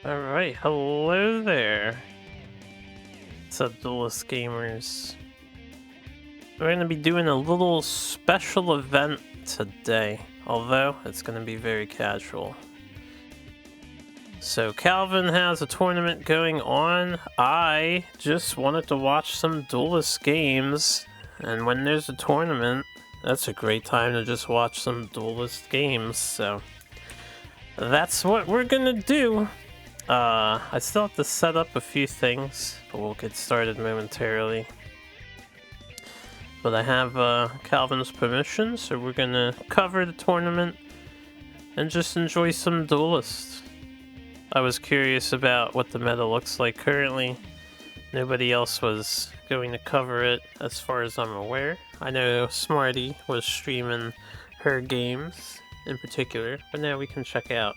Alright, hello there. What's up, Duelyst gamers? We're going to be doing a little special event today, although it's going to be very casual. So Calvin has a tournament going on. I just wanted to watch some Duelyst games, and when there's a tournament, that's a great time to just watch some Duelyst games, so that's what we're gonna do. I still have to set up a few things, but we'll get started momentarily. But I have Calvin's permission, so we're gonna cover the tournament and just enjoy some Duelyst. I was curious about what the meta looks like currently. Nobody else was going to cover it as far as I'm aware. I know Smarty was streaming her games in particular, but now we can check out.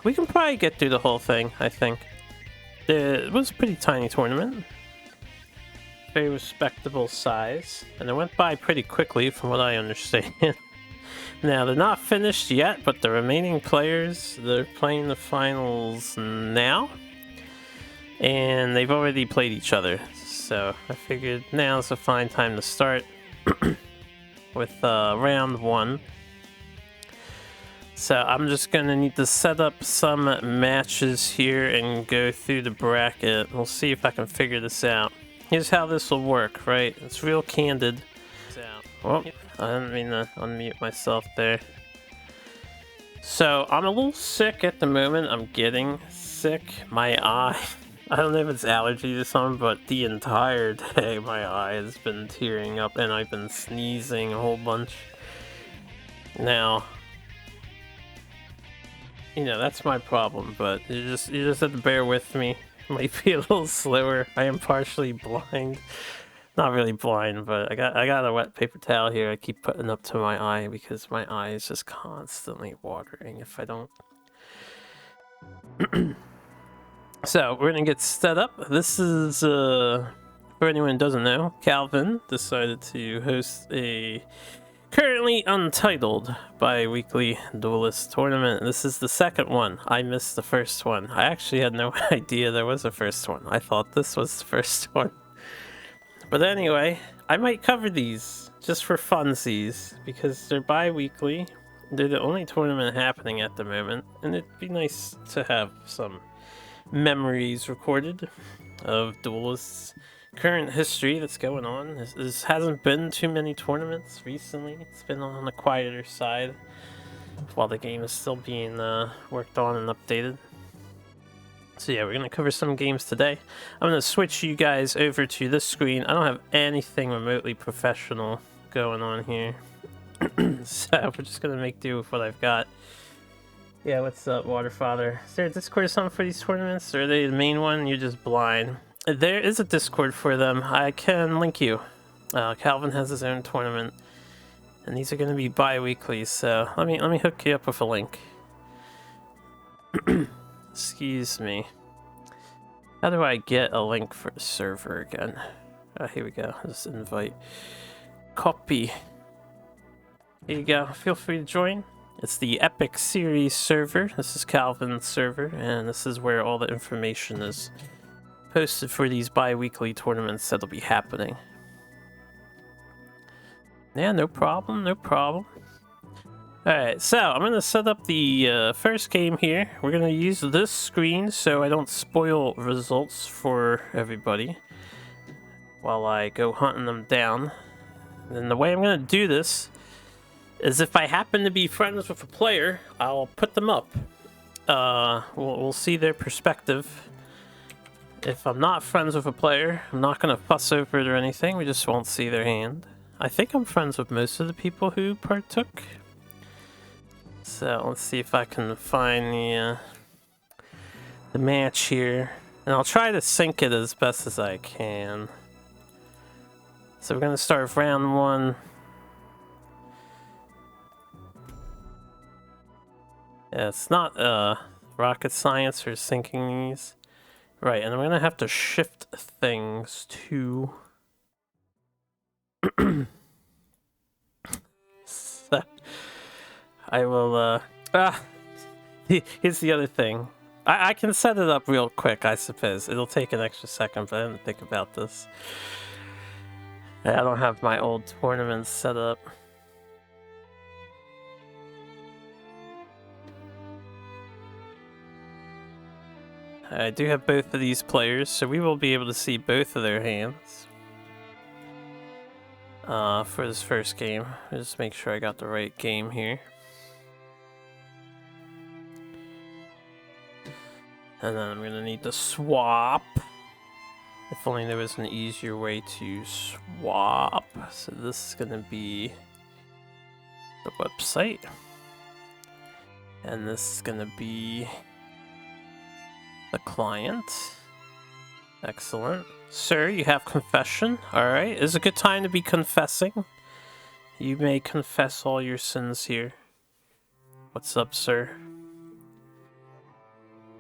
We can probably get through the whole thing, I think. It was a pretty tiny tournament. Very respectable size. And it went by pretty quickly from what I understand. Now, they're not finished yet, but the remaining players, they're playing the finals now. And they've already played each other. So I figured now's a fine time to start with round one. So I'm just gonna need to set up some matches here and go through the bracket. We'll see if I can figure this out. Here's how this will work, right? It's real candid. Oh, I didn't mean to unmute myself there. So I'm a little sick at the moment. I'm getting sick. My eye, I don't know if it's allergies or something, but the entire day my eye has been tearing up and I've been sneezing a whole bunch. Now, you know, that's my problem, but you just have to bear with me. It might be a little slower. I am partially blind. Not really blind, but I got a wet paper towel here I keep putting up to my eye because my eye is just constantly watering if I don't. So, we're gonna get set up. This is, for anyone who doesn't know, Calvin decided to host a currently Untitled Biweekly Duelyst tournament. This is the second one. I missed the first one. I actually had no idea there was a first one. I thought this was the first one. But anyway, I might cover these just for funsies because they're bi-weekly. They're the only tournament happening at the moment, and it'd be nice to have some memories recorded of Duelyst's current history that's going on. This hasn't been too many tournaments recently. It's been on the quieter side while the game is still being worked on and updated. So yeah, we're going to cover some games today. I'm going to switch you guys over to this screen. I don't have anything remotely professional going on here. So we're just going to make do with what I've got. Yeah, what's up, Waterfather? Is there a Discord or something for these tournaments? Or are they the main one? You're just blind. There is a Discord for them. I can link you. Calvin has his own tournament. And these are going to be bi-weekly, so let me hook you up with a link. Excuse me. How do I get a link for a server again? Here we go. Just invite. Copy. Here you go. Feel free to join. It's the Epic Series server. This is Calvin's server, and this is where all the information is posted for these bi-weekly tournaments that'll be happening. Yeah, no problem, no problem. Alright, so I'm going to set up the first game here. We're going to use this screen so I don't spoil results for everybody while I go hunting them down. And the way I'm going to do this is if I happen to be friends with a player, I'll put them up. We'll see their perspective. If I'm not friends with a player, I'm not going to fuss over it or anything. We just won't see their hand. I think I'm friends with most of the people who partook. So let's see if I can find the match here. And I'll try to sync it as best as I can. So we're going to start with round one. Yeah, it's not rocket science for syncing these. Right, and I'm going to have to shift things to... so I will Here's the other thing. I can set it up real quick, I suppose. It'll take an extra second, but I didn't think about this. I don't have my old tournaments set up. I do have both of these players, so we will be able to see both of their hands. For this first game. Just make sure I got the right game here. And then I'm gonna need to swap. If only there was an easier way to swap. So this is gonna be the website. And this is gonna be the client. Excellent. Sir, you have confession. Alright, is a good time to be confessing. You may confess all your sins here. What's up, sir?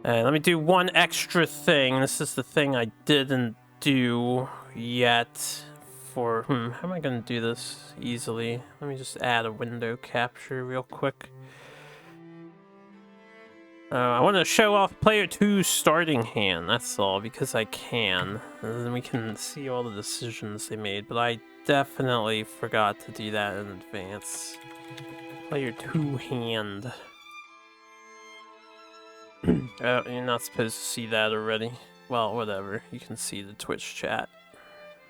Let me do one extra thing. This is the thing I didn't do yet for... how am I going to do this easily? Let me just add a window capture real quick. I want to show off player 2's starting hand, that's all, because I can. And then we can see all the decisions they made, but I definitely forgot to do that in advance. Player 2 hand. Oh, you're not supposed to see that already. Well, whatever. You can see the Twitch chat.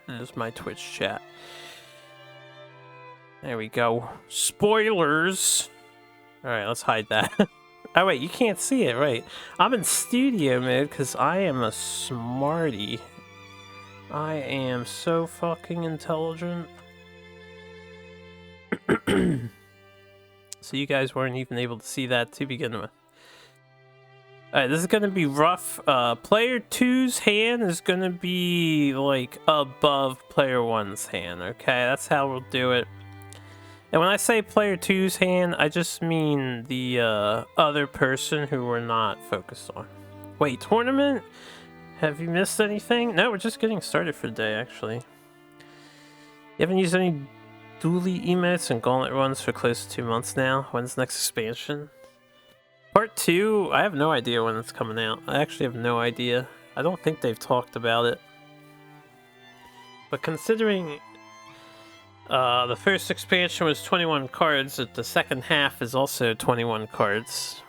There's my Twitch chat. There we go. Spoilers! Alright, let's hide that. Oh wait, you can't see it, right. I'm in studio mode because I am a smarty. I am so fucking intelligent. So you guys weren't even able to see that to begin with. Alright, this is gonna be rough. Player 2's hand is gonna be like above player 1's hand, okay? That's how we'll do it. And when I say player 2's hand, I just mean the other person who we're not focused on. Wait, tournament? Have you missed anything? No, we're just getting started for the day, actually. You haven't used any Duely emotes and gauntlet runs for close to 2 months now. When's the next expansion? Part 2, I have no idea when it's coming out. I actually have no idea. I don't think they've talked about it. But considering the first expansion was 21 cards, the second half is also 21 cards.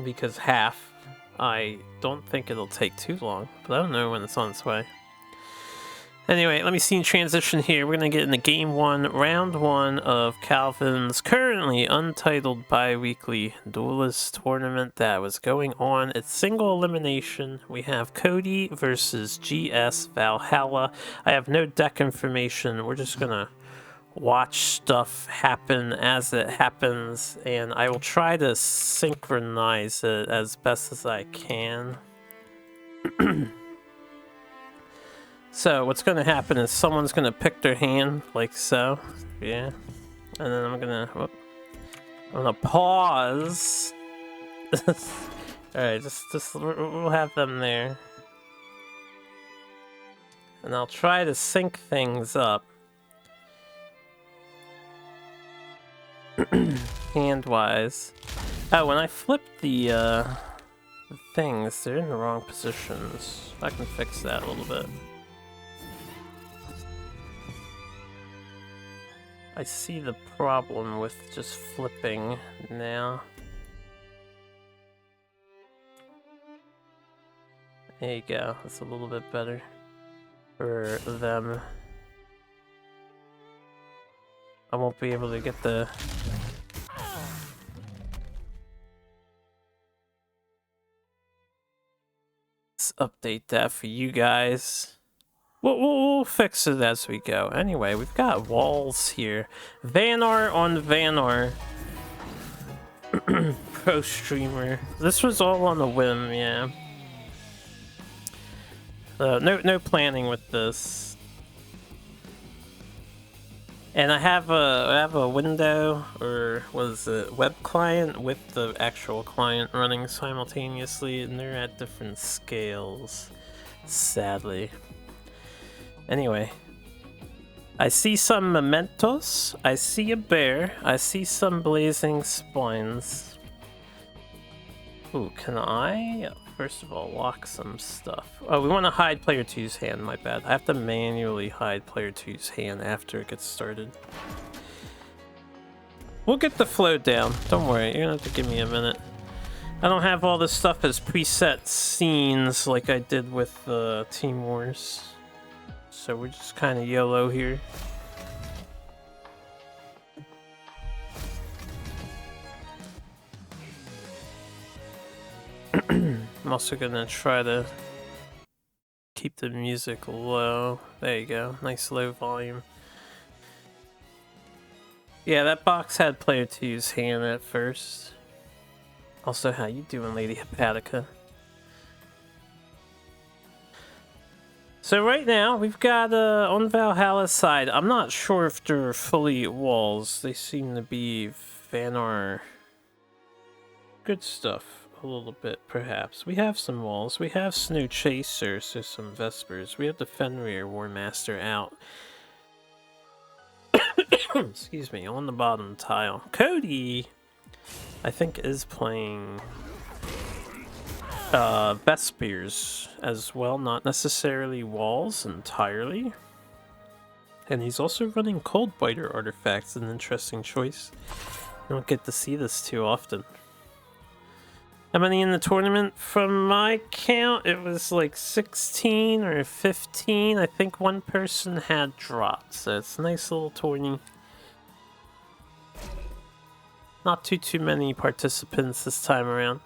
Because half, I don't think it'll take too long. But I don't know when it's on its way. Anyway, let me see in transition here. We're going to get into Game 1, Round 1 of Calvin's currently untitled Biweekly Duelyst tournament that was going on. It's single elimination. We have Cody versus GS Valhalla. I have no deck information. We're just going to watch stuff happen as it happens, and I will try to synchronize it as best as I can. So what's going to happen is someone's going to pick their hand like so, yeah, and then I'm gonna pause. All right, just we'll have them there, and I'll try to sync things up hand-wise. Oh, when I flip the things, they're in the wrong positions. I can fix that a little bit. I see the problem with just flipping now. There you go, that's a little bit better for them. I won't be able to get the... Let's update that for you guys. We'll fix it as we go. Anyway, we've got walls here. Vanar on Vanar. Pro streamer. This was all on a whim, yeah. No planning with this. And I have a window, or what is it, web client with the actual client running simultaneously, and they're at different scales, sadly. Anyway, I see some mementos, I see a bear, I see some blazing spines. Ooh, can I, first of all, lock some stuff? Oh, we want to hide player 2's hand, my bad. I have to manually hide player 2's hand after it gets started. We'll get the flow down. Don't worry, you're gonna have to give me a minute. I don't have all this stuff as preset scenes like I did with Team Wars. So we're just kind of YOLO here. I'm also gonna try to keep the music low. There you go, nice low volume. Yeah, that box had player 2's hand at first. Also, how you doing, Lady Hepatica? So right now, we've got on Valhalla's side, I'm not sure if they're fully walls. They seem to be Vanar. Good stuff. A little bit, perhaps. We have some walls. We have Snow Chaser, so some Vespers. We have the Fenrir War Master out. Excuse me, on the bottom tile. Cody, I think, is playing Vespers as well, not necessarily walls entirely. And he's also running Cold Biter artifacts, an interesting choice. You don't get to see this too often. How many in the tournament? From my count, it was like 16 or 15. I think one person had dropped, so it's a nice little tourney. Not too many participants this time around.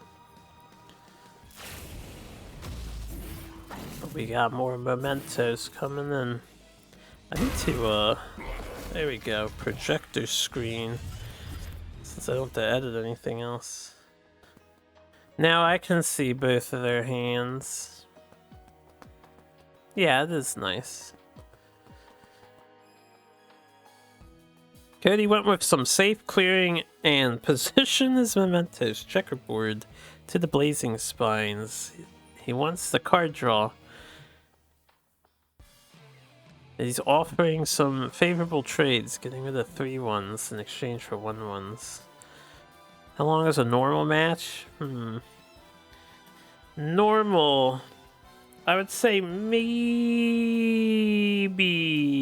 But we got more mementos coming in. I need to, there we go, projector screen, since I don't have to edit anything else. Now I can see both of their hands. Yeah, it is nice. Cody went with some safe clearing and position his mementos checkerboard to the blazing spines. He wants the card draw. He's offering some favorable trades, getting rid of 3-1s in exchange for 1-1s. How long is a normal match? Normal, I would say maybe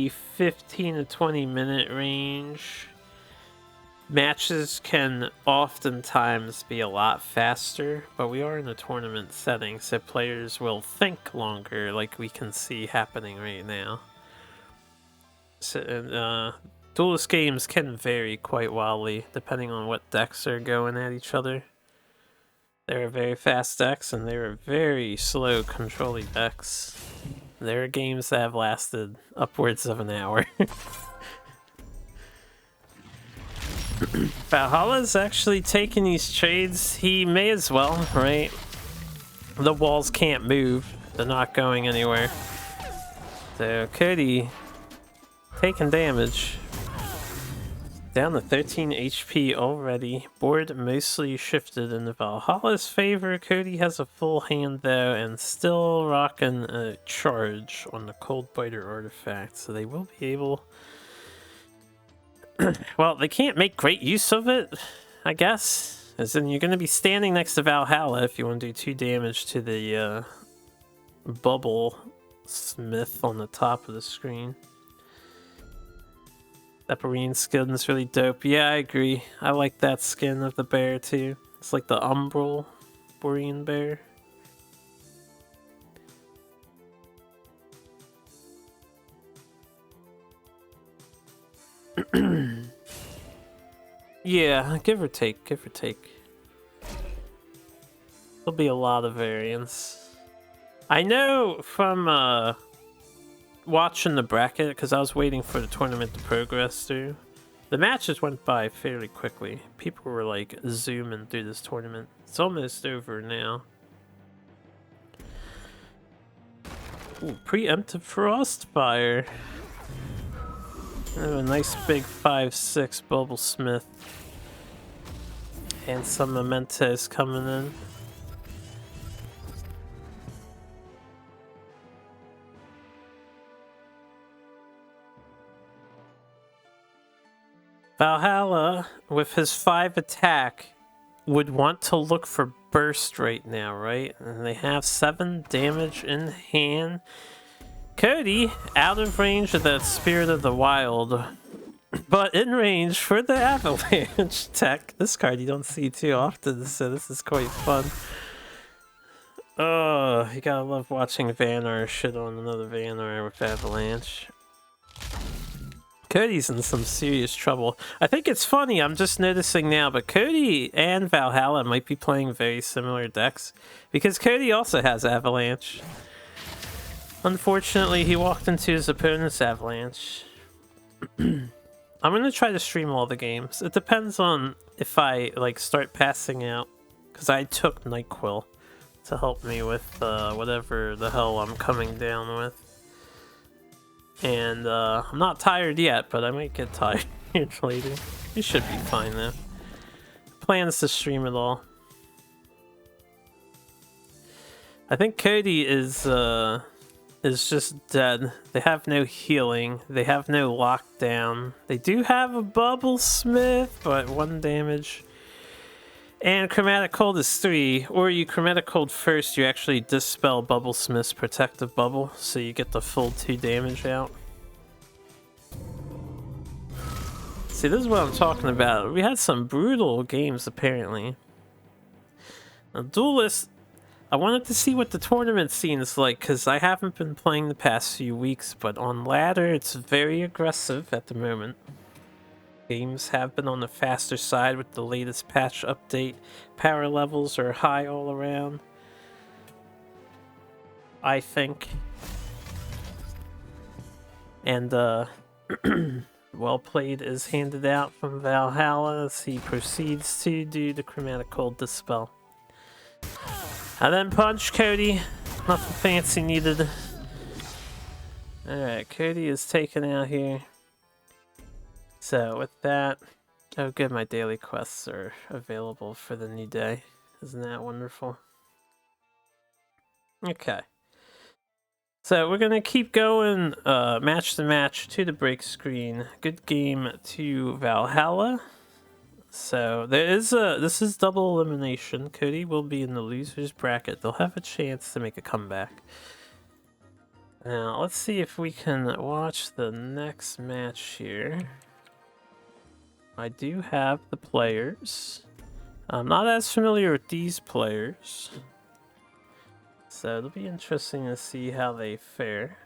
15 to 20 minute range. Matches can oftentimes be a lot faster, but we are in a tournament setting, so players will think longer, like we can see happening right now. So, Duelyst games can vary quite wildly depending on what decks are going at each other. There are very fast decks and there are very slow controlling decks. There are games that have lasted upwards of an hour. Valhalla's actually taking these trades. He may as well, right? The walls can't move. They're not going anywhere. So Cody taking damage. Down to 13 HP already. Board mostly shifted in Valhalla's favor. Cody has a full hand though, and still rocking a charge on the Cold Biter artifact, so they will be able... well, they can't make great use of it, I guess. As in, you're going to be standing next to Valhalla if you want to do 2 damage to the bubble smith on the top of the screen. That Barine skin is really dope. Yeah, I agree. I like that skin of the bear too. It's like the umbral Barine bear. Yeah, give or take, give or take. There'll be a lot of variance. I know from watching the bracket, because I was waiting for the tournament to progress through. The matches went by fairly quickly. People were like zooming through this tournament. It's almost over now. Ooh, preemptive Frostfire. Oh, a nice big 5/6 Bubble Smith. And some mementos coming in. Valhalla, with his 5 attack, would want to look for burst right now, right? And they have 7 damage in hand. Cody, out of range of that Spirit of the Wild, but in range for the Avalanche tech. This card you don't see too often, so this is quite fun. Oh, you gotta love watching Vanar shit on another Vanar with Avalanche. Cody's in some serious trouble. I think it's funny, I'm just noticing now, but Cody and Valhalla might be playing very similar decks, because Cody also has Avalanche. Unfortunately, he walked into his opponent's Avalanche. I'm gonna try to stream all the games. It depends on if I like start passing out, because I took NyQuil to help me with whatever the hell I'm coming down with. And I'm not tired yet, but I might get tired later. We should be fine though. Plans to stream it all. I think Cody is just dead. They have no healing. They have no lockdown. They do have a Bubble Smith, but 1 damage. And Chromatic Cold is 3. Or you Chromatic Cold first, you actually dispel Bubble Smith's protective bubble, so you get the full 2 damage out. See, this is what I'm talking about. We had some brutal games, apparently. Now, Duelyst, I wanted to see what the tournament scene is like, because I haven't been playing the past few weeks, but on ladder, it's very aggressive at the moment. Games have been on the faster side with the latest patch update. Power levels are high all around, I think. And well played is handed out from Valhalla as he proceeds to do the Chromatic Cold Dispel. And then punch Cody. Nothing fancy needed. Alright, Cody is taken out here. So with that, oh good, my daily quests are available for the new day. Isn't that wonderful? Okay. So we're gonna keep going match to match to the break screen. Good game to Valhalla. So there is this is double elimination. Cody will be in the losers bracket. They'll have a chance to make a comeback. Now let's see if we can watch the next match here. I do have the players. I'm not as familiar with these players, so it'll be interesting to see how they fare.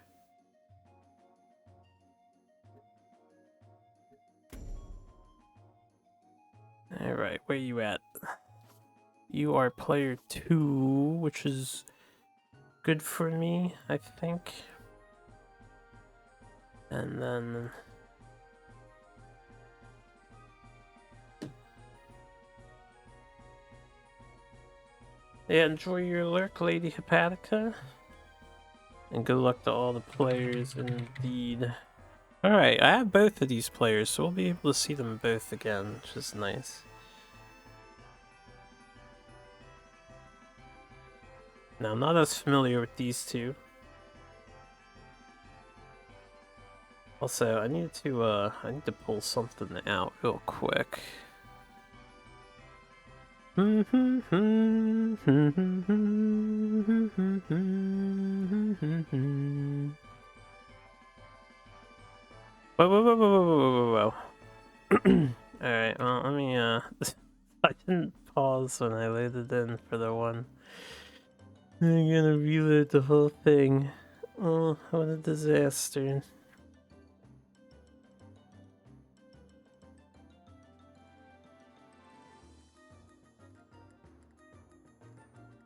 Alright, where you at? You are player 2, which is good for me, I think. And then yeah, enjoy your lurk, Lady Hepatica. And good luck to all the players, indeed. Alright, I have both of these players, so we'll be able to see them both again, which is nice. Now, I'm not as familiar with these two. Also, I need to pull something out real quick. Whoa, whoa. Alright, well, let me, I didn't pause when I loaded in for the one. I'm gonna reload the whole thing. Oh, what a disaster.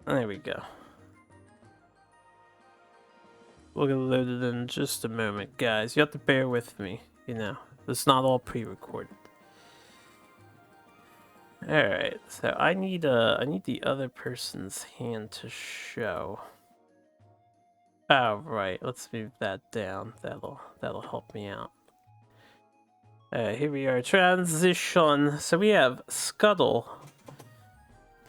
There we go. We'll get loaded in just a moment, guys. You have to bear with me, you know. It's not all pre-recorded. Alright, so I need the other person's hand to show. Oh right, let's move that down. That'll help me out. Alright, here we are. Transition. So we have Scuttle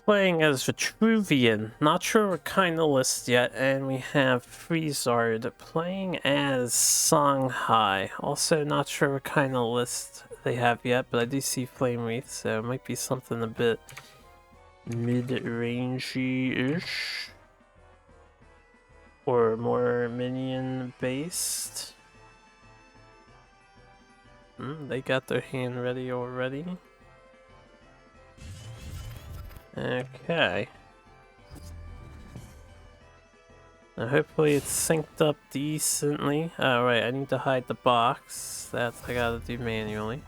playing as Vitruvian, not sure what kind of list yet, and we have Freezard playing as Songhai, also not sure what kind of list they have yet, but I do see Flame Wreath, so it might be something a bit mid-rangey-ish. Or more minion-based. They got their hand ready already. Okay. Now hopefully it's synced up decently. Oh right, I need to hide the box. That I gotta do manually.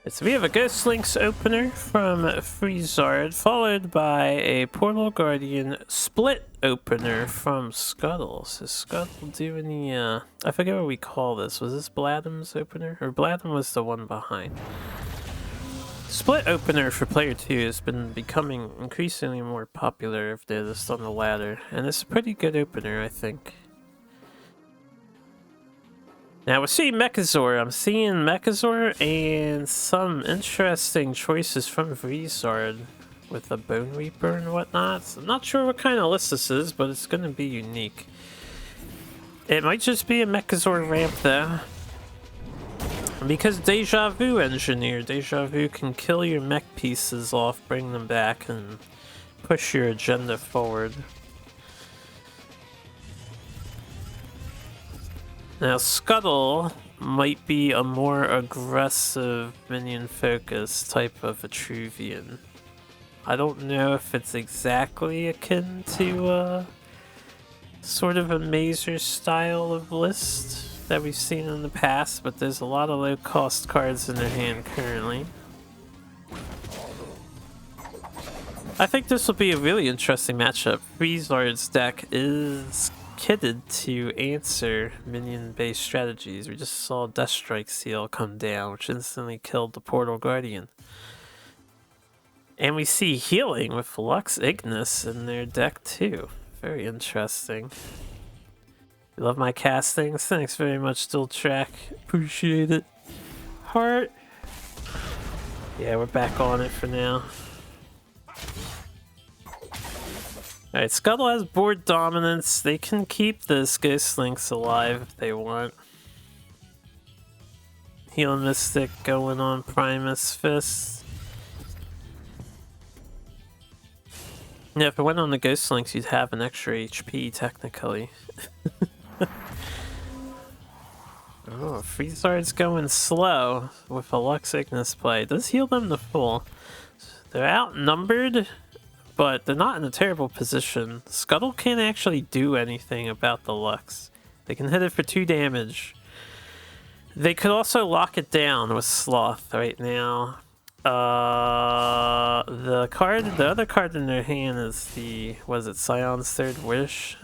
So we have a Ghost Links opener from Freezard, followed by a Portal Guardian split opener from Scuttle. So Scuttle doing the, I forget what we call this. Was this Bladham's opener? Or Bladham was the one behind. Split opener for player 2 has been becoming increasingly more popular, I've noticed, on the ladder. And it's a pretty good opener, I think. Now we're seeing Mechazor. I'm seeing Mechazor and some interesting choices from Freezard with the Bone Reaper and whatnot. So I'm not sure what kind of list this is, but it's going to be unique. It might just be a Mechazor ramp though. Because Deja Vu Engineer. Deja Vu can kill your mech pieces off, bring them back, and push your agenda forward. Now, Scuttle might be a more aggressive minion-focused type of Vitruvian. I don't know if it's exactly akin to sort of a Mazer style of list that we've seen in the past, but there's a lot of low-cost cards in their hand currently. I think this will be a really interesting matchup. Freezard's deck is kitted to answer minion-based strategies. We just saw Deathstrike Seal come down, which instantly killed the Portal Guardian. And we see healing with Lux Ignis in their deck too. Very interesting. You love my castings? Thanks very much, Still Track. Appreciate it. Heart. Yeah, we're back on it for now. Alright, Scuttle has board dominance. They can keep this Ghost Links alive if they want. Healing Mystic going on Primus Fist. Yeah, if it went on the Ghost Links, you'd have an extra HP, technically. Oh, Freezard's going slow with a Lux Ignis play. It does heal them to full. They're outnumbered, but they're not in a terrible position. Scuttle can't actually do anything about the Lux. They can hit it for 2 damage. They could also lock it down with Sloth right now. The other card in their hand is the, was it Scion's Third Wish?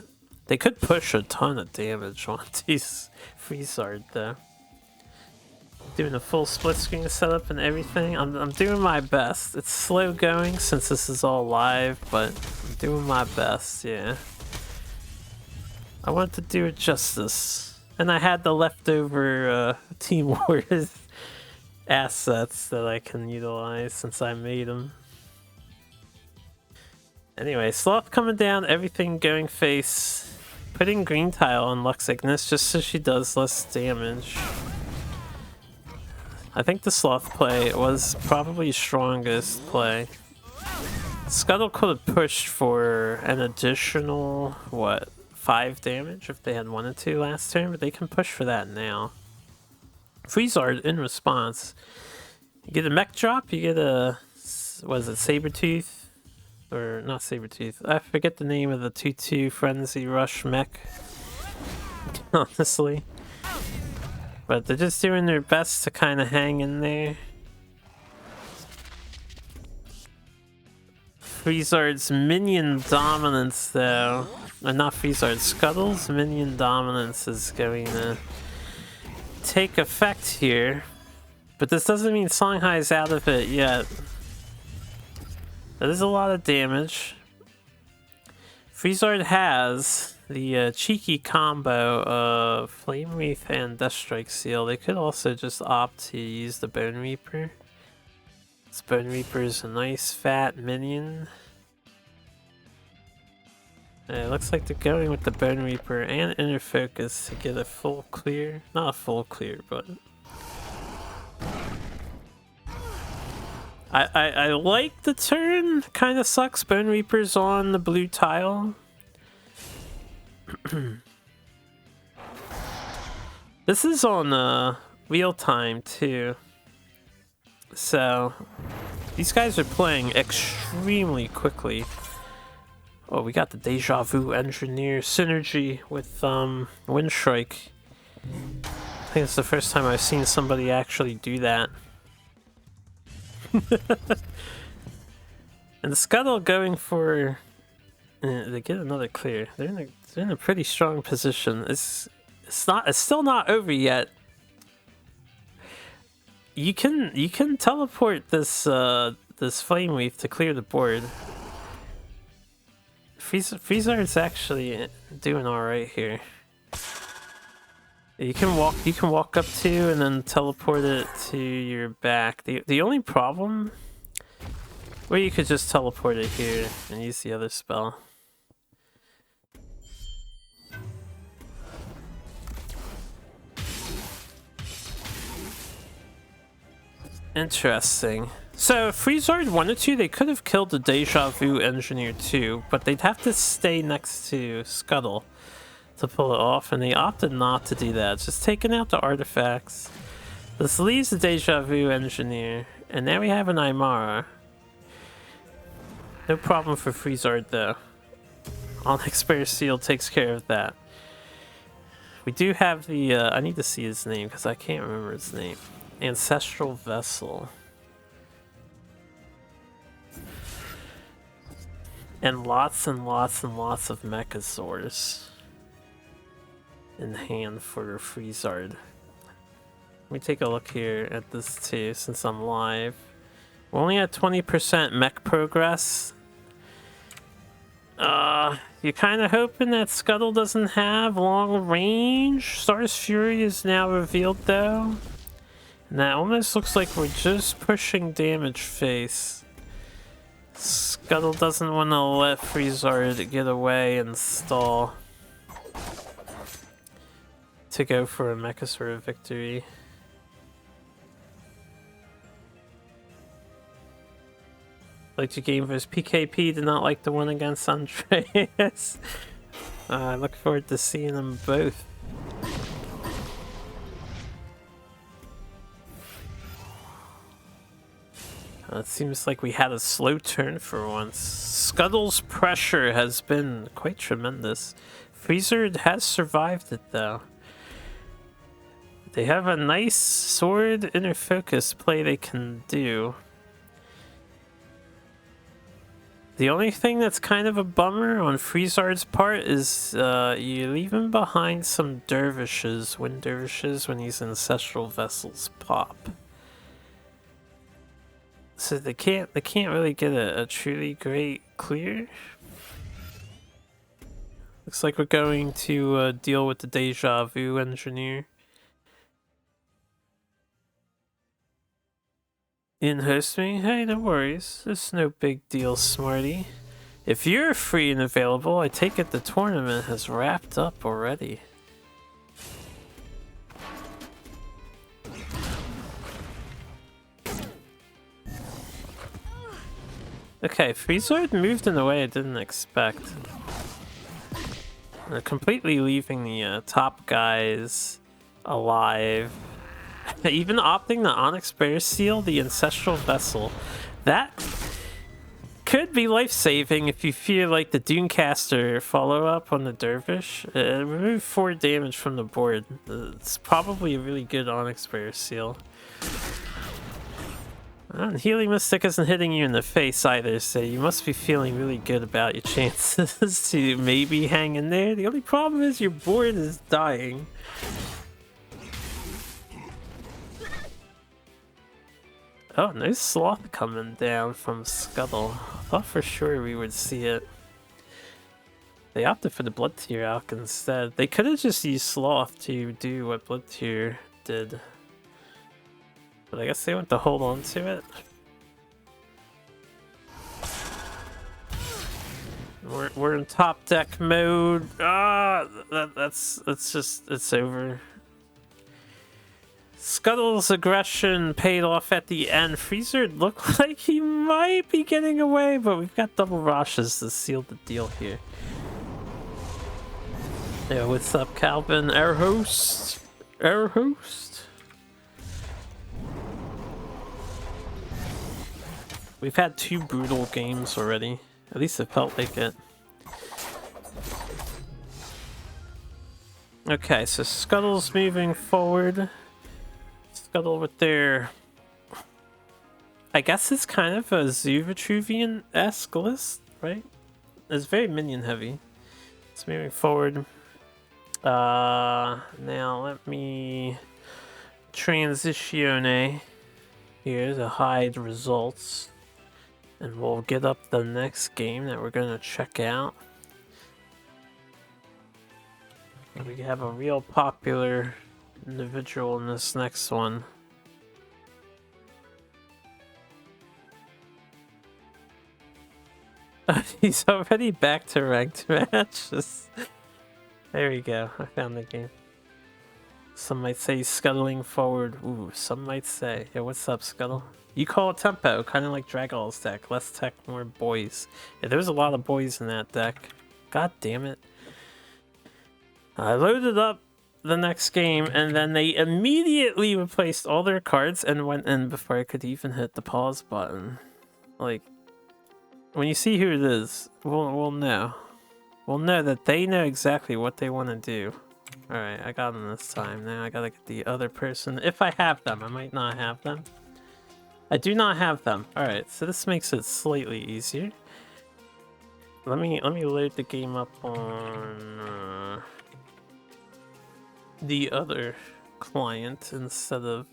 They could push a ton of damage on these Freezard though. Doing a full split screen setup and everything. I'm doing my best. It's slow going since this is all live, but I'm doing my best, yeah. I want to do it justice. And I had the leftover Team Wars assets that I can utilize since I made them. Anyway, Sloth coming down, everything going face. Putting green tile on Lux Ignis just so she does less damage. I think the Sloth play was probably strongest play. Scuttle could have pushed for an additional, what, 5 damage if they had wanted to last turn, but they can push for that now. Freezard in response. You get a mech drop, you get a, what is it, Sabretooth? Or not Sabretooth, I forget the name of the 2/2 Frenzy Rush mech. Honestly. But they're just doing their best to kind of hang in there. Freezard's minion dominance though, not Freezard, Scuttle's minion dominance is going to take effect here. But this doesn't mean Songhai's out of it yet. That is a lot of damage. Freezard has the cheeky combo of Flame Wreath and Deathstrike Seal. They could also just opt to use the Bone Reaper. This Bone Reaper is a nice fat minion. It looks like they're going with the Bone Reaper and Inner Focus to get a full clear. Not a full clear, but I like the turn. Kind of sucks. Bone Reaper's on the blue tile. This is on real time too. So these guys are playing extremely quickly. Oh, we got the Deja Vu Engineer synergy with Windstrike. I think it's the first time I've seen somebody actually do that. And Scuttle going for... they get another clear. They're in a pretty strong position. It's still not over yet. You can teleport this this Flame Wreath to clear the board. Freezard's actually doing all right here. You can walk up to and then teleport it to your back. The only problem, or you could just teleport it here and use the other spell. Interesting. So if Freezard wanted to, they could have killed the Deja Vu Engineer too, but they'd have to stay next to Scuttle to pull it off, and they opted not to do that. Just taking out the artifacts. This leaves the Deja Vu Engineer, and now we have an Aymara. No problem for Freezard though. Onyx Bear Seal takes care of that. We do have the, I need to see his name because I can't remember his name. Ancestral Vessel. And lots and lots and lots of Mechasaurs in hand for Freezard. Let me take a look here at this too, since I'm live. We're only at 20% mech progress. You're kind of hoping that Scuttle doesn't have long range. Star's Fury is now revealed though. And that almost looks like we're just pushing damage face. Scuttle doesn't want to let Freezard get away and stall to go for a Mechasaur victory. Like your game versus PKP, did not like the one against Andreas. I look forward to seeing them both. It seems like we had a slow turn for once. Scuttle's pressure has been quite tremendous. Freezard has survived it though. They have a nice sword inner focus play they can do. The only thing that's kind of a bummer on Freezard's part is you leave him behind some dervishes, wind dervishes, when these ancestral vessels pop. So they can't really get a truly great clear. Looks like we're going to deal with the Deja Vu Engineer. In-host me? Hey, no worries. It's no big deal, Smarty. If you're free and available, I take it the tournament has wrapped up already. Okay, Freezard moved in a way I didn't expect. Completely leaving the top guys alive. Even opting the Onyx Bear Seal, the Ancestral Vessel. That could be life-saving if you feel like the Dunecaster follow-up on the Dervish. Remove 4 damage from the board. It's probably a really good Onyx Bear Seal. Healing Mystic isn't hitting you in the face either, so you must be feeling really good about your chances to maybe hang in there. The only problem is your board is dying. Oh, no Sloth coming down from Scuttle. I thought for sure we would see it. They opted for the Blood Tier Alk instead. They could have just used Sloth to do what Blood Tier did. But I guess they want to hold on to it. We're in top deck mode. It's over. Scuttle's aggression paid off at the end. Freezer looked like he might be getting away, but we've got double Roshes to seal the deal here. Yeah, what's up, Calvin? Our host. Our host. We've had 2 brutal games already. At least it felt like it. Okay, so Scuttle's moving forward. Scuttle with their... I guess it's kind of a Zoo-Vitruvian-esque list, right? It's very minion heavy. It's moving forward. Now let me transitione here to hide results. And we'll get up the next game that we're gonna check out. We have a real popular individual in this next one. He's already back to ranked matches. There we go. I found the game. Some might say scuttling forward. Ooh, some might say. Yeah, what's up, Scuttle? You call it tempo, kind of like Dragall's deck. Less tech, more boys. Yeah, there's a lot of boys in that deck. God damn it. I loaded up the next game, and then they immediately replaced all their cards and went in before I could even hit the pause button. Like, when you see who it is, we'll know. We'll know that they know exactly what they want to do. Alright, I got them this time. Now I gotta get the other person. If I have them, I might not have them. I do not have them. Alright, so this makes it slightly easier. Let me load the game up on the other client instead of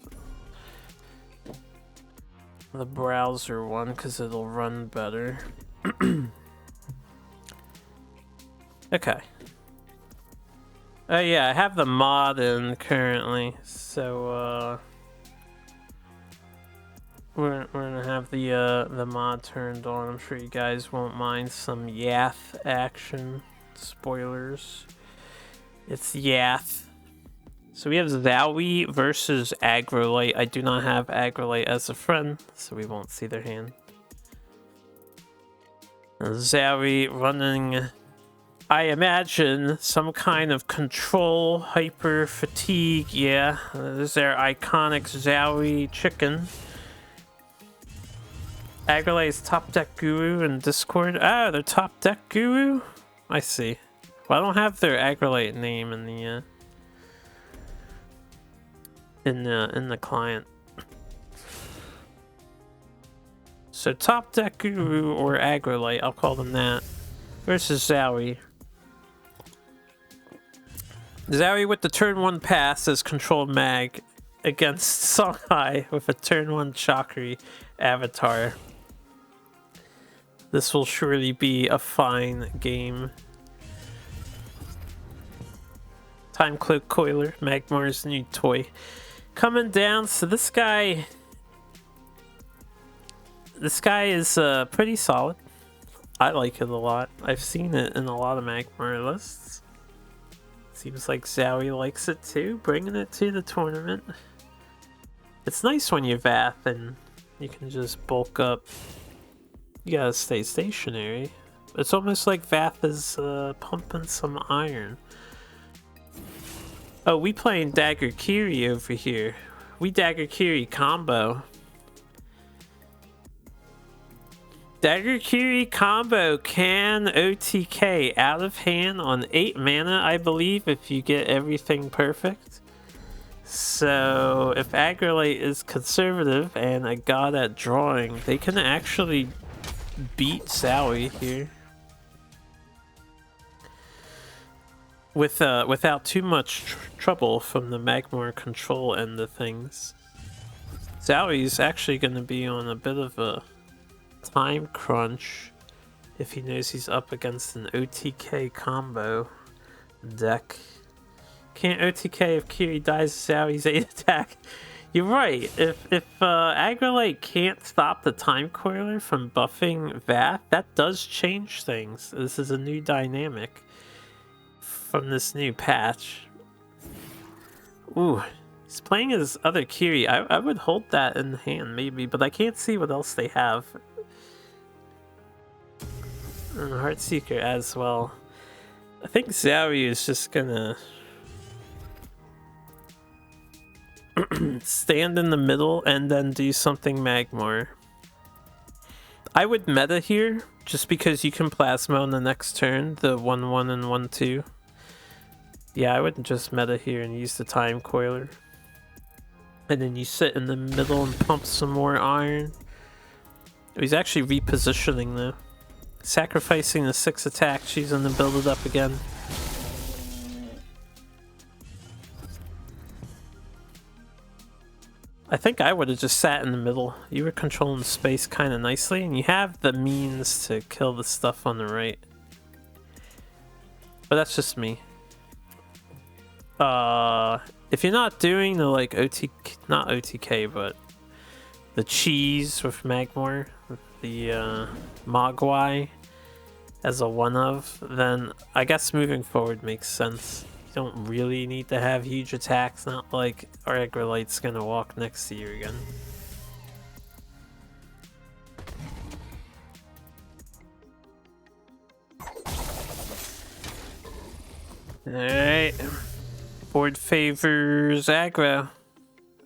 the browser one, because it'll run better. Okay. Oh yeah, I have the mod in currently, so we're gonna have the mod turned on. I'm sure you guys won't mind some Yath action. Spoilers. It's Yath. So we have Zowie versus Agrolite. I do not have Agrolite as a friend, so we won't see their hand. Zowie running, I imagine, some kind of control, hyper, fatigue. Yeah, this is their iconic Zowie chicken. Agrolite's top deck guru in Discord. Oh, their top deck guru? I see. Well, I don't have their Agrolite name in the client. So top deck guru or Agrolite, I'll call them that, versus Zowie. Zowie with the turn 1 pass as controlled mag against Songhai with a turn 1 Chakri avatar. This will surely be a fine game. Time Cloak Coiler, Magmar's new toy. Coming down, so this guy is pretty solid. I like it a lot. I've seen it in a lot of Magmar lists. Seems like Zowie likes it too, bringing it to the tournament. It's nice when you Vath and you can just bulk up. You gotta stay stationary. It's almost like Vath is pumping some iron. Oh, we playing Dagger Kiri over here. We Dagger Kiri combo. Dagger Kiri combo can OTK out of hand on 8 mana, I believe, if you get everything perfect. So if Agrolite is conservative and a god at drawing, they can actually beat Zowie here. Without too much trouble from the Magmar control end of things. Zowie's actually going to be on a bit of a time crunch if he knows he's up against an OTK combo deck. Can't OTK if Kiri dies Zowie's 8 attack. You're right. If Agrolite can't stop the Time Coiler from buffing Vath, that does change things. This is a new dynamic from this new patch. Ooh, He's playing his other Kiri. I would hold that in hand maybe, but I can't see what else they have. And Heartseeker as well. I think Zowie is just gonna stand in the middle and then do something Magmar. I would meta here, just because you can Plasma on the next turn, the 1-1 and 1-2. Yeah, I would just meta here and use the Time Coiler. And then you sit in the middle and pump some more iron. He's actually repositioning though. Sacrificing the 6 attack, she's gonna build it up again. I think I would have just sat in the middle. You were controlling the space kind of nicely, and you have the means to kill the stuff on the right. But that's just me. If you're not doing the like not OTK, but the cheese with Magmar, with the Mogwai as a one-of, then I guess moving forward makes sense. You don't really need to have huge attacks, not like our Agrolite's gonna walk next to you again. Alright. Board favors aggro.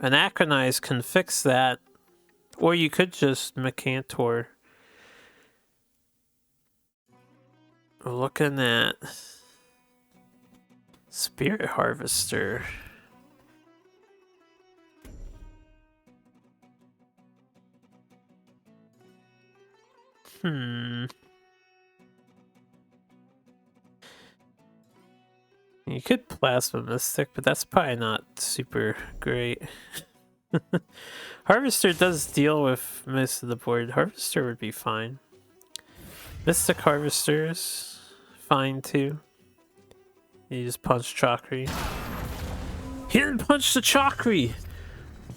Anachronize can fix that. Or you could just Mecantor. We're looking at Spirit Harvester. You could Plasma Mystic, but that's probably not super great. Harvester does deal with most of the board. Harvester would be fine. Mystic Harvester is fine too. You just punch Chakri. He didn't punch the Chakri!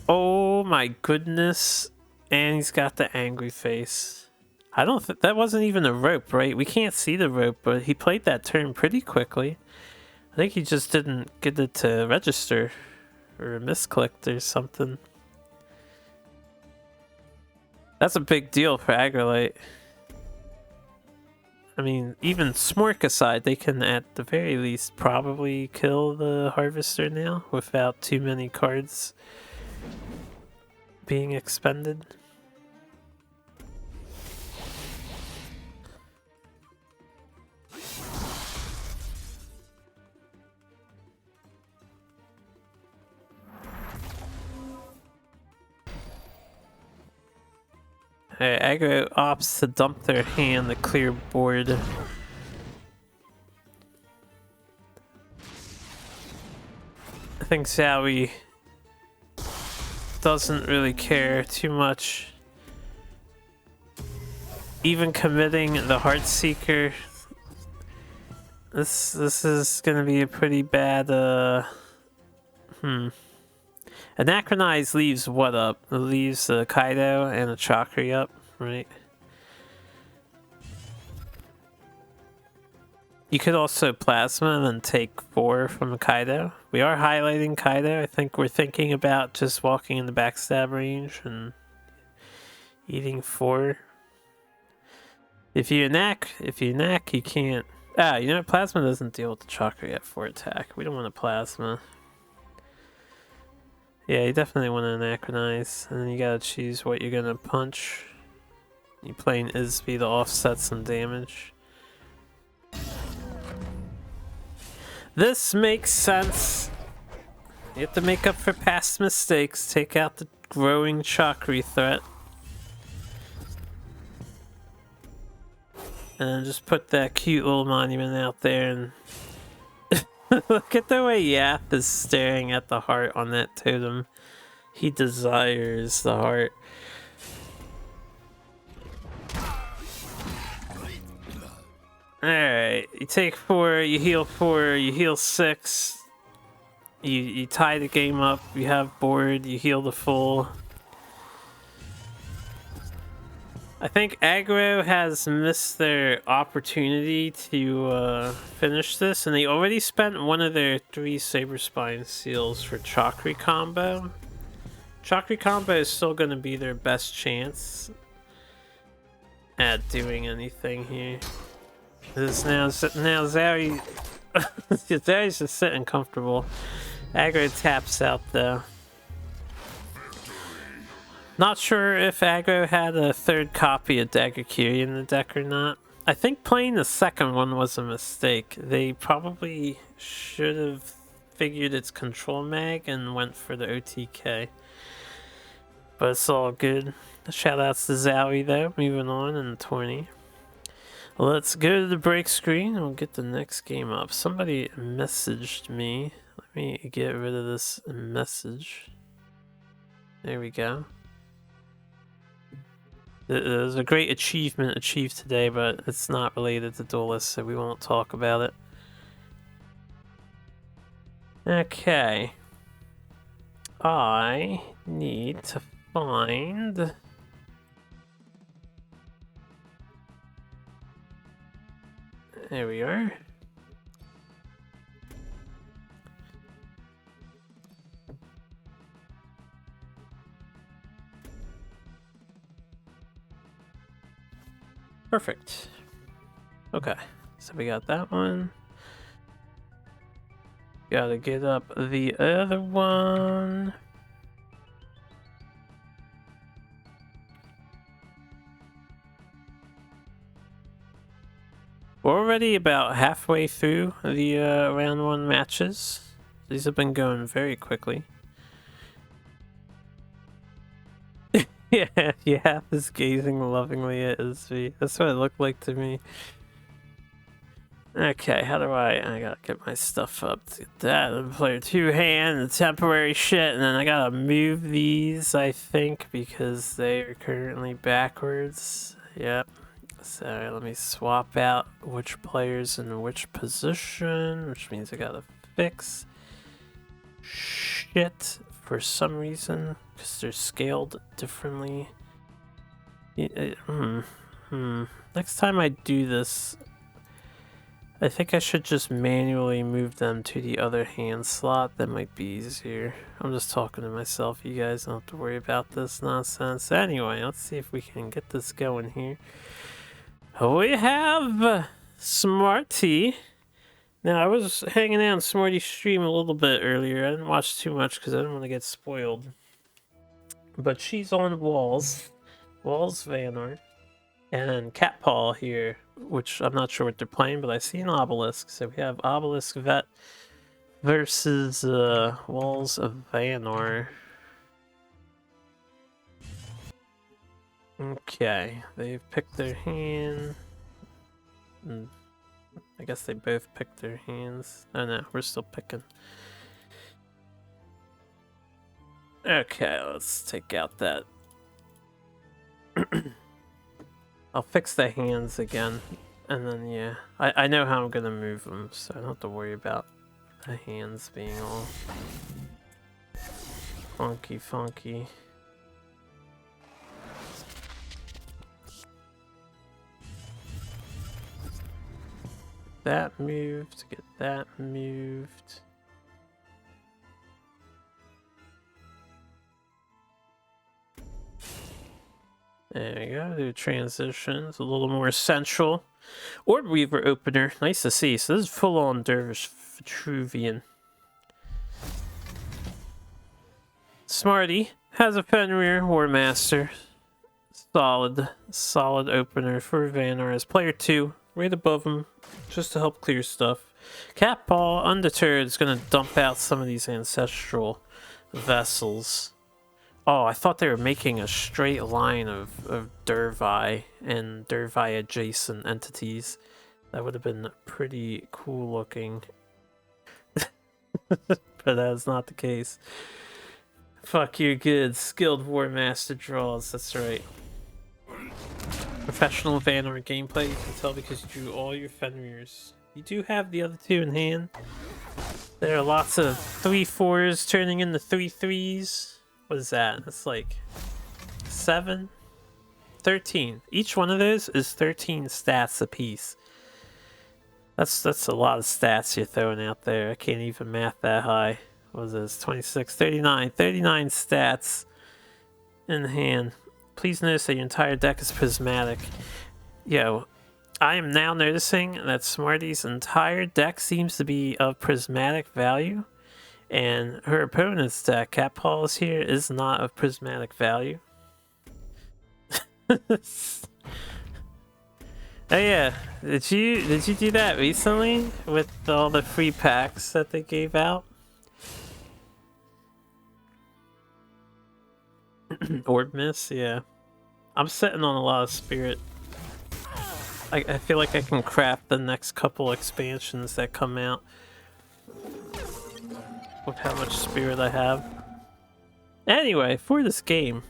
Oh my goodness. And he's got the angry face. I don't think that wasn't even a rope, right? We can't see the rope, but he played that turn pretty quickly. I think he just didn't get it to register or misclicked or something. That's a big deal for Agrolite. I mean, even Smork aside, they can at the very least probably kill the Harvester now without too many cards being expended. Aggro opts to dump their hand to clear board. I think Zowie doesn't really care too much. Even committing the Heartseeker. This is gonna be a pretty bad Anachronize leaves what up? It leaves a Kaido and a Chakri up, right? You could also Plasma and then take 4 from a Kaido. We are highlighting Kaido. I think we're thinking about just walking in the backstab range and eating 4. If you knack, you can't. Ah, you know what? Plasma doesn't deal with the Chakri at 4 attack. We don't want to Plasma. Yeah, you definitely want to Anachronize, and then you gotta choose what you're gonna punch. You playing Isby to offset some damage. This makes sense. You have to make up for past mistakes, take out the growing Chakri threat. And then just put that cute little monument out there and look at the way Yap is staring at the heart on that totem. He desires the heart. Alright, you take 4, you heal 4, you heal 6. You tie the game up, you have board, you heal the full. I think aggro has missed their opportunity to finish this, and they already spent one of their 3 Saber Spine seals for Chakri combo. Chakri combo is still going to be their best chance at doing anything here. This is now Zari. Zari's just sitting comfortable. Aggro taps out though. Not sure if aggro had a 3rd copy of Dagger Kiri in the deck or not. I think playing the 2nd one was a mistake. They probably should have figured its control mag and went for the OTK. But it's all good. Shout outs to Zowie though, moving on in 20. Let's go to the break screen and we'll get the next game up. Somebody messaged me. Let me get rid of this message. There we go. There's a great achievement achieved today, but it's not related to Duelyst, so we won't talk about it. Okay. I need to find... There we are. Perfect. Okay, so we got that one. Gotta get up the other one. We're already about halfway through the round 1 matches. These have been going very quickly. Yeah, yeah, is gazing lovingly at Izzy. That's what it looked like to me. Okay, how do I gotta get my stuff up to get that. The player 2 hand, the temporary shit, and then I gotta move these, I think, because they are currently backwards. Yep. So let me swap out which player's in which position, which means I gotta fix shit for some reason, because they're scaled differently. Next time I do this, I think I should just manually move them to the other hand slot. That might be easier. I'm just talking to myself. You guys don't have to worry about this nonsense. Anyway, let's see if we can get this going here. We have Smarty. Now, I was hanging out on Smarty's stream a little bit earlier. I didn't watch too much because I didn't want to get spoiled. But she's on Walls. Walls Vanor. And Cat Paw here, which I'm not sure what they're playing, but I see an Obelisk. So we have Obelisk Vet versus Walls of Vanor. Okay, they've picked their hand. I guess they both picked their hands. Oh no, we're still picking. Okay, let's take out that. I'll fix the hands again. And then, yeah, I know how I'm gonna move them, so I don't have to worry about the hands being all funky. That moved, get that moved. There we go, do transitions, a little more central. Orb Weaver opener, nice to see. So this is full on Dervish Vitruvian. Smarty has a Fenrir War Master. Solid opener for Vanor as player 2, right above him, just to help clear stuff. Cat Paw, undeterred, is going to dump out some of these ancestral vessels. Oh, I thought they were making a straight line of Dervi and Dervi adjacent entities. That would have been pretty cool looking. But that's not the case. Fuck, you're good. Skilled War Master draws, that's right. Professional Vanor gameplay, you can tell because you drew all your Fenrirs. You do have the other 2 in hand. There are lots of 3/4s turning into 3/3s. What is that? That's like 7? 13. Each one of those is 13 stats apiece. That's a lot of stats you're throwing out there. I can't even math that high. What was this? 26, 39. 39 stats in hand. Please notice that your entire deck is prismatic. Yo, I am now noticing that Smarty's entire deck seems to be of prismatic value. And her opponent's deck, Cat Paws here, is not of prismatic value. Oh yeah, did you do that recently with all the free packs that they gave out? Orb Miss, yeah. I'm sitting on a lot of spirit. I feel like I can craft the next couple expansions that come out with how much spirit I have. Anyway, for this game,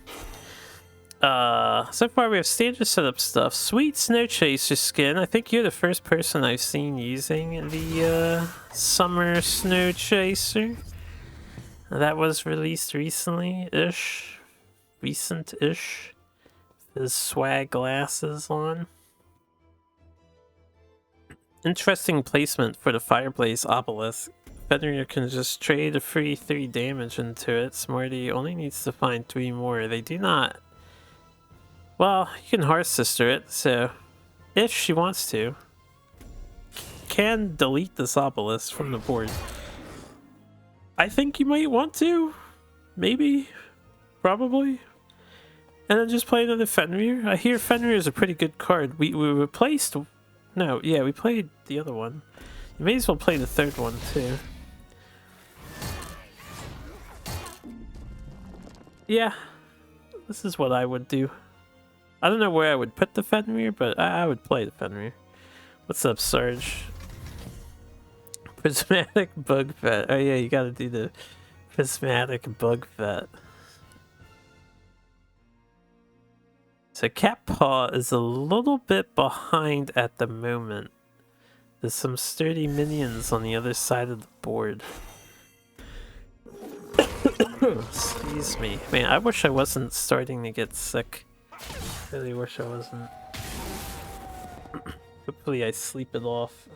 so far we have standard setup stuff. Sweet Snow Chaser skin. I think you're the first person I've seen using the Summer Snow Chaser. That was released recently-ish. Recent-ish. His swag glasses on. Interesting placement for the Fireblaze Obelisk. Fenrir can just trade a free 3 damage into it. Smarty only needs to find 3 more. They do not... Well, you can Hearth Sister it, so if she wants to, can delete this obelisk from the board. I think you might want to, maybe, probably, and then just play another Fenrir. I hear Fenrir is a pretty good card. We replaced, no, yeah, we played the other one. You may as well play the third one too. Yeah, this is what I would do. I don't know where I would put the Fenrir, but I would play the Fenrir. What's up, Sarge? Prismatic Bug Vet. Oh yeah, you gotta do the Prismatic Bug Vet. So Cat Paw is a little bit behind at the moment. There's some sturdy minions on the other side of the board. Excuse me. Man, I wish I wasn't starting to get sick. Really wish I wasn't. Hopefully I sleep it off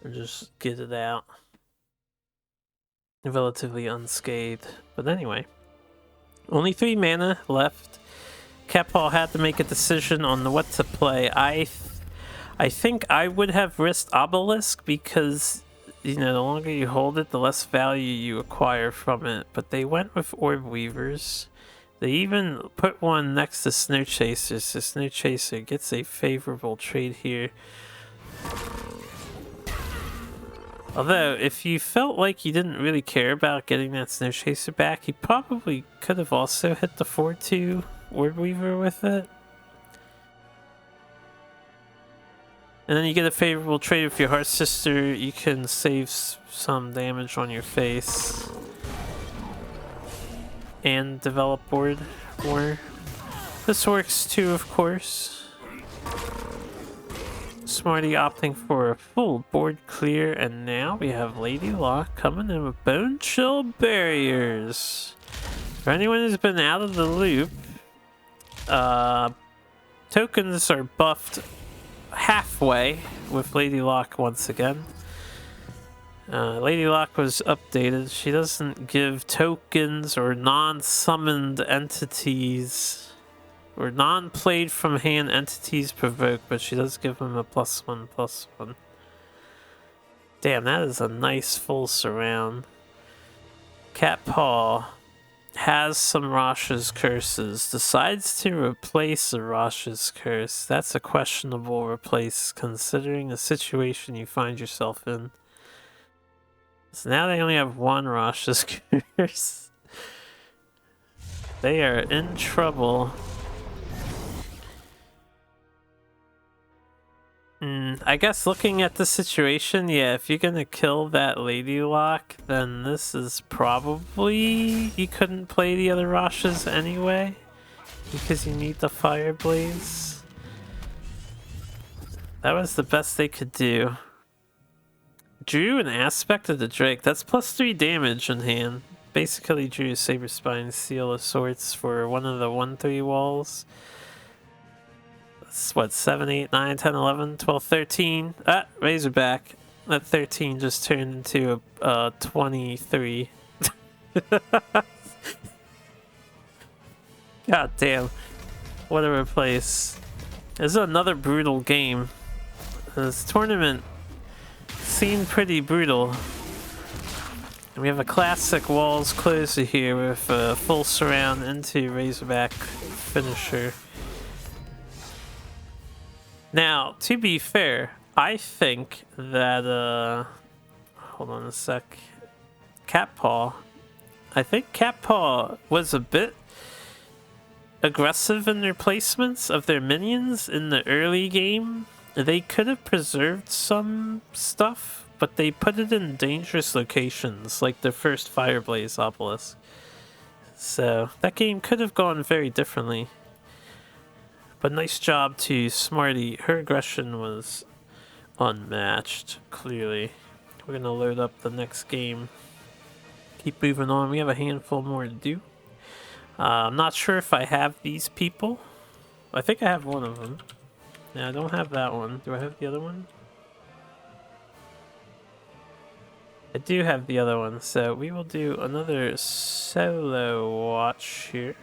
and just get it out relatively unscathed. But anyway, only 3 mana left. Cat Paw had to make a decision on what to play. I think I would have risked Obelisk because, you know, the longer you hold it, the less value you acquire from it. But they went with Orb Weavers. They even put one next to Snow Chaser, so Snow Chaser gets a favorable trade here. Although, if you felt like you didn't really care about getting that Snow Chaser back, you probably could have also hit the 4-2 Orb Weaver with it. And then you get a favorable trade with your Heart Sister. You can save some damage on your face. And develop board more. This works too, of course. Smarty opting for a full board clear, and now we have Lady Locke coming in with Bone Chill Barriers. For anyone who's been out of the loop, tokens are buffed halfway with Lady Locke once again. Lady Locke was updated. She doesn't give tokens or non-summoned entities or non-played from hand entities provoke, but she does give them a +1/+1. Damn, that is a nice full surround. Cat Paw has some Rasha's curses, decides to replace a Rasha's curse. That's a questionable replace considering the situation you find yourself in. So now they only have 1 Rasha's curse. They are in trouble. I guess looking at the situation, yeah, if you're gonna kill that Lady Locke, then this is probably... You couldn't play the other Rashas anyway, because you need the Fire Blaze. That was the best they could do. Drew an Aspect of the Drake. That's +3 damage in hand. Basically drew a Saber Spine Seal of Sorts for one of the 1/3 walls. That's what, 7, 8, 9, 10, 11, 12, 13. Ah, Razorback. That 13 just turned into a 23. God damn. What a replace. This is another brutal game. This tournament seemed pretty brutal. We have a classic walls closer here with a full surround into Razorback finisher. Now, to be fair, I think that, hold on a sec. Catpaw. I think Catpaw was a bit aggressive in their placements of their minions in the early game. They could have preserved some stuff, but they put it in dangerous locations, like the first Fireblaze obelisk. So that game could have gone very differently. But nice job to Smarty. Her aggression was unmatched, clearly. We're gonna load up the next game. Keep moving on. We have a handful more to do. I'm not sure if I have these people. I think I have one of them. Yeah, I don't have that one. Do I have the other one? I do have the other one, so we will do another solo watch here.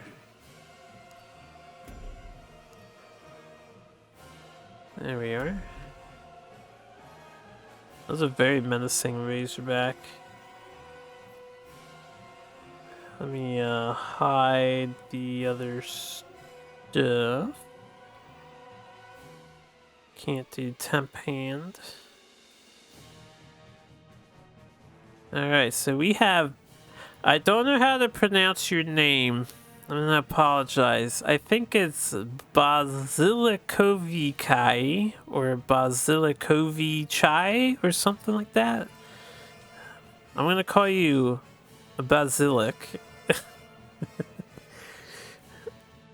There we are. That was a very menacing Razorback. Let me hide the other stuff. Can't do temp hand. Alright, so we have... I don't know how to pronounce your name. I'm gonna apologize. I think it's Basilikovichai or Basilikovichai or something like that. I'm gonna call you Basilic.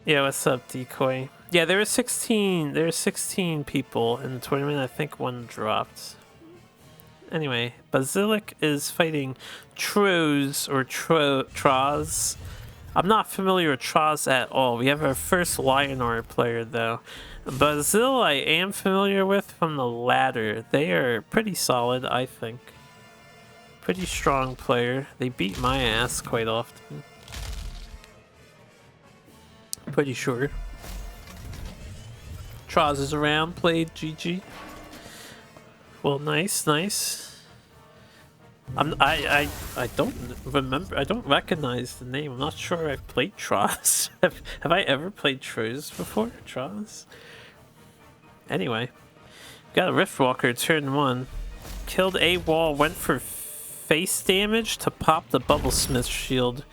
Yeah, what's up, Decoy? Yeah, there were 16 people in the tournament. I think one dropped. Anyway, Basilic is fighting Troz or Troz. I'm not familiar with Troz at all. We have our first Lionor player though. Basil I am familiar with from the ladder. They are pretty solid, I think. Pretty strong player. They beat my ass quite often. Pretty sure. Troz is around, played GG. Well, nice, nice. I don't remember. I don't recognize the name. I'm not sure I've played Troz. have I ever played Troz before? Troz. Anyway, got a Riftwalker turn 1. Killed a wall. Went for face damage to pop the Bubblesmith shield.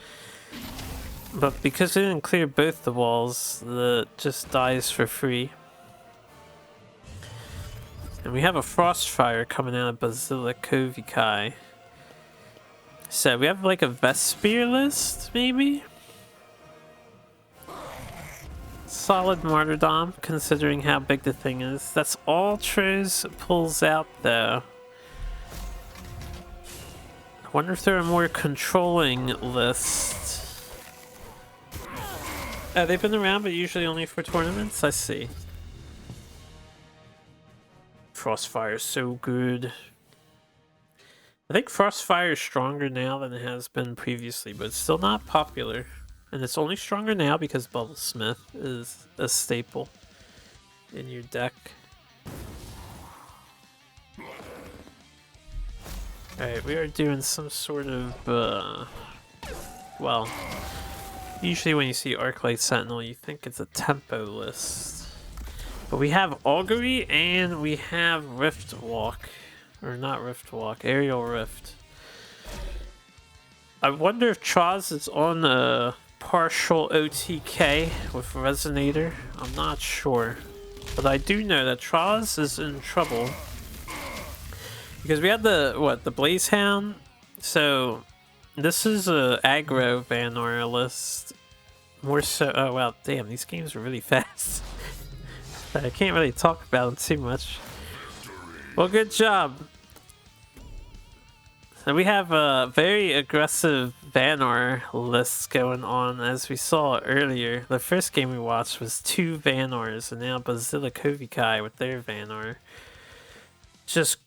But because it didn't clear both the walls, it just dies for free. And we have a Frostfire coming out of Basilikovichai. So we have like a Vespear list, maybe? Solid Martyrdom, considering how big the thing is. That's all Troz pulls out though. I wonder if there are more controlling lists. They've been around, but usually only for tournaments. I see. Frostfire is so good. I think Frostfire is stronger now than it has been previously, but it's still not popular. And it's only stronger now because Bubblesmith is a staple in your deck. Alright, we are doing some sort of, well, usually when you see Arclight Sentinel, you think it's a tempo list. But we have Augury and we have Riftwalk. Or not Riftwalk, Aerial Rift. I wonder if Troz is on a partial OTK with Resonator. I'm not sure. But I do know that Troz is in trouble. Because we had the Blazehound. So this is a aggro Vanor list. More so, oh wow, damn, these games are really fast. I can't really talk about them too much. Well, good job. And we have a very aggressive Vanor list going on, as we saw earlier. The first game we watched was 2 Vanors, and now Basilikovikai with their Vanor just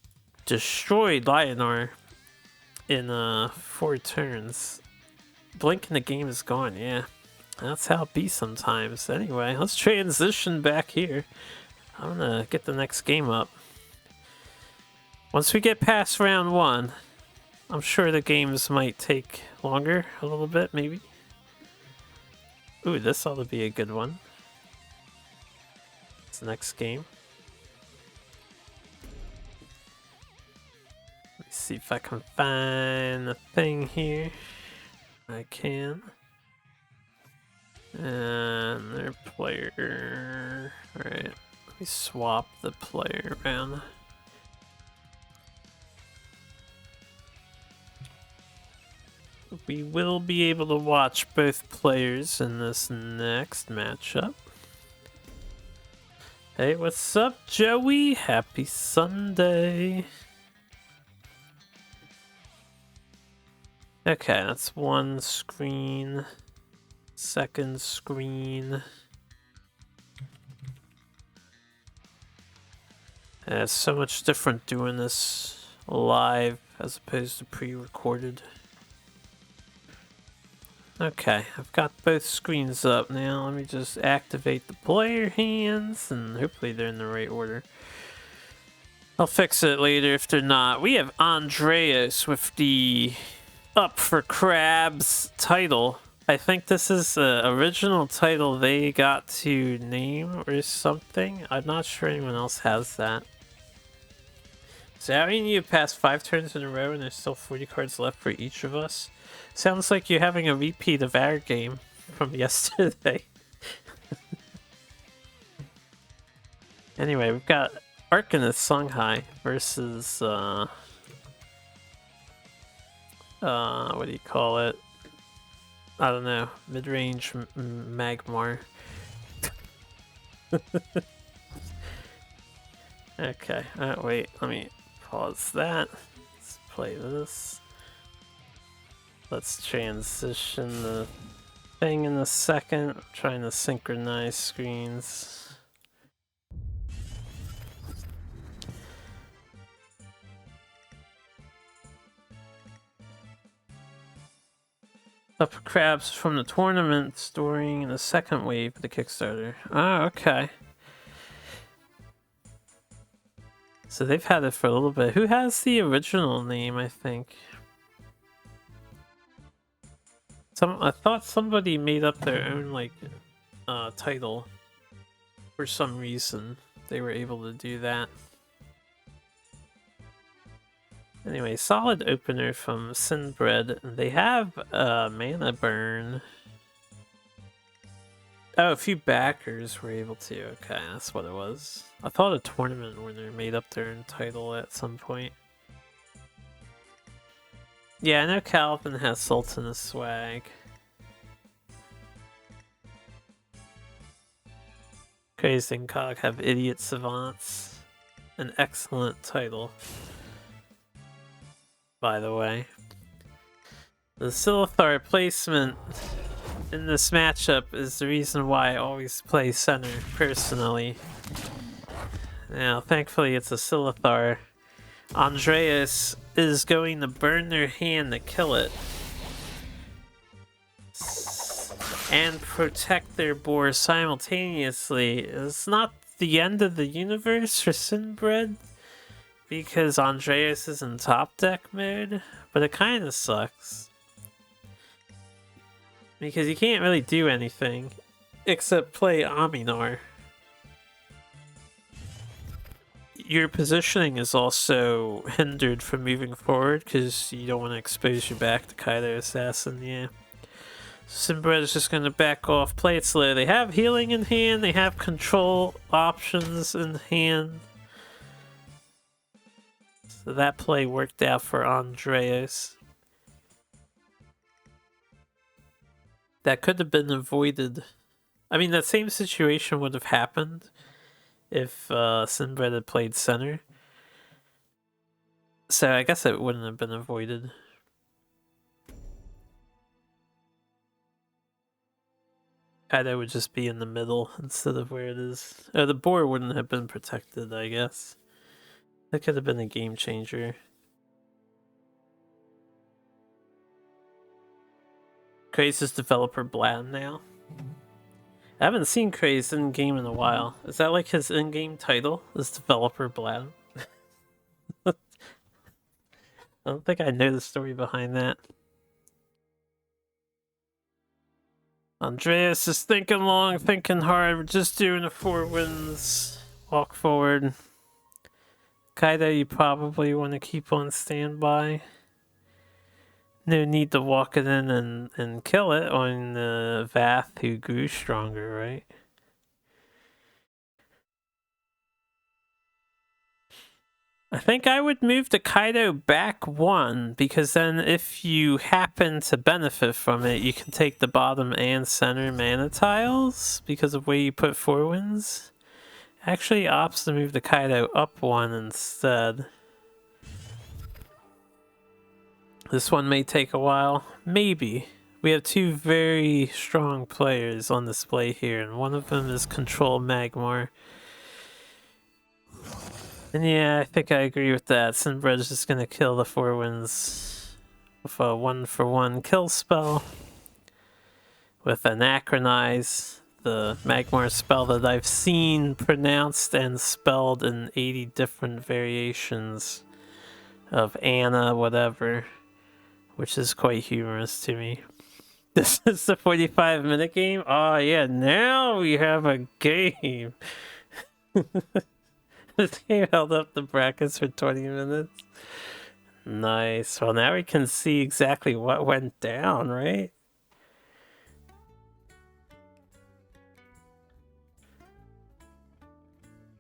destroyed Lionor in 4 turns. Blink and the game is gone, yeah. That's how it be sometimes. Anyway, let's transition back here. I'm gonna get the next game up. Once we get past round 1, I'm sure the games might take longer, a little bit, maybe. Ooh, this ought to be a good one. It's the next game. Let me see if I can find a thing here. I can. And their player. Alright, let me swap the player around. We will be able to watch both players in this next matchup. Hey, what's up, Joey? Happy Sunday. Okay, that's one screen. Second screen. It's so much different doing this live as opposed to pre-recorded. Okay, I've got both screens up now. Let me just activate the player hands, and hopefully they're in the right order. I'll fix it later if they're not. We have Andreas with the Up for Grabs title. I think this is the original title they got to name or something. I'm not sure anyone else has that. So how many of you passed 5 turns in a row and there's still 40 cards left for each of us? Sounds like you're having a repeat of our game from yesterday. Anyway, we've got Arcanist Songhai versus what do you call it? I don't know. Mid-range Magmar. Okay. Wait. Let me pause that. Let's play this. Let's transition the thing in a second. I'm trying to synchronize screens. Up crabs from the tournament storing in the second wave of the Kickstarter. Ah, okay. So they've had it for a little bit. Who has the original name, I think? I thought somebody made up their own, like, title. For some reason, they were able to do that. Anyway, solid opener from Sinbred. They have mana burn. Oh, a few backers were able to. Okay, that's what it was. I thought a tournament winner made up their own title at some point. Yeah, I know Calvin has Sultan's swag. Crazy and Cog have Idiot Savants. An excellent title, by the way. The Silithar placement in this matchup is the reason why I always play center, personally. Now, thankfully it's a Silithar. Andreas is going to burn their hand to kill it. And protect their boar simultaneously. It's not the end of the universe for Sinbred, because Andreas is in top deck mode, but it kind of sucks. Because you can't really do anything except play Aminar. Your positioning is also hindered from moving forward because you don't want to expose your back to Kaido Assassin, yeah. Sinbred is just going to back off, play it slow. They have healing in hand, they have control options in hand. So that play worked out for Andreas. That could have been avoided. I mean, that same situation would have happened if Sinbred had played center. So I guess it wouldn't have been avoided. Kaido would just be in the middle instead of where it is. The boar wouldn't have been protected, I guess. That could have been a game changer. Craze's developer bland now. I haven't seen Craze in-game in a while. Is that like his in-game title? Is developer bland? I don't think I know the story behind that. Andreas is thinking long, thinking hard. We're just doing the 4 wins. Walk forward. Kaido, you probably want to keep on standby. No need to walk it in and kill it on Vath, who grew stronger, right? I think I would move the Kaido back 1, because then if you happen to benefit from it, you can take the bottom and center mana tiles because of where you put 4 wins. Actually opts to move the Kaido up 1 instead. This one may take a while. Maybe. We have 2 very strong players on display here, and one of them is Control Magmar. And yeah, I think I agree with that. Sinbred's just gonna kill the 4 wins with a 1-for-1 kill spell. With Anachronize, the Magmar spell that I've seen pronounced and spelled in 80 different variations of Anna whatever, which is quite humorous to me. This is the 45-minute game? Oh yeah, now we have a game! This game held up the brackets for 20 minutes. Nice. Well, now we can see exactly what went down, right?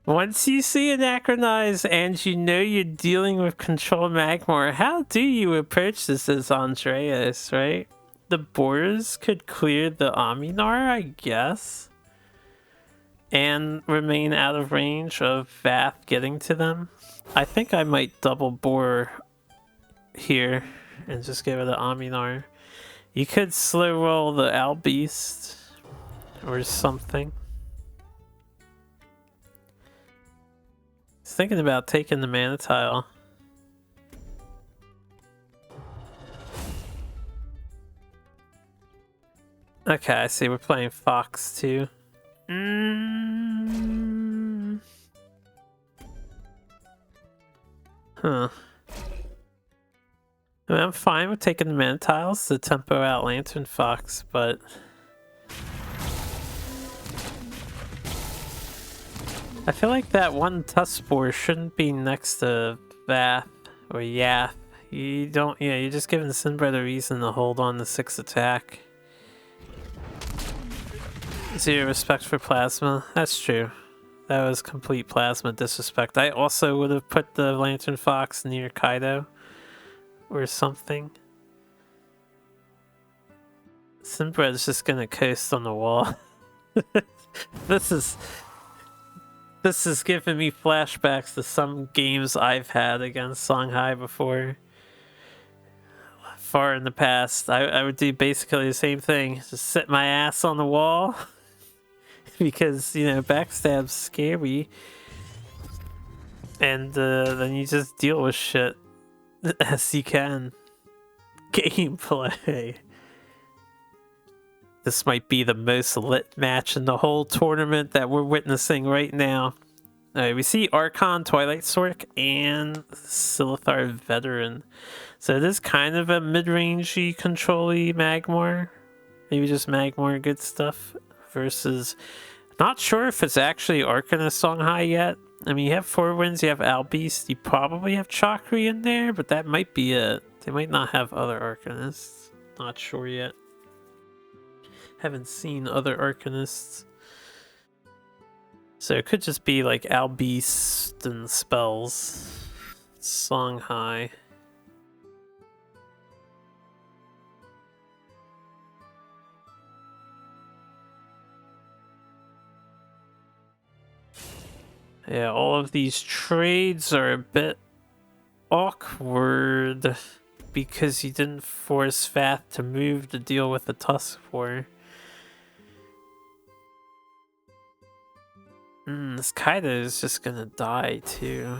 Once you see Anachronize and you know you're dealing with Control Magmar, how do you approach this as Andreas, right? The boars could clear the Aminar, I guess, and remain out of range of Vath getting to them. I think I might double bore here and just give it an Aminar. You could slow roll the Owl Beast or something. I was thinking about taking the mana tile. Okay, I see we're playing Fox too. Huh. I mean, I'm fine with taking the mana tiles to tempo out Lantern Fox, but I feel like that one Tuskspore shouldn't be next to Vath or Yath. You don't, yeah, you're just giving Sinbred a reason to hold on to 6 attack. 0 respect for Plasma. That's true. That was complete Plasma disrespect. I also would have put the Lantern Fox near Kaido or something. Sinbred's just gonna coast on the wall. This is giving me flashbacks to some games I've had against Songhai before. Far in the past. I would do basically the same thing. Just sit my ass on the wall. Because, you know, backstab's scary. And then you just deal with shit as you can. Gameplay. This might be the most lit match in the whole tournament that we're witnessing right now. Alright, we see Archon, Twilight Sork, and Silithar Veteran. So it is kind of a mid-rangey, control-y Magmar. Maybe just Magmar good stuff. Versus... Not sure if it's actually Arcanist Songhai yet. I mean, you have 4 wins, you have Owl Beast, you probably have Chakri in there, but that might be it. They might not have other Arcanists. Not sure yet. Haven't seen other Arcanists. So it could just be like Owl Beast and spells. Songhai. Yeah, all of these trades are a bit awkward because you didn't force Vath to move to deal with the Tusk War. This Kaido is just gonna die too.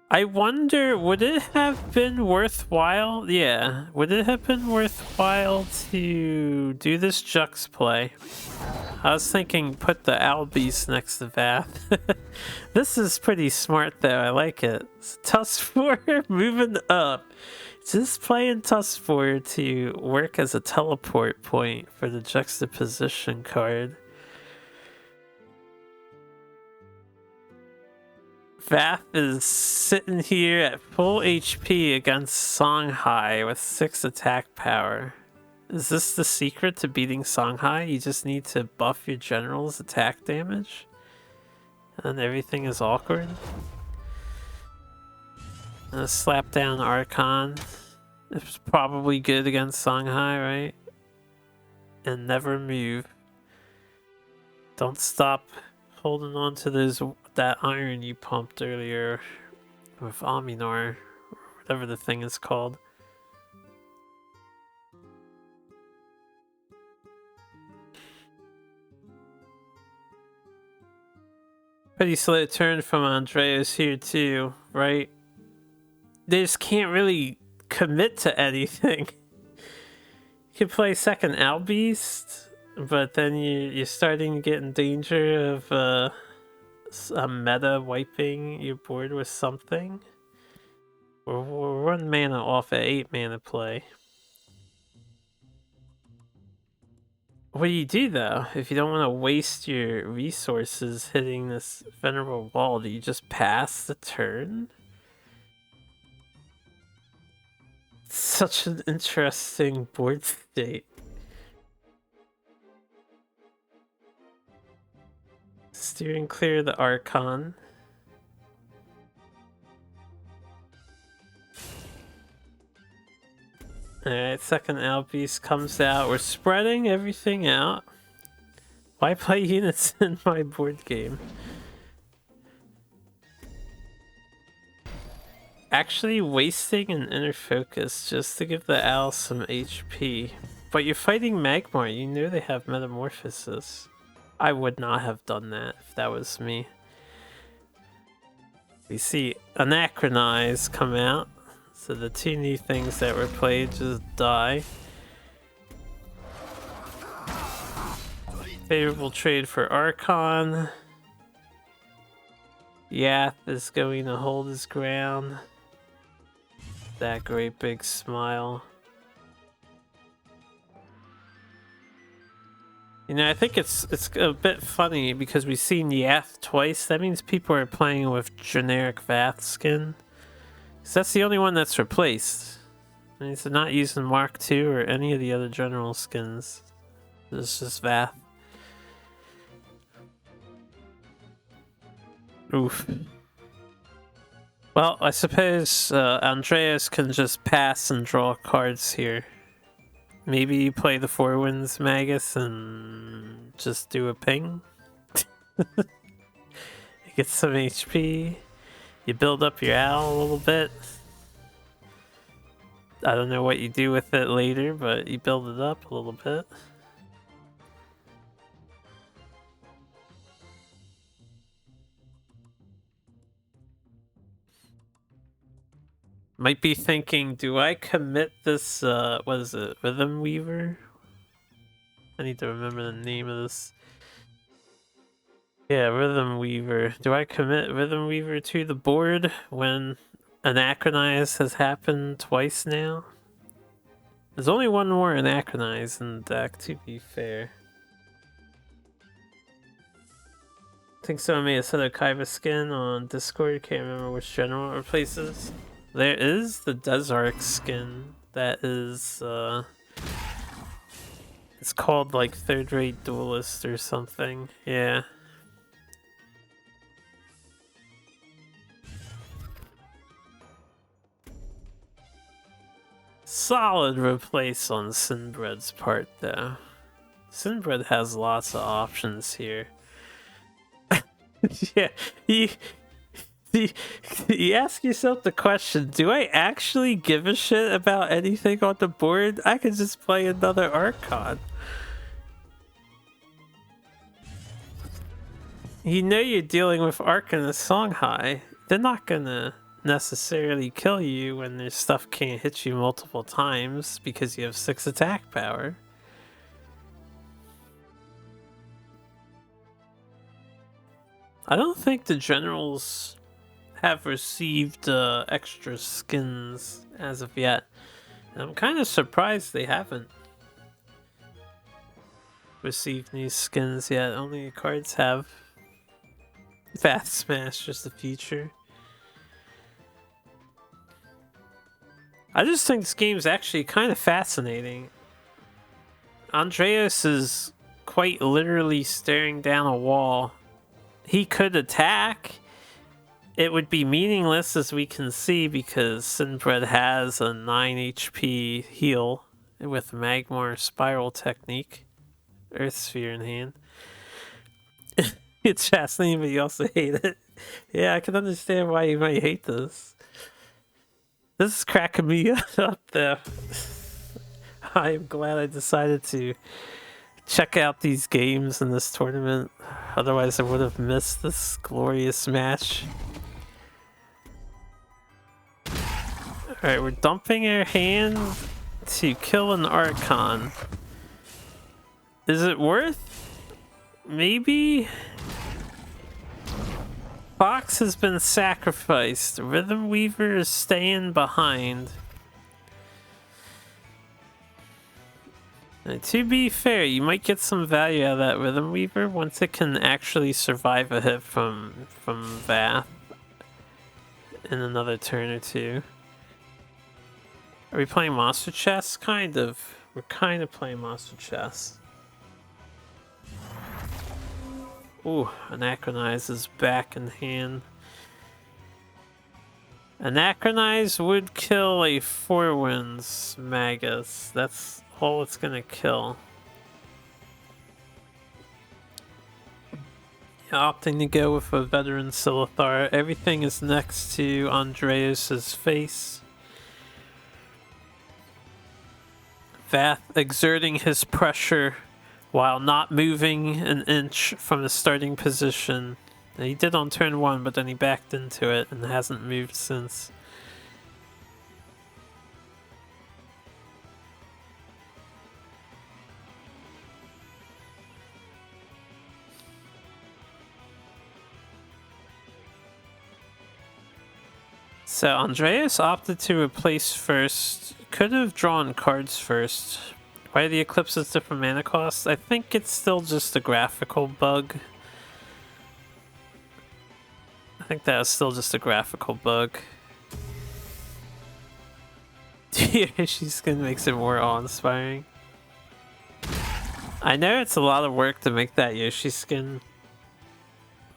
I wonder, would it have been worthwhile? Yeah, would it have been worthwhile to do this Jux play? I was thinking put the Albies next to Vath. This is pretty smart though, I like it. Tusk4 moving up. Just playing Tusk4 to work as a teleport point for the juxtaposition card. Vath is sitting here at full HP against Songhai with 6 attack power. Is this the secret to beating Songhai? You just need to buff your general's attack damage? And everything is awkward? Slap down Archon. It's probably good against Songhai, right? And never move. Don't stop holding on to that iron you pumped earlier with Aminor, whatever the thing is called. Pretty slow turn from Andreas here too, right? They just can't really commit to anything. You can play second Albeast, but then you're starting to get in danger of a meta wiping your board with something. We're 1 mana off at 8 mana play. What do you do though? If you don't want to waste your resources hitting this Venerable Wall, do you just pass the turn? Such an interesting board state. Steering clear of the Archon. Alright, second Albeast comes out. We're spreading everything out. Why play units in my board game? Actually wasting an inner focus just to give the owl some HP. But you're fighting Magmar, you know they have Metamorphosis. I would not have done that if that was me. We see Anachronize come out. So the 2 new things that were played just die. Favorable trade for Archon. Yath is going to hold his ground. That great big smile. You know, I think it's a bit funny because we've seen Yath twice. That means people are playing with generic Vath skin. So that's the only one that's replaced. And he's not using Mark II or any of the other general skins. It's just Vath. Oof. Well, I suppose Andreas can just pass and draw cards here. Maybe you play the 4 Winds Magus and just do a ping. Get some HP. You build up your owl a little bit. I don't know what you do with it later, but you build it up a little bit. Might be thinking, do I commit this, what is it, Rhythm Weaver? I need to remember the name of this. Yeah, Rhythm Weaver. Do I commit Rhythm Weaver to the board when Anachronize has happened twice now? There's only one more Anachronize in the deck, to be fair. I think someone made a set of Kaiba skin on Discord, can't remember which general it replaces. There is the Desark skin that is, it's called like Third Rate Duelyst or something, yeah. Solid replace on Sinbred's part though. Sinbred has lots of options here. Yeah, you, you, you ask yourself the question, do I actually give a shit about anything on the board? I could just play another Archon. You know you're dealing with Archon and Songhai. They're not gonna necessarily kill you when their stuff can't hit you multiple times because you have 6 attack power. I don't think the generals have received extra skins as of yet. And I'm kind of surprised they haven't received new skins yet. Only cards have. Fast Smash, just a feature. I just think this game's actually kind of fascinating. Andreas is quite literally staring down a wall. He could attack. It would be meaningless, as we can see, because Sinbred has a 9 HP heal with Magmar Spiral Technique. Earth Sphere in hand. It's fascinating, but you also hate it. Yeah, I can understand why you might hate this. This is cracking me up, though. I am glad I decided to check out these games in this tournament. Otherwise, I would have missed this glorious match. Alright, we're dumping our hand to kill an Archon. Is it worth? Maybe? Fox has been sacrificed. Rhythm Weaver is staying behind. And to be fair, you might get some value out of that Rhythm Weaver once it can actually survive a hit from Vath in another turn or two. Are we playing Monster Chess? Kind of. We're kind of playing Monster Chess. Ooh, Anachronize is back in hand. Anachronize would kill a 4 Winds Magus. That's all it's gonna kill. Opting to go with a Veteran Silithar. Everything is next to Andreas's face. Vath exerting his pressure while not moving an inch from the starting position. And he did on turn 1, but then he backed into it and hasn't moved since. So Andreas opted to replace first. Could have drawn cards first. Why the Eclipse is different mana costs? I think it's still just a graphical bug. I think that was still just a graphical bug. Yoshi's skin makes it more awe-inspiring. I know it's a lot of work to make that Yoshi skin,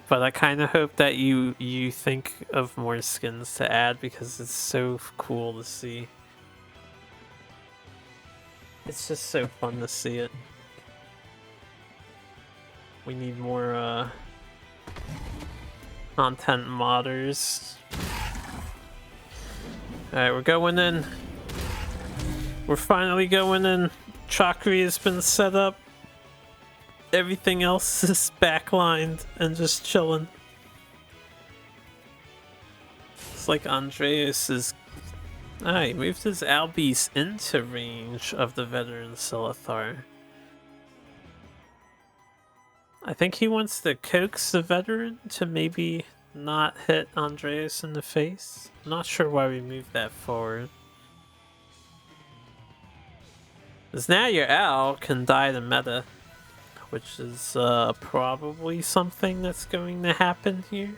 but I kind of hope that you think of more skins to add because it's so cool to see. It's just so fun to see it. We need more content modders. Alright, we're going in. We're finally going in. Chakri has been set up. Everything else is backlined and just chilling. It's like Andreas is... Ah, he moved his Albies into range of the Veteran Silithar. I think he wants to coax the Veteran to maybe not hit Andreas in the face. I'm not sure why we moved that forward. Because now your Owl can die to meta, which is probably something that's going to happen here.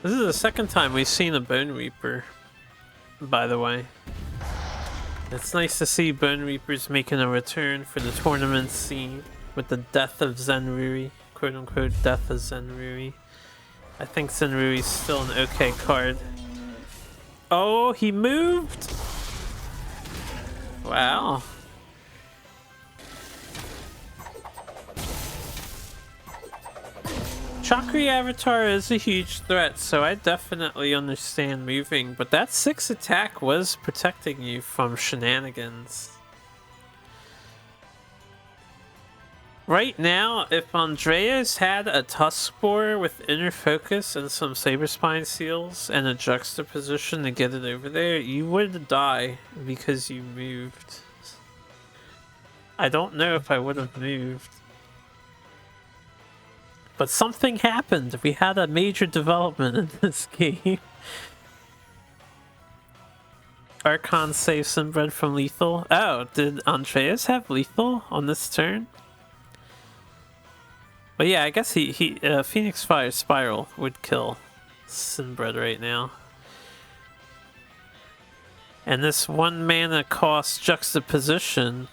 This is the second time we've seen a Bone Reaper, by the way. It's nice to see Bone Reapers making a return for the tournament scene with the death of Zenruri, quote unquote death of Zenruri. I think Zenruri's still an okay card. Oh, he moved! Wow. Chakri Avatar is a huge threat, so I definitely understand moving, but that 6 attack was protecting you from shenanigans. Right now, if Andreas had a Tuskboar with Inner Focus and some Saberspine Seals and a Juxtaposition to get it over there, you would die because you moved. I don't know if I would have moved. But something happened. We had a major development in this game. Archon saves Sinbred from lethal. Oh, did Andreas have lethal on this turn? But yeah, I guess Phoenix Fire Spiral would kill Sinbred right now. And this 1 mana cost Juxtaposition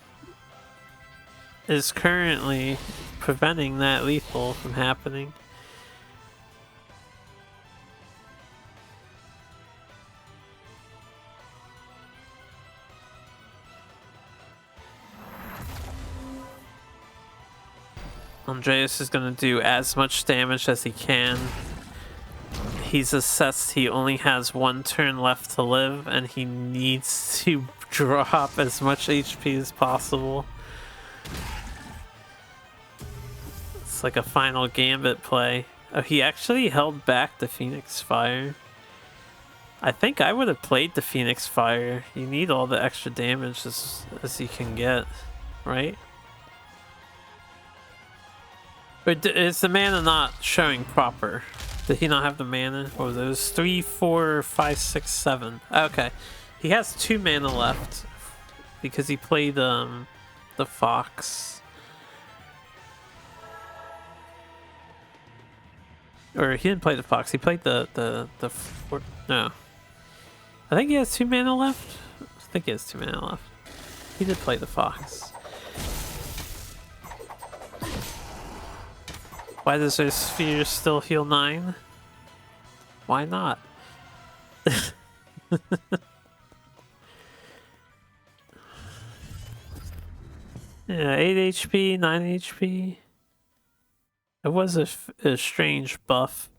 is currently preventing that lethal from happening. Andreas is going to do as much damage as he can. He's assessed he only has 1 turn left to live, and he needs to drop as much HP as possible. It's like a final gambit play. Oh, he actually held back the Phoenix Fire. I think I would have played the Phoenix Fire. You need all the extra damage as you can get, right? But is the mana not showing proper? Did he not have the mana? What was those? 3, 4, 5, 6, 7. Okay. He has 2 mana left because he played the Fox. Or he didn't play the Fox, he played no. I think he has 2 mana left. I think he has 2 mana left. He did play the Fox. Why does their sphere still heal 9? Why not? Yeah, 8 HP, 9 HP. It was a strange buff,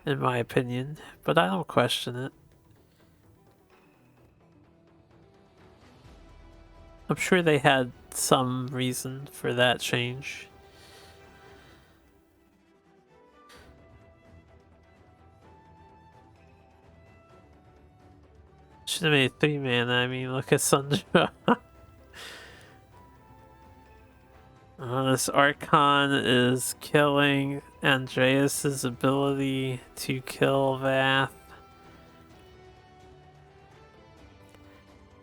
in my opinion, but I don't question it. I'm sure they had some reason for that change. Should have made 3 mana, I mean, look at Sundra. This Archon is killing Andreas's ability to kill Vath.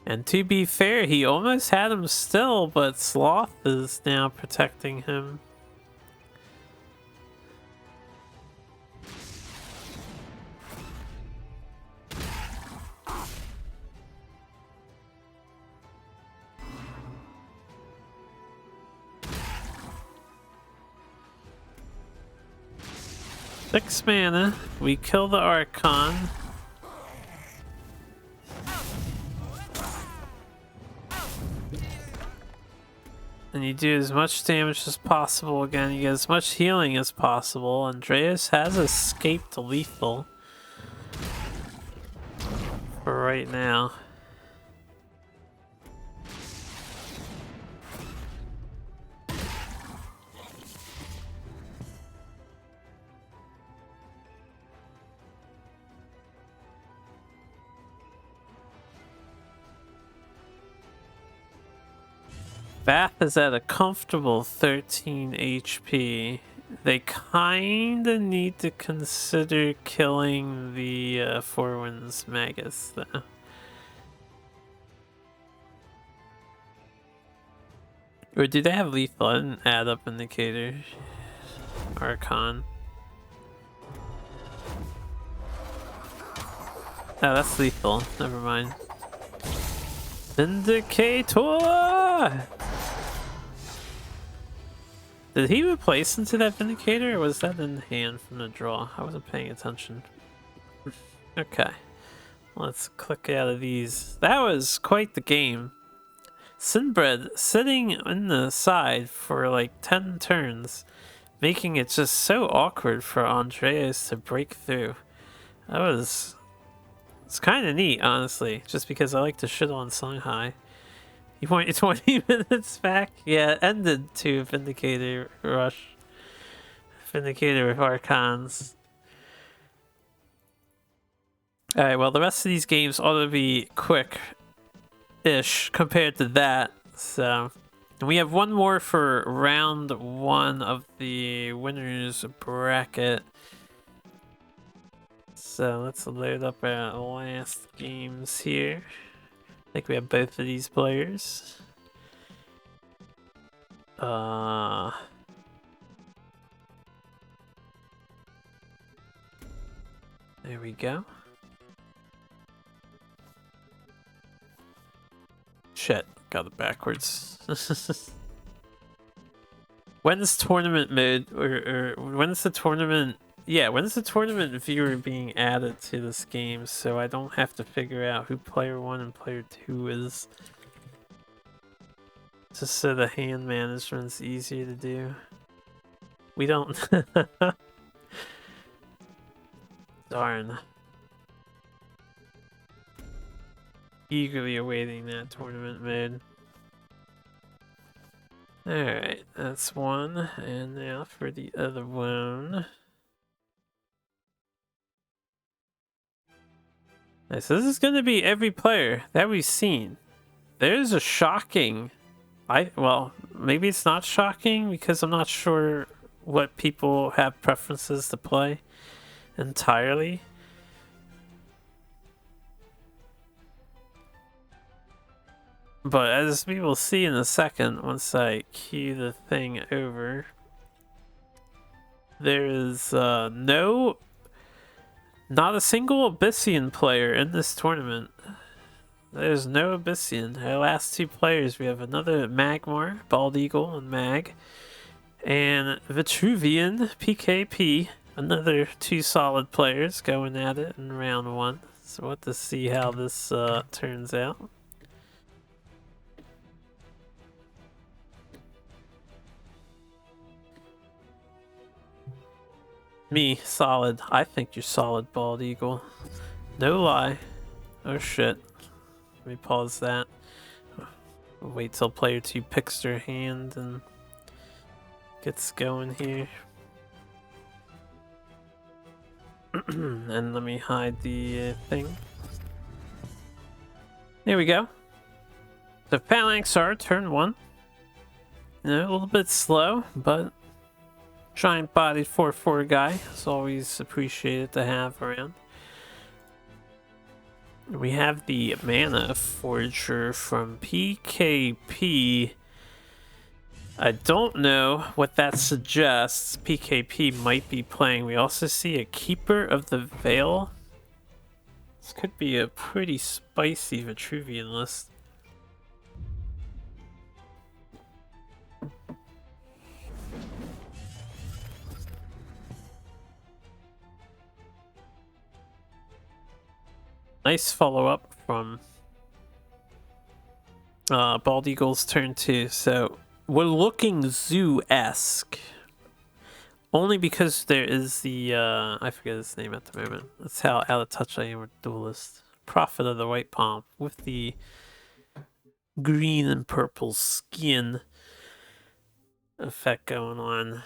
And to be fair, he almost had him still, but Sloth is now protecting him. Six mana, we kill the Archon. And you do as much damage as possible again, you get as much healing as possible. Andreas has escaped lethal for right now. Vath is at a comfortable 13 HP. They kinda need to consider killing the Four Winds Magus though. Or do they have lethal? I didn't add up indicator. Archon. Oh, that's lethal. Never mind. Vindicator! Did he replace into that Vindicator, or was that in hand from the draw? I wasn't paying attention. Okay. Let's click out of these. That was quite the game. Sinbred sitting in the side for like 10 turns, making it just so awkward for Andreas to break through. It's kind of neat, honestly, just because I like to shit on Songhai. You want your 20 minutes back? Yeah, it ended to Vindicator Rush. Vindicator with Archons. Alright, well, the rest of these games ought to be quick-ish compared to that. So, we have one more for round 1 of the winners bracket. So, let's load up our last games here. I think we have both of these players. There we go. Shit, got it backwards. When's tournament mode, or when's the tournament? Yeah, when's the tournament viewer being added to this game, so I don't have to figure out who player 1 and player 2 is. Just so the hand management's easier to do. We don't... Darn. Eagerly awaiting that tournament mode. Alright, that's one. And now for the other one. So this is going to be every player that we've seen. There's a shocking... well, maybe it's not shocking because I'm not sure what people have preferences to play entirely. But as we will see in a second, once I cue the thing over, there is not a single Abyssian player in this tournament. There's no Abyssian. Our last 2 players, we have another Magmar, Bald Eagle, and Mag, and Vitruvian, PKP. Another 2 solid players going at it in round 1. So we'll have to see how this turns out. Me, solid. I think you're solid, Bald Eagle. No lie. Oh shit. Let me pause that. Wait till player 2 picks their hand and gets going here. And let me hide the thing. There we go. The Phalanx are turn 1. You know, a little bit slow, but giant bodied 4/4 guy is always appreciated to have around. We have the Mana Forger from PKP. I don't know what that suggests. PKP might be playing. We also see a Keeper of the Veil. This could be a pretty spicy Vitruvian list. Nice follow-up from Bald Eagle's turn 2. So we're looking zoo-esque. Only because there is the, I forget his name at the moment. That's how out of touch I am with Duelyst. Prophet of the White Palm with the green and purple skin effect going on.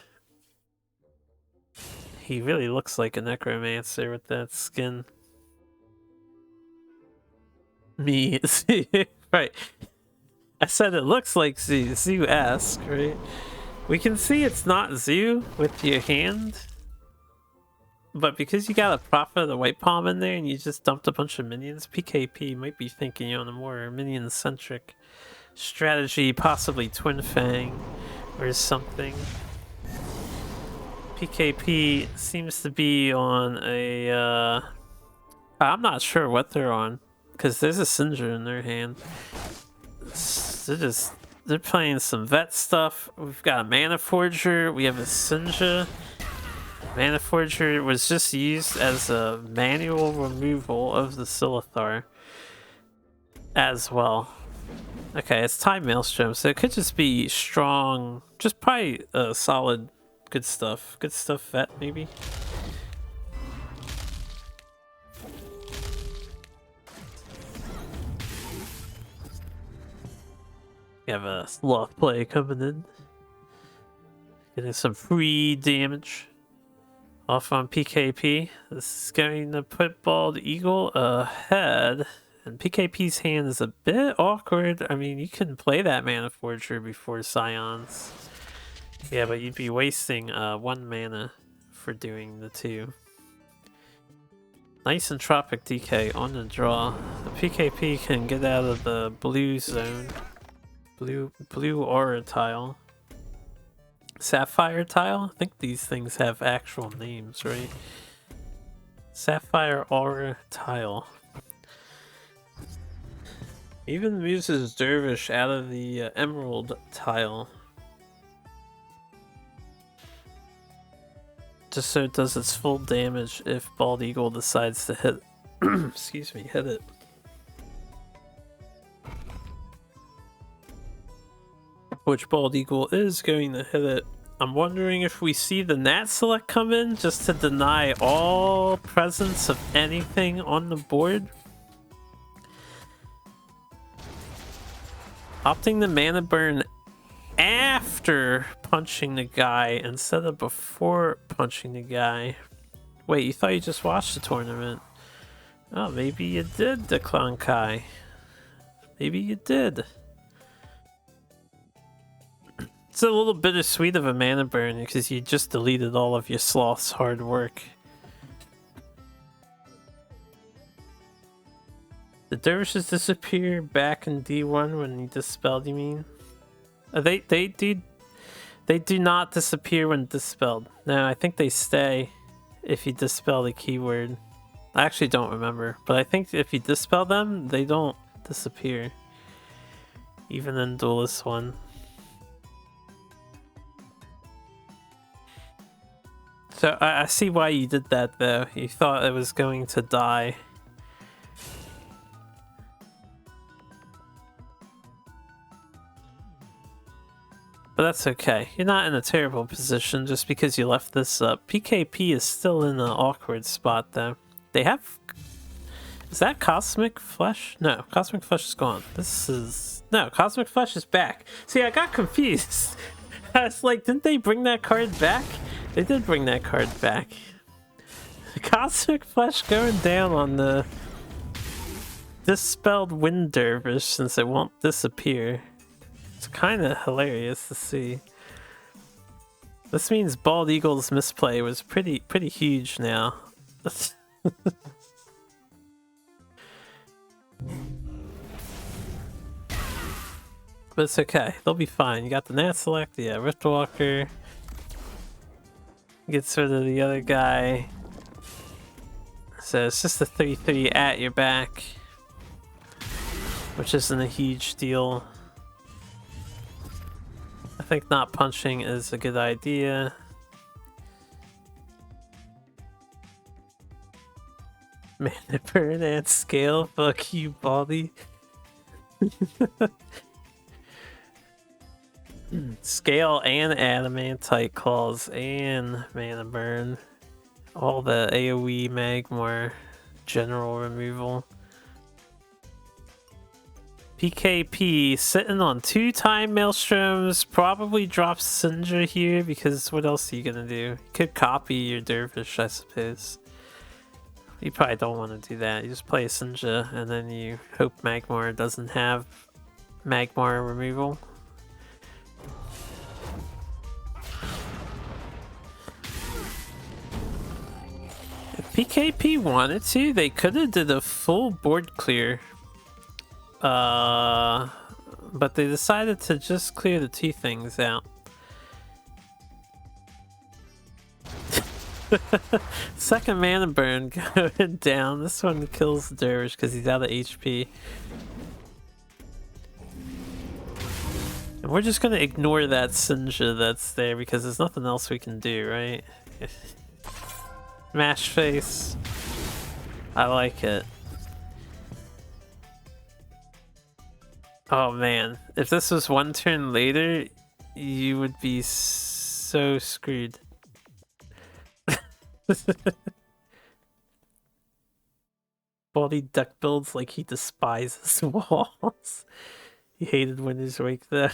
He really looks like a necromancer with that skin. Me, right. I said it looks like zoo-esque, right? We can see it's not zoo with your hand. But because you got a Prophet of the White Palm in there and you just dumped a bunch of minions, PKP might be thinking on a more minion-centric strategy, possibly Twin Fang or something. PKP seems to be on a... I'm not sure what they're on. Because there's a Cinder in their hand. They're playing some vet stuff. We've got a Mana Forger. We have a Sinja. Mana Forger was just used as a manual removal of the Silithar as well. Okay, it's Time Maelstrom, so it could just be strong, just probably solid, good stuff. Good stuff vet, maybe? We have a Sloth play coming in. Getting some free damage off on PKP. This is going to put Bald Eagle ahead. And PKP's hand is a bit awkward. I mean, you can play that Mana Forger before Scions. Yeah, but you'd be wasting 1 mana for doing the 2. Nice Entropic Decay on the draw. The PKP can get out of the blue zone. Blue aura tile. Sapphire tile? I think these things have actual names, right? Sapphire aura tile. Even moves his dervish out of the emerald tile. Just so it does its full damage if Bald Eagle decides to hit excuse me, hit it. Which Bald Eagle is going to hit it. I'm wondering if we see the Nat Select come in just to deny all presence of anything on the board. Opting the mana burn after punching the guy instead of before punching the guy. Wait, you thought you just watched the tournament? Oh, maybe you did, Declan Kai. Maybe you did. It's a little bittersweet of a mana burn because you just deleted all of your Sloth's hard work. The dervishes disappear back in D1 when you dispelled, you mean? They do not disappear when dispelled. No, I think they stay if you dispel the keyword. I actually don't remember, but I think if you dispel them, they don't disappear. Even in Duelyst 1. So I see why you did that though. You thought it was going to die. But that's okay. You're not in a terrible position just because you left this up. PKP is still in an awkward spot though. They have... Is that Cosmic Flesh? No, Cosmic Flesh is gone. This is... No, Cosmic Flesh is back. See, I got confused. I was like, didn't they bring that card back? They did bring that card back. Cosmic Flesh going down on the Dispelled Wind Dervish since it won't disappear. It's kind of hilarious to see. This means Bald Eagle's misplay was pretty huge now. But it's okay. They'll be fine. You got the Nat Select, yeah, Riftwalker. Gets rid of the other guy. So it's just a 3/3 at your back. Which isn't a huge deal. I think not punching is a good idea. Mana burn and scale, fuck you, Baldy. Scale and adamantite claws and mana burn. All the AoE Magmar general removal. PKP sitting on 2 Time Maelstroms, probably drops Syndra here because what else are you gonna do? You could copy your Dervish, I suppose. You probably don't want to do that. You just play a Syndra and then you hope Magmar doesn't have Magmar removal. If PKP wanted to, they could have did a full board clear. But they decided to just clear the 2 things out. Second mana burn going down. This one kills the Dervish because he's out of HP. And we're just gonna ignore that Sinja that's there because there's nothing else we can do, right? Smash face. I like it. Oh man, if this was one turn later, you would be so screwed. Baldy duck builds like he despises walls. He hated Winter's Wake though.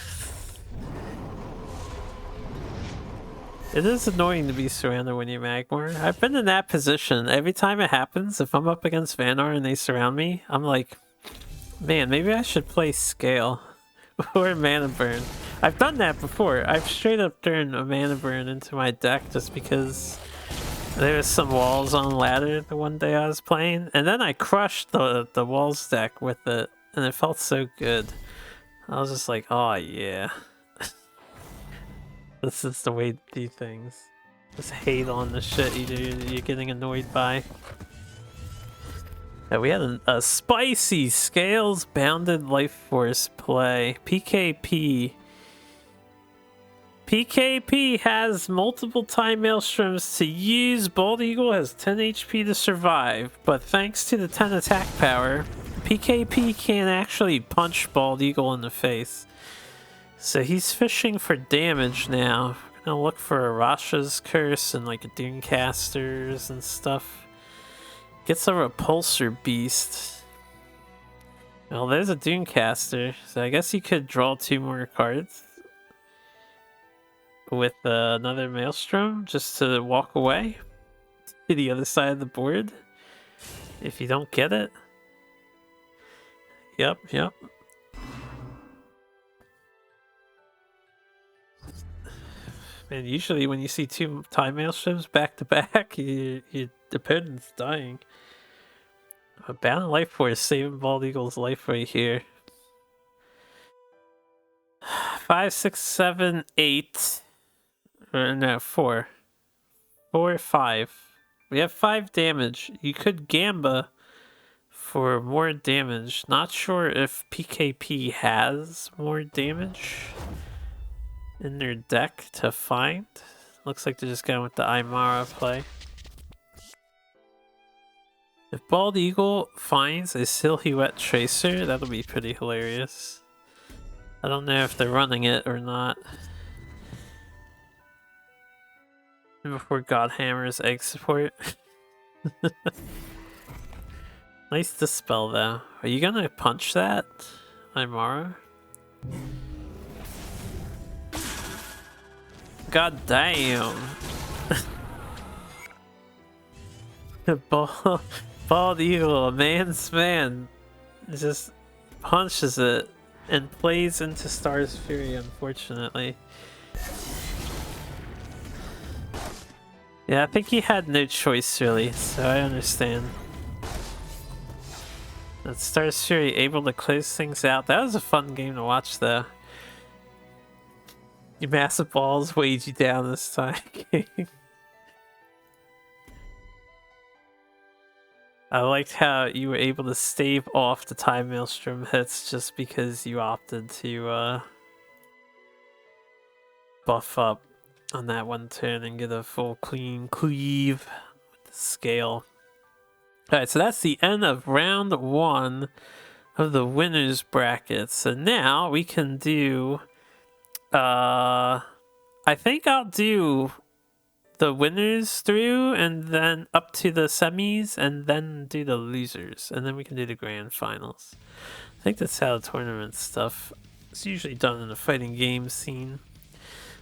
It is annoying to be surrounded when you Magmar. I've been in that position. Every time it happens, if I'm up against Vanar and they surround me, I'm like, man, maybe I should play Scale or Mana Burn. I've done that before. I've straight up turned a Mana Burn into my deck just because there was some walls on ladder the one day I was playing, and then I crushed the walls deck with it, and it felt so good. I was just like, oh yeah. This is the way to do things. Just hate on the shit you're getting annoyed by. Yeah, we had a spicy Scales Bounded Life Force play. PKP. PKP has multiple time maelstroms to use. Bald Eagle has 10 HP to survive, but thanks to the 10 attack power, PKP can actually punch Bald Eagle in the face. So he's fishing for damage now. We're gonna look for Arasha's Curse and like Dunecasters and stuff. Gets a Repulsor Beast. Well, there's a Dunecaster, so I guess he could draw 2 more cards with another Maelstrom just to walk away to the other side of the board if you don't get it. Yep. And usually when you see 2 time Maelstroms back to back, your opponent's dying. A Bound Life Force saving Bald Eagle's life right here. 5, 6, 7, 8. No, 4. 4, 5. We have 5 damage. You could Gamba for more damage. Not sure if PKP has more damage in their deck to find. Looks like they're just going with the Aymara play. If Bald Eagle finds a Silhouette Tracer, that'll be pretty hilarious. I don't know if they're running it or not. Before Godhammer's egg support. Nice dispel though. Are you gonna punch that, Aymara? God damn. Bald Eagle, a man's man, just punches it and plays into Star's Fury, unfortunately. Yeah, I think he had no choice really, so I understand. That Star's Fury able to close things out. That was a fun game to watch though. Your massive balls weighed you down this time. I liked how you were able to stave off the time Maelstrom hits just because you opted to buff up on that one turn and get a full clean cleave with the Scale. Alright, so that's the end of round 1 of the winners bracket. So now we can do I think I'll do the winners through and then up to the semis and then do the losers and then we can do the grand finals. I think that's how the tournament stuff is usually done in the fighting game scene.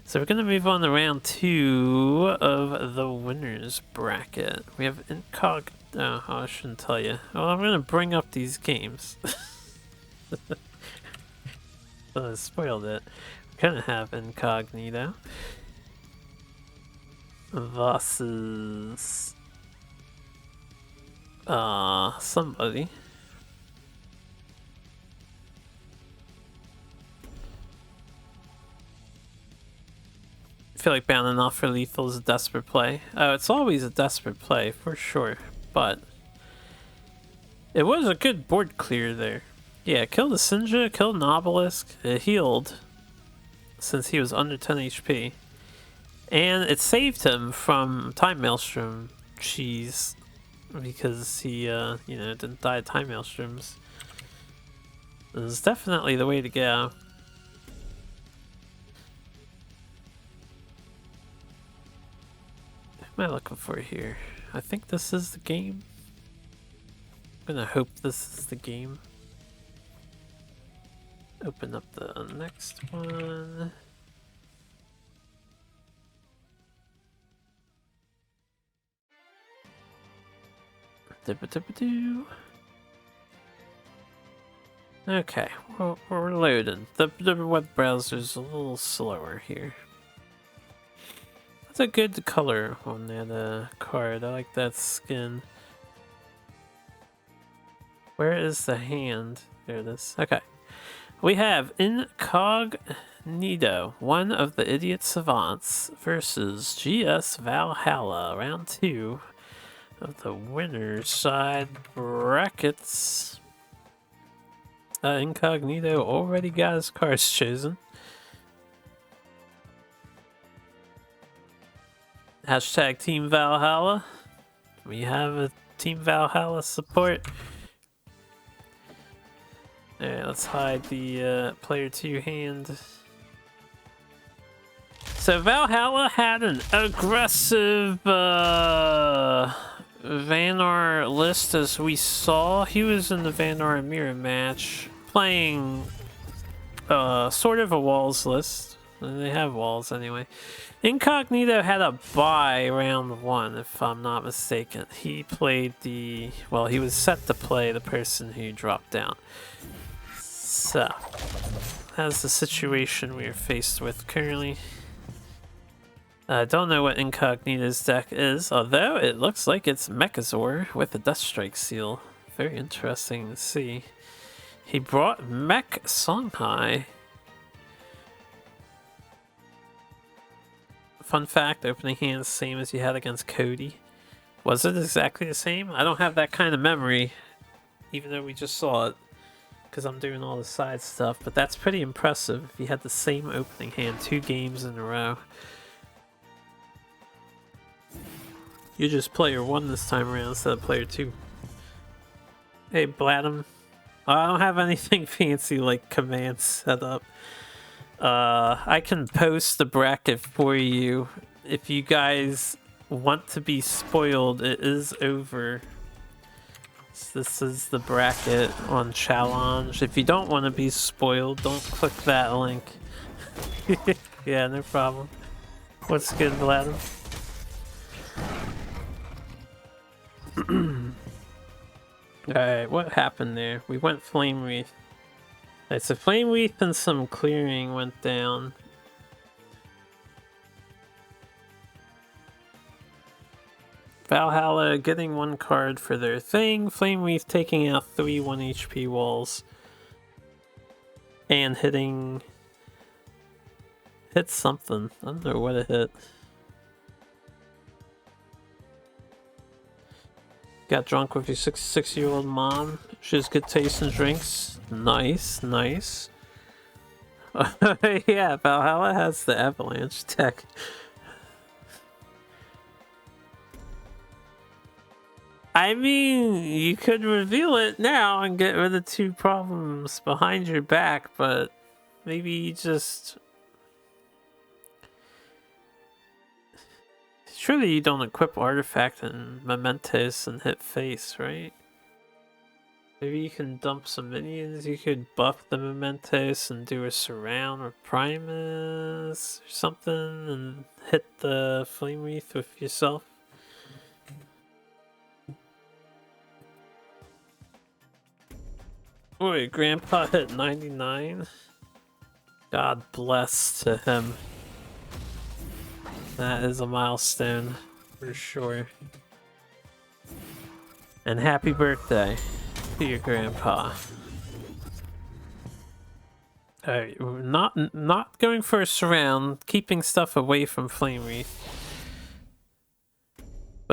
So we're gonna move on to round 2 of the winners bracket. We have Incog. Oh, I shouldn't tell you. Well, I'm gonna bring up these games. I spoiled it. We're gonna have Incognito versus somebody. I feel like bounding off for lethal is a desperate play. Oh, it's always a desperate play for sure, but it was a good board clear there. Yeah, killed the Sinja, killed an Obelisk, it healed. since he was under 10 HP. And it saved him from Time Maelstrom cheese because he, you know, didn't die of Time Maelstroms. This is definitely the way to go. What am I looking for here? I think this is the game. I'm gonna hope this is the game. Open up the next one. Okay, well, we're loading. The web browser's a little slower here. That's a good color on that card. I like that skin. Where is the hand? There it is. Okay. We have Incognito, one of the idiot savants, versus GS Valhalla, round 2 of the winner's side brackets. Incognito already got his cards chosen. Hashtag Team Valhalla. We have a Team Valhalla support. Alright, let's hide the player 2 hand. So Valhalla had an aggressive Vanar list, as we saw. He was in the Vanar mirror match playing sort of a walls list. They have walls anyway. Incognito had a bye round 1, if I'm not mistaken. He played the... well, he was set to play the person who dropped down. So, that's the situation we are faced with currently. I don't know what Incognito's deck is, although it looks like it's Mechazor with a Deathstrike seal. Very interesting to see. He brought Mech Songhai. Fun fact, opening hand same as you had against Cody. Was it exactly the same? I don't have that kind of memory, even though we just saw it, because I'm doing all the side stuff, but that's pretty impressive if you had the same opening hand 2 games in a row. You're just player 1 this time around instead of player 2. Hey, Bladum. I don't have anything fancy like commands set up. I can post the bracket for you. If you guys want to be spoiled, it is over. So this is the bracket on challenge. If you don't want to be spoiled, don't click that link. Yeah, no problem. What's good, Vladim? Alright, what happened there? We went Flame Wreath. Alright, so Flame Wreath and some clearing went down. Valhalla getting 1 card for their thing. Flame Wreath taking out 3 1 HP walls. And hitting... hit something. I don't know what it hit. Got drunk with your 66-year-old mom. She has good taste in drinks. Nice, nice. Yeah, Valhalla has the avalanche tech. I mean, you could reveal it now and get rid of 2 problems behind your back, but maybe you just... surely you don't equip Artifact and Mementos and hit face, right? Maybe you can dump some minions, you could buff the Mementos and do a Surround or Primus or something and hit the Flame Wreath with yourself. Wait, Grandpa hit 99? God bless to him. That is a milestone, for sure. And happy birthday to your grandpa. Alright, we're not going for a surround, keeping stuff away from Flame Wreath.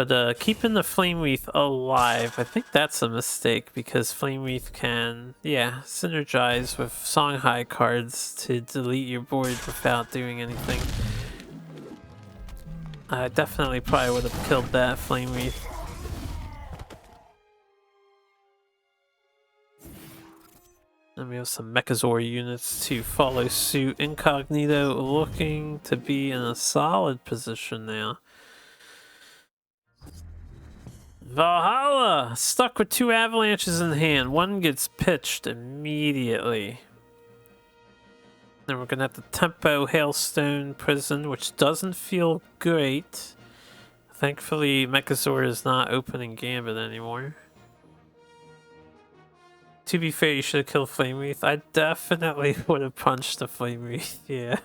But keeping the Flame Wreath alive, I think that's a mistake because Flame Wreath can, yeah, synergize with Songhai cards to delete your board without doing anything. I definitely probably would have killed that Flame Wreath. And we have some Mechazor units to follow suit. Incognito looking to be in a solid position now. Valhalla! Stuck with 2 avalanches in hand. One gets pitched immediately. Then we're gonna have the Tempo Hailstone Prison, which doesn't feel great. Thankfully, Mechazor is not opening Gambit anymore. To be fair, you should have killed Flame Wreath. I definitely would have punched the Flame Wreath, yeah.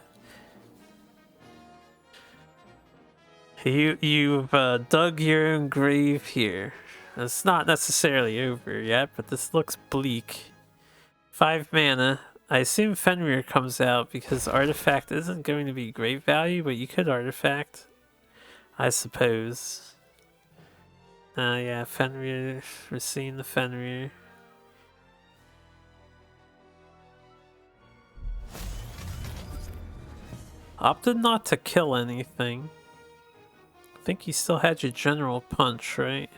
You've dug your own grave here. It's not necessarily over yet, but this looks bleak. 5 mana. I assume Fenrir comes out because Artifact isn't going to be great value, but you could Artifact, I suppose. Yeah, Fenrir. We're seeing the Fenrir. Opted not to kill anything. I think you still had your general punch, right?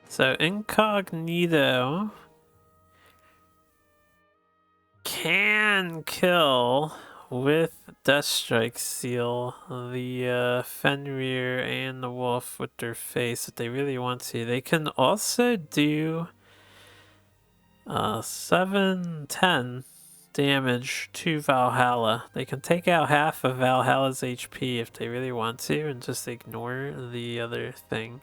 So Incognito can kill with Deathstrike Seal the Fenrir and the Wolf with their face if they really want to. They can also do 7-10 damage to Valhalla. They can take out half of Valhalla's HP if they really want to and just ignore the other thing.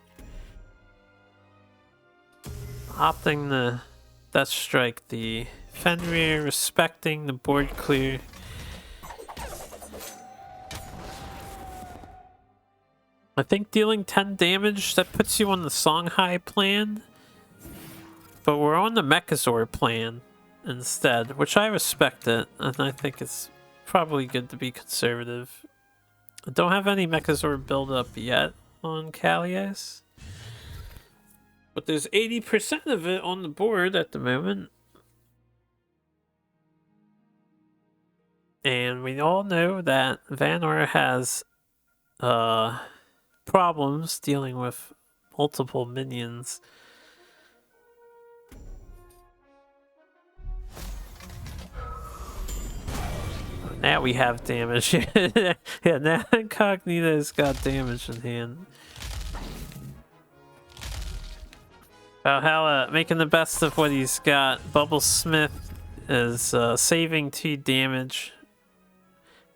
Opting the Deathstrike the Fenrir, respecting the board clear. I think dealing 10 damage, that puts you on the Songhai plan. But we're on the Mechazor plan instead, which I respect it, and I think it's probably good to be conservative. I don't have any Mechazor build up yet on Kalios. But there's 80% of it on the board at the moment. And we all know that Vanar has problems dealing with multiple minions. Now we have damage. Yeah, now Incognito's got damage in hand. Valhalla making the best of what he's got. Bubble Smith is saving 2 damage.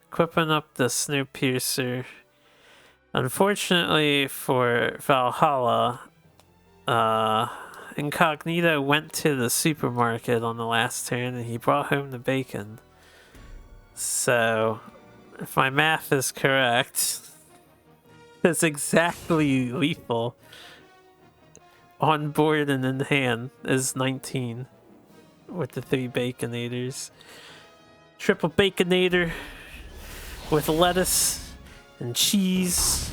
Equipping up the Snowpiercer. Unfortunately for Valhalla, Incognito went to the supermarket on the last turn and he brought home the bacon. So, if my math is correct, it's exactly lethal. On board and in hand is 19 with the 3 Baconators. Triple Baconator with lettuce and cheese.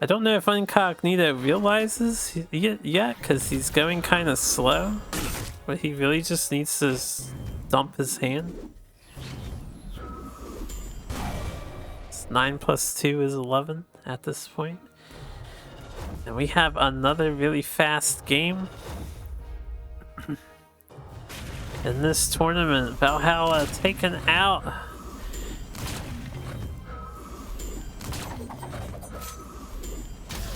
I don't know if Incognito realizes yet because he's going kind of slow, but he really just needs to dump his hand. 9 + 2 is 11 at this point. And we have another really fast game. In this tournament, Valhalla taken out.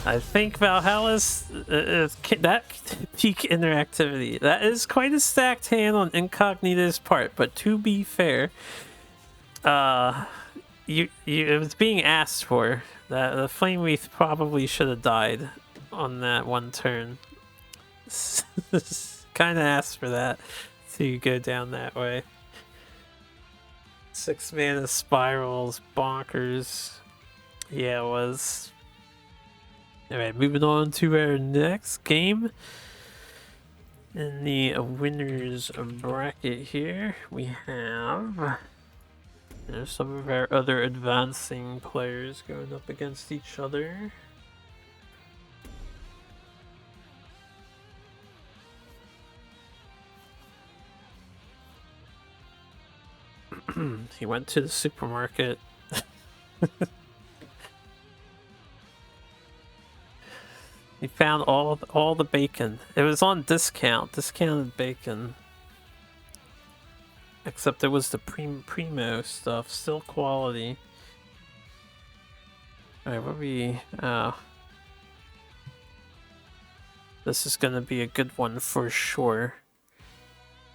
I think Valhalla's that peak interactivity. That is quite a stacked hand on Incognito's part, but to be fair, it was being asked for. That the Flame Wreath probably should have died on that one turn. Kind of asked for that to go down that way. 6 mana spirals, bonkers. Yeah, it was. Alright, moving on to our next game. In the winners bracket here, we have some of our other advancing players going up against each other. He went to the supermarket. He found all the bacon. It was on discounted bacon. Except it was the primo stuff, still quality. Alright, what we this is gonna be a good one for sure.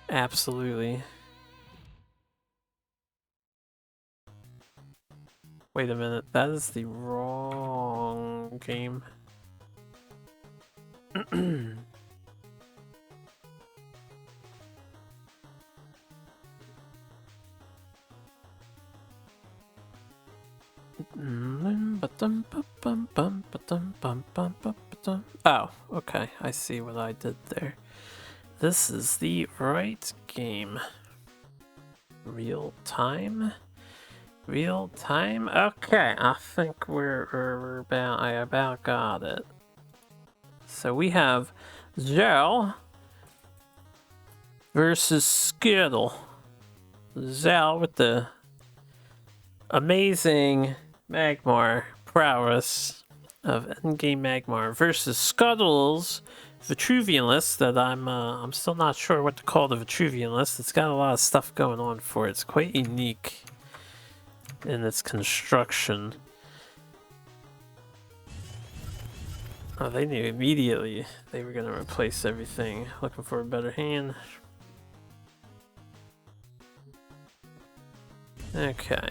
Absolutely. Wait a minute, that is the wrong game. Oh, okay, I see what I did there. This is the right game. Real time? Real time? Okay, I think we're about, I about got it. So we have Zhao versus Skittle. Zhao with the amazing Magmar prowess of endgame Magmar versus Scuttle's Vitruvian list that I'm still not sure what to call the Vitruvian list. It's got a lot of stuff going on for it. It's quite unique in its construction. Oh, they knew immediately they were going to replace everything. Looking for a better hand. Okay.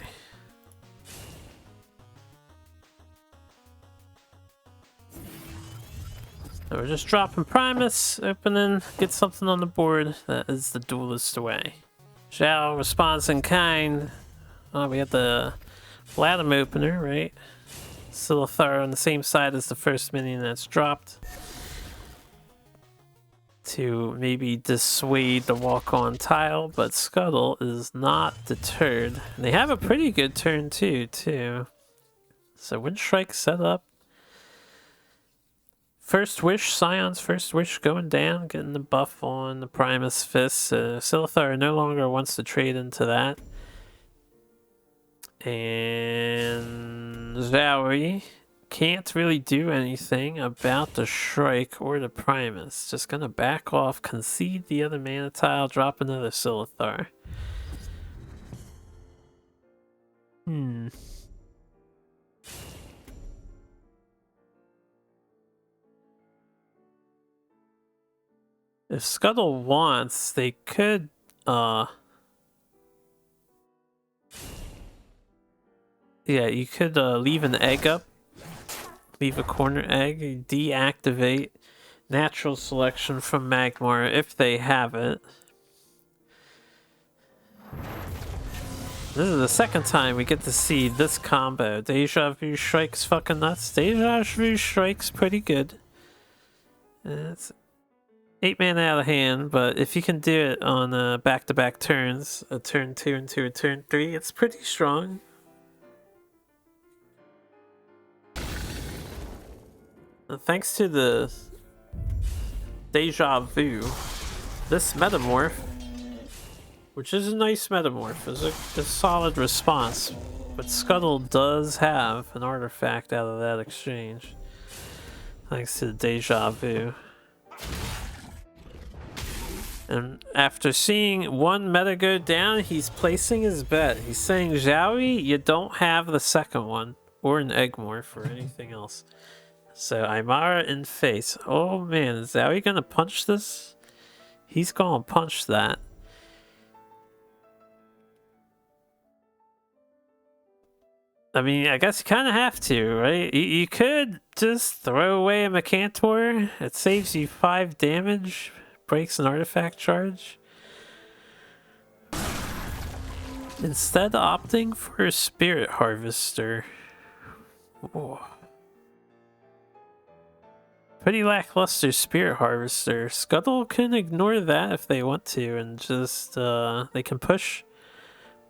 So we're just dropping Primus, opening, get something on the board. That is the Duelyst way. Zhao responds in kind. Oh, we have the Latham opener, right? Silithar on the same side as the first minion that's dropped. To maybe dissuade the walk-on tile, but Scuttle is not deterred. And they have a pretty good turn too. So Wind Strike set up. First Wish, Scion's First Wish going down, getting the buff on the Primus Fist. Silithar no longer wants to trade into that. And Zowie can't really do anything about the Shrike or the Primus. Just gonna back off, concede the other mana tile, drop another Silithar. If Scuttle wants, they could yeah, you could leave an egg up. Leave a corner egg, deactivate natural selection from Magmar if they have it. This is the second time we get to see this combo. Deja Vu Strike's fucking nuts. Deja Vu Strike's pretty good. It's 8 mana out of hand, but if you can do it on back-to-back turns, a turn 2 into a turn 3, it's pretty strong. Thanks to the Deja Vu, this Metamorph, which is a nice Metamorph, is a solid response. But Scuttle does have an artifact out of that exchange. Thanks to the Deja Vu. And after seeing one meta go down, he's placing his bet. He's saying, Zowie, you don't have the second one, or an Eggmorph, or anything else. So Aymara in face. Oh man, is Zowie gonna punch this? He's gonna punch that. I mean, I guess you kind of have to, right? You could just throw away a Mecantor. It saves you 5 damage, breaks an artifact charge. Instead opting for a Spirit Harvester. Whoa. Pretty lackluster Spirit Harvester. Scuttle can ignore that if they want to and just, they can push,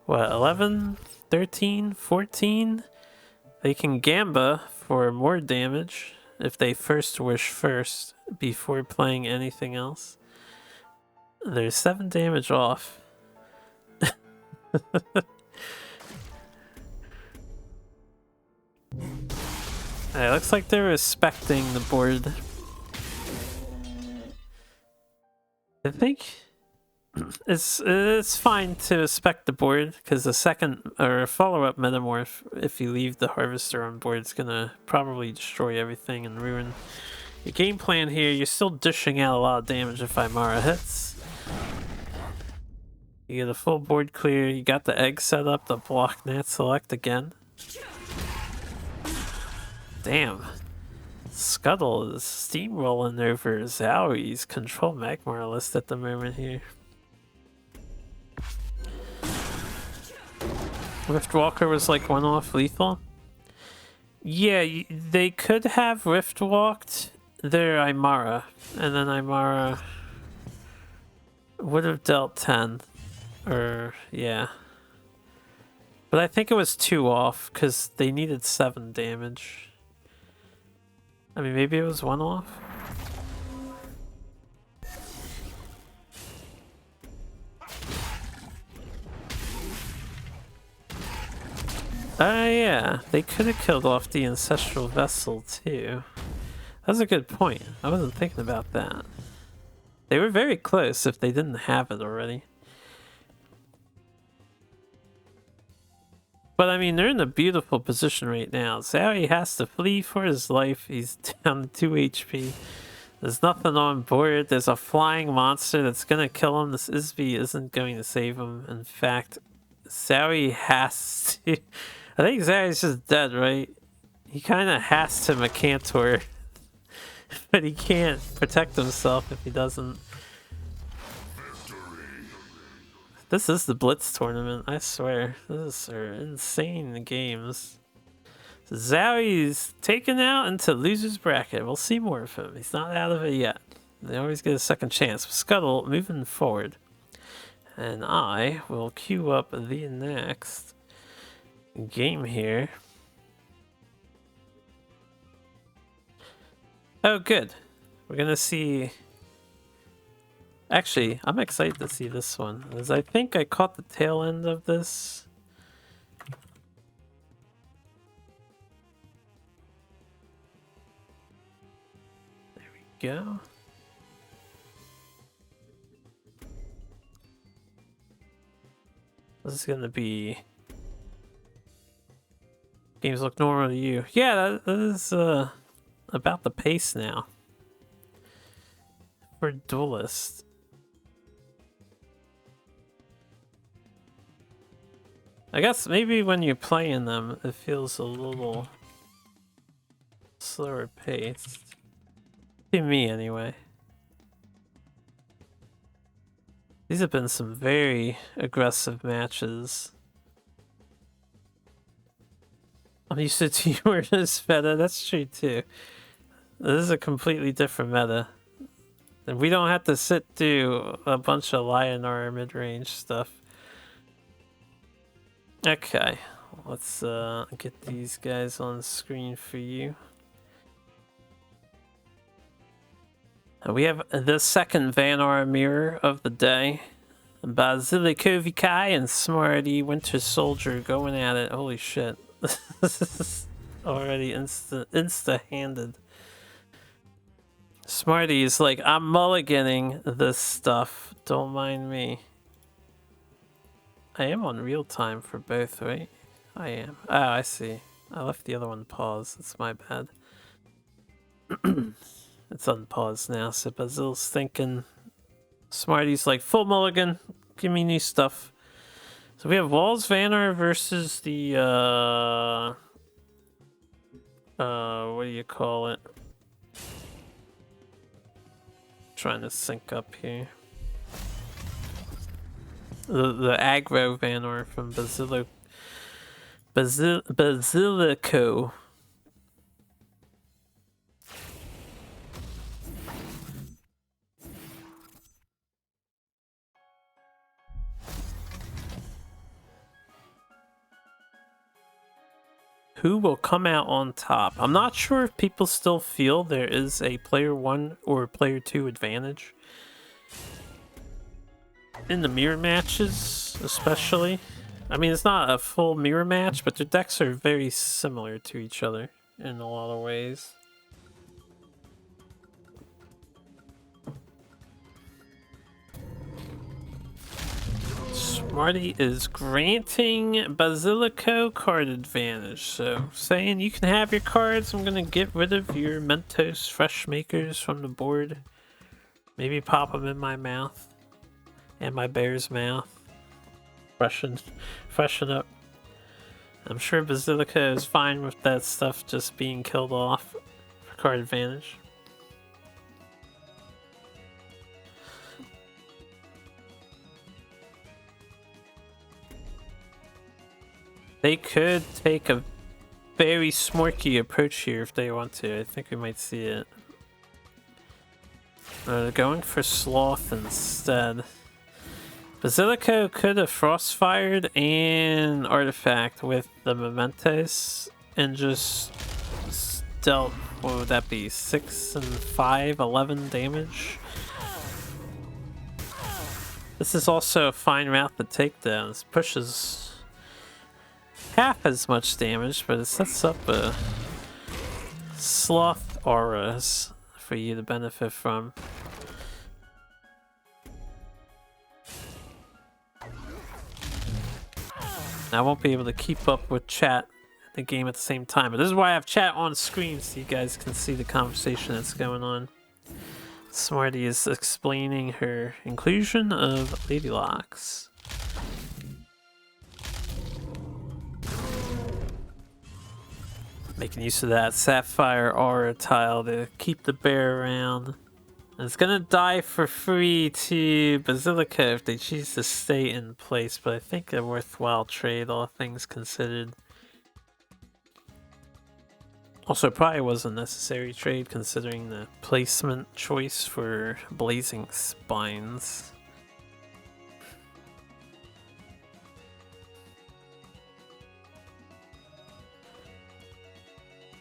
what, 11, 13, 14? They can Gamba for more damage if they first wish first before playing anything else. They're 7 damage off. It looks like they're respecting the board. I think it's fine to respect the board because the second or follow-up metamorph, if you leave the harvester on board, it's gonna probably destroy everything and ruin your game plan here. You're still dishing out a lot of damage if Imara hits. You get a full board clear. You got the egg set up to block Nat Select again. Damn. Scuttle is steamrolling over Zowie's control Magmar list at the moment here. Riftwalker was like one-off lethal. Yeah, they could have Riftwalked their Imara, and then Imara would have dealt 10. Or, yeah. But I think it was 2 off, because they needed 7 damage. I mean, maybe it was 1 off? Yeah, they could have killed off the Ancestral Vessel too. That's a good point. I wasn't thinking about that. They were very close if they didn't have it already. But I mean, they're in a beautiful position right now. Zowie has to flee for his life. He's down to 2 HP. There's nothing on board. There's a flying monster that's gonna kill him. This Isby isn't going to save him. In fact, Zowie has to... I think Zowie's just dead, right? He kind of has to Mecantor. But he can't protect himself if he doesn't. This is the Blitz tournament, I swear. These are insane games. Zowie's taken out into loser's bracket. We'll see more of him. He's not out of it yet. They always get a second chance. Scuttle moving forward. And I will queue up the next game here. Oh, good. We're gonna see... Actually, I'm excited to see this one, because I think I caught the tail end of this. There we go. This is gonna be... Games look normal to you. Yeah, that is about the pace now. For Duelyst. I guess maybe when you're playing them, it feels a little slower paced. To me, anyway. These have been some very aggressive matches. I'm used to T-Word's meta, that's true too. This is a completely different meta. And we don't have to sit through a bunch of Lionar mid-range stuff. Okay, let's get these guys on screen for you. We have the second Vanar mirror of the day. Basilikovikai and Smarty Winter Soldier going at it. Holy shit. This is already insta-handed. Smarty is like, I'm mulliganing this stuff. Don't mind me. I am on real time for both, right? I am. Oh, I see. I left the other one paused. It's my bad. It's unpaused now, so Basil's thinking. Smarty's like, full mulligan. Give me new stuff. So we have Walls Vanar versus the, what do you call it? Trying to sync up here. The aggro Vanar from Basilico. who will come out on top. I'm not sure if people still feel there is a player 1 or player 2 advantage in the mirror matches, especially. I mean, it's not a full mirror match, but their decks are very similar to each other in a lot of ways. Smarty is granting Basilico card advantage, so saying you can have your cards. I'm gonna get rid of your Mentos Fresh Makers from the board. Maybe pop them in my mouth and my bear's mouth. Freshen up. I'm sure Basilico is fine with that stuff just being killed off for card advantage. They could take a very smorky approach here if they want to. I think we might see it. They're going for Sloth instead. Basilico could have Frostfired and Artifact with the Mementos and just dealt, what would that be, 6 and 5, 11 damage? This is also a fine route to take down. This pushes half as much damage, but it sets up a Sloth auras for you to benefit from. I won't be able to keep up with chat in the game at the same time, but this is why I have chat on screen so you guys can see the conversation that's going on. Smarty is explaining her inclusion of Ladylocks. Making use of that Sapphire Aura tile to keep the bear around. And it's gonna die for free to Basilica if they choose to stay in place, but I think a worthwhile trade, all things considered. Also, probably was a necessary trade considering the placement choice for Blazing Spines.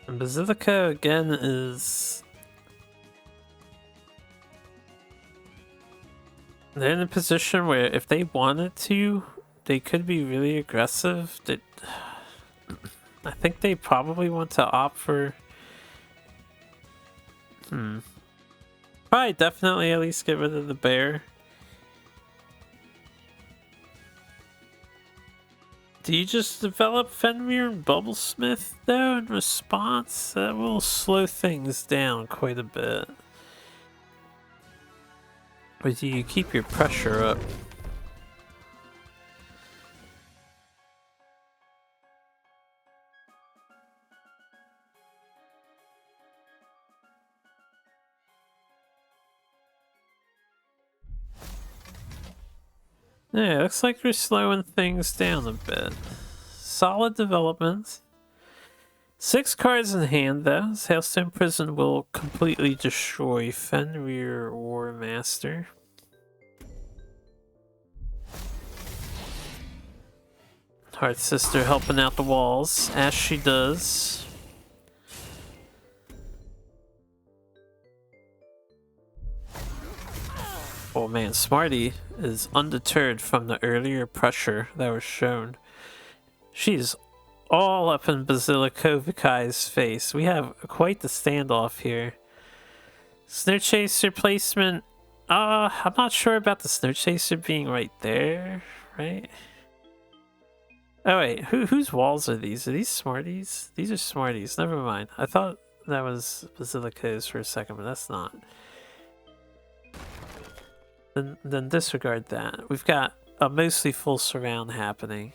And Basilica again is... they're in a position where if they wanted to, they could be really aggressive. I think they probably want to opt for... probably definitely at least get rid of the bear. Do you just develop Fenrir and Bubblesmith though in response? That will slow things down quite a bit. Or do you keep your pressure up? Yeah, looks like we're slowing things down a bit. Solid development. 6 cards in hand though. Hailstone Prison will completely destroy Fenrir War Master. Heart Sister helping out the walls, as she does. Oh man, Smarty is undeterred from the earlier pressure that was shown. She's all up in Basilikovicai's face. We have quite the standoff here. Snow Chaser placement. I'm not sure about the Snow Chaser being right there, right? Oh wait, whose walls are these? Are these Smarties? These are Smarties. Never mind. I thought that was Basilico's for a second, but that's not. Then disregard that. We've got a mostly full surround happening.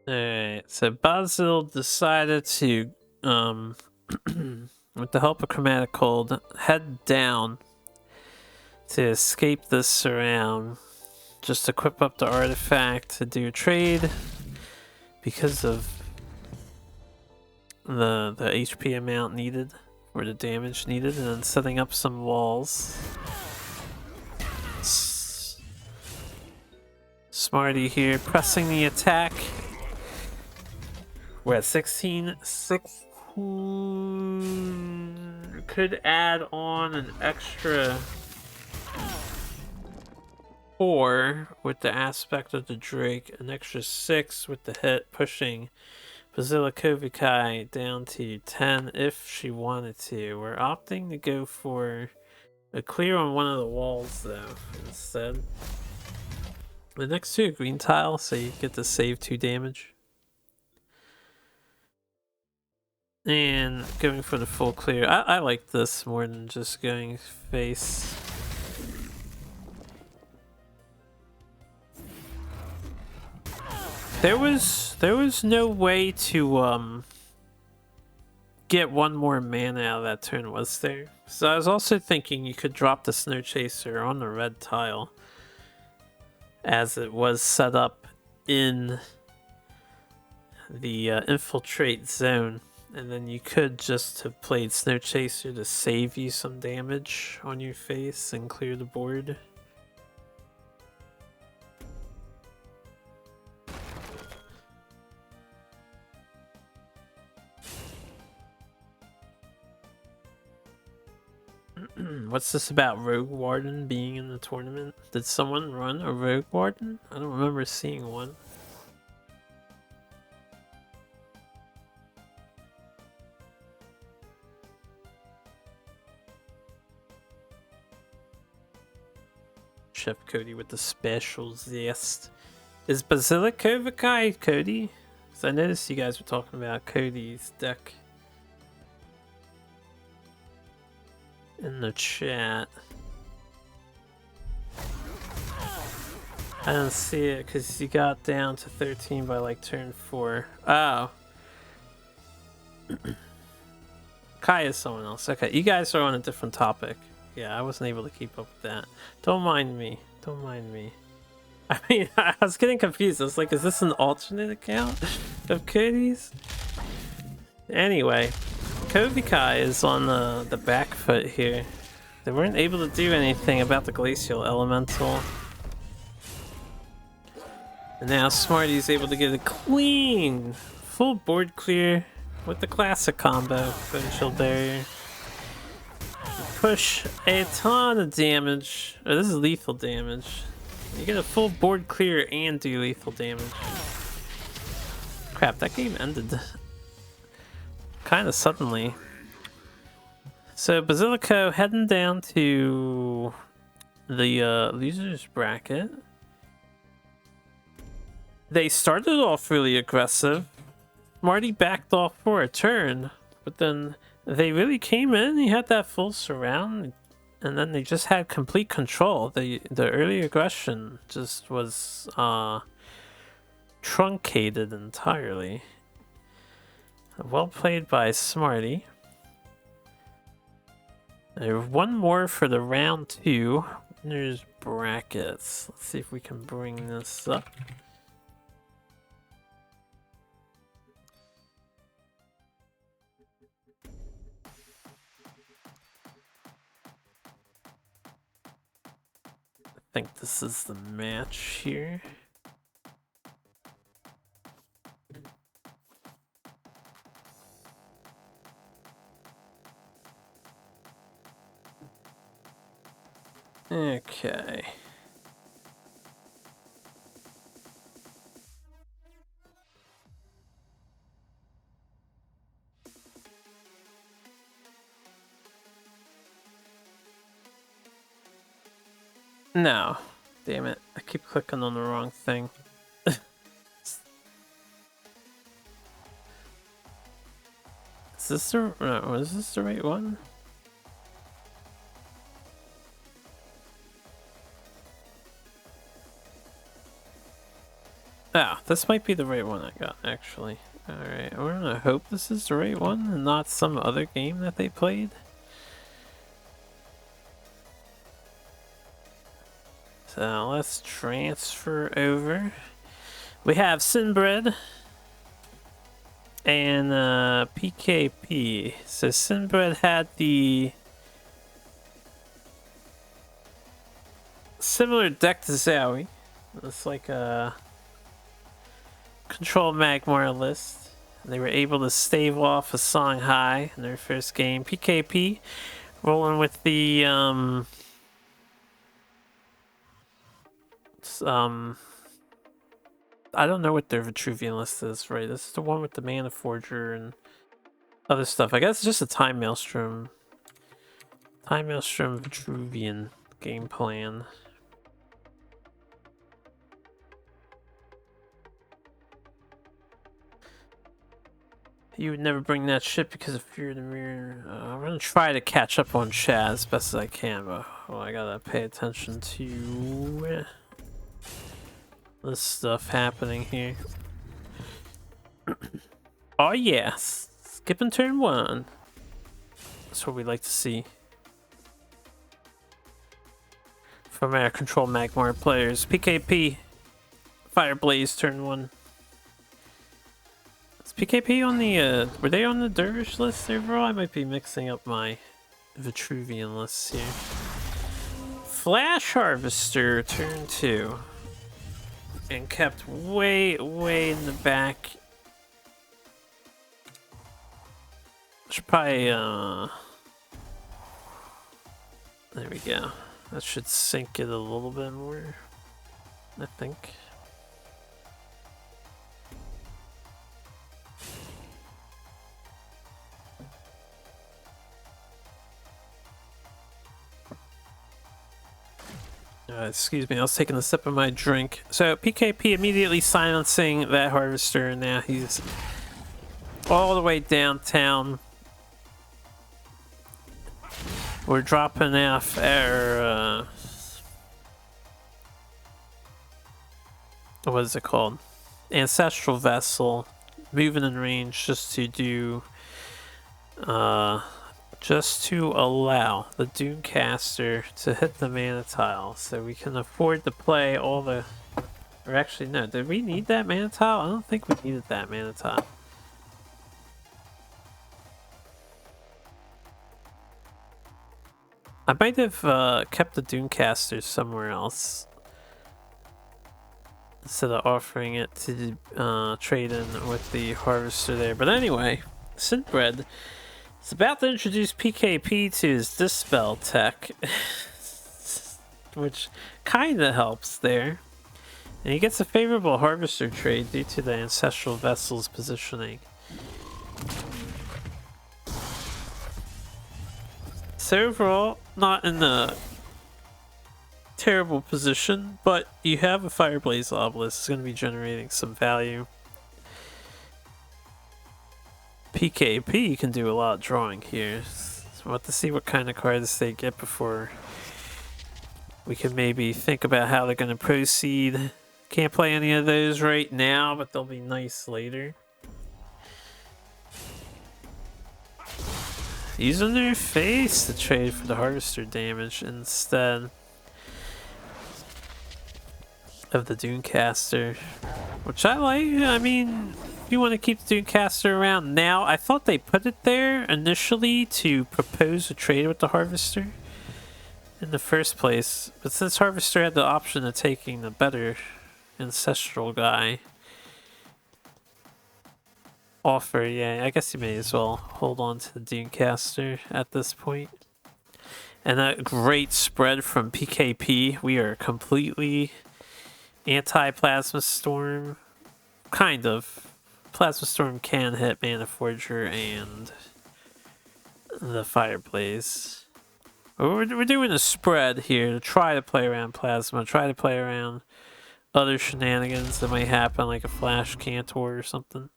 Alright, so Basil decided to, with the help of Chromatic Cold, head down to escape this surround. Just equip up the artifact to do a trade because of the HP amount needed or the damage needed, and then setting up some walls. Smarty here pressing the attack. We're at 16. 16 could add on an extra 4 with the aspect of the Drake, an extra 6 with the hit, pushing Biweekly down to 10 if she wanted to. We're opting to go for a clear on one of the walls though instead. The next two green tile, so you get to save 2 damage. And going for the full clear. I like this more than just going face. There was no way to get one more mana out of that turn, was there? So I was also thinking you could drop the Snow Chaser on the red tile, as it was set up in the infiltrate zone, and then you could just have played Snow Chaser to save you some damage on your face and clear the board. What's this about Rogue Warden being in the tournament? Did someone run a Rogue Warden? I don't remember seeing one. Chef Cody with the specials, yes. Is Biweekly Cody? Because I noticed you guys were talking about Cody's deck in the chat. I didn't see it because you got down to 13 by like turn 4. Oh. Kai is someone else. Okay, you guys are on a different topic. Yeah, I wasn't able to keep up with that. Don't mind me. Don't mind me. I mean, I was getting confused. I was like, is this an alternate account of Cody's? Anyway, Biweekly is on the back foot here. They weren't able to do anything about the Glacial Elemental. And now Smarty's able to get a clean, full board clear with the classic combo, Glacial Barrier. Push a ton of damage. Oh, this is lethal damage. You get a full board clear and do lethal damage. Crap, that game ended kind of suddenly. So Biweekly heading down to the losers bracket. They started off really aggressive. Marty backed off for a turn, but then they really came in. He had that full surround, and then they just had complete control. The early aggression just was truncated entirely. Well played by Smarty. There's one more for the round 2. Winners brackets. Let's see if we can bring this up. I think this is the match here. Okay. No. Damn it. I keep clicking on the wrong thing. Is this the... No, is this the right one? Ah, this might be the right one I got, actually. Alright, I'm gonna hope this is the right one and not some other game that they played. So let's transfer over. We have Sinbred and PKP. So Sinbred had the similar deck to Zowie. It's like a control Magmar list. They were able to stave off a Song High in their first game. PKP rolling with the I don't know what their Vitruvian list is, right? This is the one with the Mana Forger and other stuff. I guess it's just a Time Maelstrom. Time Maelstrom Vitruvian game plan. You would never bring that ship because of Fear of the Mirror. I'm gonna try to catch up on Chaz as best as I can, but I gotta pay attention to this stuff happening here. Oh yes, skipping turn 1. That's what we like to see from our control Magmar players. PKP, Fireblaze turn 1. Is PKP on the, were they on the Dervish list overall? I might be mixing up my Vitruvian lists here. Flash Harvester turn 2. And kept way, way in the back. Should probably, there we go. That should sink it a little bit more, I think. Excuse me, I was taking a sip of my drink. So PKP immediately silencing that Harvester, and now he's all the way downtown. We're dropping off our, what is it called? Ancestral Vessel, moving in range just to do, just to allow the Dunecaster to hit the mana tile, so we can afford to play all the... Or actually, no, did we need that mana tile? I don't think we needed that mana tile. I might have kept the Dunecaster somewhere else instead of offering it to trade in with the Harvester there. But anyway, Synthbred is about to introduce PKP to his Dispel tech, which kind of helps there. And he gets a favorable Harvester trade due to the Ancestral Vessel's positioning. So overall, not in a terrible position, but you have a Fireblaze Obelisk. It's going to be generating some value. PKP can do a lot of drawing here. So we'll have to see what kind of cards they get before we can maybe think about how they're going to proceed. Can't play any of those right now, but they'll be nice later. Using their face to trade for the Harvester damage instead of the Dunecaster, which I like. I mean, if you want to keep the Dunecaster around now, I thought they put it there initially to propose a trade with the Harvester in the first place, but since Harvester had the option of taking the better Ancestral guy offer, yeah, I guess you may as well hold on to the Dunecaster at this point. And a great spread from PKP. We are completely anti-Plasma Storm. Kind of. Plasma Storm can hit Mana Forger and the Fireblaze. We're doing a spread here to try to play around Plasma, try to play around other shenanigans that might happen, like a Flash Cantor or something.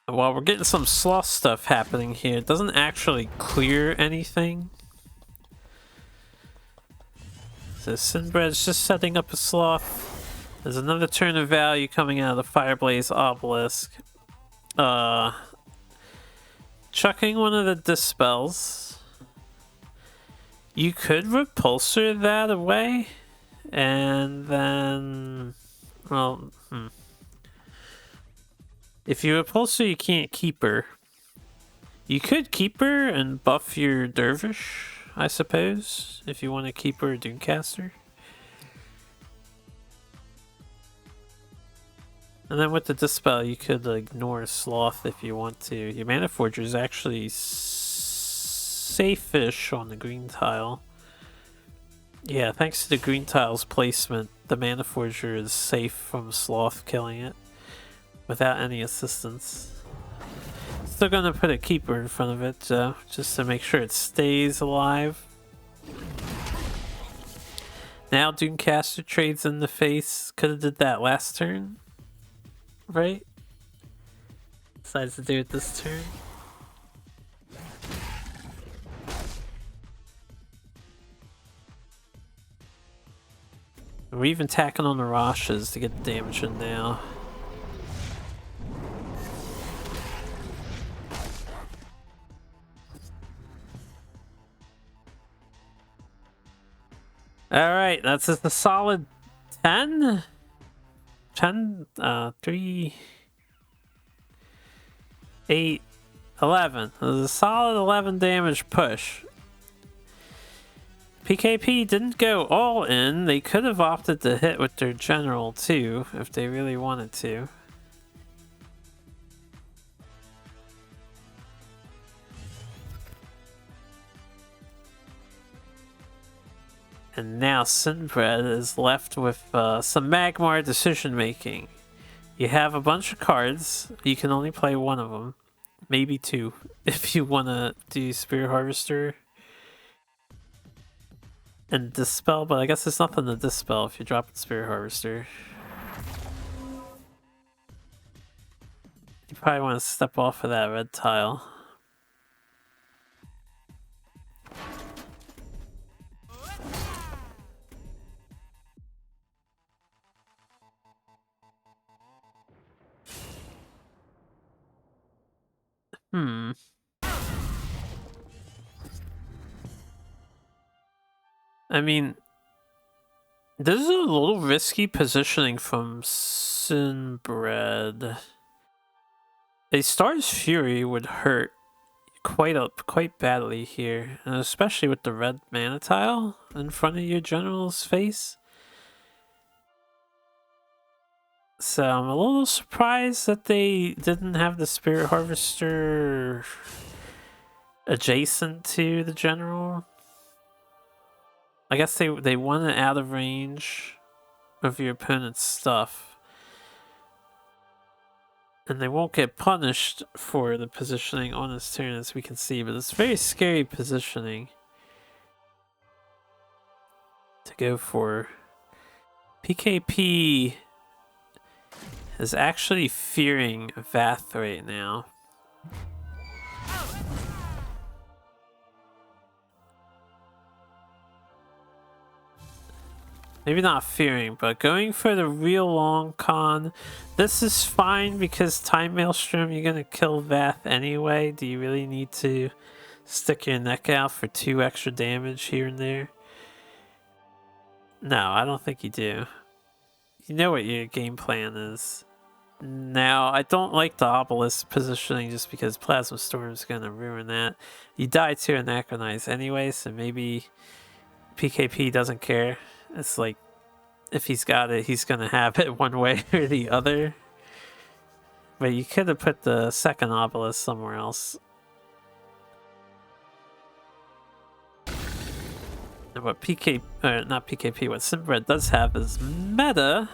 While we're getting some sloth stuff happening here, it doesn't actually clear anything. So Sinbred's just setting up a sloth. There's another turn of value coming out of the Fireblaze Obelisk. Chucking one of the Dispels. You could Repulsor that away, and then... Well, If you Repulsor, you can't keep her. You could keep her and buff your Dervish, I suppose, if you want to keep her a Doomcaster. And then with the Dispel, you could ignore Sloth if you want to. Your Mana Forger is actually safe-ish on the green tile. Yeah, thanks to the green tile's placement, the Mana Forger is safe from Sloth killing it without any assistance. Still gonna put a Keeper in front of it, just to make sure it stays alive. Now Doomcaster trades in the face. Could have did that last turn. Right? Decides to do it this turn. We're even tacking on the Rashes to get the damage in now. Alright, that's just a solid 10? 3, 8, 11. It was a solid 11 damage push. PKP didn't go all in. They could have opted to hit with their general too, if they really wanted to. And now Sinbred is left with some Magmar decision making. You have a bunch of cards. You can only play one of them. Maybe two, if you want to do Spirit Harvester and Dispel, but I guess there's nothing to Dispel if you drop the Spirit Harvester. You probably want to step off of that red tile. I mean, this is a little risky positioning from Sinbred. A Star's Fury would hurt quite badly here, and especially with the red mana tile in front of your general's face. So I'm a little surprised that they didn't have the Spirit Harvester adjacent to the general. I guess they want it out of range of your opponent's stuff. And they won't get punished for the positioning on this turn, as we can see, but it's very scary positioning to go for. PKP is actually fearing Vath right now. Maybe not fearing, but going for the real long con. This is fine because Time Maelstrom, you're gonna kill Vath anyway. Do you really need to stick your neck out for 2 extra damage here and there? No, I don't think you do. You know what your game plan is. Now, I don't like the Obelisk positioning just because Plasma Storm is gonna ruin that. You die to Anachronize anyway, so maybe PKP doesn't care. It's like, if he's got it, he's gonna have it one way or the other. But you could have put the second Obelisk somewhere else. And what not PKP, what Sinbred does have is meta.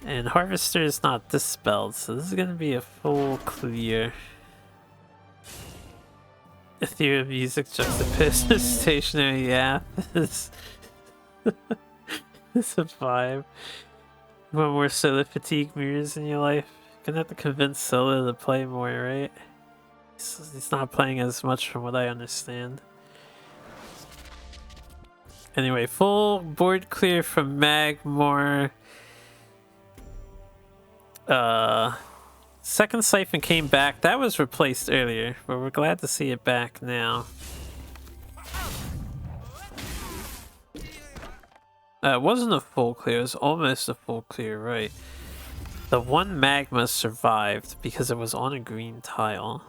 And Harvester is not dispelled, so this is gonna be a full clear. Ethereal music juxtaposed to stationary, yeah. It's a vibe. You want more Solar Fatigue mirrors in your life? You're gonna have to convince Solar to play more, right? He's not playing as much from what I understand. Anyway, full board clear from Magmar. Second siphon came back. That was replaced earlier, but we're glad to see it back now. It wasn't a full clear, it was almost a full clear, right? The one magma survived because it was on a green tile.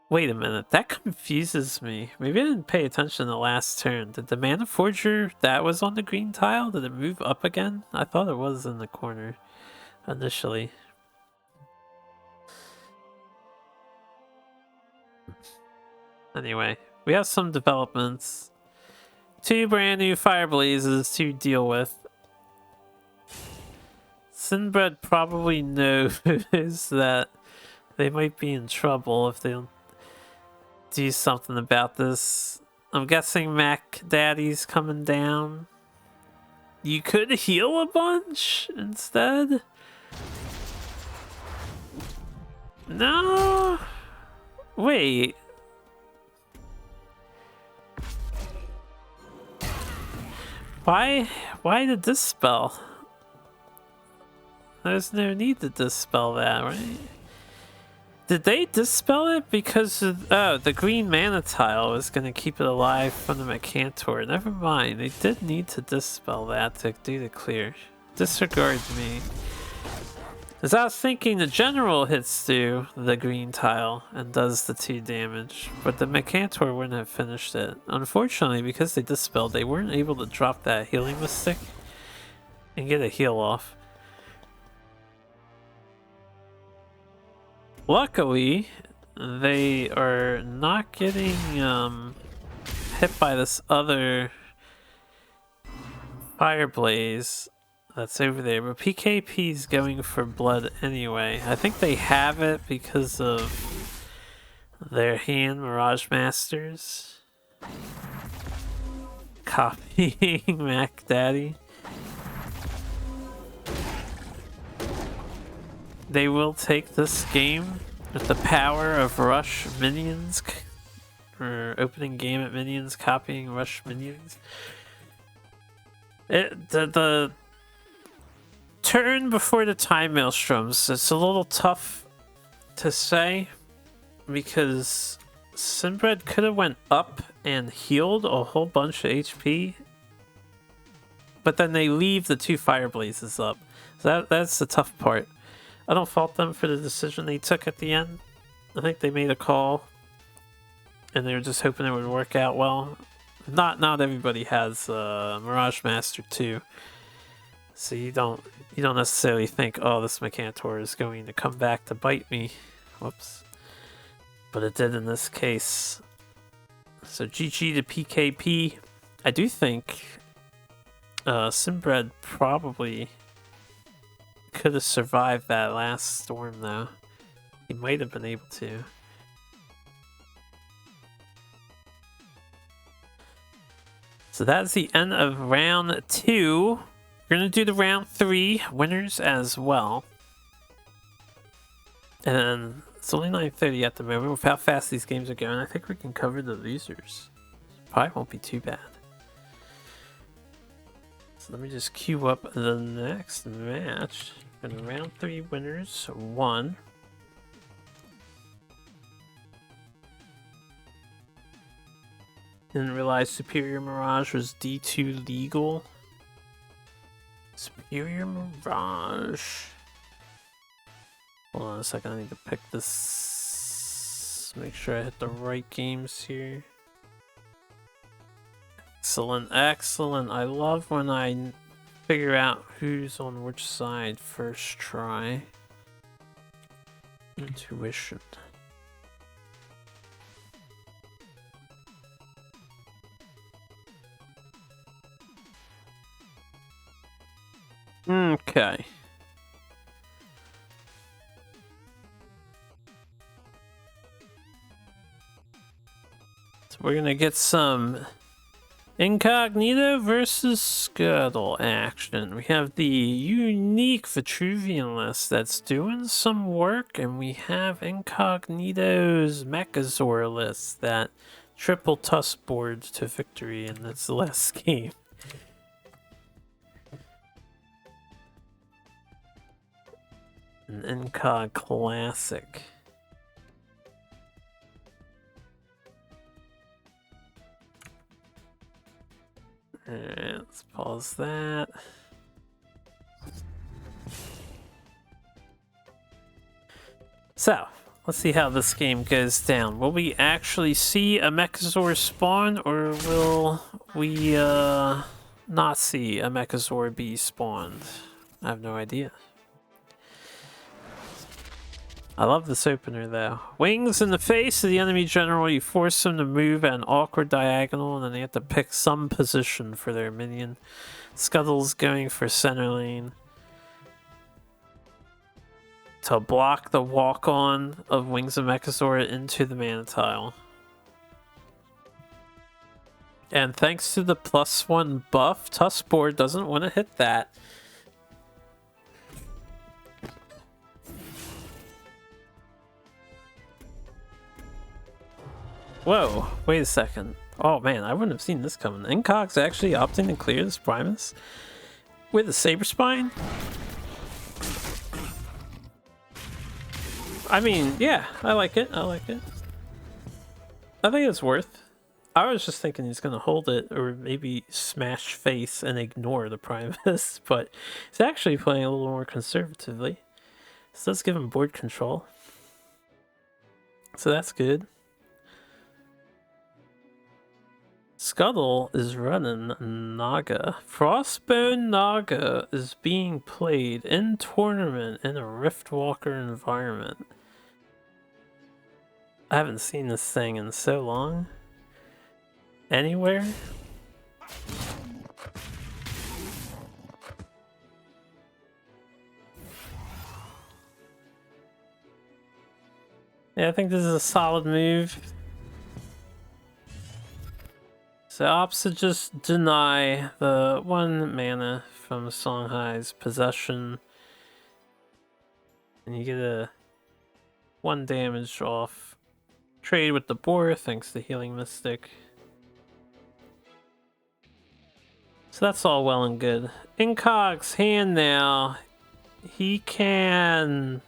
Wait a minute, that confuses me. Maybe I didn't pay attention the last turn. Did the Mana Forger that was on the green tile, did it move up again? I thought it was in the corner initially. Anyway, we have some developments. 2 brand new fire blazes to deal with. Sinbred probably knows that they might be in trouble if they don't do something about this. I'm guessing Mac Daddy's coming down. You could heal a bunch instead? No? Wait. Why the dispel? There's no need to dispel that, right? Did they dispel it because of, oh, the green mana tile was going to keep it alive from the Mercantor? Never mind, they did need to dispel that to do the clear. Disregard me. As I was thinking, the general hits through the green tile and does the 2 damage, but the Mercantor wouldn't have finished it. Unfortunately, because they dispelled, they weren't able to drop that healing mystic and get a heal off. Luckily, they are not getting hit by this other fire blaze that's over there, but PKP's going for blood anyway. I think they have it because of their hand Mirage Masters. Copying Mac Daddy. They will take this game with the power of rush minions, or opening game at minions, copying rush minions. The turn before the time maelstroms, it's a little tough to say because Sinbred could have went up and healed a whole bunch of HP, but then they leave the 2 fire blazes up. So that's the tough part. I don't fault them for the decision they took at the end. I think they made a call, and they were just hoping it would work out well. Not everybody has Mirage Master 2, so you don't necessarily think, oh, this Mercantor is going to come back to bite me. Whoops. But it did in this case. So GG to PKP. I do think Sinbred probably could have survived that last storm, though. He might have been able to. So that's the end of round 2. We're going to do the round 3 winners as well. And it's only 9:30 at the moment. With how fast these games are going, I think we can cover the losers. Probably won't be too bad. So let me just queue up the next match. And the round 3 winners, 1. Didn't realize Superior Mirage was D2 legal. Superior Mirage. Hold on a second, I need to pick this. Make sure I hit the right games here. Excellent, excellent. I love when I figure out who's on which side first try. Intuition. Okay. So we're gonna get some Incognito versus Scuttle action. We have the unique Vitruvian list that's doing some work, and we have Incognito's Mechazor list that triple tusk board to victory in this last game. An Incog classic. Alright, let's pause that. So, let's see how this game goes down. Will we actually see a Mechazor spawn, or will we not see a Mechazor be spawned? I have no idea. I love this opener though. Wings in the face of the enemy general. You force them to move at an awkward diagonal, and then they have to pick some position for their minion. Scuttle's going for center lane to block the walk-on of Wings of Mechazor into the mana tile. And thanks to the +1 buff, Tuskboard doesn't want to hit that. Whoa, wait a second. Oh man, I wouldn't have seen this coming. Incog's actually opting to clear this Primus with a Saber Spine? I mean, yeah, I like it. I like it. I think it's worth. I was just thinking he's gonna hold it or maybe smash face and ignore the Primus, but he's actually playing a little more conservatively. This does give him board control. So that's good. Scuttle is running Naga. Frostbone Naga is being played in tournament in a Riftwalker environment. I haven't seen this thing in so long. Anywhere? Yeah, I think this is a solid move. So opts to just deny the 1 mana from Songhai's possession. And you get a 1 damage off trade with the boar thanks to Healing Mystic. So that's all well and good. Incog's hand now. He can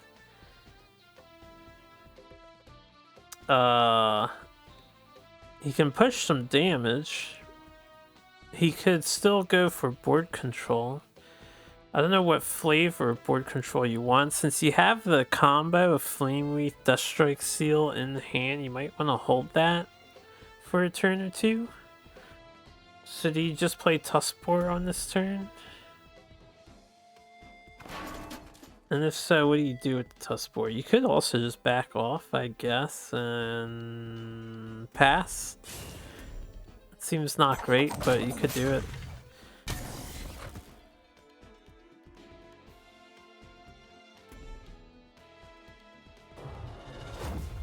push some damage. He could still go for board control. I don't know what flavor of board control you want. Since you have the combo of Flame Wreath, Deathstrike Seal in hand, you might want to hold that for a turn or two. So do you just play Tuskboard on this turn? And if so, what do you do with the Tuskboard? You could also just back off, I guess, and pass. It seems not great, but you could do it.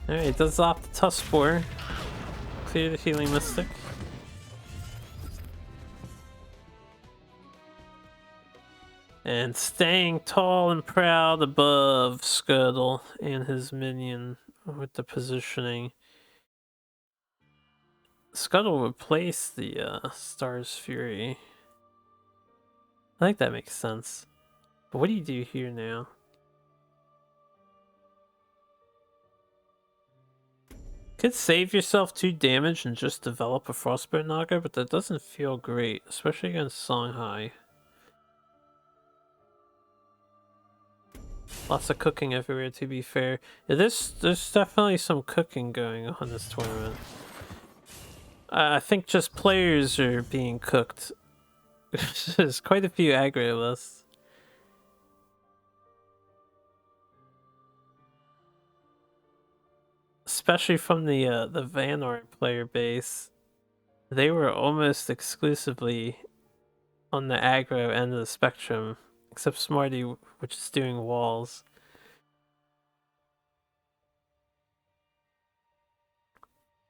Alright, does opt the Tuskboard. Clear the Healing Mystic. And staying tall and proud above Scuttle and his minion with the positioning. Scuttle replaced the Star's Fury. I think that makes sense. But what do you do here now? Could save yourself 2 damage and just develop a Frostbite Naga, but that doesn't feel great, especially against Songhai. Lots of cooking everywhere, to be fair. Yeah, there's definitely some cooking going on this tournament. I think just players are being cooked. There's quite a few aggro lists. Especially from the Vanart player base. They were almost exclusively on the aggro end of the spectrum. Except Smarty, which is doing walls.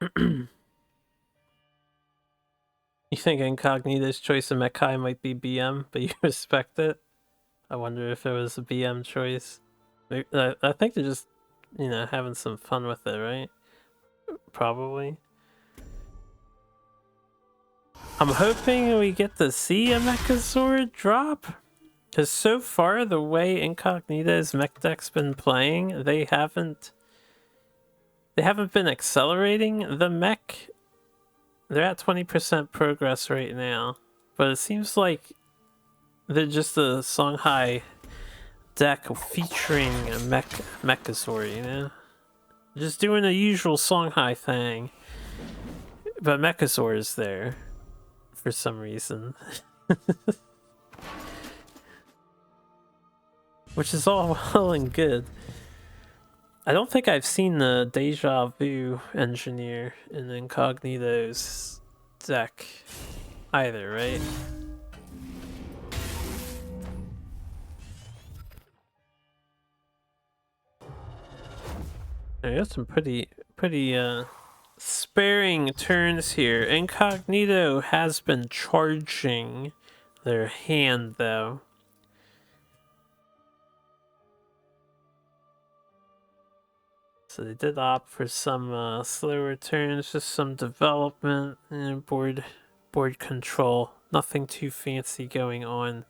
You think Incognito's choice of Mekai might be BM, but you respect it? I wonder if it was a BM choice. I think they're just, you know, having some fun with it, right? Probably. I'm hoping we get to see a Mechazor drop. Because so far, the way Incognito's mech deck's been playing, they haven't been accelerating the mech. They're at 20% progress right now, but it seems like they're just a Songhai deck featuring a Mechazor, you know? Just doing the usual Songhai thing, but Mechazor is there for some reason. Which is all well and good. I don't think I've seen the Deja Vu engineer in Incognito's deck either, right? I got some pretty sparing turns here. Incognito has been charging their hand though. So they did opt for some slower turns, just some development and board control. Nothing too fancy going on.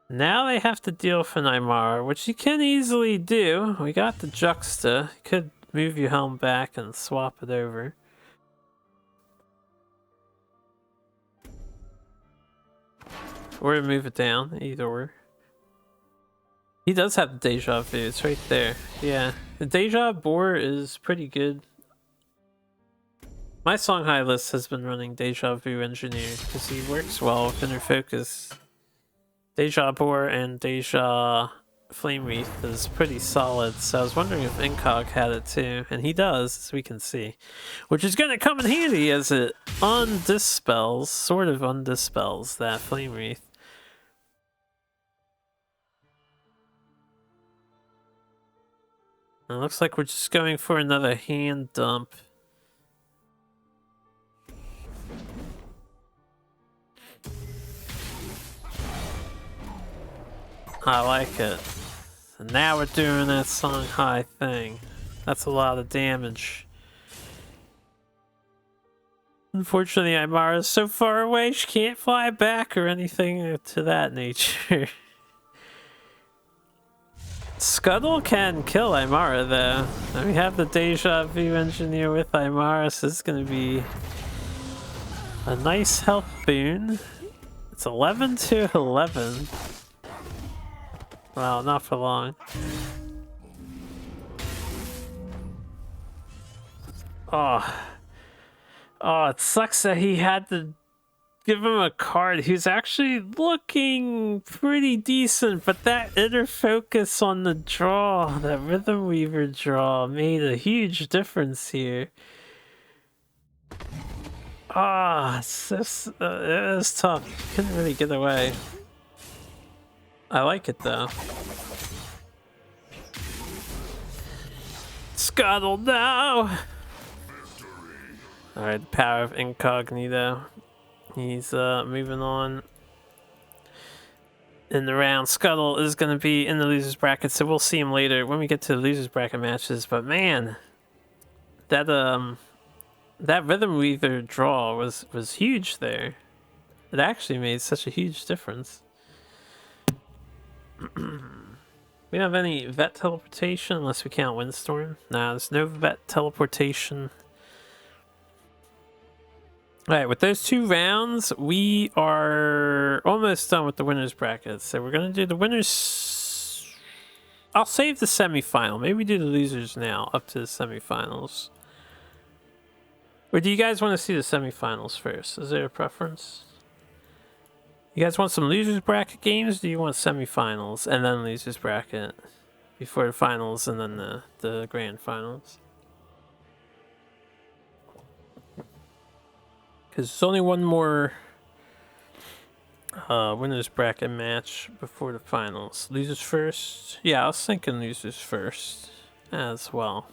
Now they have to deal with an Aymara, which you can easily do. We got the Juxta. You could move your helm back and swap it over. Or move it down, either or. He does have the Deja Vu, it's right there. Yeah, the Deja Boar is pretty good. My Songhai list has been running Deja Vu Engineer because he works well with Inner Focus. Deja Boar and Deja Flame Wreath is pretty solid, so I was wondering if Incog had it too, and he does, as we can see. Which is going to come in handy as it undispels, sort of undispels that Flame Wreath. It looks like we're just going for another hand dump. I like it. And now we're doing that Songhai thing. That's a lot of damage. Unfortunately, Aymara is so far away, she can't fly back or anything to that nature. Scuttle can kill Aymara though. And we have the Deja Vu engineer with Aymara, so this is going to be a nice health boon. It's 11 to 11. Wow, not for long. Oh, it sucks that he had to give him a card. He's actually looking pretty decent, but that inner focus on the draw, that Rhythm Weaver draw, made a huge difference here. It's just, it was tough. Couldn't really get away. I like it though. Scuttle now! Alright, the power of Incognito. He's moving on in the round. Scuttle is going to be in the loser's bracket, so we'll see him later when we get to the loser's bracket matches. But man, that Rhythm Weaver draw was huge there. It actually made such a huge difference. We don't have any vet teleportation unless we count Windstorm. Nah, there's no vet teleportation. Alright, with those 2 rounds, we are almost done with the winner's bracket. So we're going to do the winners. I'll save the semifinal. Maybe we do the losers now, up to the semifinals. Or do you guys want to see the semifinals first? Is there a preference? You guys want some losers bracket games? Or do you want semifinals and then losers bracket before the finals and then the grand finals? Because there's only one more winners bracket match before the finals. Losers first? Yeah, I was thinking losers first as well.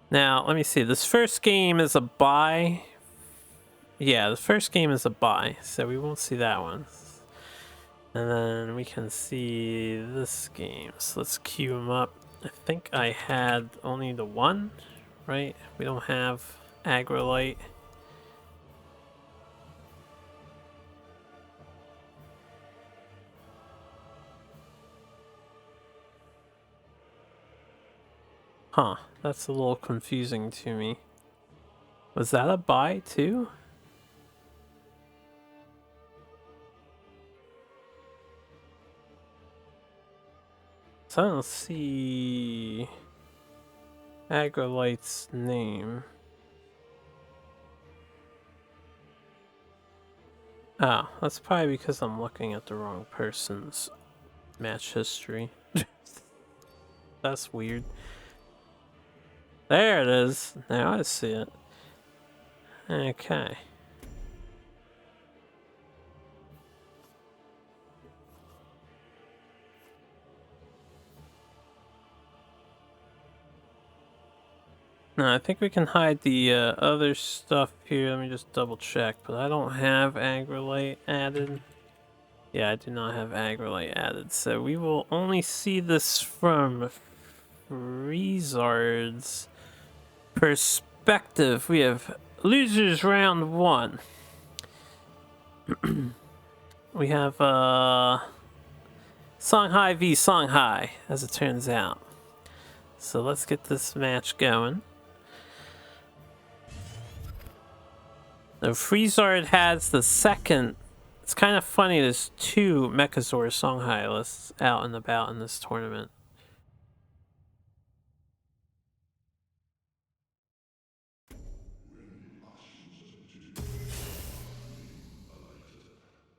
Now, let me see. This first game is a bye. Yeah, the first game is a bye, so we won't see that one. And then we can see this game. So let's queue them up. I think I had only the one, right? We don't have Agrolite. Huh, that's a little confusing to me. Was that a buy too? So I don't see Agrolite's name. Oh, that's probably because I'm looking at the wrong person's match history. That's weird. There it is. Now I see it. Okay. No, I think we can hide the other stuff here. Let me just double check. But I don't have Agrolite added. Yeah, I do not have Agrolite added. So we will only see this from Freezard's perspective. We have losers round 1. We have Songhai v Songhai, as it turns out. So let's get this match going. Now, Freezard has the second. It's kind of funny, there's 2 Mechazor Songhai lists out and about in this tournament.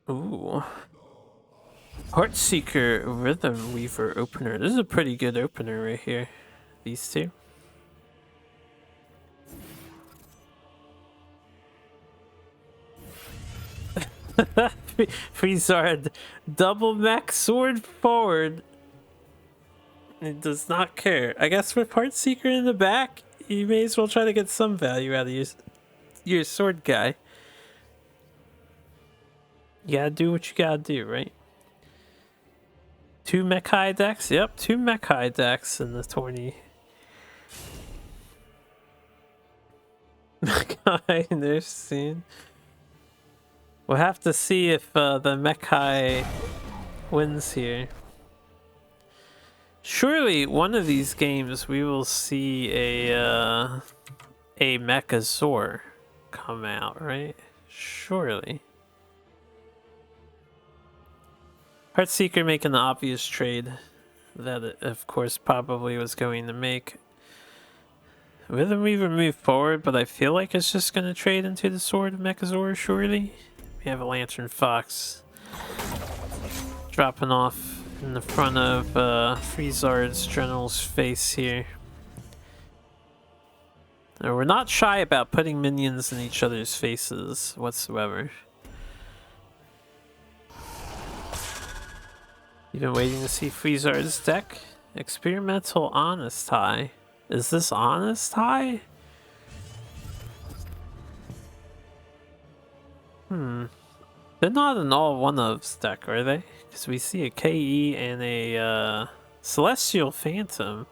Ooh. Heartseeker Rhythm Weaver opener. This is a pretty good opener right here. These 2. Freezard double mech sword forward. It does not care. I guess with Heartseeker in the back, you may as well try to get some value out of your sword guy. You gotta do what you gotta do, right? 2 mech high decks? Yep, 2 mech high decks in the tourney. Mech high, there's scene. We'll have to see if the Mechai wins here. Surely one of these games we will see a Mechazor come out, right? Surely. Heartseeker making the obvious trade that it, of course, probably was going to make. Rhythm Weaver move forward, but I feel like it's just going to trade into the Sword of Mechazor, surely. We have a Lantern Fox dropping off in the front of Freezard's General's face here. Now, we're not shy about putting minions in each other's faces whatsoever. You've been waiting to see Freezard's deck? Experimental Honest High. Is this Honest High? They're not an all one-ofs deck, are they? Because we see a KE and a Celestial Phantom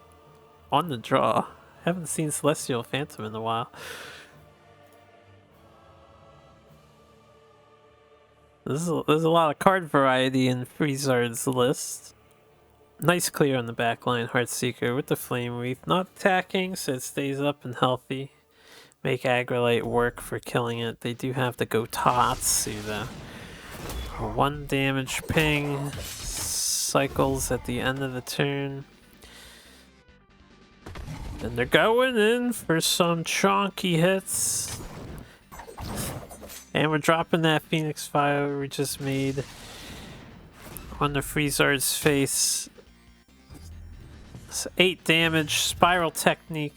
on the draw. Haven't seen Celestial Phantom in a while. There's a lot of card variety in Freezard's list. Nice clear on the back line, Heartseeker with the Flame Wreath. Not attacking, so it stays up and healthy. Make Agrolite work for killing it. They do have the Gotatsu though. 1 damage ping. Cycles at the end of the turn. And they're going in for some chonky hits. And we're dropping that Phoenix Fire we just made on the Freezard's face. It's 8 damage, Spiral Technique.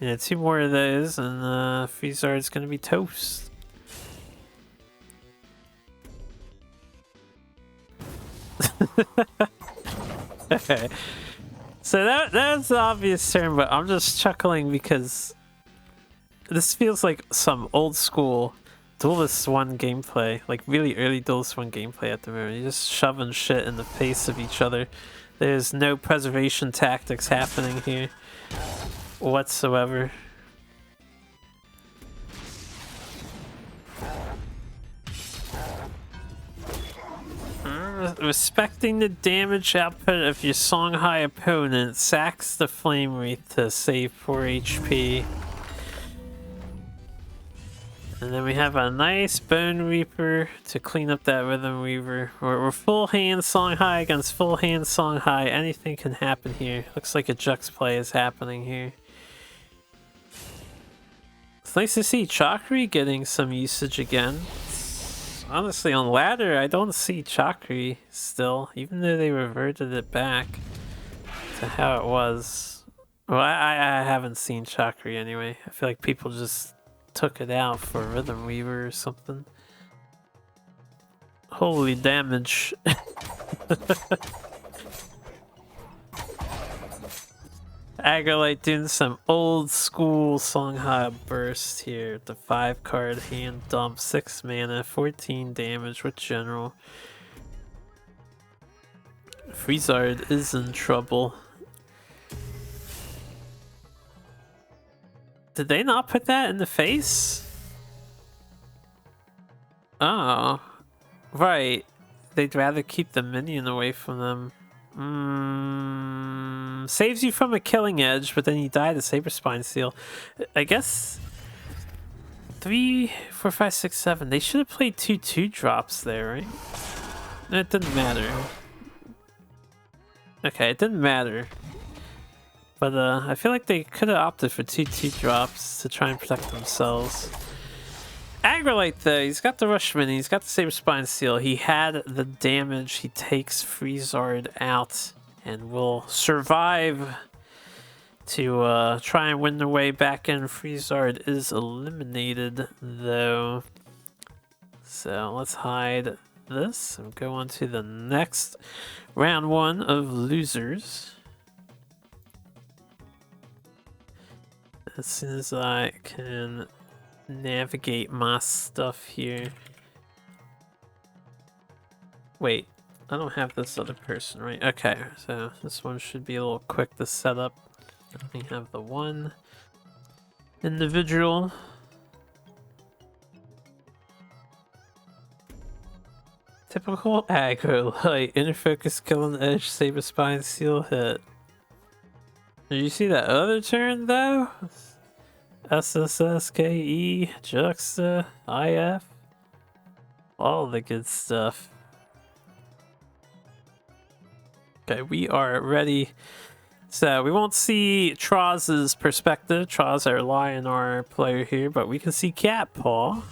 Yeah, 2 more of those, and Freezard's gonna be toast. Okay. So that's the obvious term, but I'm just chuckling because this feels like some old school Duelyst 1 gameplay, like really early Duelyst 1 gameplay at the moment. You're just shoving shit in the face of each other. There's no preservation tactics happening here whatsoever. respecting the damage output of your Song High opponent, sacks the Flame Wreath to save 4 HP. And then we have a nice Bone Reaper to clean up that Rhythm Weaver. We're full hand Song High against full hand Song High. Anything can happen here. Looks like a Jux play is happening here. It's nice to see Chakri getting some usage again. Honestly, on ladder, I don't see Chakri still, even though they reverted it back to how it was. Well, I haven't seen Chakri anyway. I feel like people just took it out for Rhythm Weaver or something. Holy damage. Agrolite doing some old school Songhai burst here. The 5-card hand dump, 6 mana, 14 damage with general. Freezard is in trouble. Did they not put that in the face? Oh. Right. They'd rather keep the minion away from them. Saves you from a killing edge, but then you die to Saber Spine Seal. I guess 3, 4, 5, 6, 7. They should have played 2/2 drops there, right? It didn't matter. Okay, it didn't matter. But I feel like they could have opted for 2/2 drops to try and protect themselves. Agrolite though, he's got the Rush Mini, he's got the Saber Spine Seal, he had the damage, he takes Freezard out and will survive to try and win their way back in. Freezard is eliminated though. So let's hide this and go on to the next round 1 of losers. As soon as I can navigate my stuff here. Wait, I don't have this other person, right? Okay, so this one should be a little quick to set up. We have the one individual. Typical aggro, like inner focus, kill on the edge, Saber Spine Seal hit. Did you see that other turn though? SSSKE, Juxta, IF, all the good stuff. Okay, we are ready. So we won't see Troz's perspective. Troz, our Lionar player here, but we can see Cat Paw.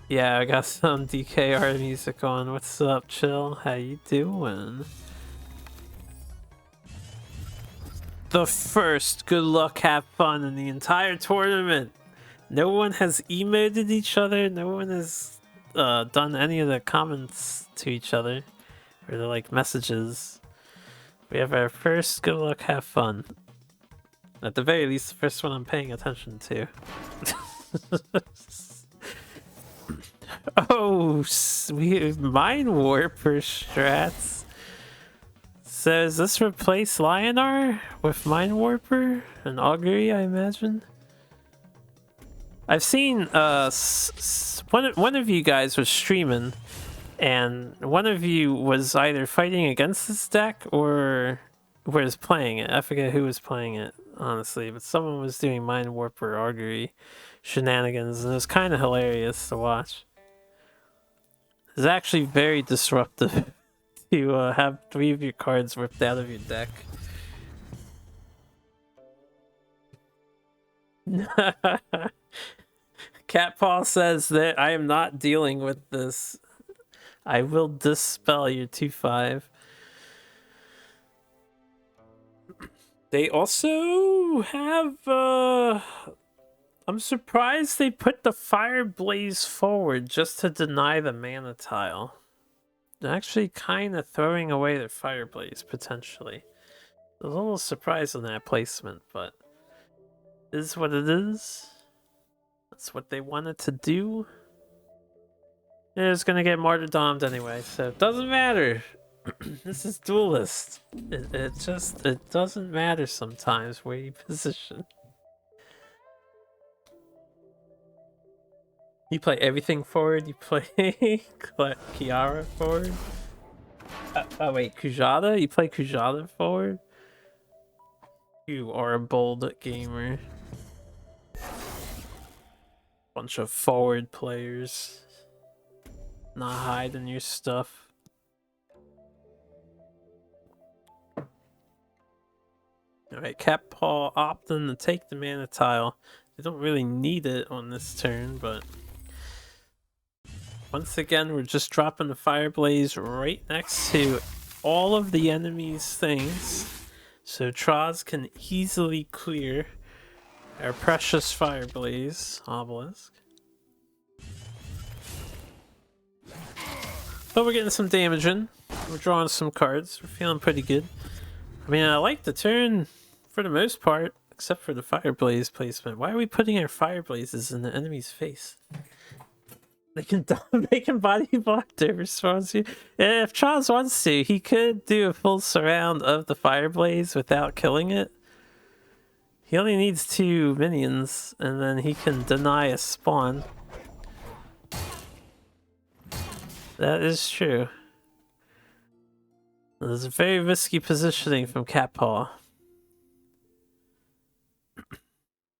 Yeah, I got some DKR music on. What's up, Chill? How you doing? The first good luck, have fun in the entire tournament. No one has emoted each other. No one has done any of the comments to each other or the like messages. We have our first good luck, have fun. At the very least, the first one I'm paying attention to. Oh, sweet Mind Warper strats. So does this replace Lionar with Mind Warper and Augury, I imagine? I've seen one of you guys was streaming, and one of you was either fighting against this deck or was playing it. I forget who was playing it, honestly, but someone was doing Mind Warper Augury shenanigans, and it was kind of hilarious to watch. It's actually very disruptive to have 3 of your cards ripped out of your deck. Catpaw says that I am not dealing with this. I will dispel your 2/5. They also have I'm surprised they put the Fire Blaze forward just to deny the mana tile. They're actually kind of throwing away their Fire Blaze, potentially. I was a little surprised on that placement, but it is what it is. That's what they wanted to do. They're just gonna get martyrdomed anyway, so it doesn't matter. This is Duelyst. It doesn't matter sometimes where you position. You play everything forward. You play Kiara forward. Oh wait, Kujata? You play Kujata forward? You are a bold gamer. Bunch of forward players. Not hiding your stuff. Alright, Cat Paw opting to take the mana tile. They don't really need it on this turn, but once again, we're just dropping the Fire Blaze right next to all of the enemy's things, so Troz can easily clear our precious Fire Blaze obelisk. But we're getting some damage in. We're drawing some cards. We're feeling pretty good. I mean, I like the turn for the most part, except for the Fire Blaze placement. Why are we putting our Fire Blazes in the enemy's face? They can body block their response here. If Troz wants to, he could do a full surround of the Fire Blaze without killing it. He only needs 2 minions, and then he can deny a spawn. That is true. This is very risky positioning from Cat Paw.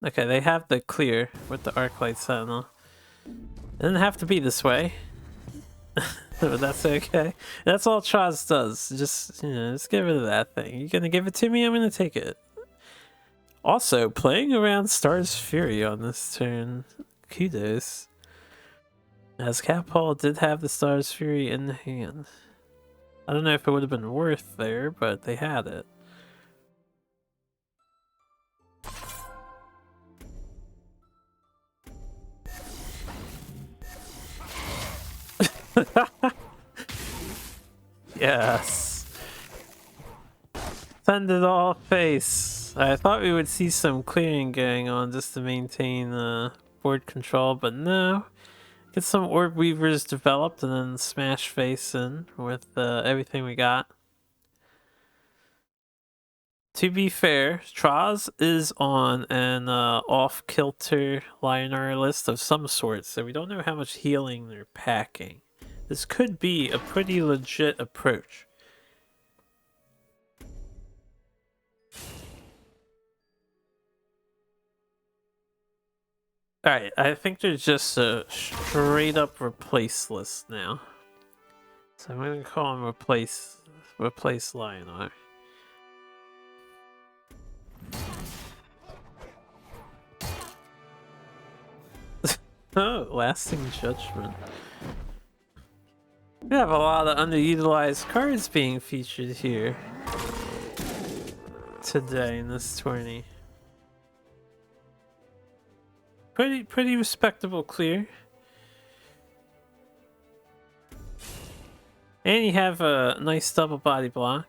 Okay, they have the clear with the Arclight Sentinel. It didn't have to be this way. But that's okay. That's all Troz does. Just, you know, just get rid of that thing. You're gonna give it to me, I'm gonna take it. Also, playing around Star's Fury on this turn. Kudos. As Cat Paw did have the Star's Fury in hand. I don't know if it would have been worth there, but they had it. Yes. Send it all face. I thought we would see some clearing going on just to maintain board control, but no. Get some Orb Weavers developed and then smash face in with everything we got. To be fair, Troz is on an off-kilter Lionar list of some sort, so we don't know how much healing they're packing. This could be a pretty legit approach. Alright, I think they're just a straight up replace list now. So I'm gonna call them replace Lionar. Oh, Lasting Judgment. We have a lot of underutilized cards being featured here today in this tourney. Pretty respectable clear. And you have a nice double body block.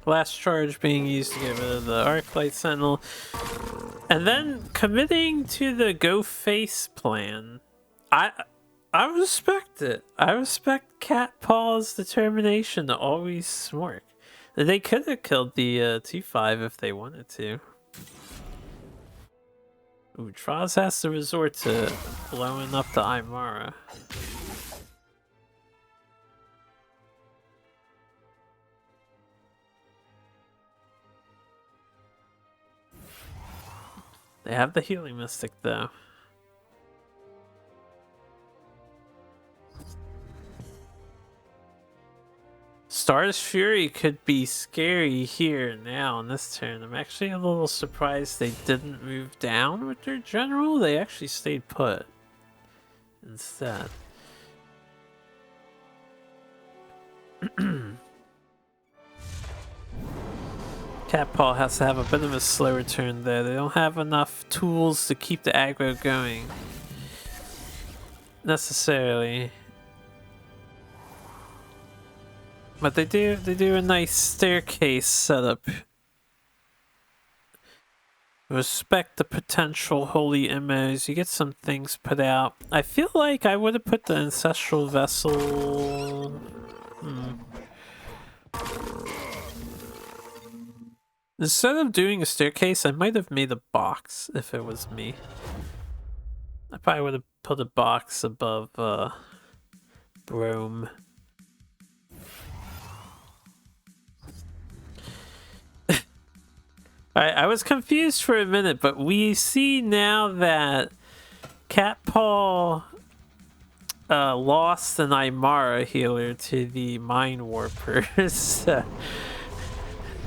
Last charge being used to get rid of the Arclight Sentinel. And then committing to the go face plan. I respect it. I respect Cat Paw's determination to always smart. They could have killed the 2/5 if they wanted to. Ooh, Troz has to resort to blowing up the Aymara. They have the Healing Mystic though. Star's Fury could be scary here now in this turn. I'm actually a little surprised they didn't move down with their general. They actually stayed put instead. Cat Paw has to have a bit of a slower turn there. They don't have enough tools to keep the aggro going. Necessarily. But they do a nice staircase setup. Respect the potential holy MOs. You get some things put out. I feel like I would have put the Ancestral Vessel... Instead of doing a staircase, I might have made a box if it was me. I probably would have put a box above Brome. Alright, I was confused for a minute, but we see now that Cat Paul lost an Aymara healer to the Mind Warpers.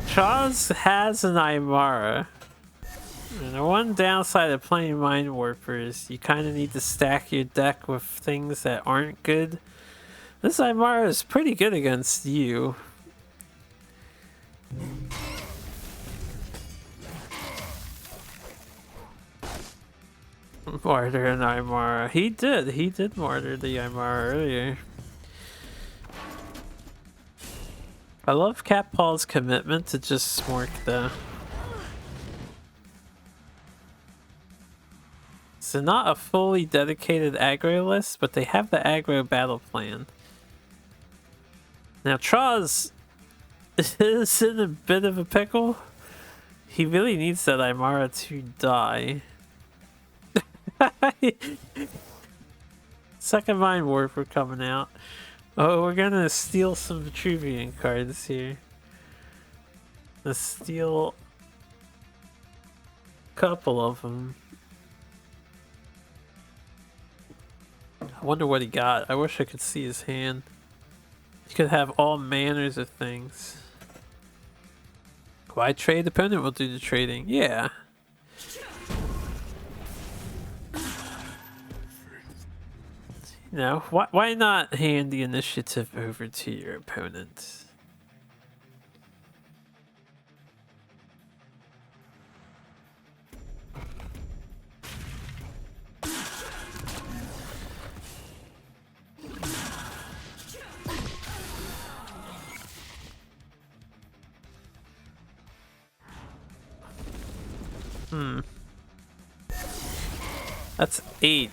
Chaz has an Aymara. And the one downside of playing Mind Warpers, you kind of need to stack your deck with things that aren't good. This Aymara is pretty good against you. Martyr an Aymara. He did martyr the Aymara earlier. I love Cat Paul's commitment to just smork though. So not a fully dedicated aggro list, but they have the aggro battle plan. Now Troz is in a bit of a pickle. He really needs that Aymara to die. Second Mind Warper coming out. Oh, we're gonna steal some Vitruvian cards here. Let's steal a couple of them. I wonder what he got. I wish I could see his hand. He could have all manners of things. Why trade? The opponent will do the trading. Yeah. You know, why not hand the initiative over to your opponent? That's 8.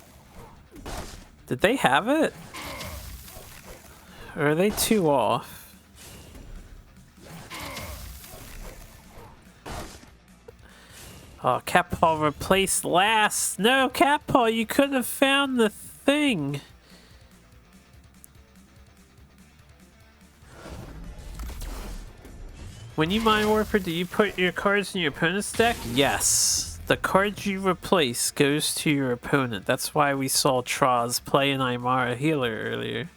Did they have it? Or are they 2 off? Oh, Cat Paul replaced last. No, Cat Paul, you could have found the thing. When you Mind Warper, do you put your cards in your opponent's deck? Yes. The card you replace goes to your opponent. That's why we saw Troz play an Aymara healer earlier.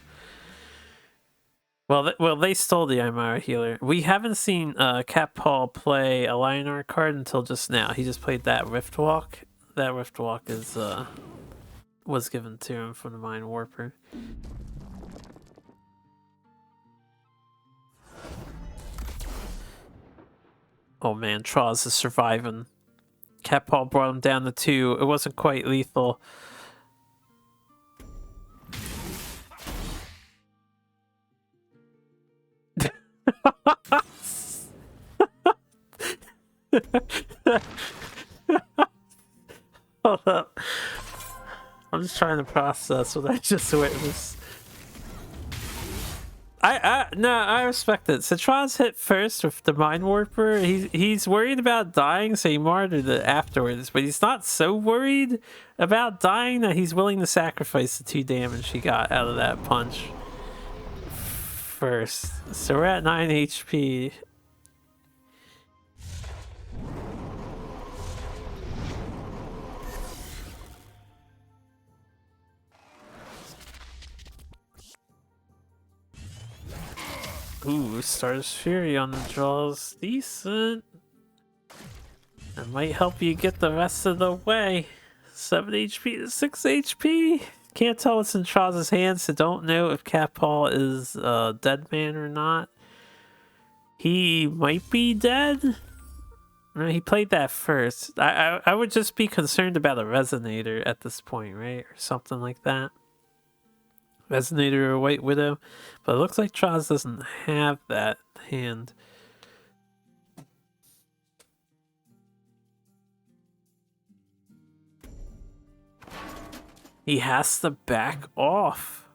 Well, they stole the Aymara healer. We haven't seen Cat Paul play a Lionar card until just now. He just played that Riftwalk. That Riftwalk is was given to him from the Mind Warper. Oh man, Troz is surviving. Cat Paul brought him down to 2. It wasn't quite lethal. Hold up. I'm just trying to process what I just witnessed. I respect it. So Troz hit first with the Mind Warper. He's worried about dying, so he martyred it afterwards. But he's not so worried about dying that he's willing to sacrifice the 2 damage he got out of that punch first. So we're at 9 HP. Ooh, Star's Fury on the draws. Decent. That might help you get the rest of the way. 7 HP to 6 HP. Can't tell what's in Troz's hands, so don't know if Cat Paul is a dead man or not. He might be dead. He played that first. I would just be concerned about a Resonator at this point, right? Or something like that. Resonator or White Widow. But it looks like Troz doesn't have that hand. He has to back off.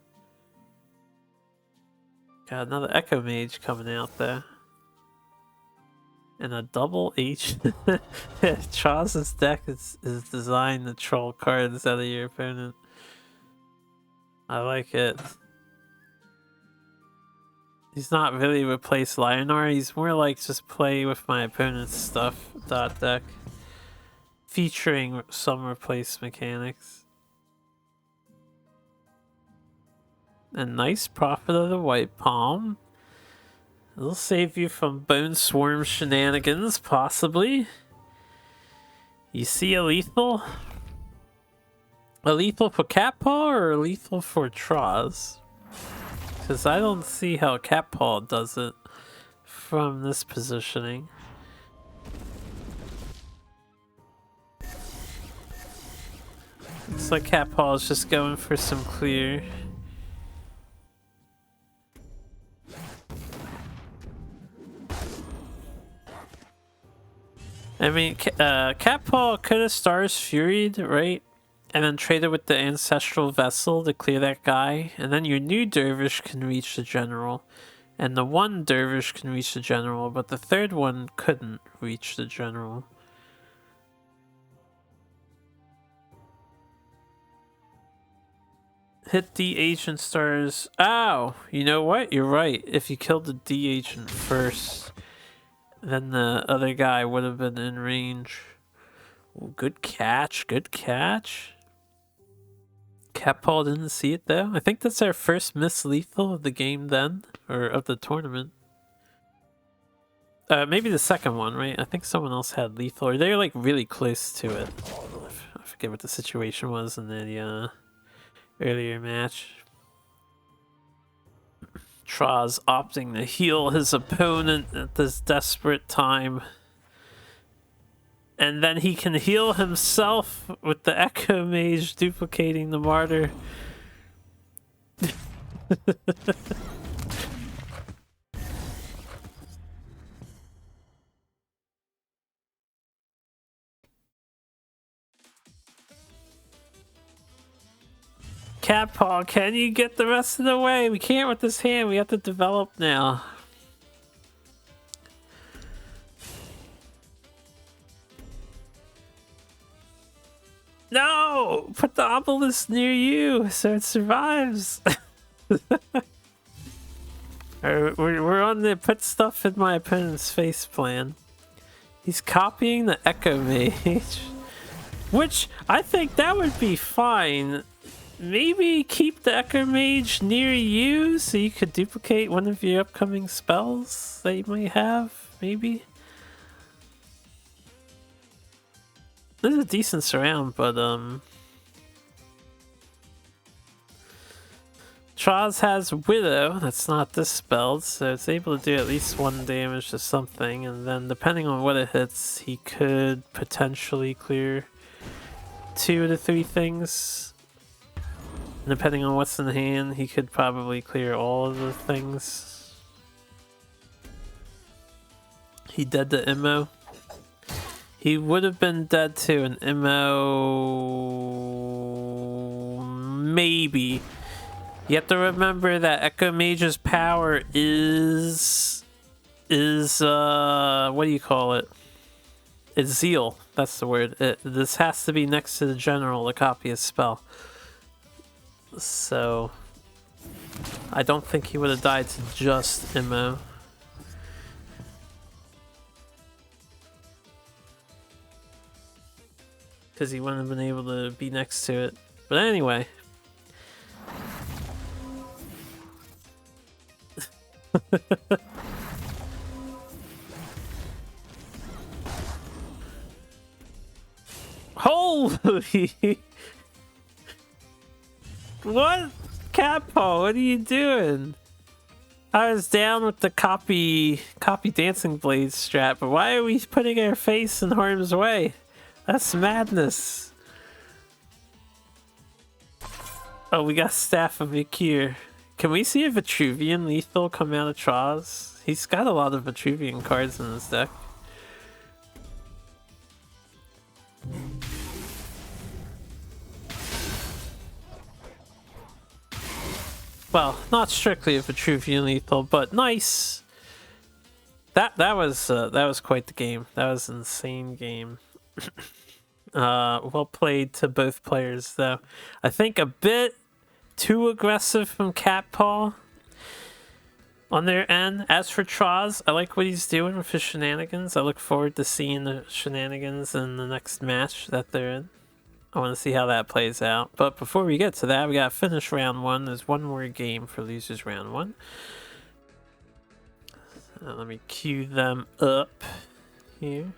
Got another Echo Mage coming out there. And a double H. Charles's deck is designed to troll cards out of your opponent. I like it. He's not really replace Lionar, he's more like just play with my opponent's stuff dot deck. Featuring some replace mechanics. And nice Prophet of the White Palm. It'll save you from Bone Swarm shenanigans, possibly. You see a lethal? A lethal for Cat Paw or a lethal for Troz? Because I don't see how Cat Paw does it from this positioning. Looks like Cat Paw is just going for some clear. I mean, Cat Paw could have Stars Furied, right? And then traded with the Ancestral Vessel to clear that guy. And then your new Dervish can reach the General. And the one Dervish can reach the General, but the third one couldn't reach the General. Hit D agent stars. Ow! You know what? You're right. If you killed the D agent first, then the other guy would have been in range. Ooh, good catch. Good catch. Cat Paw didn't see it though. I think that's our first miss lethal of the game then, or of the tournament. Maybe the second one, right? I think someone else had lethal, or they're like really close to it. I forget what the situation was in the earlier match. Troz opting to heal his opponent at this desperate time. And then he can heal himself with the Echo Mage duplicating the Martyr. Cat Paw, can you get the rest of the way? We can't with this hand, we have to develop now. No! Put the obelisk near you so it survives. We're on the put stuff in my opponent's face plan. He's copying the Echo Mage. Which, I think that would be fine. Maybe keep the Echo Mage near you so you could duplicate one of your upcoming spells that you might have, maybe? This is a decent surround, but Troz has Widow, that's not dispelled, so it's able to do at least 1 damage to something, and then depending on what it hits, he could potentially clear 2 of the 3 things. And depending on what's in the hand, he could probably clear all of the things. He dead to Immo. He would have been dead to an Immo. Maybe. You have to remember that Echo Mage's power is what do you call it? It's Zeal. That's the word. This has to be next to the General to copy his spell. So I don't think he would have died to just Immo. Because he wouldn't have been able to be next to it. But anyway. Holy! What? Cat Paw, what are you doing? I was down with the copy Dancing Blade strat, but why are we putting our face in harm's way? That's madness. Oh, we got Staff of Akir. Can we see a Vitruvian lethal come out of Troz? He's got a lot of Vitruvian cards in his deck. Well, not strictly a Vitruvian lethal, but nice. that was quite the game. That was an insane game. Well played to both players, though. I think a bit too aggressive from Cat Paw on their end. As for Troz, I like what he's doing with his shenanigans. I look forward to seeing the shenanigans in the next match that they're in. I want to see how that plays out. But before we get to that, we got to finish round one. There's one more game for losers round one. Let me cue them up here.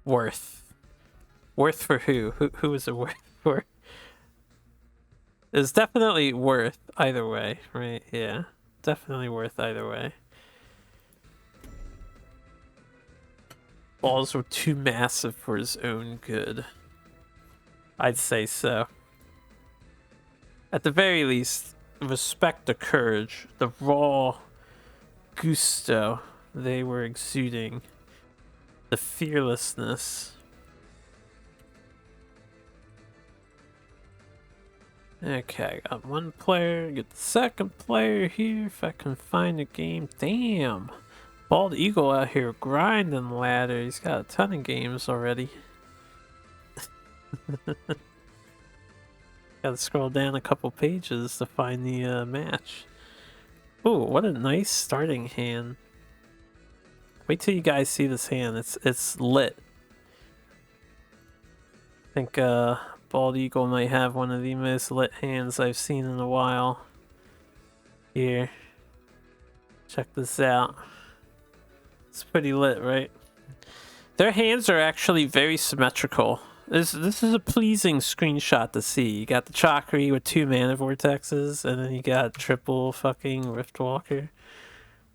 Worth. Worth for who? Who is it worth for? It's definitely worth either way, right? Yeah. Definitely worth either way. Balls were too massive for his own good. I'd say so. At the very least, respect the courage, the raw gusto they were exuding, the fearlessness. Okay, got one player, get the second player here if I can find a game. Damn! Bald Eagle out here grinding ladder. He's got a ton of games already. Gotta scroll down a couple pages to find the match. Ooh, what a nice starting hand. Wait till you guys see this hand. It's lit. I think Bald Eagle might have one of the most lit hands I've seen in a while. Here. Check this out. It's pretty lit, right? Their hands are actually very symmetrical. This is a pleasing screenshot to see. You got the Chakri with 2 mana vortexes, and then you got triple fucking Riftwalker.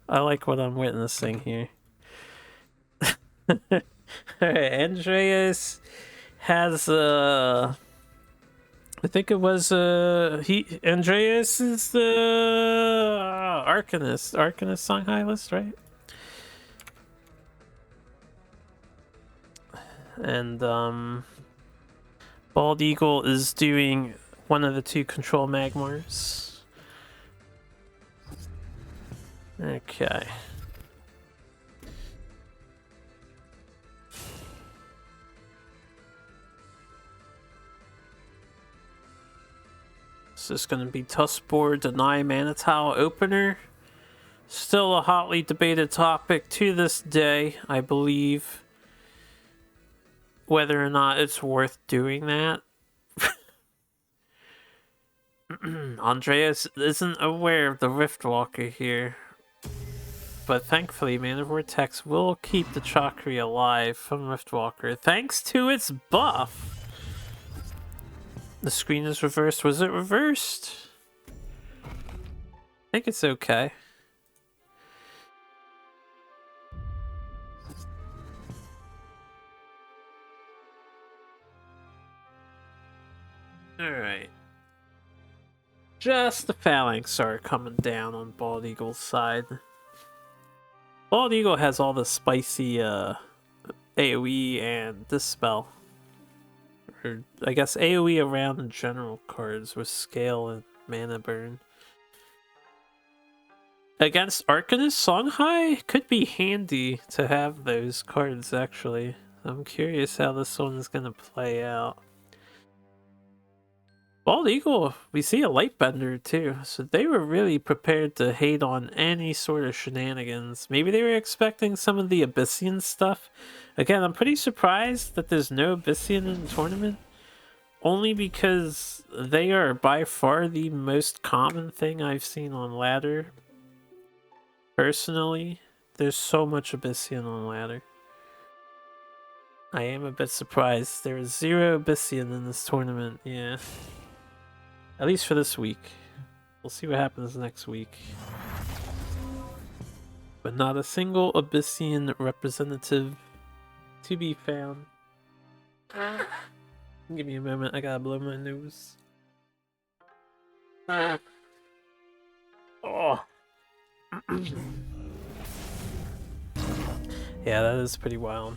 I like what I'm witnessing here. Alright, Andreas has I think it was Andreas is the Arcanist song high list, right? And Bald Eagle is doing one of the 2 control Magmars. Okay. This is going to be Tuskboard Deny Mana Tile opener. Still a hotly debated topic to this day, I believe. Whether or not it's worth doing that. Andreas isn't aware of the Riftwalker here. But thankfully, Mana Vortex will keep the Chakri alive from Riftwalker thanks to its buff. The screen is reversed. Was it reversed? I think it's okay. Alright. Just the Phalanx are coming down on Bald Eagle's side. Bald Eagle has all the spicy AoE and Dispel. Or I guess AoE around general cards with Scale and Mana Burn. Against Arcanist Songhai could be handy to have those cards actually. I'm curious how this one is gonna play out. Bald Eagle, we see a Lightbender too, so they were really prepared to hate on any sort of shenanigans. Maybe they were expecting some of the Abyssian stuff. Again, I'm pretty surprised that there's no Abyssian in the tournament. Only because they are by far the most common thing I've seen on ladder. Personally, there's so much Abyssian on ladder. I am a bit surprised. There is 0 Abyssian in this tournament, yeah. At least for this week. We'll see what happens next week. But not a single Abyssian representative to be found. Give me a moment, I gotta blow my nose. Oh. Yeah, that is pretty wild.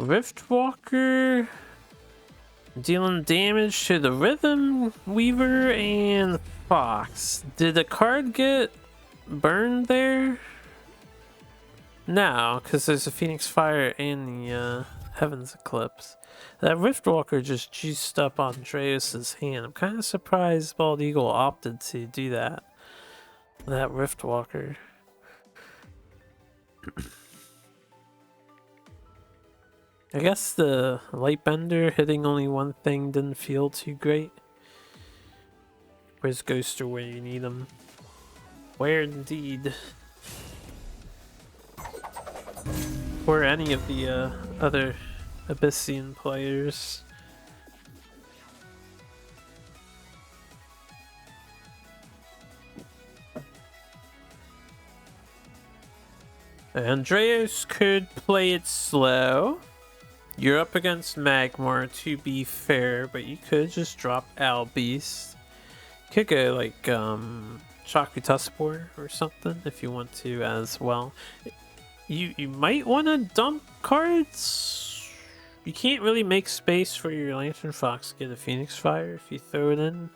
Riftwalker dealing damage to the Rhythm Weaver and Fox. Did the card get burned there? No, because there's a Phoenix Fire and the Heaven's Eclipse. That Riftwalker just juiced up Andreas's hand. I'm kind of surprised Bald Eagle opted to do that. That Riftwalker. I guess the Lightbender hitting only one thing didn't feel too great. Where's Ghoster where you need him? Where indeed? Or any of the other Abyssian players. Andreas could play it slow. You're up against Magmar, to be fair, but you could just drop Owl Beast. Could go like Chakra or something if you want to as well. You might want to dump cards. You can't really make space for your Lantern Fox to get a Phoenix Fire if you throw it in.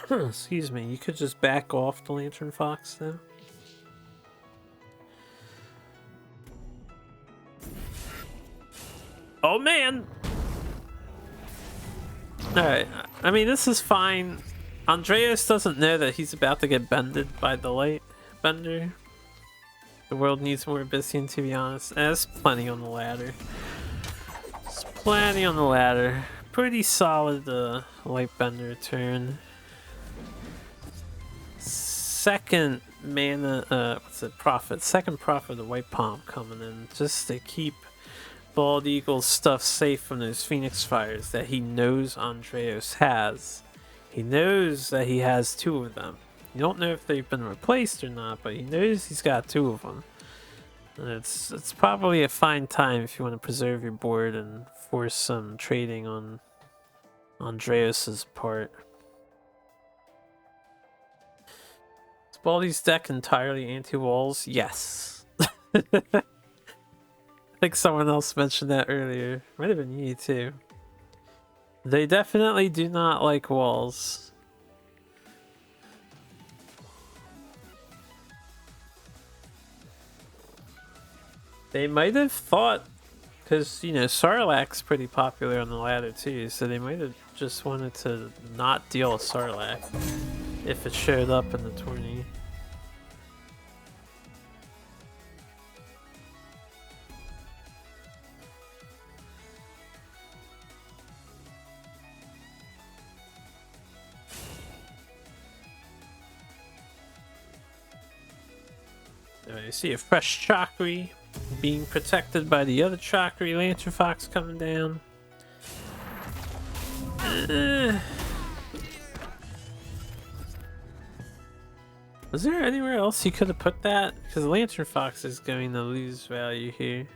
Excuse me, you could just back off the Lantern Fox though. Oh man! Alright, I mean this is fine. Andreas doesn't know that he's about to get bended by the light bender. The world needs more Abyssian, to be honest. There's plenty on the ladder. There's plenty on the ladder. Pretty solid light bender turn. Second mana, Prophet. Second Prophet of the White Palm coming in just to keep Bald Eagle's stuff safe from those Phoenix Fires that he knows Andreas has. He knows that he has two of them. You don't know if they've been replaced or not, but he knows he's got two of them. And it's probably a fine time if you want to preserve your board and force some trading on Andreas's part. Is Baldy's deck entirely anti-walls? Yes. I think someone else mentioned that earlier. Might have been you too. They definitely do not like walls. They might have thought, because, you know, Sarlacc's pretty popular on the ladder too, so they might have just wanted to not deal with Sarlacc if it showed up in the tourney. You see a fresh Chakri being protected by the other Chakri Lantern Fox coming down. Was there anywhere else you could have put that? Because Lantern Fox is going to lose value here.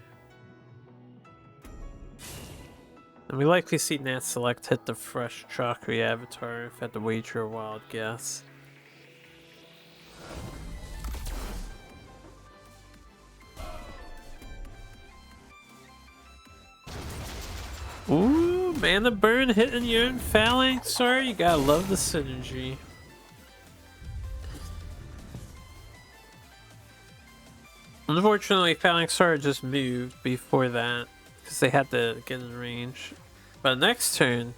And we likely see Nat Select hit the fresh Chakri avatar if I had to wager a wild guess. Ooh, Mana Burn hitting your own Phalanx. Sorry, you gotta love the synergy. Unfortunately, Phalanx just moved before that because they had to get in range. But next turn,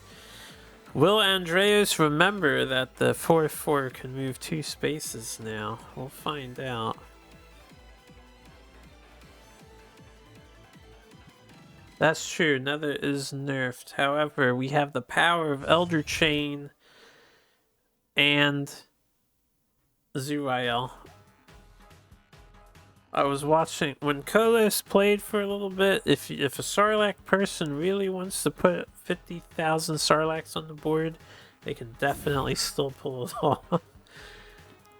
will Andreas remember that the 4/4 can move 2 spaces now? We'll find out. That's true, Nether is nerfed. However, we have the power of Elder Chain and Zuriel. I was watching when Kolos played for a little bit. If a Sarlacc person really wants to put 50,000 Sarlaccs on the board, they can definitely still pull it off.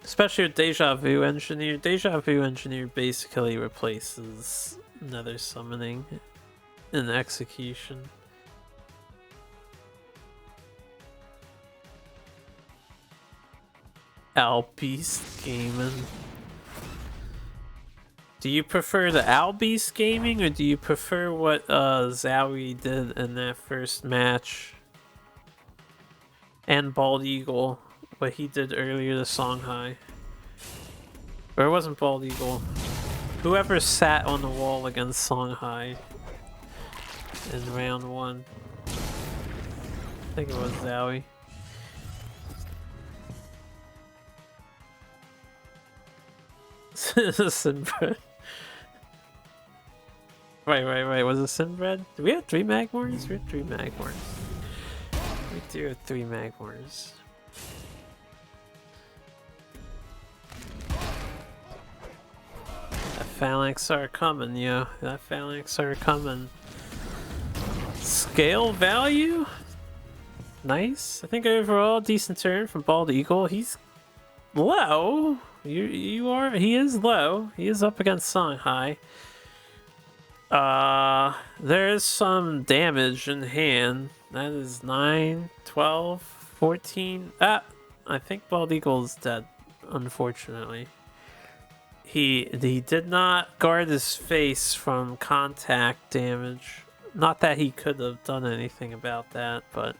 Especially with Deja Vu Engineer. Deja Vu Engineer basically replaces Nether Summoning in execution. Owl Beast Gaming. Do you prefer the Albeast gaming, or do you prefer what Zowie did in that first match? And Bald Eagle, what he did earlier to Songhai. Or it wasn't Bald Eagle. Whoever sat on the wall against Songhai in round 1. I think it was Zowie. Sinbred. Right. Was it Sinbred? Do we have 3 Magmors? We have 3 Magmors. We do have 3 Magmors. That Phalanx are coming, yo. That Phalanx are coming. Scale value? Nice. I think overall, decent turn from Bald Eagle. He's low. He is low. He is up against Songhai. There is some damage in hand. That is 9, 12, 14. I think Bald Eagle is dead, unfortunately. He did not guard his face from contact damage. Not that he could have done anything about that, but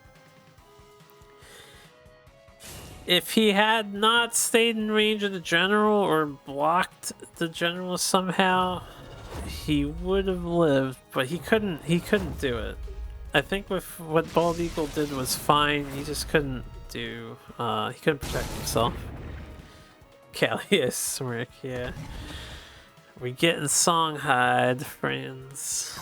if he had not stayed in range of the general or blocked the general somehow, he would have lived, but he couldn't do it. I think with what Bald Eagle did was fine. He just couldn't do he couldn't protect himself. Callius smirk, yeah. We getting Songhai, friends.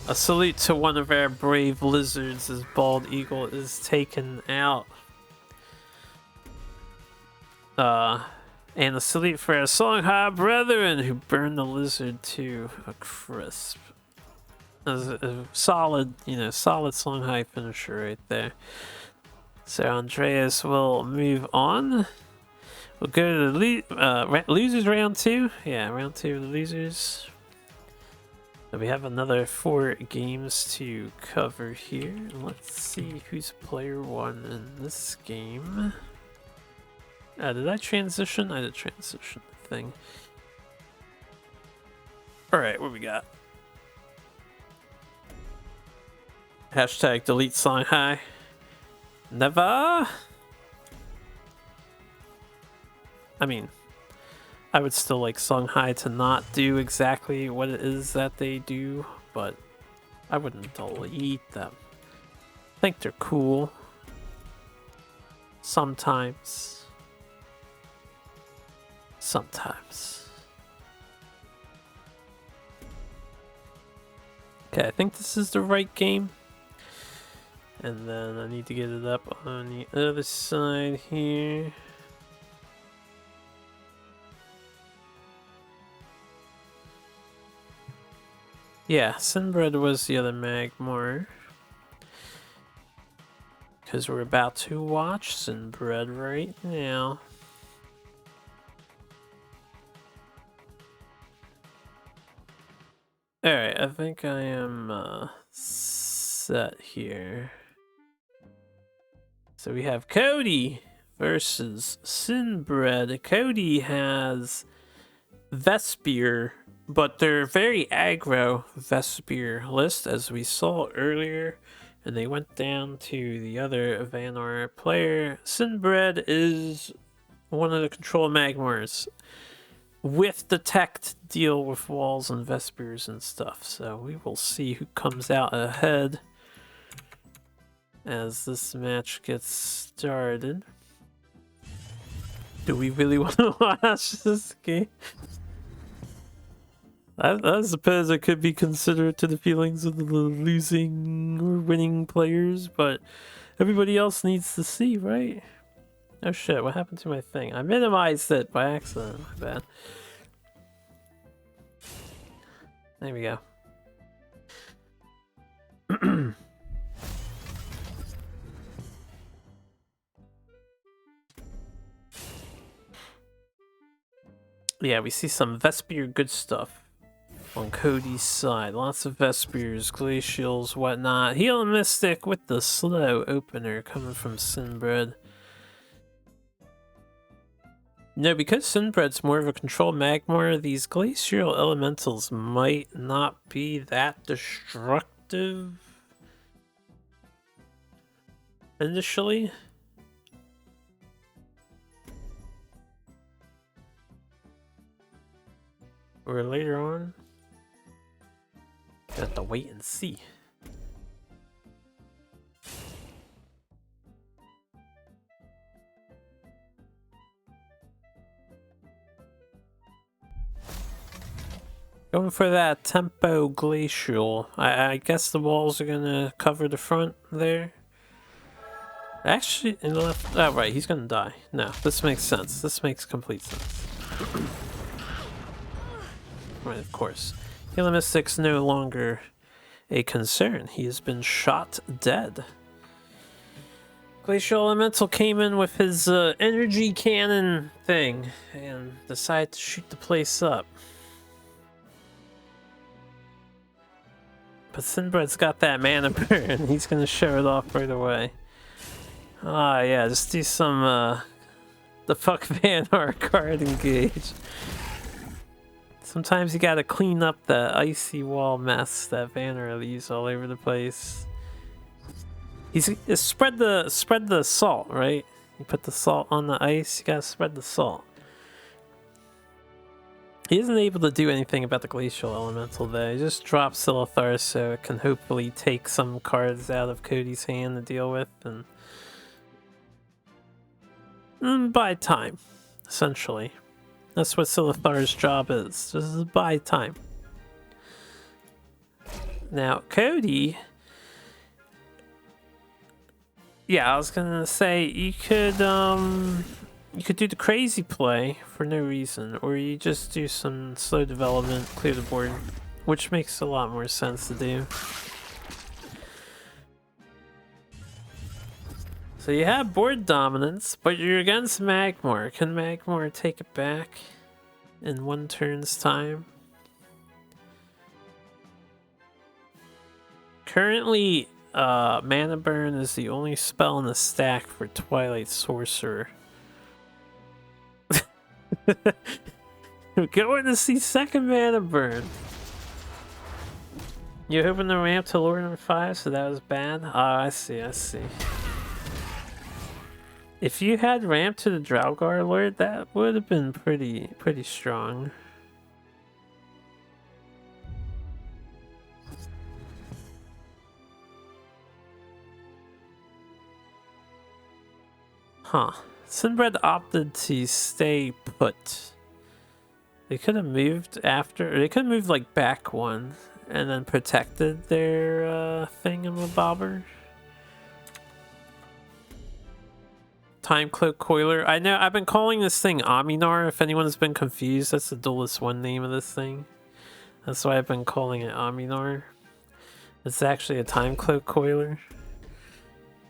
A salute to one of our brave lizards as Bald Eagle is taken out. And a salute for our Songhai brethren who burned the lizard to a crisp. A solid, solid Songhai finisher right there. So Andreas will move on. We'll go to the losers round 2. Yeah, round 2 of the losers. So we have another 4 games to cover here. Let's see who's player 1 in this game. Did I transition? I did transition the thing. Alright, what we got? Hashtag delete Songhai. Never! I mean, I would still like Songhai to not do exactly what it is that they do, but I wouldn't delete them. I think they're cool. Sometimes. Okay, I think this is the right game. And then I need to get it up on the other side here. Yeah, Sinbred was the other Magmar. Because we're about to watch Sinbred right now. Alright, I think I am set here. So we have Cody versus Sinbred. Cody has Vespier, but they're very aggro Vespier list, as we saw earlier, and they went down to the other Vanar player. Sinbred is one of the control Magmars with the tech to deal with walls and Vespirs and stuff, so we will see who comes out ahead as this match gets started. Do we really want to watch this game? I suppose it could be considered to the feelings of the losing or winning players, but everybody else needs to see, right? Oh shit, what happened to my thing? I minimized it by accident, my bad. There we go. Yeah, we see some Vespier good stuff on Cody's side. Lots of Vespirs, Glacials, whatnot. Heal Mystic with the slow opener coming from Sinbred. No, because Sinbred's more of a control Magmar, these glacial elementals might not be that destructive initially. Or later on. Have to wait and see. Going for that tempo glacial. I guess the walls are gonna cover the front there. Actually, in the left. Oh, right, he's gonna die. No, this makes sense. This makes complete sense. Right, of course. Healer Mystic's no longer a concern. He has been shot dead. Glacial Elemental came in with his energy cannon thing and decided to shoot the place up. But Sinbred's got that mana burn. He's gonna show it off right away. Ah, yeah, just do some, the fuck Vanar card engage. Sometimes you gotta clean up the icy wall mess that Vanar leaves all over the place. He's spread the salt, right? You put the salt on the ice, you gotta spread the salt. He isn't able to do anything about the glacial elemental though. He just drops Silithar so it can hopefully take some cards out of Cody's hand to deal with and buy time, essentially. That's what Silithar's job is, just buy time. Now, Cody... Yeah, I was gonna say, you could do the crazy play for no reason, or you just do some slow development, clear the board, which makes a lot more sense to do. So you have board dominance, but you're against Magmar. Can Magmar take it back in one turn's time? Currently, Mana Burn is the only spell in the stack for Twilight Sorcerer. We're going to see second Mana Burn. You're hoping to ramp to lore number 5, so that was bad? Oh, I see. If you had ramped to the Draugr Lord, that would have been pretty strong. Huh. Sinbred opted to stay put. They could have moved after. They could have moved like back one and then protected their thingamabobber. Time Cloak Coiler. I know I've been calling this thing Aminar. If anyone's been confused, that's the Duelyst 1 name of this thing. That's why I've been calling it Aminar. It's actually a Time Cloak Coiler.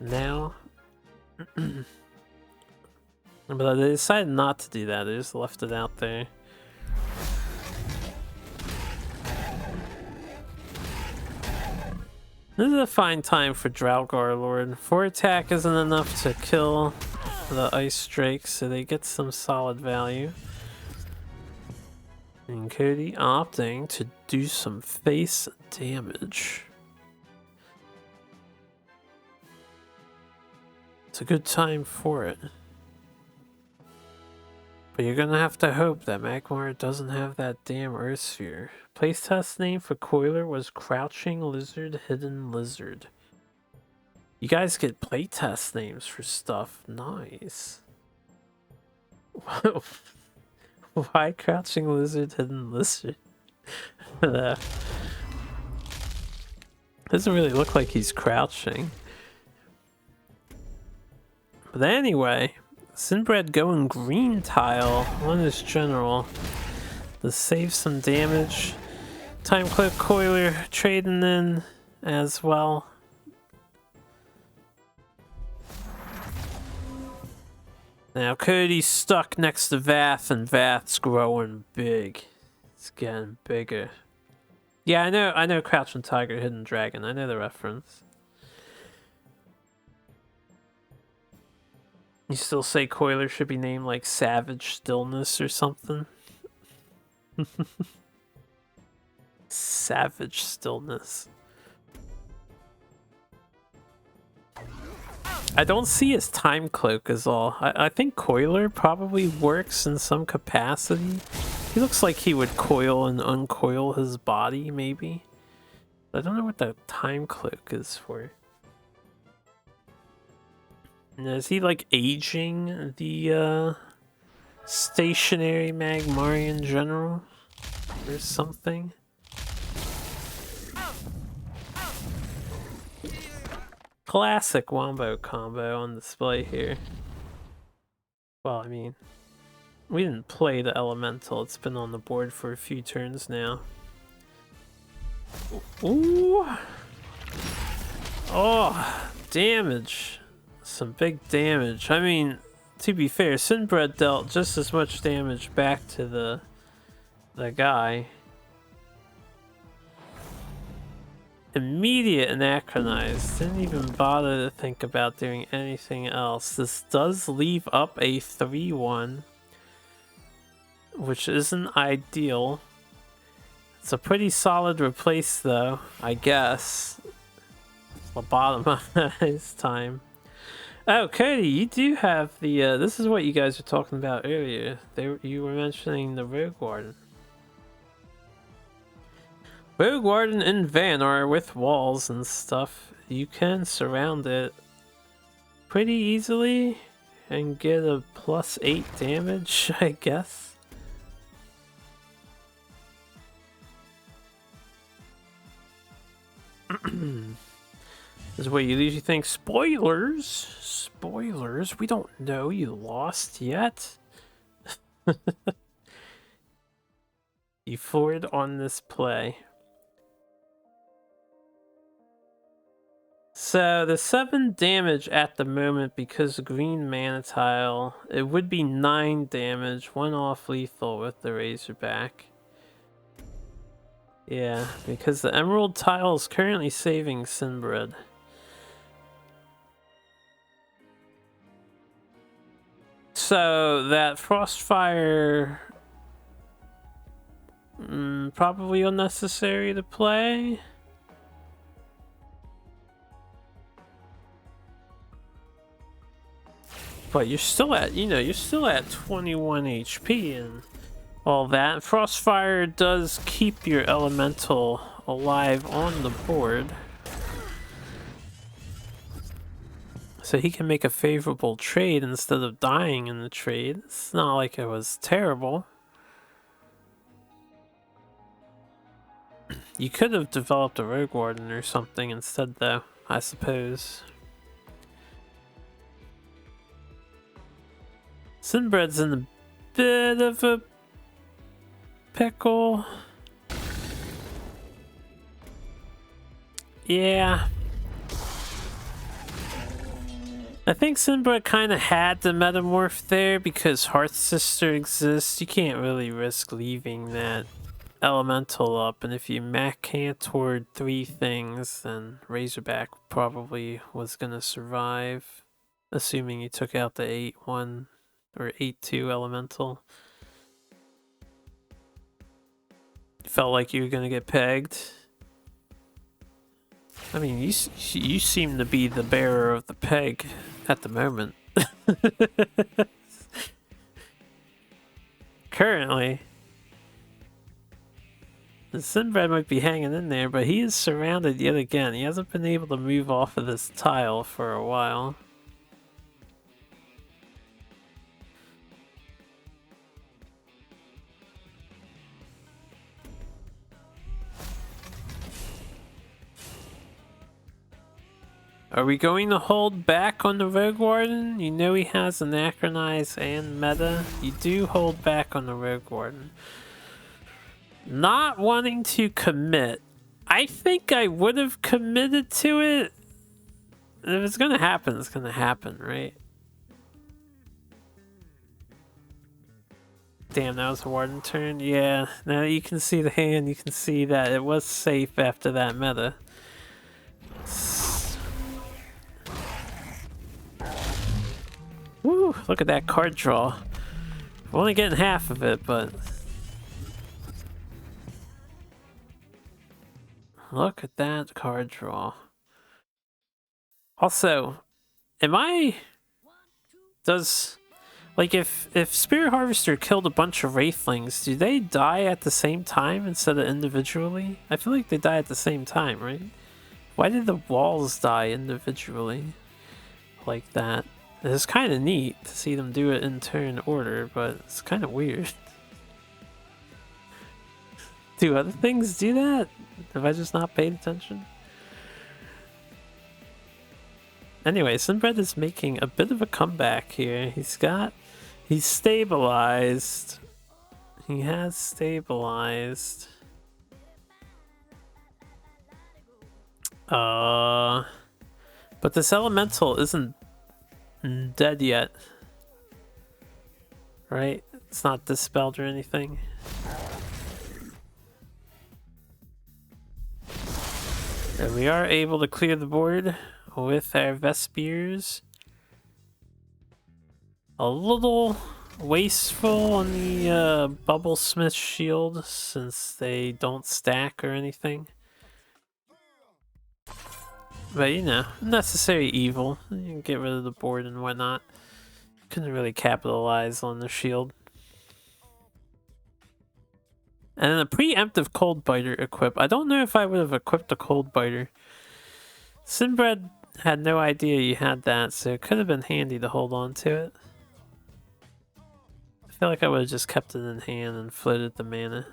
Now. But they decided not to do that. They just left it out there. This is a fine time for Draugr Lord. 4 attack isn't enough to kill the Ice Drake, so they get some solid value. And Cody opting to do some face damage. It's a good time for it. But you're gonna have to hope that Magmar doesn't have that damn Earth Sphere. Playtest name for Coiler was Crouching Lizard, Hidden Lizard. You guys get playtest names for stuff. Nice. Why Crouching Lizard, Hidden Lizard? Doesn't really look like he's crouching. But anyway, Sinbred going green tile on his general to save some damage. Time Cloak Coiler trading in as well. Now Cody's stuck next to Vath, and Vath's growing big. It's getting bigger. Yeah, I know Crouching Tiger, Hidden Dragon. I know the reference. You still say Coiler should be named like Savage Stillness or something? Savage Stillness. I don't see his time cloak is all. I think Coiler probably works in some capacity. He looks like he would coil and uncoil his body, maybe. I don't know what the time cloak is for. And is he like aging the stationary Magmarian general or something? Classic Wombo combo on display here. Well, I mean, we didn't play the elemental. It's been on the board for a few turns now. Ooh. Oh, damage. Some big damage. I mean, to be fair, Sinbred dealt just as much damage back to the guy. Immediate anachronized. Didn't even bother to think about doing anything else. This does leave up a 3-1, which isn't ideal. It's a pretty solid replace though, I guess. Lobotomized time. Oh, Cody, you do have the, this is what you guys were talking about earlier. You were mentioning the Rogue Warden. Rogue Warden in Vanar with walls and stuff. You can surround it pretty easily and get a +8 damage, I guess. This is what you usually think. Spoilers! Spoilers? We don't know you lost yet. You forward on this play. So the 7 damage at the moment because of green mana tile, it would be 9 damage, 1 off lethal with the Razorback. Yeah, because the emerald tile is currently saving Sinbred. So that Frostfire, probably unnecessary to play. But you're still at, you're still at 21 HP and all that. Frostfire does keep your elemental alive on the board. So he can make a favorable trade instead of dying in the trade. It's not like it was terrible. You could have developed a Rogue Warden or something instead though, I suppose. Sinbred's in a bit of a pickle. Yeah. I think Sinbred kind of had to metamorph there because Hearth Sister exists. You can't really risk leaving that elemental up, and if you can't toward 3 things, then Razorback probably was gonna survive, assuming you took out the 8-1 or 8-2 elemental. Felt like you were gonna get pegged. I mean, you seem to be the bearer of the peg at the moment. Currently. The Sinbred might be hanging in there, but he is surrounded yet again. He hasn't been able to move off of this tile for a while. Are we going to hold back on the Rogue Warden? You know he has Anachronize and Meta. You do hold back on the Rogue Warden. Not wanting to commit. I think I would have committed to it. If it's gonna happen, it's gonna happen, right? Damn, that was a Warden turn. Yeah, now you can see the hand. You can see that it was safe after that meta. Woo! Look at that card draw. We're only getting half of it, but look at that card draw. Also, does, like, if Spirit Harvester killed a bunch of Wraithlings, do they die at the same time instead of individually? I feel like they die at the same time, right? Why did the walls die individually like that? It's kind of neat to see them do it in turn order, but it's kind of weird. Do other things do that? Have I just not paid attention? Anyway, Sinbred is making a bit of a comeback here. He's stabilized. He has stabilized. But this elemental isn't dead yet. Right? It's not dispelled or anything. And we are able to clear the board with our Vespirs. A little wasteful on the Bubblesmith shield since they don't stack or anything. But you know, necessary evil. You can get rid of the board and whatnot. Couldn't really capitalize on the shield. And then a preemptive Cold Biter equip. I don't know if I would have equipped a Cold Biter. Sinbred had no idea you had that, so it could have been handy to hold on to it. I feel like I would have just kept it in hand and floated the mana.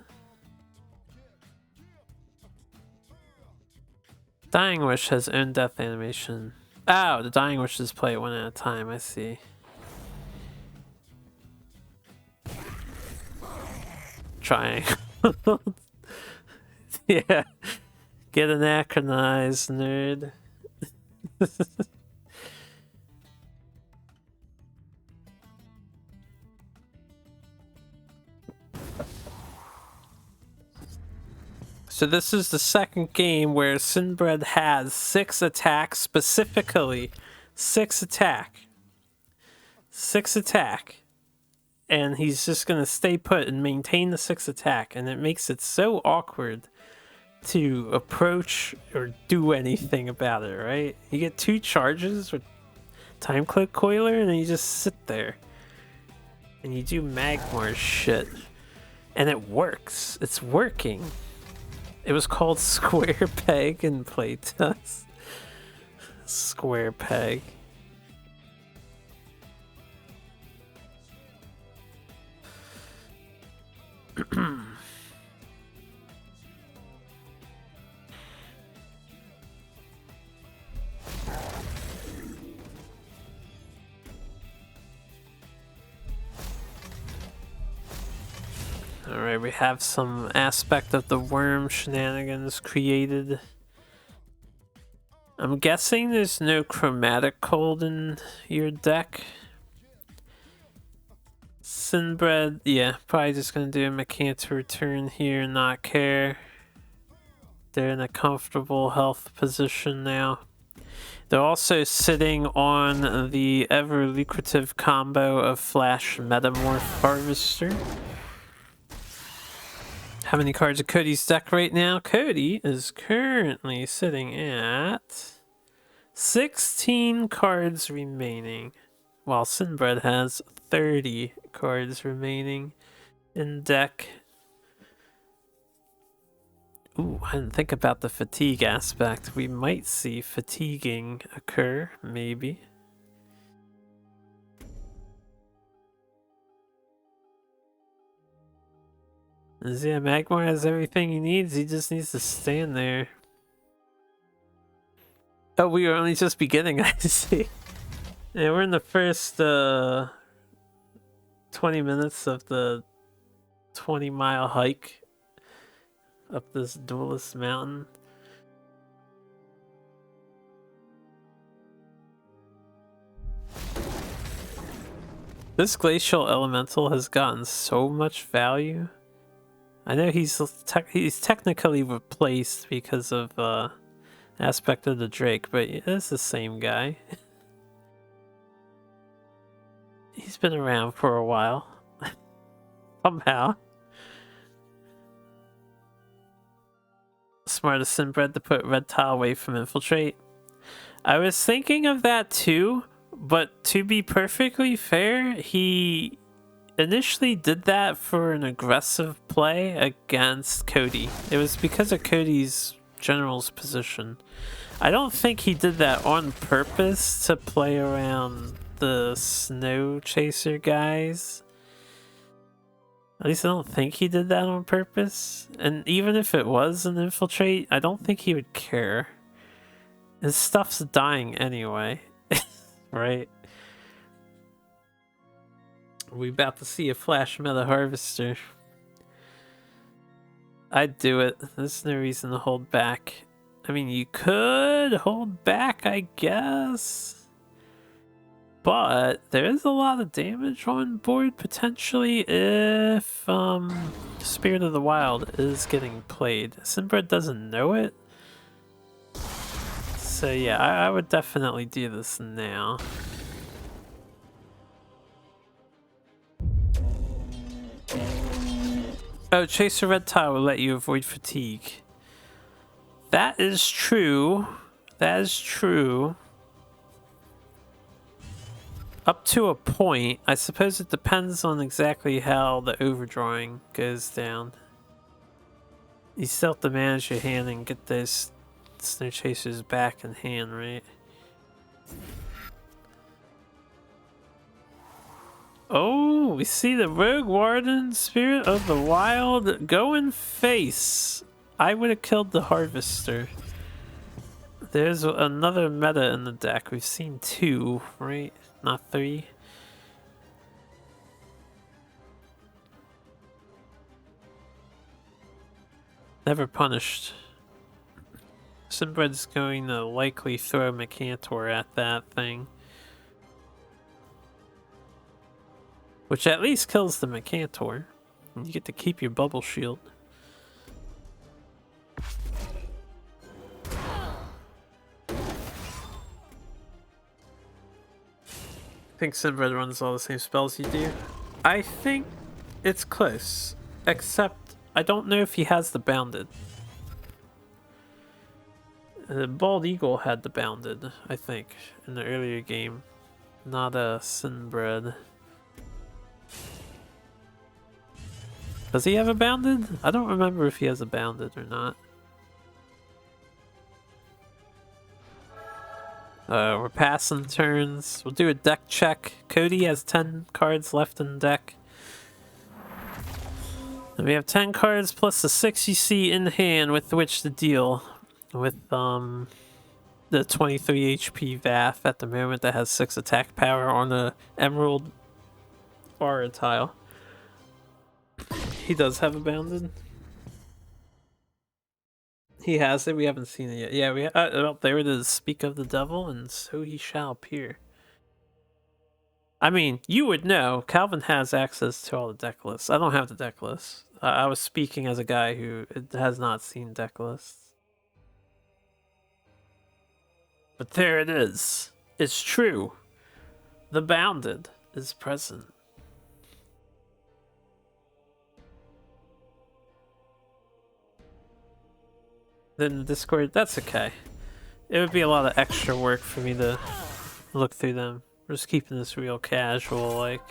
Dying Wish has own death animation. Oh, the Dying Wishes play it one at a time, I see. Trying. Yeah. Get anachronized, nerd. So this is the second game where Sinbred has 6 attacks, specifically 6 attack. 6 attack. And he's just going to stay put and maintain the 6 attack. And it makes it so awkward to approach or do anything about it, right? You get 2 charges with Time Cloak Coiler and then you just sit there. And you do Magmar shit. And it works. It's working. It was called Square Peg in playtest. Square Peg. Alright, we have some aspect of the worm shenanigans created. I'm guessing there's no chromatic cold in your deck. Sinbred, yeah, probably just gonna do a Mechanical Return here and not care. They're in a comfortable health position now. They're also sitting on the ever lucrative combo of Flash Metamorph Harvester. How many cards are Cody's deck right now? Cody is currently sitting at 16 cards remaining, while Sinbred has 30 cards remaining in deck. Ooh, I didn't think about the fatigue aspect. We might see fatiguing occur, maybe. Yeah, Magmar has everything he needs. He just needs to stand there. Oh, we are only just beginning, I see. Yeah, we're in the first 20 minutes of the 20-mile hike up this Duelyst mountain. This glacial elemental has gotten so much value. I know he's technically replaced because of aspect of the Drake, but it's the same guy. He's been around for a while. Somehow. Smartest inbred to put red tile away from infiltrate. I was thinking of that too, but to be perfectly fair, he initially did that for an aggressive play against Cody. It was because of Cody's general's position. I don't think he did that on purpose to play around the snow chaser guys. At least I don't think he did that on purpose. And even if it was an infiltrate, I don't think he would care. His stuff's dying anyway. Right? We about to see a flash meta harvester. I'd do it. There's no reason to hold back. I mean, you could hold back, I guess. But there is a lot of damage on board potentially if Spirit of the Wild is getting played. Sinbred doesn't know it. So yeah, I would definitely do this now. Oh, Chaser Red Tile will let you avoid fatigue. That is true. That is true. Up to a point. I suppose it depends on exactly how the overdrawing goes down. You still have to manage your hand and get those snow chasers back in hand, right? Oh, we see the Rogue Warden, Spirit of the Wild, go in face. I would have killed the Harvester. There's another meta in the deck. We've seen 2, right? Not 3. Never punished. Sinbred's going to likely throw Mecantor at that thing. Which at least kills the Mecantor. You get to keep your bubble shield. I think Sinbred runs all the same spells you do. I think it's close. Except, I don't know if he has the Bounded. The Bald Eagle had the Bounded, I think, in the earlier game. Not a Sinbred. Does he have a Bounded? I don't remember if he has a Bounded or not. We're passing turns. We'll do a deck check. Cody has 10 cards left in the deck. And we have 10 cards plus the 6 you see in hand with which to deal. With the 23 HP VAF at the moment that has 6 attack power on the Emerald Aura tile. He does have a Bounded. He has it, we haven't seen it yet. Yeah, well, there it is. Speak of the devil, and so he shall appear. I mean, you would know. Calvin has access to all the deck lists. I don't have the deck lists. I was speaking as a guy who has not seen deck lists. But there it is. It's true. The Bounded is present. Then the Discord, that's okay. It would be a lot of extra work for me to look through them. We're just keeping this real casual, like.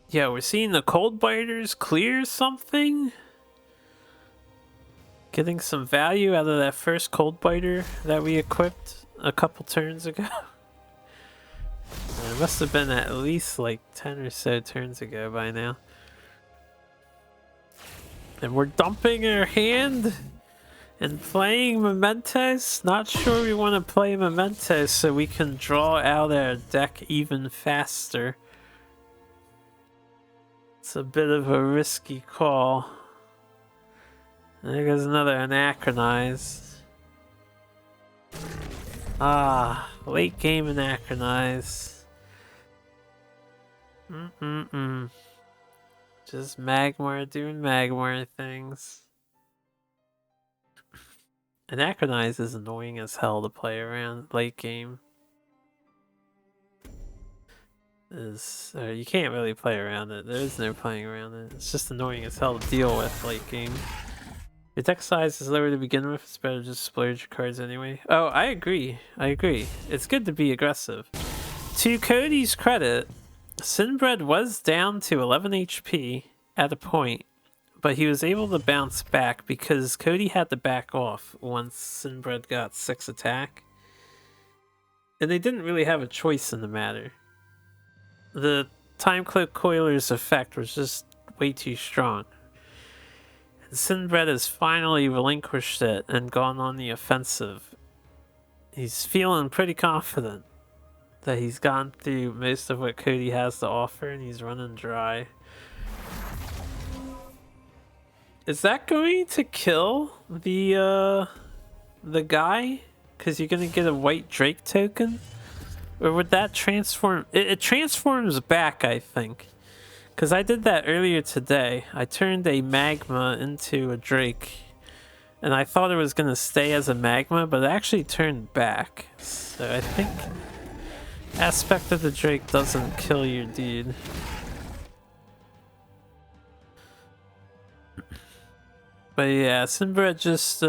Yeah, we're seeing the Cold Biters clear something. Getting some value out of that first Cold Biter that we equipped a couple turns ago. It must have been at least like 10 or so turns ago by now. And we're dumping our hand and playing Mementos. Not sure we want to play Mementos so we can draw out our deck even faster. It's a bit of a risky call. There goes another Anachronize. Ah, late game Anachronize. Just Magmar doing Magmar things. Anachronize is annoying as hell to play around late game. is you can't really play around it. There is no playing around it. It's just annoying as hell to deal with late game. Your deck size is lower to begin with. It's better to just splurge your cards anyway. Oh, I agree. I agree. It's good to be aggressive. To Cody's credit, Sinbred was down to 11 HP at a point, but he was able to bounce back because Cody had to back off once Sinbred got 6 attack. And they didn't really have a choice in the matter. The Time Cloak Coiler's effect was just way too strong. And Sinbred has finally relinquished it and gone on the offensive. He's feeling pretty confident that he's gone through most of what Cody has to offer and he's running dry. Is that going to kill the guy? Because you're going to get a white Drake token? Or would that transform? It transforms back, I think. Because I did that earlier today. I turned a magma into a Drake. And I thought it was going to stay as a magma, but it actually turned back. So I think aspect of the Drake doesn't kill your dude. But yeah, Sinbred just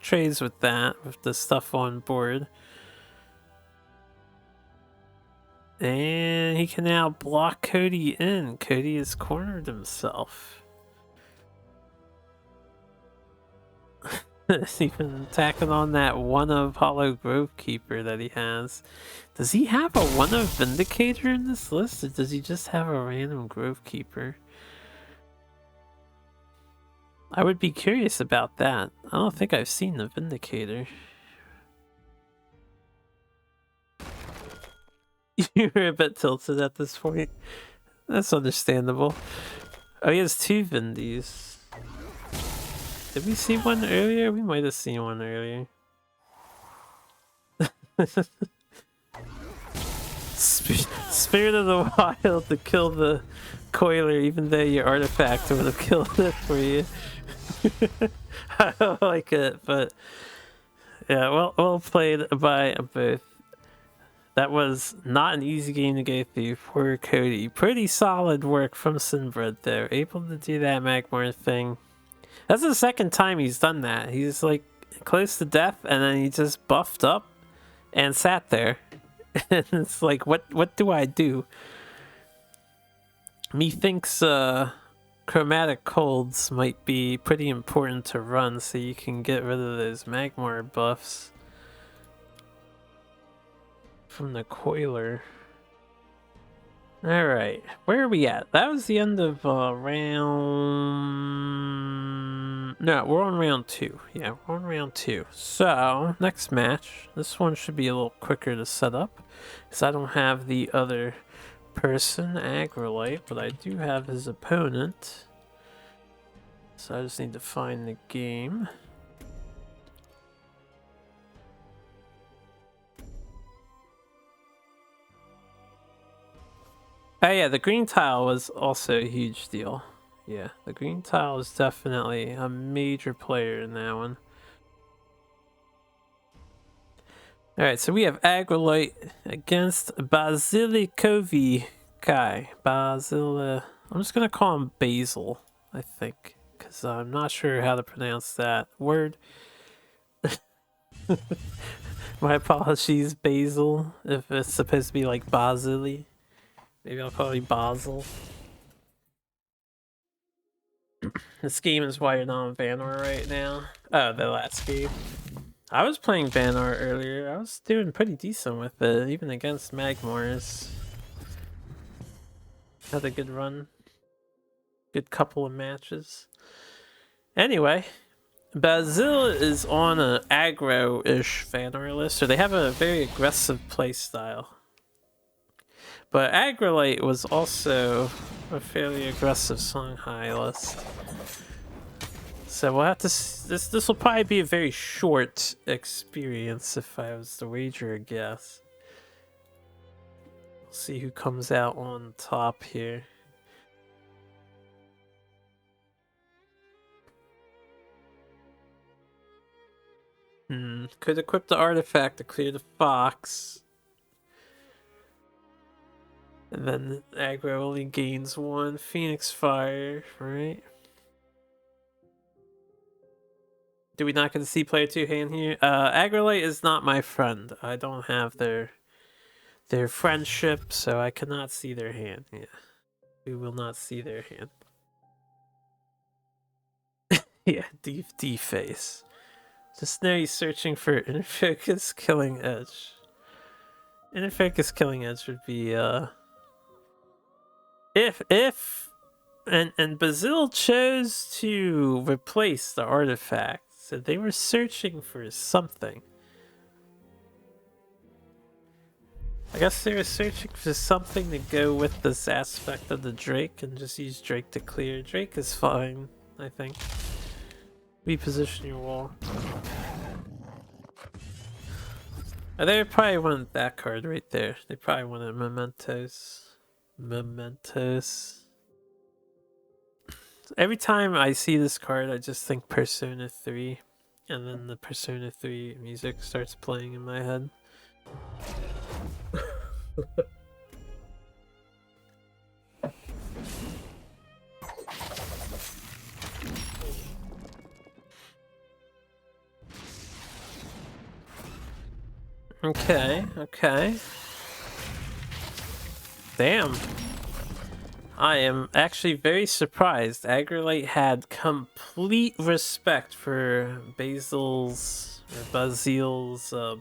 trades with that, with the stuff on board. And he can now block Cody in. Cody has cornered himself. He's even attacking on that one of Hollow Grove Keeper that he has. Does he have a one of Vindicator in this list, or does he just have a random Grove Keeper? I would be curious about that. I don't think I've seen the Vindicator. You're a bit tilted at this point. That's understandable. Oh, he has 2 Vindies. Did we see one earlier? We might have seen one earlier. Spirit of the Wild to kill the Coiler, even though your artifact would have killed it for you. I don't like it, but yeah, well played by both. That was not an easy game to go through for Cody. Pretty solid work from Sinbred though. Able to do that Magmar thing. That's the second time he's done that. He's like close to death and then he just buffed up and sat there. And it's like, what do I do? Methinks chromatic colds might be pretty important to run so you can get rid of those Magmar buffs from the Coiler. Alright, where are we at? That was the end of round... No, we're on round 2. Yeah, we're on round 2. So, next match. This one should be a little quicker to set up, because I don't have the other person, Agrolite, but I do have his opponent. So I just need to find the game. Oh yeah, the green tile was also a huge deal. Yeah, the green tile is definitely a major player in that one. Alright, so we have Agrolite against Basilikovi Kai. I'm just gonna call him Basil, I think, because I'm not sure how to pronounce that word. My apologies, Basil, if it's supposed to be like Basili. Maybe I'll call you Basil. This game is why you're not on Vanor right now. Oh, the last game. I was playing Vanor earlier. I was doing pretty decent with it, even against Magmars. Had a good run. Good couple of matches. Anyway, Basil is on an aggro-ish Vanor list, so they have a very aggressive playstyle. But Agrolite was also a fairly aggressive Songhai list. So we'll have to... This will probably be a very short experience if I was to wager a guess. We'll see who comes out on top here. Could equip the artifact to clear the fox. And then aggro only gains 1 Phoenix Fire, right? Do we not get to see player 2 hand here? Agrolite is not my friend. I don't have their friendship, so I cannot see their hand. Yeah. We will not see their hand. Yeah, deep face. Just know he's searching for Inner Focus Killing Edge. Inner Focus Killing Edge would be if Basil chose to replace the artifact, so they were searching for something. I guess they were searching for something to go with this aspect of the Drake and just use Drake to clear. Drake is fine, I think. Reposition your wall. They probably wanted that card right there. They probably wanted Mementos. Every time I see this card, I just think Persona 3. And then the Persona 3 music starts playing in my head. Okay. Damn. I am actually very surprised. Agrolite had complete respect for Basil's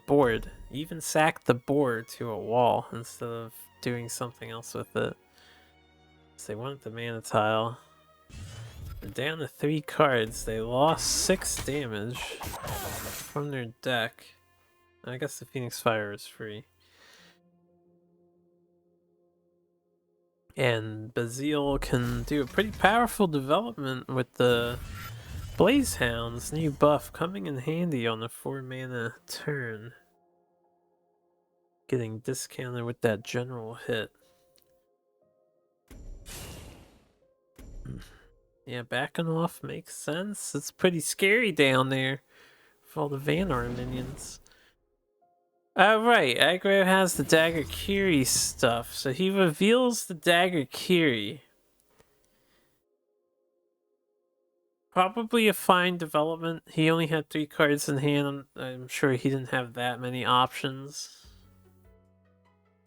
board. He even sacked the board to a wall instead of doing something else with it. So they wanted the mana tile. They're down to 3 cards. They lost 6 damage from their deck. I guess the Phoenix Fire is free. And Bazil can do a pretty powerful development with the Blaze Hound's new buff coming in handy on the 4 mana turn. Getting discounted with that general hit. Yeah, backing off makes sense. It's pretty scary down there for all the Vanar minions. Oh, right. Aggro has the Dagger Kiri stuff, so he reveals the Dagger Kiri. Probably a fine development. He only had 3 cards in hand. I'm sure he didn't have that many options.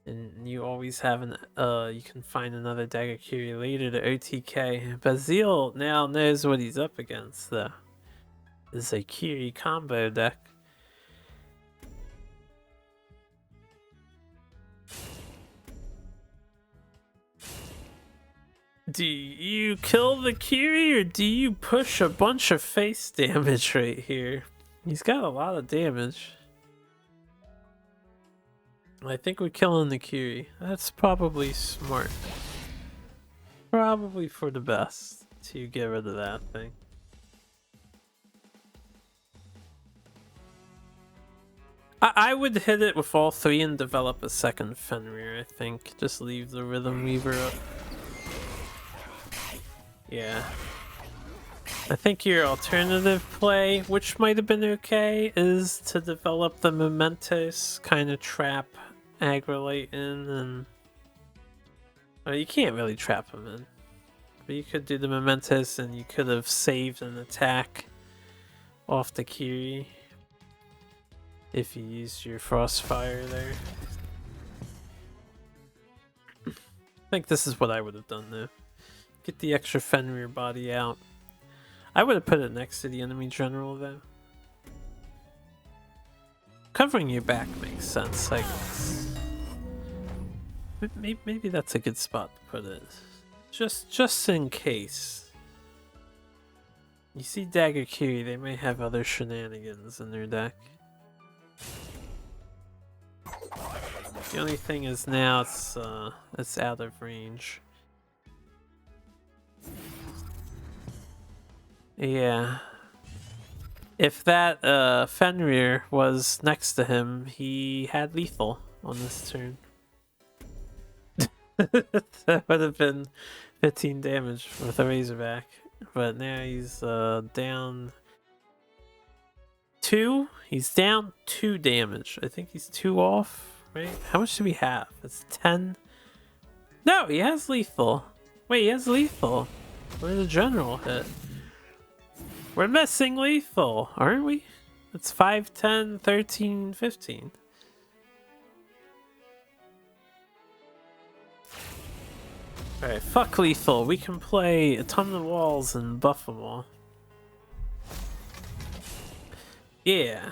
And you always have you can find another Dagger Kiri later to OTK. Bazil now knows what he's up against, though. This is a Kiri combo deck. Do you kill the Kiri or do you push a bunch of face damage right here? He's got a lot of damage. I think we're killing the Kiri. That's probably smart. Probably for the best to get rid of that thing. I would hit it with all 3 and develop a second Fenrir, I think. Just leave the Rhythm Weaver up. Yeah. I think your alternative play, which might have been okay, is to develop the Mementos, kind of trap Agrolite in, and... Well, you can't really trap him in. But you could do the Mementos, and you could have saved an attack off the Kiri if you used your Frostfire there. I think this is what I would have done, though. Get the extra Fenrir body out. I would have put it next to the enemy general, though. Covering your back makes sense, I guess. Maybe that's a good spot to put it. Just in case. You see Dagger Kiri, they may have other shenanigans in their deck. The only thing is now it's out of range. Yeah. If that Fenrir was next to him, he had lethal on this turn. That would have been 15 damage with a Razorback. But now he's down 2? He's down 2 damage. I think he's 2 off, right? How much do we have? It's 10. No, he has lethal. Wait, he has lethal. Where's the general hit? We're missing lethal, aren't we? It's 5, 10, 13, 15. Alright, fuck lethal. We can play a ton of walls and buff them all. Yeah.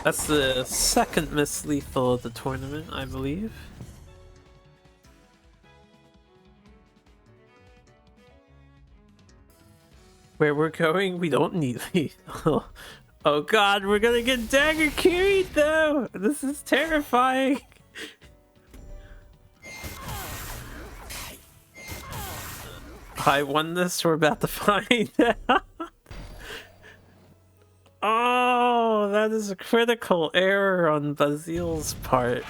That's the second miss lethal of the tournament, I believe. Where we're going, we don't need lethal. Oh god, we're gonna get dagger carried though! This is terrifying! I won this, we're about to find out. Oh, that is a critical error on Bazil's part.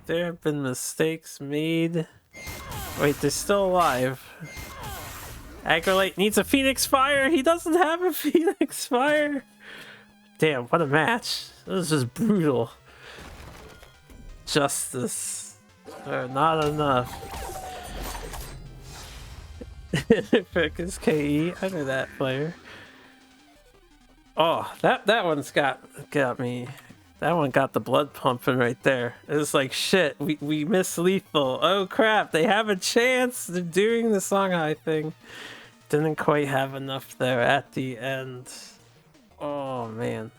There have been mistakes made. Wait, they're still alive. Agrolite needs a Phoenix Fire! He doesn't have a Phoenix Fire! Damn, what a match. This is just brutal. Justice. Not enough. Focus KE, I know that player. Oh, that one's got me. That one got the blood pumping right there. It was like, shit, we miss lethal. Oh crap, they have a chance. They're doing the Songhai thing. Didn't quite have enough there at the end. Oh man.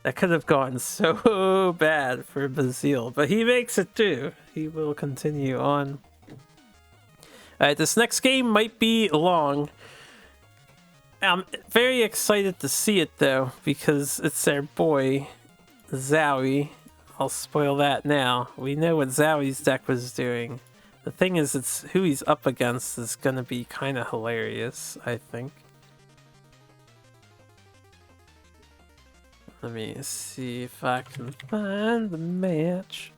That could have gone so bad for Bazil, but he makes it through. He will continue on. Alright, this next game might be long. I'm very excited to see it though, because it's our boy, Zowie. I'll spoil that now. We know what Zowie's deck was doing. The thing is, it's who he's up against is gonna be kind of hilarious, I think. Let me see if I can find the match.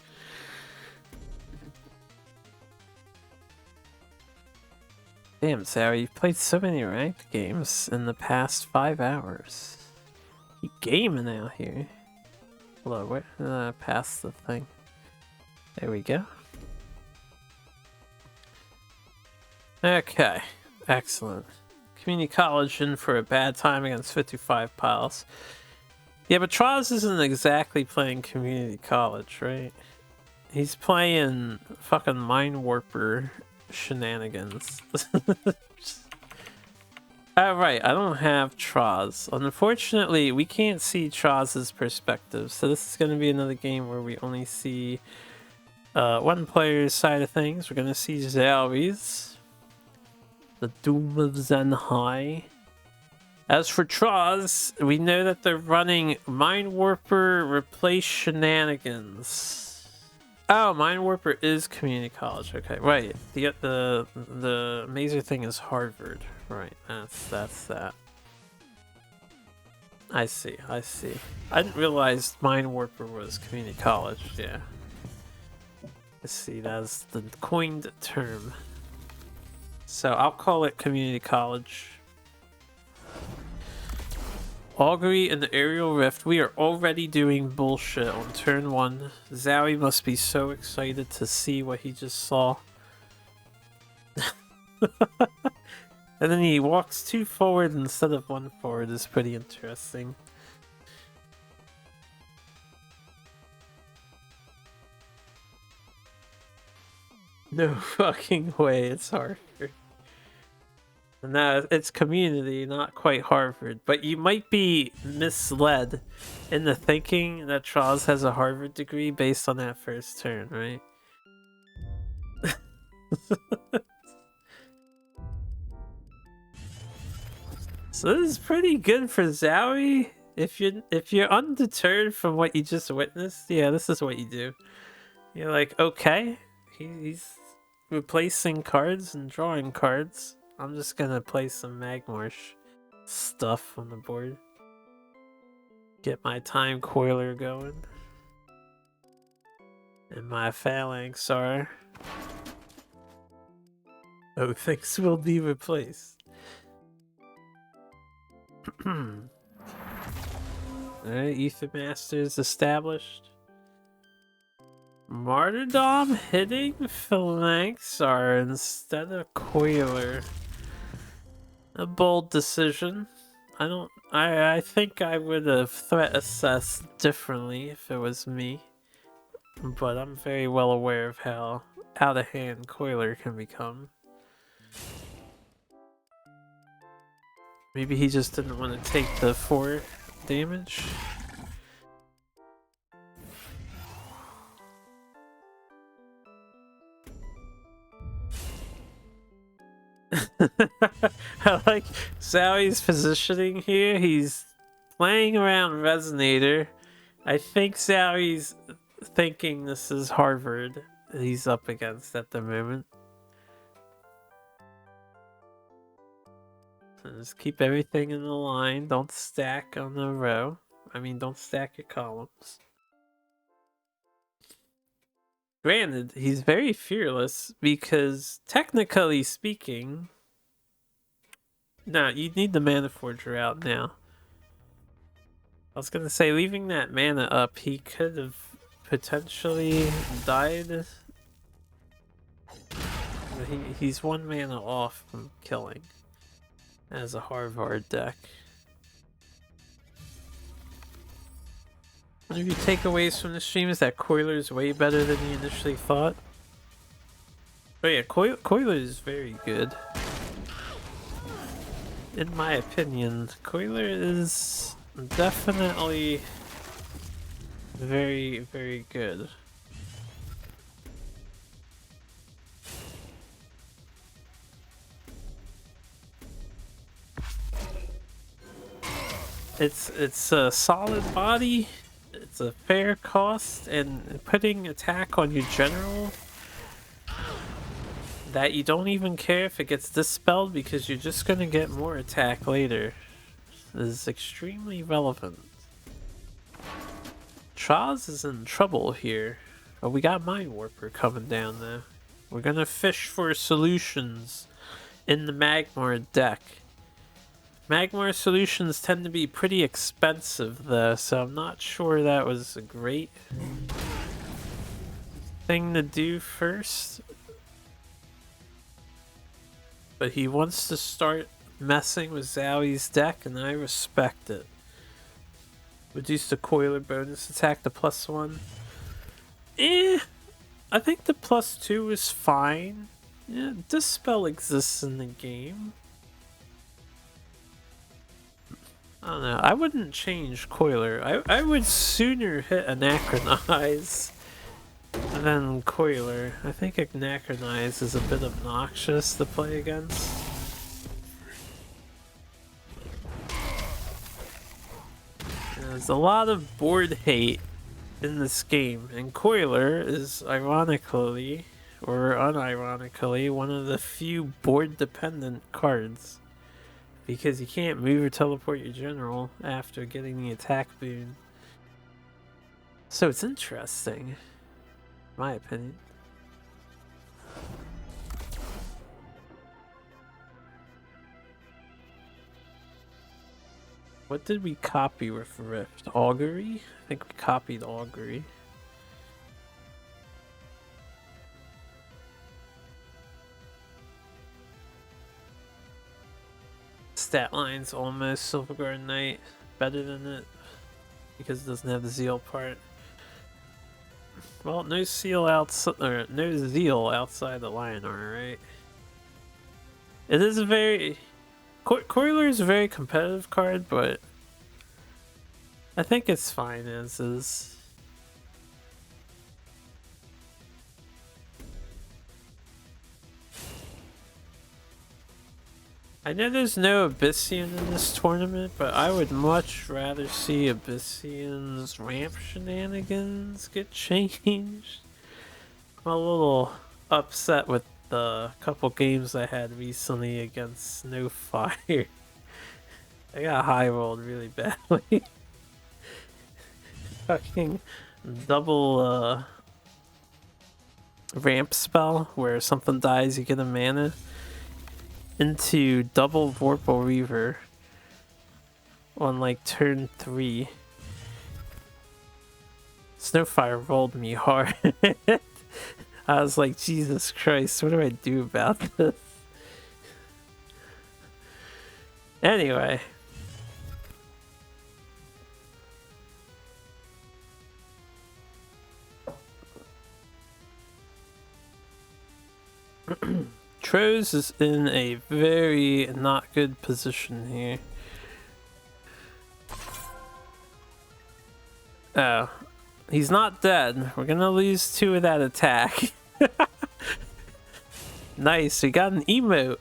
Damn, Zowie, you've played so many ranked games in the past 5 hours. You gaming out here. Hold on, where did I pass the thing? There we go. Okay, excellent. Community college in for a bad time against 55 piles. Yeah, but Troz isn't exactly playing community college, right? He's playing fucking Mind Warper shenanigans. Alright, I don't have Troz. Unfortunately, we can't see Troz's perspective, so this is going to be another game where we only see one player's side of things. We're going to see Zowie's. The Doom of Zenhai. As for Troz, we know that they're running Mind Warper replace shenanigans. Oh, Mind Warper is community college. Okay, right. The Mazer thing is Harvard. Right, that's that. I see. I didn't realize Mind Warper was community college. Yeah. I see. That's the coined term. So I'll call it community college. Augury and the Aerial Rift. We are already doing bullshit on turn 1. Zowie must be so excited to see what he just saw. And then he walks 2 forward instead of 1 forward. Is pretty interesting. No fucking way, it's Harvard. No, it's community, not quite Harvard. But you might be misled in the thinking that Troz has a Harvard degree based on that first turn, right? So this is pretty good for Zowie. If you're undeterred from what you just witnessed, yeah, this is what you do. You're like, okay, he's replacing cards and drawing cards. I'm just gonna play some Magmarsh stuff on the board. Get my Time Coiler going. And my Phalanx are... Oh, things will be replaced. Alright, Ether Masters established. Martyrdom hitting Phalanxar instead of Coiler. A bold decision. I think I would have threat assessed differently if it was me. But I'm very well aware of how out of hand Coiler can become. Maybe he just didn't want to take the 4 damage. I like Zowie's positioning here. He's playing around Resonator. I think Zowie's thinking this is Harvard he's up against at the moment. So just keep everything in the line. Don't stack on the row. I mean, don't stack your columns. Granted, he's very fearless because technically speaking... Nah, you need the Mana Forger out now. I was gonna say, leaving that mana up, he could have potentially died. He's 1 mana off from killing as a Harvard deck. One of your takeaways from the stream is that Coiler is way better than you initially thought. Oh yeah, Coiler is very good. In my opinion, Coiler is definitely very, very good. It's a solid body, it's a fair cost, and putting attack on your general that you don't even care if it gets dispelled because you're just gonna get more attack later is extremely relevant. Traz is in trouble here, but we got Mind Warper coming down though. We're gonna fish for solutions in the Magmar deck. Magmar solutions tend to be pretty expensive though, so I'm not sure that was a great thing to do first. But he wants to start messing with Zowie's deck, and I respect it. Reduce the Coiler bonus attack to +1. I think the +2 is fine. Yeah, Dispel exists in the game. I don't know. I wouldn't change Coiler. I would sooner hit Anachronize than Coiler. I think Anachronize is a bit obnoxious to play against. There's a lot of board hate in this game, and Coiler is ironically, or unironically, one of the few board dependent cards. Because you can't move or teleport your general after getting the attack boon. So it's interesting, in my opinion. What did we copy with Rift? Augury? I think we copied Augury. Stat line's almost Silverguard Knight. Better than it because it doesn't have the Zeal part. Well, no Zeal outside the Lion Armor, right? It is a very Coiler is a very competitive card, but I think it's fine as is. I know there's no Abyssian in this tournament, but I would much rather see Abyssian's ramp shenanigans get changed. I'm a little upset with the couple games I had recently against Snowfire. I got high rolled really badly. Fucking double ramp spell where something dies, you get a mana. Into double Vorpal Reaver on like turn 3. Snowfire rolled me hard. I was like, Jesus Christ, what do I do about this? Anyway. Troz is in a very not good position here. Oh. He's not dead. We're gonna lose 2 of that attack. Nice, we got an emote.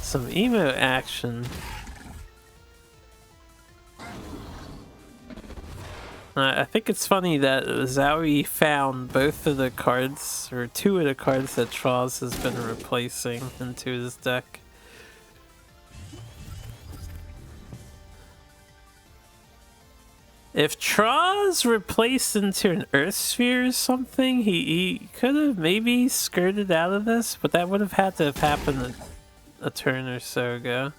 Some emote action. I think it's funny that Zowie found both of the cards, or 2 of the cards that Troz has been replacing into his deck. If Troz replaced into an Earth Sphere or something, he could have maybe skirted out of this, but that would have had to have happened a turn or so ago.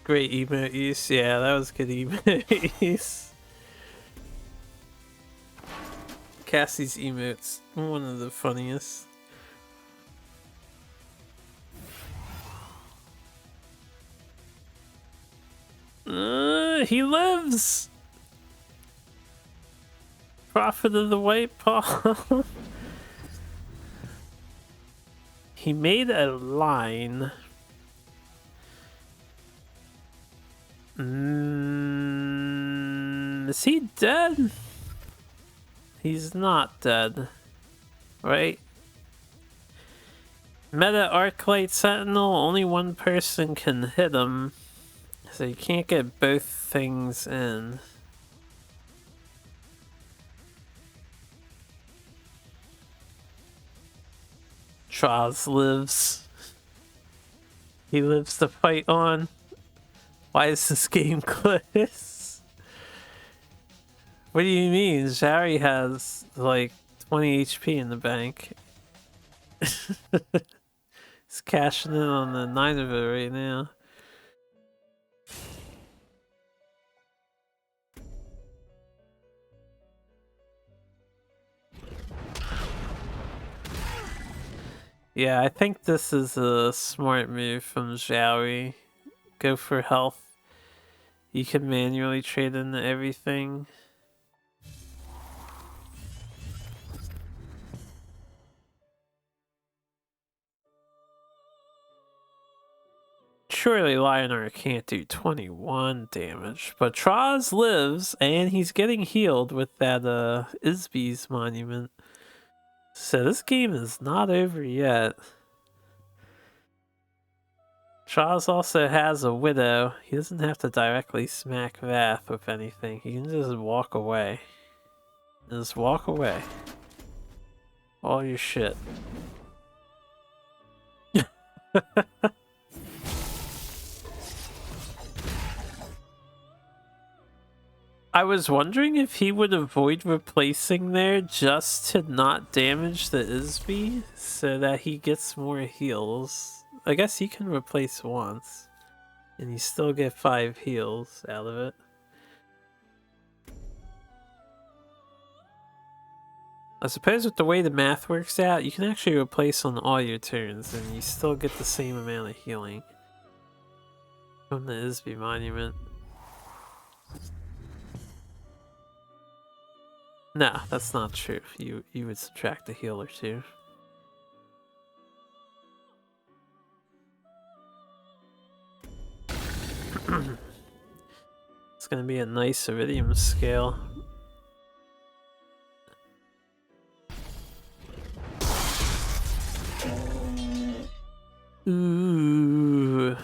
Great emote use. Yeah, that was good emote use. Cassie's emotes, one of the funniest. He lives! Prophet of the White Paw. He made a line. Is he dead? He's not dead, right? Meta Arclight Sentinel, only one person can hit him, so you can't get both things in. Troz lives. He lives to fight on. Why is this game close? What do you mean? Zari has like 20 HP in the bank. He's cashing in on the 9 of it right now. Yeah, I think this is a smart move from Zhao. Go for health. You can manually trade into everything. Surely Lionheart can't do 21 damage, but Troz lives and he's getting healed with that Isby's monument. So this game is not over yet. Troz also has a Widow. He doesn't have to directly smack Vath with anything. He can just walk away. Just walk away. All your shit. I was wondering if he would avoid replacing there just to not damage the Isby so that he gets more heals. I guess he can replace once and you still get 5 heals out of it. I suppose with the way the math works out, you can actually replace on all your turns and you still get the same amount of healing from the Isby monument. No, that's not true. You would subtract a heal or 2. It's gonna be a nice Iridium scale. Ooh.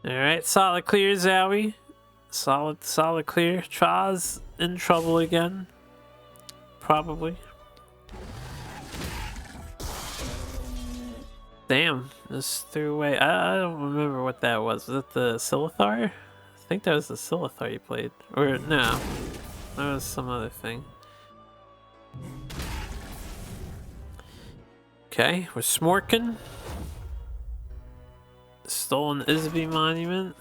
Alright, solid clear, Zowie. Solid clear. Troz in trouble again. Probably. Damn, just threw away. I don't remember what that was. Was it the Silithar? I think that was the Silithar you played. Or no, that was some other thing. Okay, we're smorking. Stolen Isby Monument.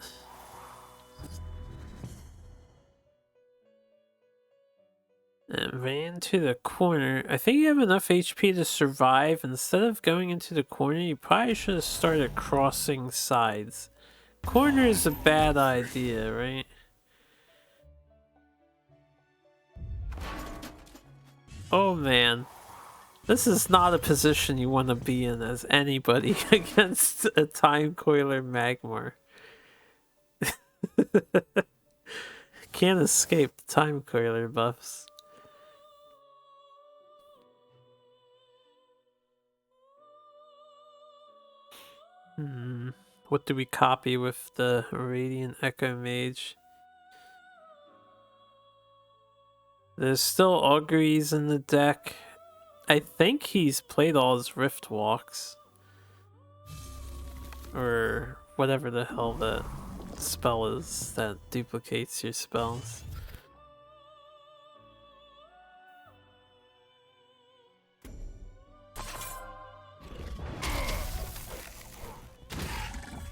And ran to the corner. I think you have enough HP to survive. Instead of going into the corner, you probably should have started crossing sides. Corner is a bad idea, right? Oh man. This is not a position you want to be in as anybody against a Time Coiler Magmar. Can't escape the Time Coiler buffs. What do we copy with the Radiant Echo Mage? There's still Auguries in the deck. I think he's played all his Rift Walks. Or whatever the hell that spell is that duplicates your spells.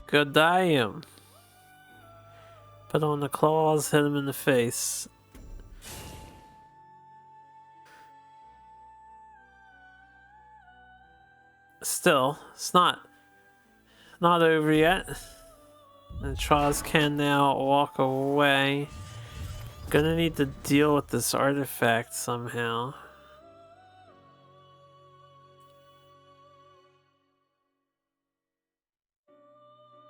Go die him. Put on the claws, hit him in the face. Still, it's not over yet. And Troz can now walk away. Gonna need to deal with this artifact somehow.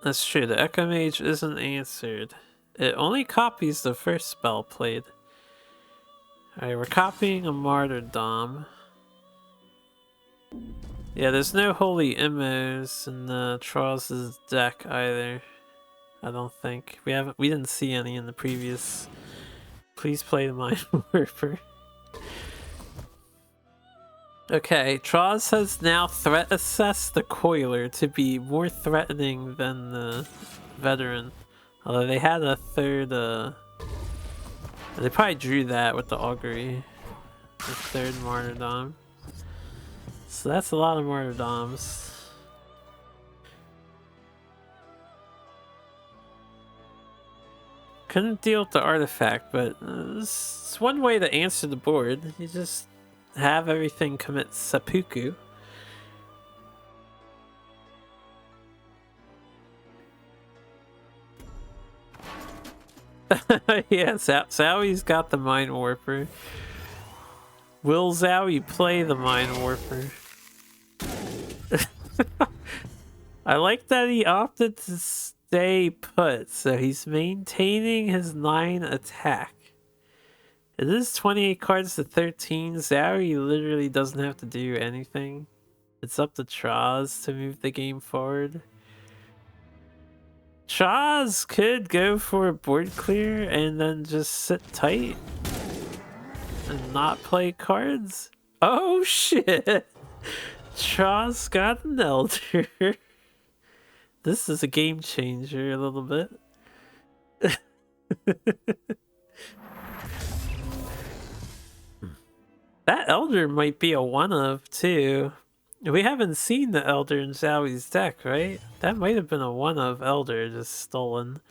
That's true, the Echo Mage isn't answered. It only copies the first spell played. Alright, we're copying a Martyrdom. Yeah, there's no Holy Immos in Troz's deck either. I don't think. We didn't see any in the previous. Please play the Mind Warper. Okay, Troz has now threat assessed the Coiler to be more threatening than the Veteran. Although they had a third, they probably drew that with the Augury. The third Martyrdom. So that's a lot of Martyrdoms. Couldn't deal with the artifact, but it's one way to answer the board. You just have everything commit seppuku. Yeah, Zowie's got the Mind Warper. Will Zowie play the Mind Warper? I like that he opted to stay put, so he's maintaining his 9 attack. It is 28 cards to 13. Zowie literally doesn't have to do anything. It's up to Troz to move the game forward. Troz could go for a board clear and then just sit tight and not play cards. Oh shit! Troz got an Elder. This is a game changer a little bit. That Elder might be a one of too. We haven't seen the Elder in Zowie's deck, right? That might have been a one of Elder just stolen.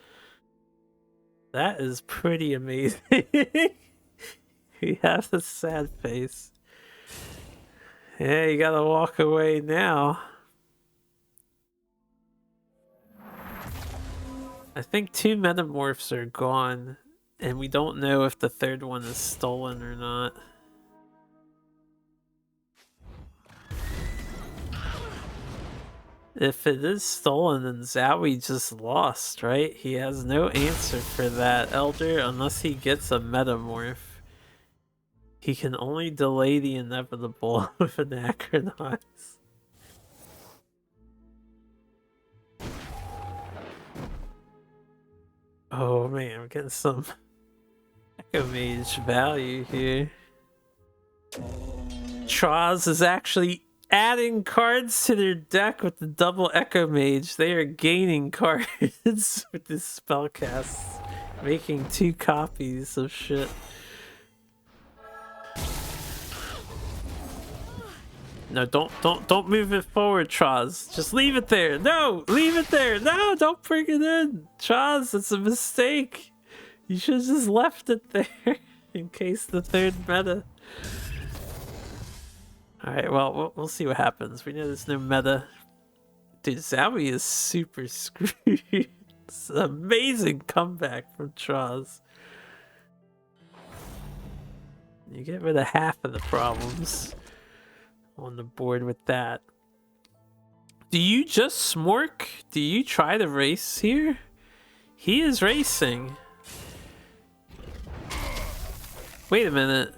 That is pretty amazing. We have a sad face. Yeah, you gotta walk away now. I think 2 Metamorphs are gone, and we don't know if the third one is stolen or not. If it is stolen, then Zowie just lost, right? He has no answer for that Elder unless he gets a Metamorph. He can only delay the inevitable with Anachronauts. Oh man, I'm getting some Echo Mage value here. Troz is actually adding cards to their deck with the double Echo Mage. They are gaining cards with this spellcast, making 2 copies of shit. No, don't move it forward, Troz. Just leave it there. No, leave it there. No, don't bring it in, Troz. It's a mistake. You should have just left it there in case the 3rd meta. Alright, well, we'll see what happens. We know there's no meta. Dude, Zowie is super screwed. It's an amazing comeback from Troz. You get rid of half of the problems on the board with that. Do you just smork? Do you try to race here? He is racing. Wait a minute.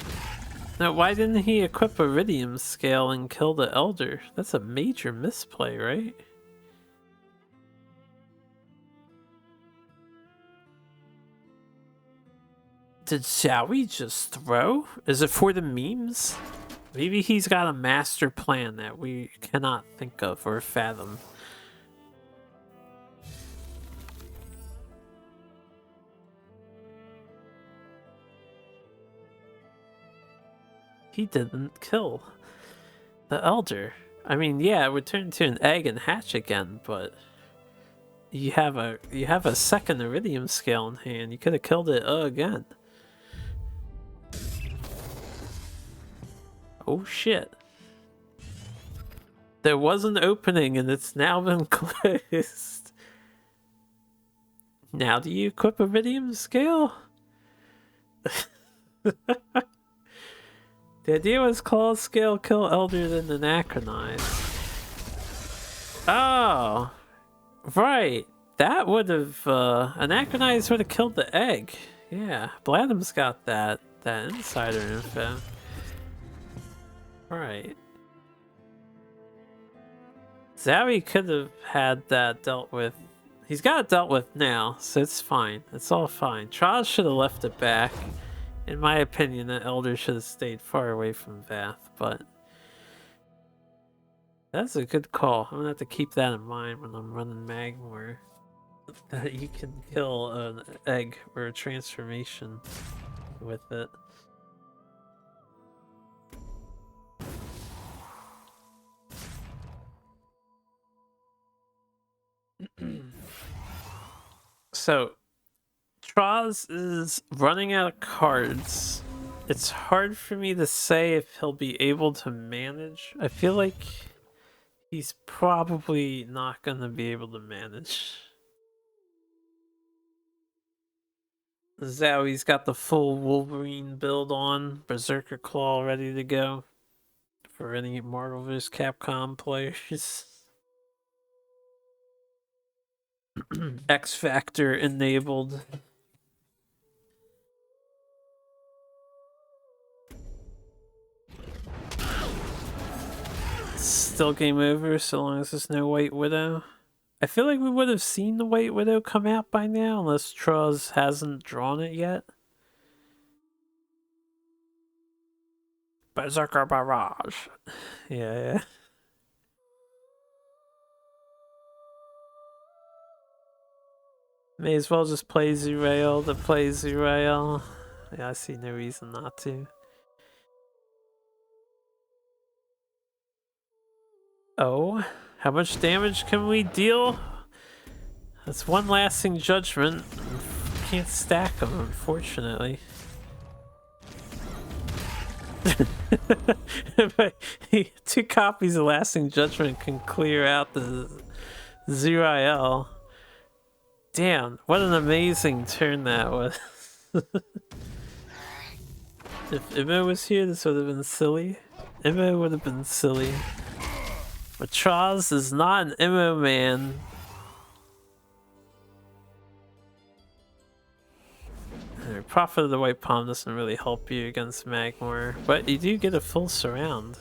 Now, why didn't he equip Iridium Scale and kill the Elder? That's a major misplay, right? Did Zowie just throw? Is it for the memes? Maybe he's got a master plan that we cannot think of or fathom. He didn't kill the Elder. I mean, yeah, it would turn into an egg and hatch again, but you have a 2nd Iridium Scale in hand. You could have killed it again. Oh shit. There was an opening and it's now been closed. Now do you equip Iridium Scale? The idea was Claw Scale kill Elder than Anachronize. Oh, right. That would have Anachronize would have killed the egg. Yeah, Blandham's got that insider info. Right. Zowie could have had that dealt with. He's got it dealt with now, so it's fine. It's all fine. Troz should have left it back. In my opinion, the Elder should have stayed far away from Vath, but that's a good call. I'm gonna have to keep that in mind when I'm running Magmor. That you can kill an egg or a transformation with it. So Troz is running out of cards. It's hard for me to say if he'll be able to manage. I feel like he's probably not going to be able to manage. Zowie's got the full Wolverine build on, Berserker Claw ready to go for any Marvel vs. Capcom players. X Factor enabled. Still game over so long as there's no White Widow. I feel like we would have seen the White Widow come out by now unless Troz hasn't drawn it yet. Berserker Barrage. Yeah. May as well just play Zurael to play Zurael. Yeah, I see no reason not to. Oh, how much damage can we deal? That's one lasting judgment. Can't stack them, unfortunately. But 2 copies of lasting judgment can clear out the Zurael. Damn, what an amazing turn that was. If Immo was here, this would have been silly. Immo would have been silly. But Troz is not an Immo man. Prophet of the White Palm doesn't really help you against Magmor, but you do get a full surround.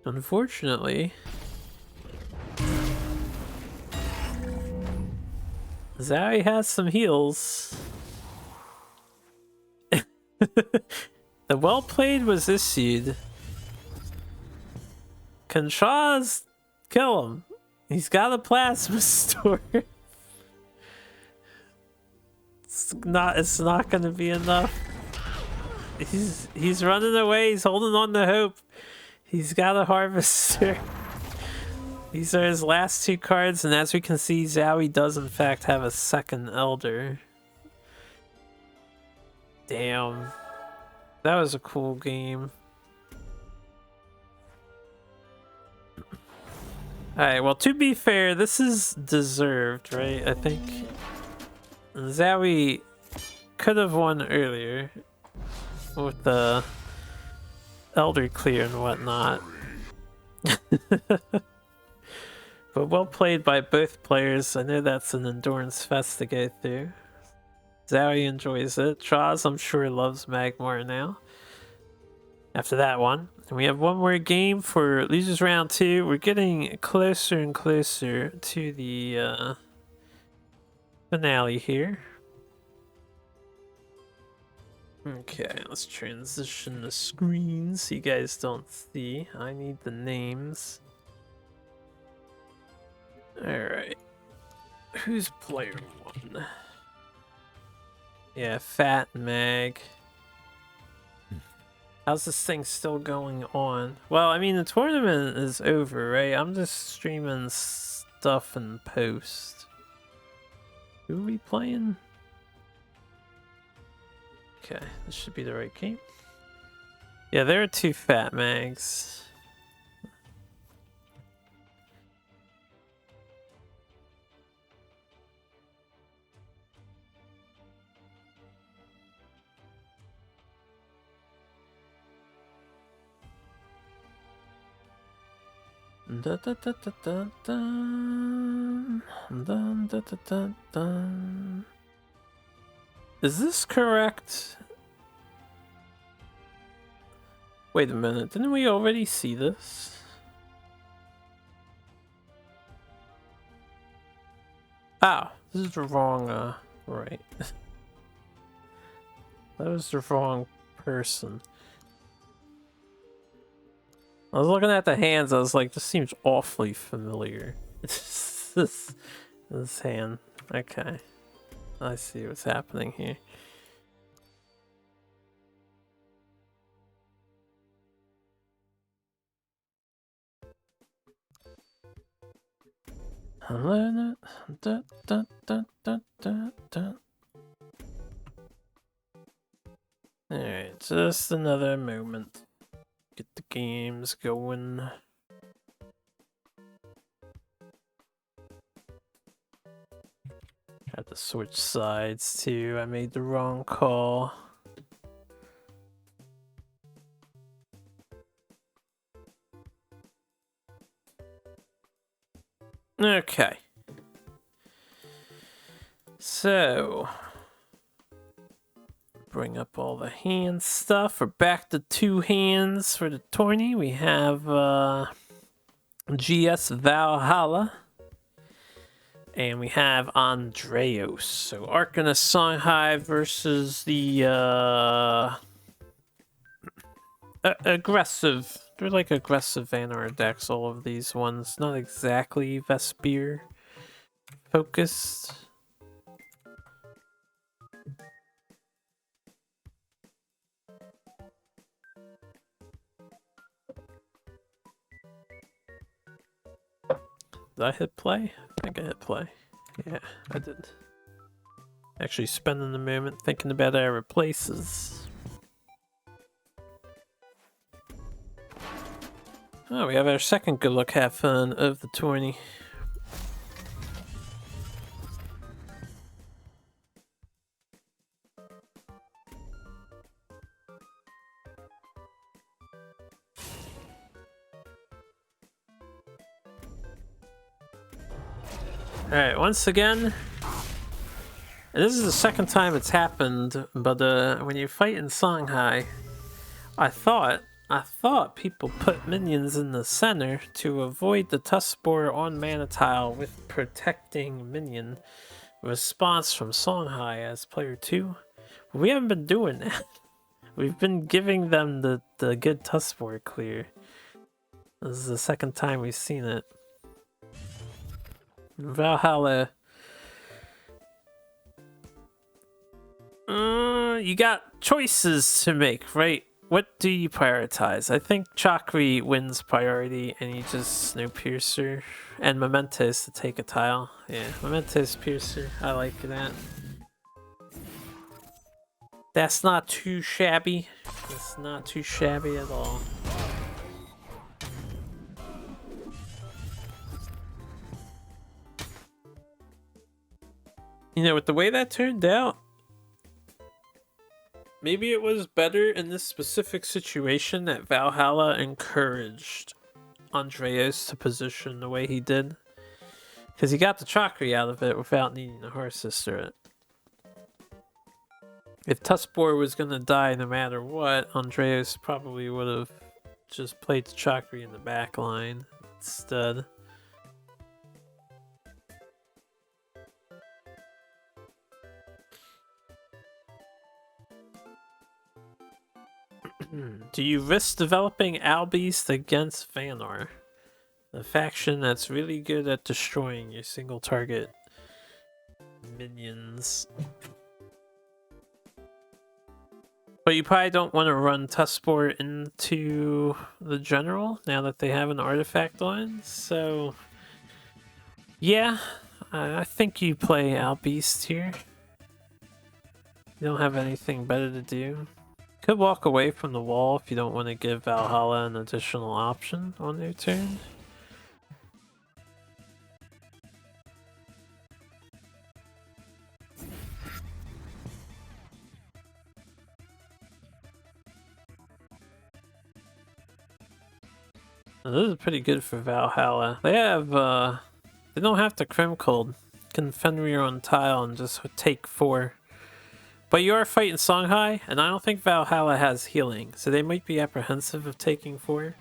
Unfortunately. Zowie has some heals. The well played was issued. Can Shaw's kill him? He's got a plasma store. It's not gonna be enough. He's running away, he's holding on to hope. He's got a harvester. These are his last 2 cards, and as we can see, Zowie does in fact have a second Elder. Damn. That was a cool game. Alright, well, to be fair, this is deserved, right? I think Zowie could have won earlier with the Elder clear and whatnot. But well played by both players. I know that's an endurance fest to go through. Zowie enjoys it. Chaz, I'm sure, loves Magmar now. After that one. And we have one more game for Losers Round 2. We're getting closer and closer to the finale here. Okay, let's transition the screen so you guys don't see. I need the names. Alright. Who's player 1? Yeah, Fat Mag. How's this thing still going on? Well, I mean, the tournament is over, right? I'm just streaming stuff in post. Who are we playing? Okay, this should be the right game. Yeah, there are 2 Fat Mags. Da, da, da, da, da, dun. Dun, da, da, da, dun. Is this correct? Wait a minute, didn't we already see this? Oh, this is the wrong, right. That was the wrong person. I was looking at the hands, I was like, this seems awfully familiar. this hand. Okay. I see what's happening here. Alright, just another moment. Get the games going. Had to switch sides too. I made the wrong call. Okay. So, bring up all the hand stuff. We're back to 2 hands for the tourney. We have GS Valhalla. And we have Andreos. So Arcanist Songhai versus the aggressive. They're like aggressive Vanar decks, all of these ones. Not exactly Vespear focused. Did I hit play? I think I hit play. Yeah, I did. Actually spending the moment thinking about our replaces. Oh, we have our second good luck have fun of the tourney. Alright, once again, and this is the second time it's happened, but when you fight in Songhai, I thought people put minions in the center to avoid the Tuskboar on mana tile with protecting minion response from Songhai as player 2. We haven't been doing that. We've been giving them the good Tuskboar clear. This is the second time we've seen it. Valhalla. You got choices to make, right? What do you prioritize? I think Chakri wins priority, and you just Snowpiercer and Mementos to take a tile. Yeah, Mementos Piercer. I like that. That's not too shabby. That's not too shabby at all. You know, with the way that turned out, maybe it was better in this specific situation that Valhalla encouraged Andreas to position the way he did. Because he got the Chakri out of it without needing to Heart Sister it. If Tuskboar was going to die no matter what, Andreas probably would have just played the Chakri in the back line instead. Do you risk developing Albeast against Vanar? The faction that's really good at destroying your single target minions. But you probably don't want to run Tuskboar into the general now that they have an artifact line. So yeah, I think you play Albeast here. You don't have anything better to do. Could walk away from the wall if you don't want to give Valhalla an additional option on their turn. Now, this is pretty good for Valhalla. They have, they don't have to Crimcold. Can Fenrir on tile and just take 4. But you are fighting Songhai, and I don't think Valhalla has healing, so they might be apprehensive of taking 4.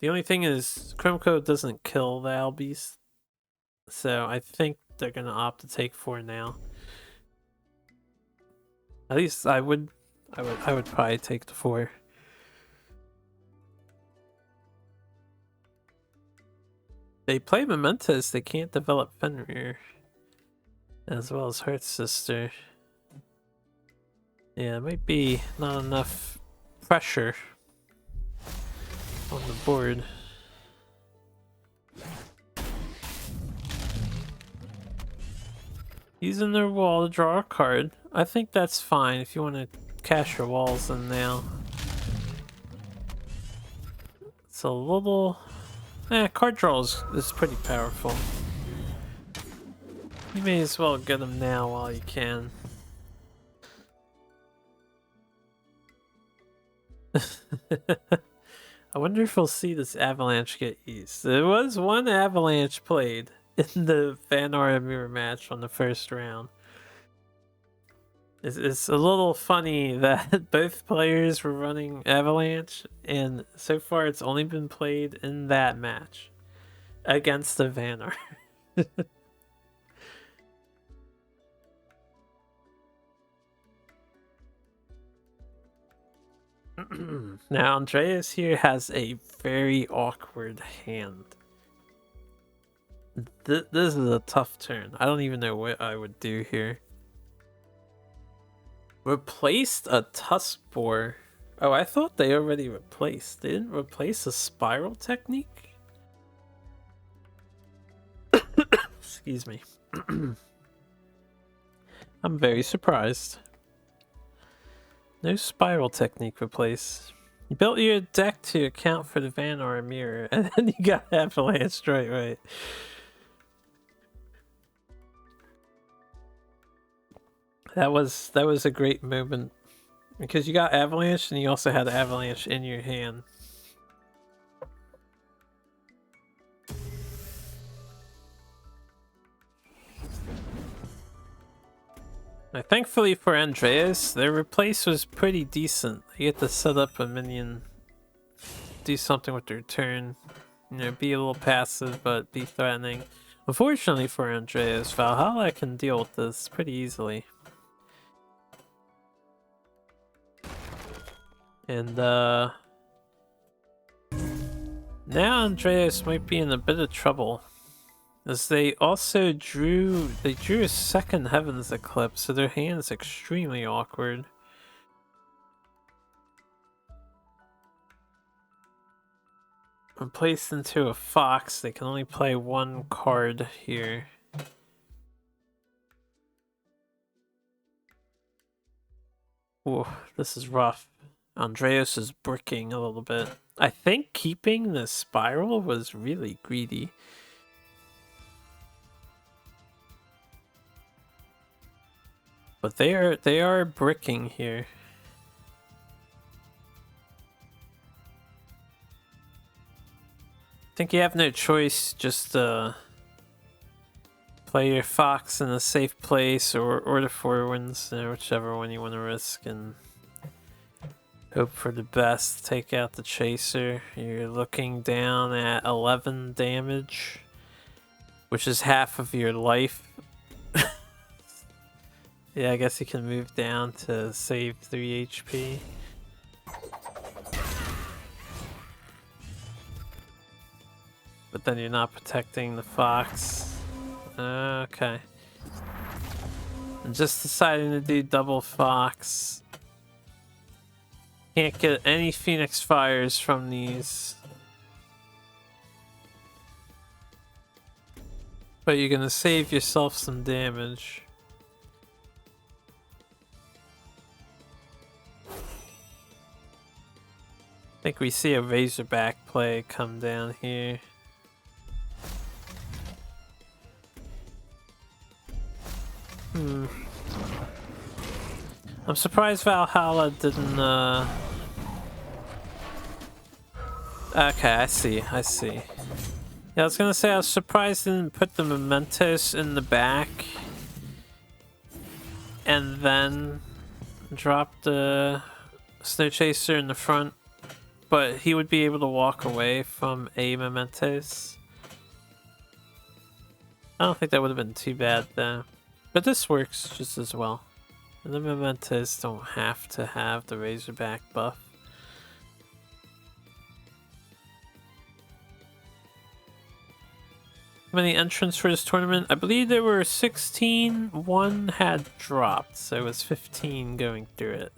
The only thing is, Crimcold doesn't kill the Albeast, so I think they're gonna opt to take 4 now. At least I would probably take the 4. They play Mementos, they can't develop Fenrir. As well as Heart Sister. Yeah, it might be not enough pressure on the board. Using their wall to draw a card. I think that's fine if you want to cash your walls in now. It's a little... card draw is pretty powerful. You may as well get them now while you can. I wonder if we'll see this Avalanche get used. There was one Avalanche played in the Vanar mirror match on the first round. It's a little funny that both players were running Avalanche, and so far it's only been played in that match against the Vanar. Now, Andreas here has a very awkward hand. This is a tough turn. I don't even know what I would do here. Replaced a Tuskboar. Oh, I thought they already replaced. They didn't replace a Spiral Technique? Excuse me. I'm very surprised. No Spiral Technique replaced. You built your deck to account for the Vanar mirror, and then you got Avalanche right. That was a great moment. Because you got Avalanche, and you also had Avalanche in your hand. Now, thankfully for Andreas, their replace was pretty decent. They get to set up a minion, do something with their turn, you know, be a little passive but be threatening. Unfortunately for Andreas, Valhalla can deal with this pretty easily. And now Andreas might be in a bit of trouble, as they also drew a second Heavens Eclipse, so their hand's extremely awkward. When placed into a fox, they can only play one card here. Ooh, this is rough. Andreas is bricking a little bit. I think keeping the spiral was really greedy. But they are bricking here. I think you have no choice, just play your fox in a safe place or the 4 wins, whichever one you want to risk, and hope for the best. Take out the chaser. You're looking down at 11 damage, which is half of your life. Yeah, I guess you can move down to save 3 HP. But then you're not protecting the fox. Okay. I'm just deciding to do double fox. Can't get any Phoenix Fires from these. But you're gonna save yourself some damage. I think we see a Razorback play come down here. I'm surprised Valhalla didn't, Okay, I see. Yeah, I was gonna say I was surprised they didn't put the mementos in the back and then drop the Snow Chaser in the front, but he would be able to walk away from a mementos. I don't think that would have been too bad though. But this works just as well. And the mementos don't have to have the Razorback buff. How many entrants for this tournament? I believe there were 16. One had dropped, so it was 15 going through it.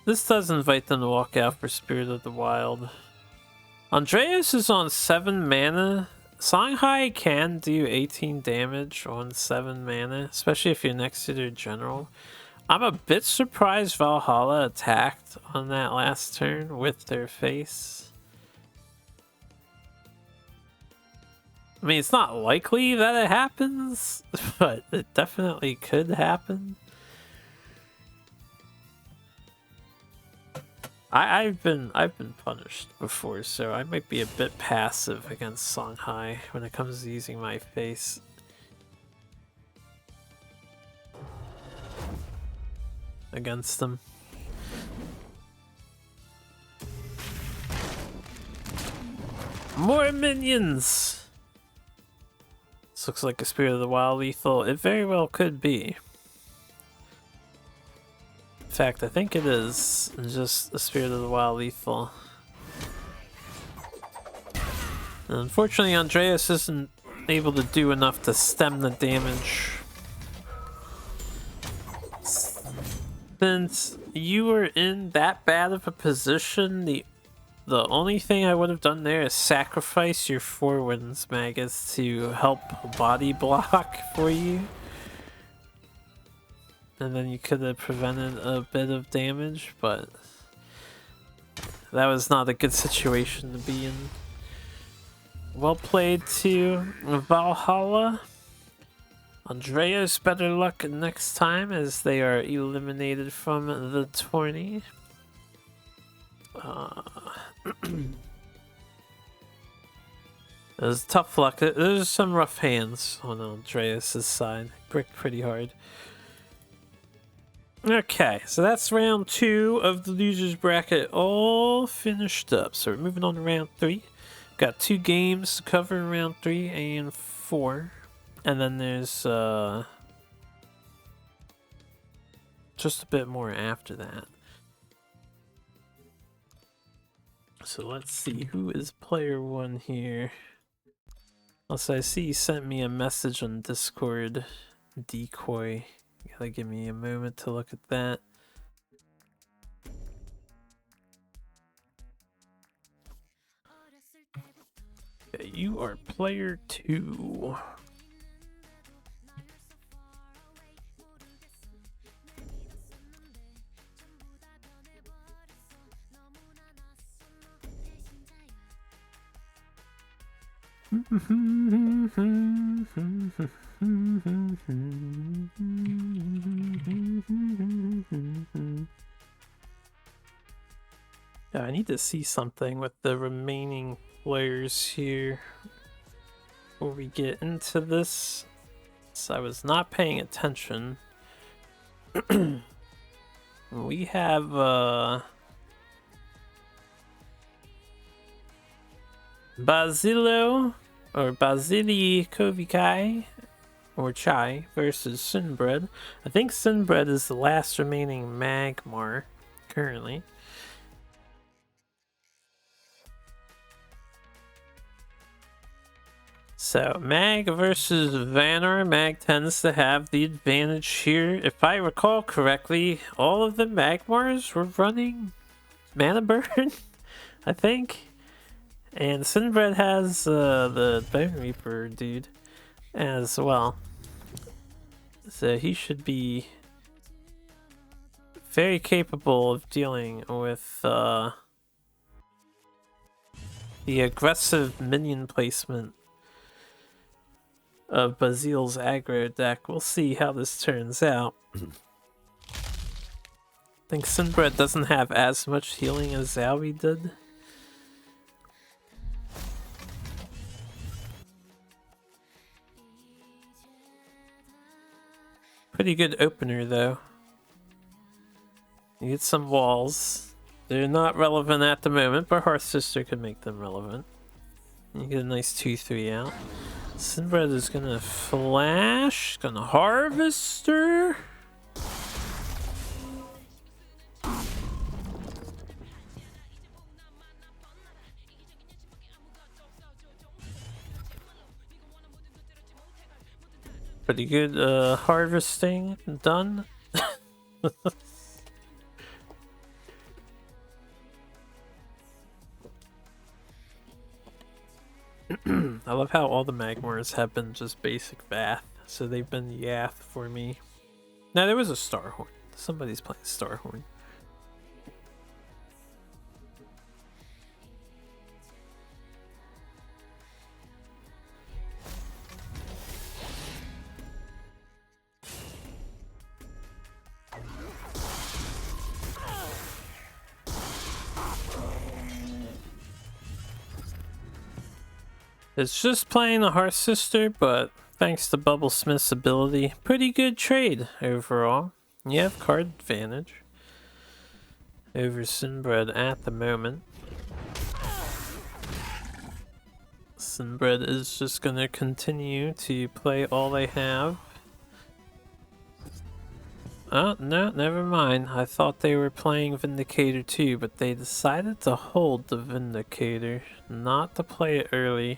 This does invite them to walk out for Spirit of the Wild. Andreas is on 7 mana. Songhai can do 18 damage on 7 mana, especially if you're next to their general. I'm a bit surprised Valhalla attacked on that last turn with their face. I mean, it's not likely that it happens, but it definitely could happen. I've been punished before, so I might be a bit passive against Songhai when it comes to using my face. Against them. More minions! This looks like a Spirit of the Wild lethal. It very well could be. In fact, I think it is just a Spirit of the Wild lethal. And unfortunately, Andreas isn't able to do enough to stem the damage. Since you were in that bad of a position, the only thing I would have done there is sacrifice your 4 Winds Magus to help body block for you. And then you could have prevented a bit of damage, but that was not a good situation to be in. Well played to Valhalla. Andreas, better luck next time as they are eliminated from the tourney. It was tough luck. There's some rough hands on Andreas' side. Bricked pretty hard. Okay, so that's round 2 of the losers bracket all finished up. So we're moving on to round 3. Got 2 games to cover in round 3 and 4. And then there's just a bit more after that. So let's see, who is player 1 here? Also, I see you sent me a message on Discord. Decoy. You gotta give me a moment to look at that. Okay, you are player 2. Yeah, I need to see something with the remaining players here before we get into this. So I was not paying attention. We have Basilo or Basili Kovikai or Chai versus Sinbred. I think Sinbred is the last remaining Magmar currently. So Mag versus Vanar. Mag tends to have the advantage here. If I recall correctly, all of the Magmars were running Mana Burn, I think. And Sinbred has the Bone Reaper dude as well. So he should be very capable of dealing with the aggressive minion placement of Bazil's aggro deck. We'll see how this turns out. I think Sinbred doesn't have as much healing as Zowie did. Pretty good opener though. You get some walls. They're not relevant at the moment, but Hearth Sister could make them relevant. You get a nice 2-3 out. Sinbred is gonna flash, gonna harvester. Pretty good harvesting done. I love how all the Magmars have been just basic Bath, so they've been Yath for me. Now there was a Starhorn. Somebody's playing Starhorn. It's just playing the Hearth Sister, but thanks to Bubblesmith's ability, pretty good trade overall. You have card advantage over Sinbred at the moment. Sinbred is just going to continue to play all they have. Oh, no, never mind. I thought they were playing Vindicator too, but they decided to hold the Vindicator, not to play it early.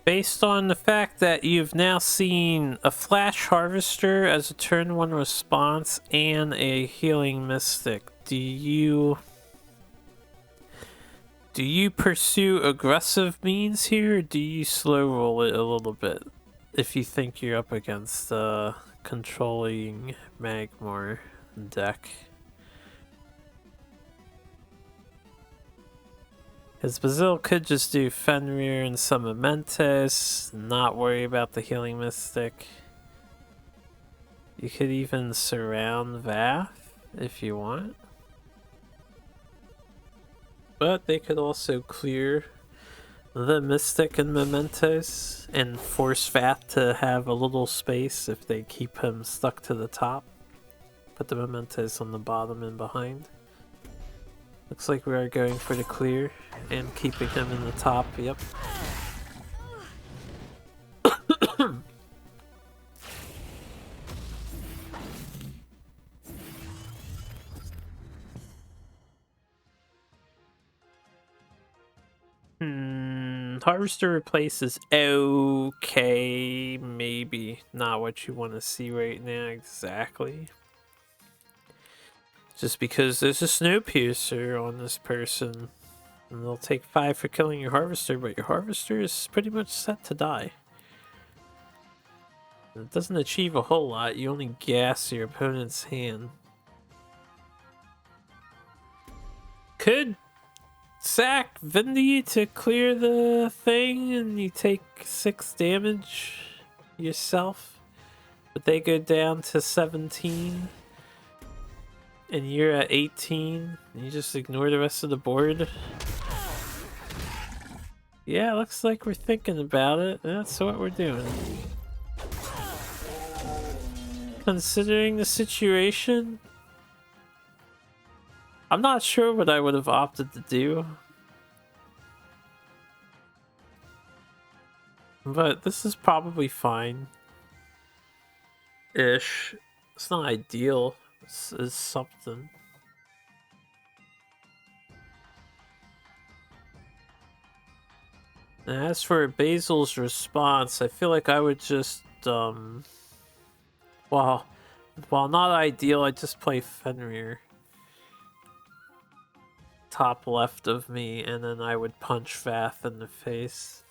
Based on the fact that you've now seen a Flash Harvester as a turn 1 response and a Healing Mystic, do you pursue aggressive means here, or do you slow roll it a little bit if you think you're up against a controlling Magmar deck? Because Bazil could just do Fenrir and some Mementos, not worry about the Healing Mystic. You could even surround Vath if you want. But they could also clear the Mystic and Mementos and force Vath to have a little space if they keep him stuck to the top. Put the mementos on the bottom and behind. Looks like we are going for the clear and keeping him in the top. Yep. Harvester replaces okay, maybe not what you want to see right now exactly. Just because there's a Snowpiercer on this person, and they'll take 5 for killing your Harvester, but your Harvester is pretty much set to die. It doesn't achieve a whole lot, you only gas your opponent's hand. Could sack Vindy to clear the thing and you take 6 damage yourself, but they go down to 17 and you're at 18 and you just ignore the rest of the board. Yeah, looks like we're thinking about it. That's what we're doing. Considering the situation, I'm not sure what I would have opted to do. But this is probably fine. Ish. It's not ideal. It's something. And as for Basil's response, I feel like I would just, while not ideal, I'd just play Fenrir. Top left of me, and then I would punch Vath in the face.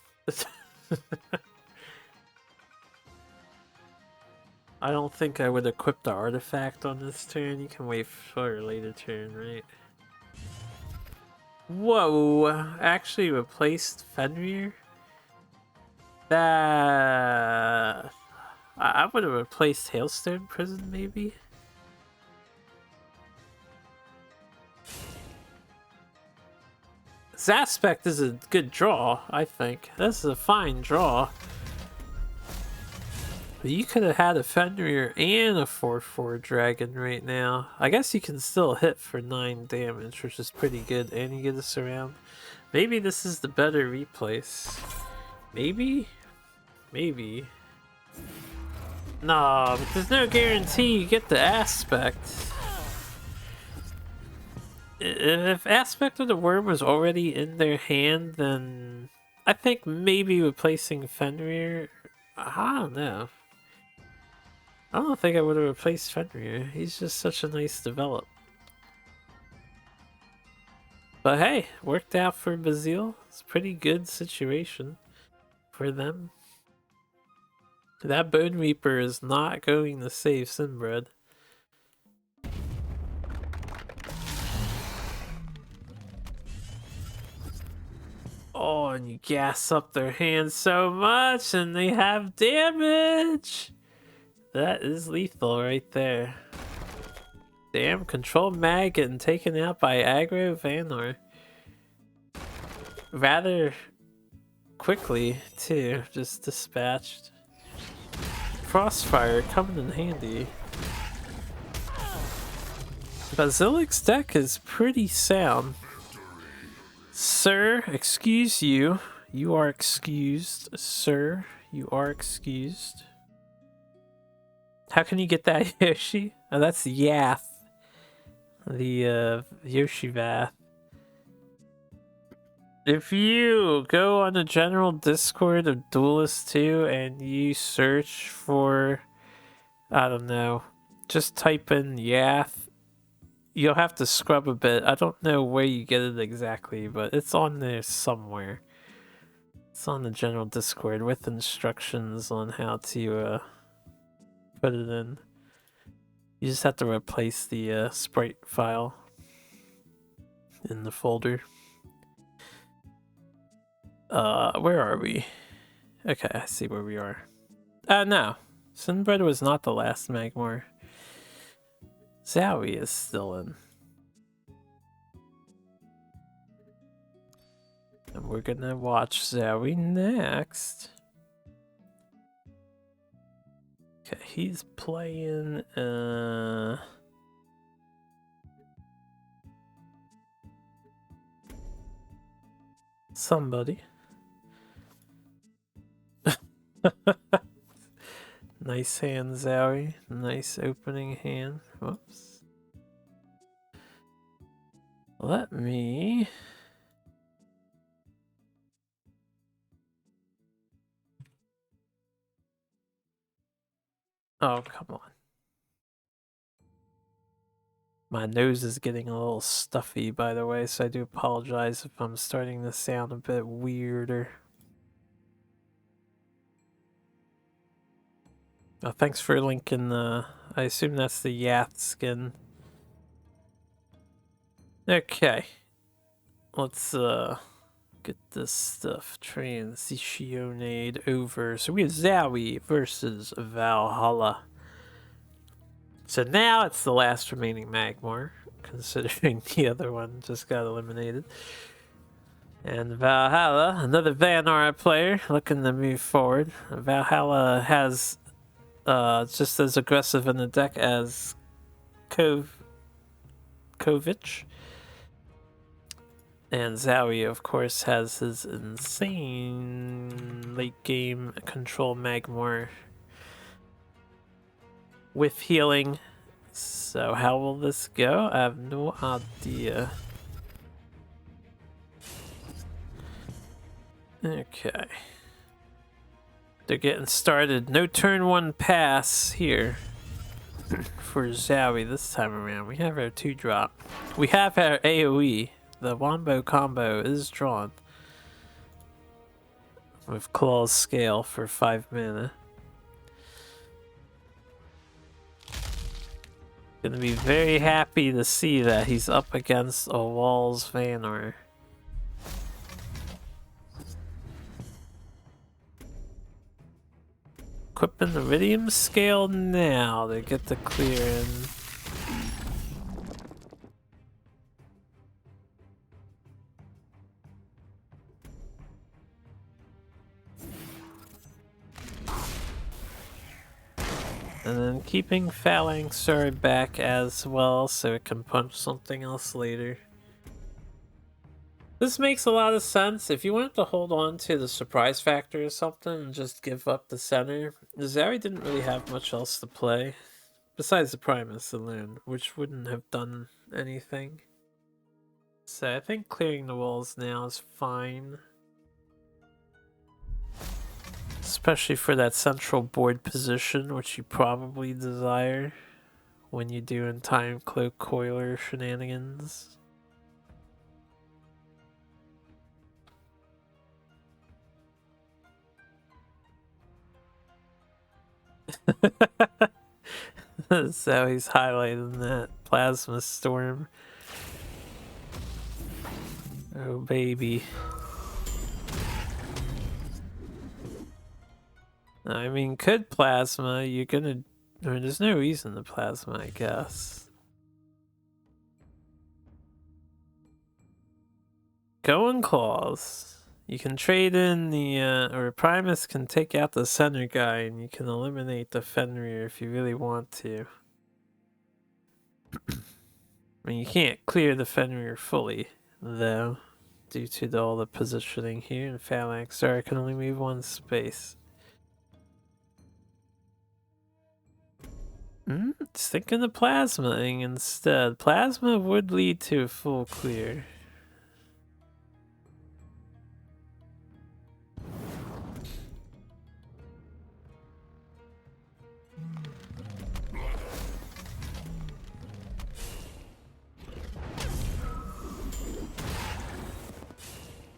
I don't think I would equip the artifact on this turn. You can wait for a later turn, right? Whoa! Actually replaced Fenrir? That... I would have replaced Hailstone Prison, maybe? This aspect is a good draw, I think. This is a fine draw. But you could have had a Fenrir and a 4/4 dragon right now. I guess you can still hit for 9 damage, which is pretty good, and you get this around. Maybe this is the better replace. Maybe? Maybe. Nah, but there's no guarantee you get the aspect. If Aspect of the Worm was already in their hand, then I think maybe replacing Fenrir, I don't know. I don't think I would have replaced Fenrir. He's just such a nice develop. But hey, worked out for Bazil. It's a pretty good situation for them. That Bone Reaper is not going to save Sinbred. Oh, and you gas up their hands so much, and they have damage! That is lethal right there. Damn, control mag getting taken out by aggro Vanor. Rather quickly, too, just dispatched. Crossfire coming in handy. Basilic's deck is pretty sound. Sir, excuse you. You are excused. Sir, you are excused. How can you get that, Yoshi? Oh, that's Yath. The, Yoshi Vath. If you go on the general Discord of Duelyst 2 and you search for, I don't know, just type in Yath, you'll have to scrub a bit. I don't know where you get it exactly, but it's on there somewhere. It's on the general Discord with instructions on how to put it in. You just have to replace the sprite file in the folder. Where are we? Okay, I see where we are. No. Sinbred was not the last Magmar. Zowie is still in. And we're gonna watch Zowie next. Okay, he's playing, Somebody. Nice hand, Zowie. Nice opening hand. Whoops. Let me... Oh, come on. My nose is getting a little stuffy, by the way, so I do apologize if I'm starting to sound a bit weirder. Oh, thanks for linking the... I assume that's the Yath skin. Okay. Let's, get this stuff transitioned over. So we have Zowie versus Valhalla. So now it's the last remaining Magmar, considering the other one just got eliminated. And Valhalla, another Vanara player, looking to move forward. Valhalla has just as aggressive in the deck as Kovic. And Zowie, of course, has his insane late game control Magmar with healing. So how will this go? I have no idea. Okay. They're getting started. No turn one pass here for Zowie this time around. We have our 2-drop. We have our AoE. The Wombo combo is drawn with Claw's Scale for 5 mana. Gonna be very happy to see that he's up against a Walls Vanor. Equipping the Iridium Scale now to get the clear in. And then keeping Phalanxer back as well so it can punch something else later. This makes a lot of sense. If you wanted to hold on to the surprise factor or something and just give up the center, Zowie didn't really have much else to play. Besides the Primus alone, which wouldn't have done anything. So I think clearing the walls now is fine. Especially for that central board position, which you probably desire when you're doing Time Cloak Coiler shenanigans. So he's highlighting that Plasma Storm. Oh baby. I mean, could Plasma, you're gonna... I mean, there's no reason to Plasma, I guess. Going Claws. You can trade in the, or Primus can take out the center guy and you can eliminate the Fenrir if you really want to. I mean, you can't clear the Fenrir fully, though, due to all the positioning here in Phalanx. Sorry, I can only move one space. Just thinking of Plasmaing instead. Plasma would lead to a full clear.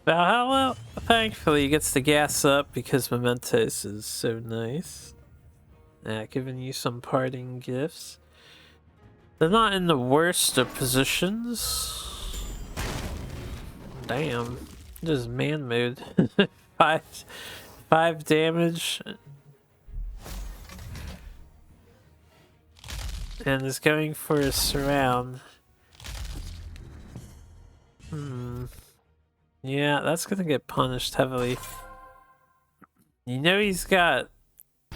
Valhalla, thankfully, gets the gas up because Mementos is so nice. Giving you some parting gifts. They're not in the worst of positions. Damn. Just man mode. five damage. And is going for a surround. Yeah, that's gonna get punished heavily. You know he's got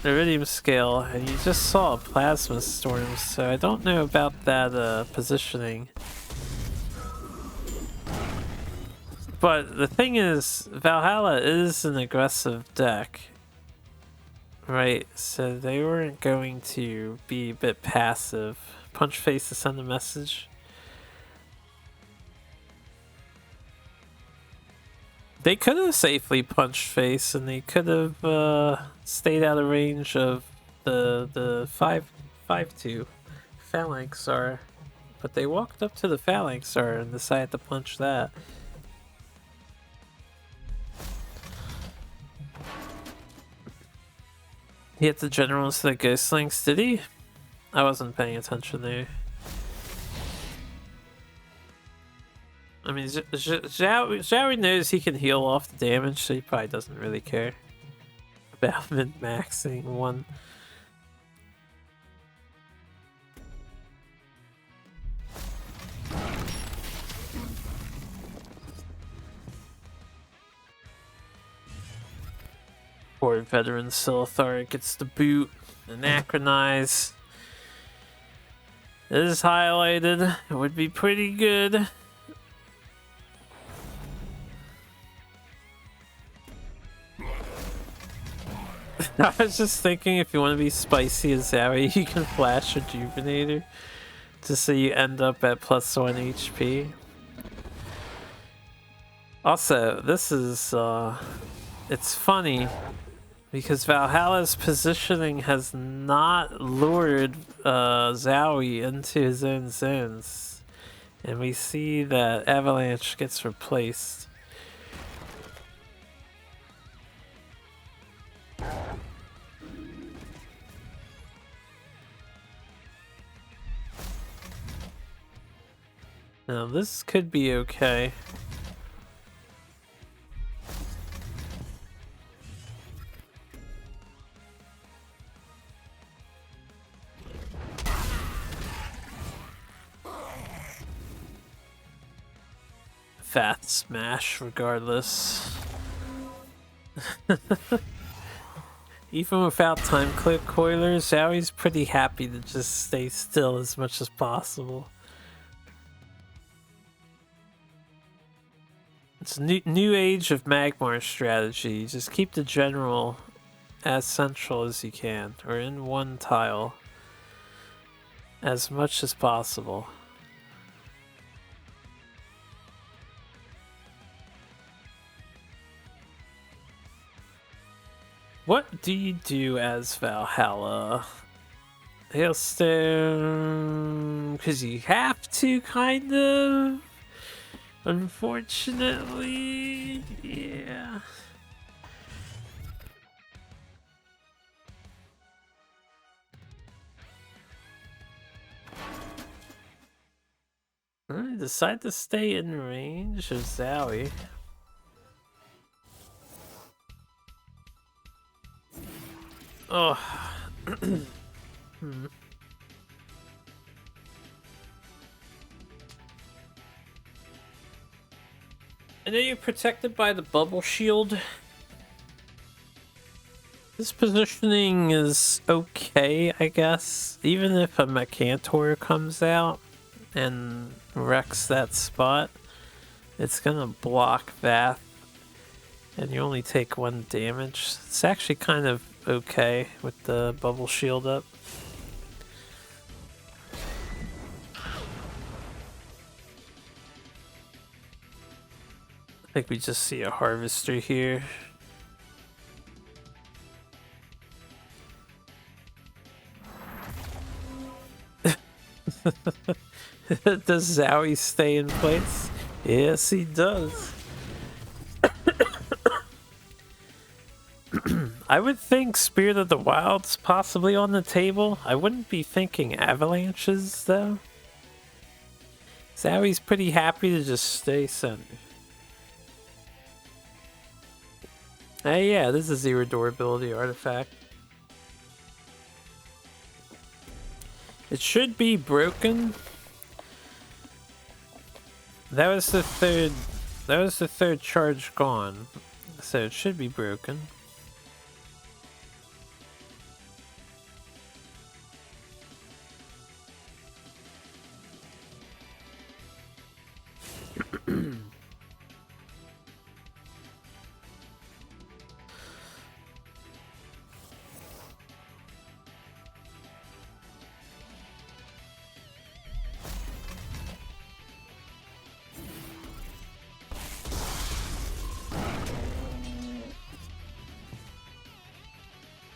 Iridium Scale, and you just saw a Plasma Storm, so I don't know about that positioning. But the thing is, Valhalla is an aggressive deck. Right, so they weren't going to be a bit passive. Punch face to send a message. They could have safely punched face, and they could have stayed out of range of the 5-2 Phalanxar. But they walked up to the Phalanxar and decided to punch that. He hit the general instead of Ghost Links, did he? I wasn't paying attention there. I mean, Zhaoui knows he can heal off the damage, so he probably doesn't really care about min-maxing one. Poor veteran Silithar gets the boot, anachronize. It is highlighted. It would be pretty good. I was just thinking, if you want to be spicy as Zowie, you can flash Rejuvenator just so you end up at +1 HP. Also, this is it's funny because Valhalla's positioning has not lured Zowie into his own zones, and we see that Avalanche gets replaced. Now this could be okay. Fat smash regardless. Even without time click coilers, Zhoui's pretty happy to just stay still as much as possible. It's a new age of Magmar strategy. Just keep the general as central as you can, or in one tile as much as possible. What do you do as Valhalla? Hailstone, because you have to, kind of. Unfortunately, yeah. I decide to stay in range of Zowie. Oh. I know you're protected by the bubble shield. This positioning is okay, I guess. Even if a Mecantor comes out and wrecks that spot, it's gonna block that, and you only take 1 damage. It's actually kind of okay with the bubble shield up. I think we just see a harvester here. Does Zowie stay in place? Yes, he does. I would think Spirit of the Wild's possibly on the table. I wouldn't be thinking Avalanches, though. Zowie's pretty happy to just stay center. Hey, yeah, this is a 0 durability artifact. It should be broken. That was the third charge gone, so it should be broken.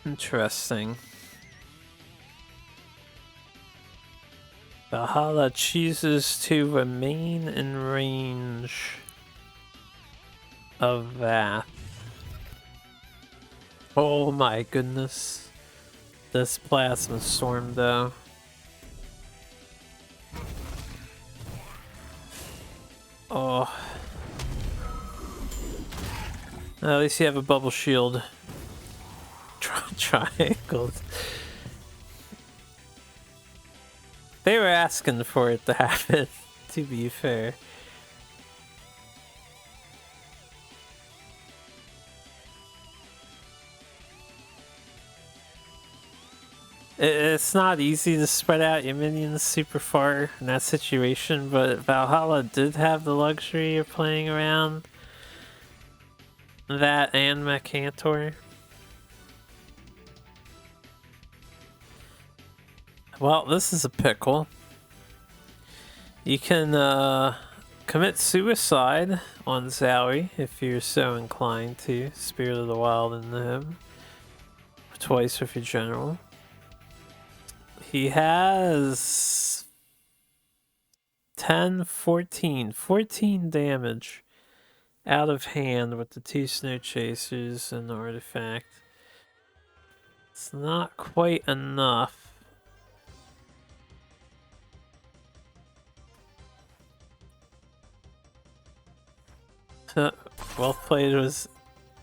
Interesting. Valhalla chooses to remain in range of Vath. Oh my goodness. This plasma storm though. Oh. At least you have a bubble shield. Triangles. They were asking for it to happen, to be fair. It's not easy to spread out your minions super far in that situation, but Valhalla did have the luxury of playing around that and Mercantor. Well, this is a pickle. You can commit suicide on Zowie if you're so inclined to. Spirit of the Wild into him. Twice with your general. He has 10, 14 damage out of hand with the 2 Snow Chasers and the artifact. It's not quite enough. Well played was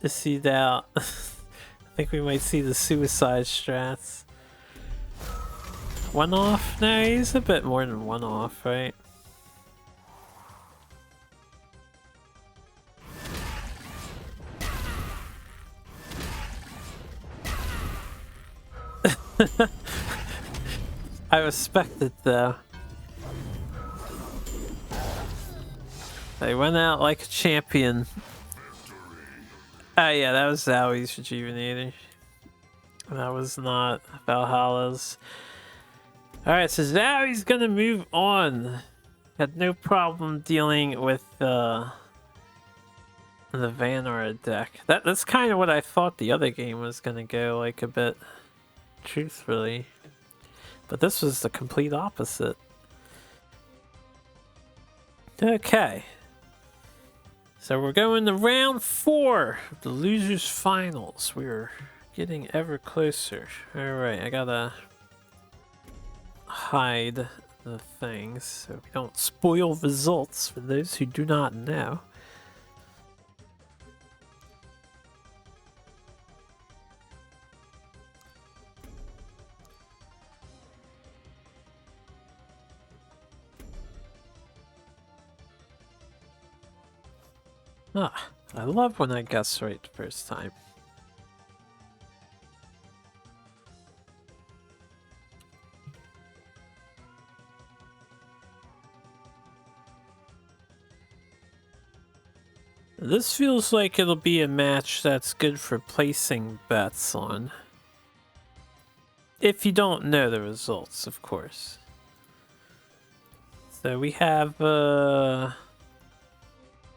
issued out. I think we might see the suicide strats. One off? No, he's a bit more than one off, right? I respect it though. They went out like a champion. Ah, yeah, that was Zowie's Rejuvenator. That was not Valhalla's. Alright, so Zowie's gonna move on. Had no problem dealing with the Vanguard deck. That's kind of what I thought the other game was gonna go like a bit, truthfully. But this was the complete opposite. Okay. So we're going to round 4 of the losers finals. We're getting ever closer. Alright, I gotta hide the things so we don't spoil results for those who do not know. Ah, I love when I guess right the first time. This feels like it'll be a match that's good for placing bets on. If you don't know the results, of course. So we have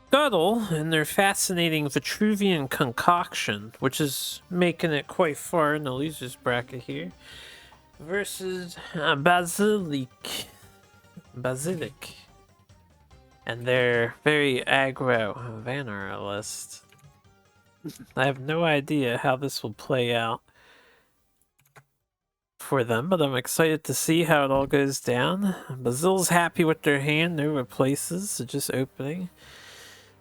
Scuttle and their fascinating Vitruvian concoction, which is making it quite far in the losers bracket here, versus Basilic and their very aggro Vanguard list. I have no idea how this will play out for them, but I'm excited to see how it all goes down. Basil's happy with their hand, no replaces, so just opening.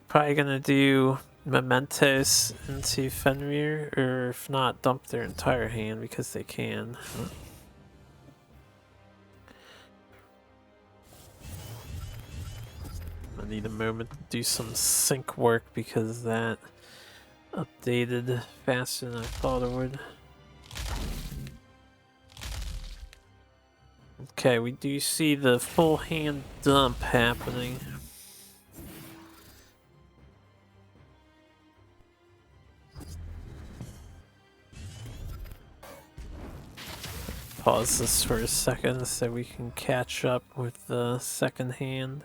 Probably gonna do Mementos into Fenrir, or if not, dump their entire hand because they can. I need a moment to do some sync work because that updated faster than I thought it would. Okay, we do see the full hand dump happening. Pause this for a second so we can catch up with the second hand.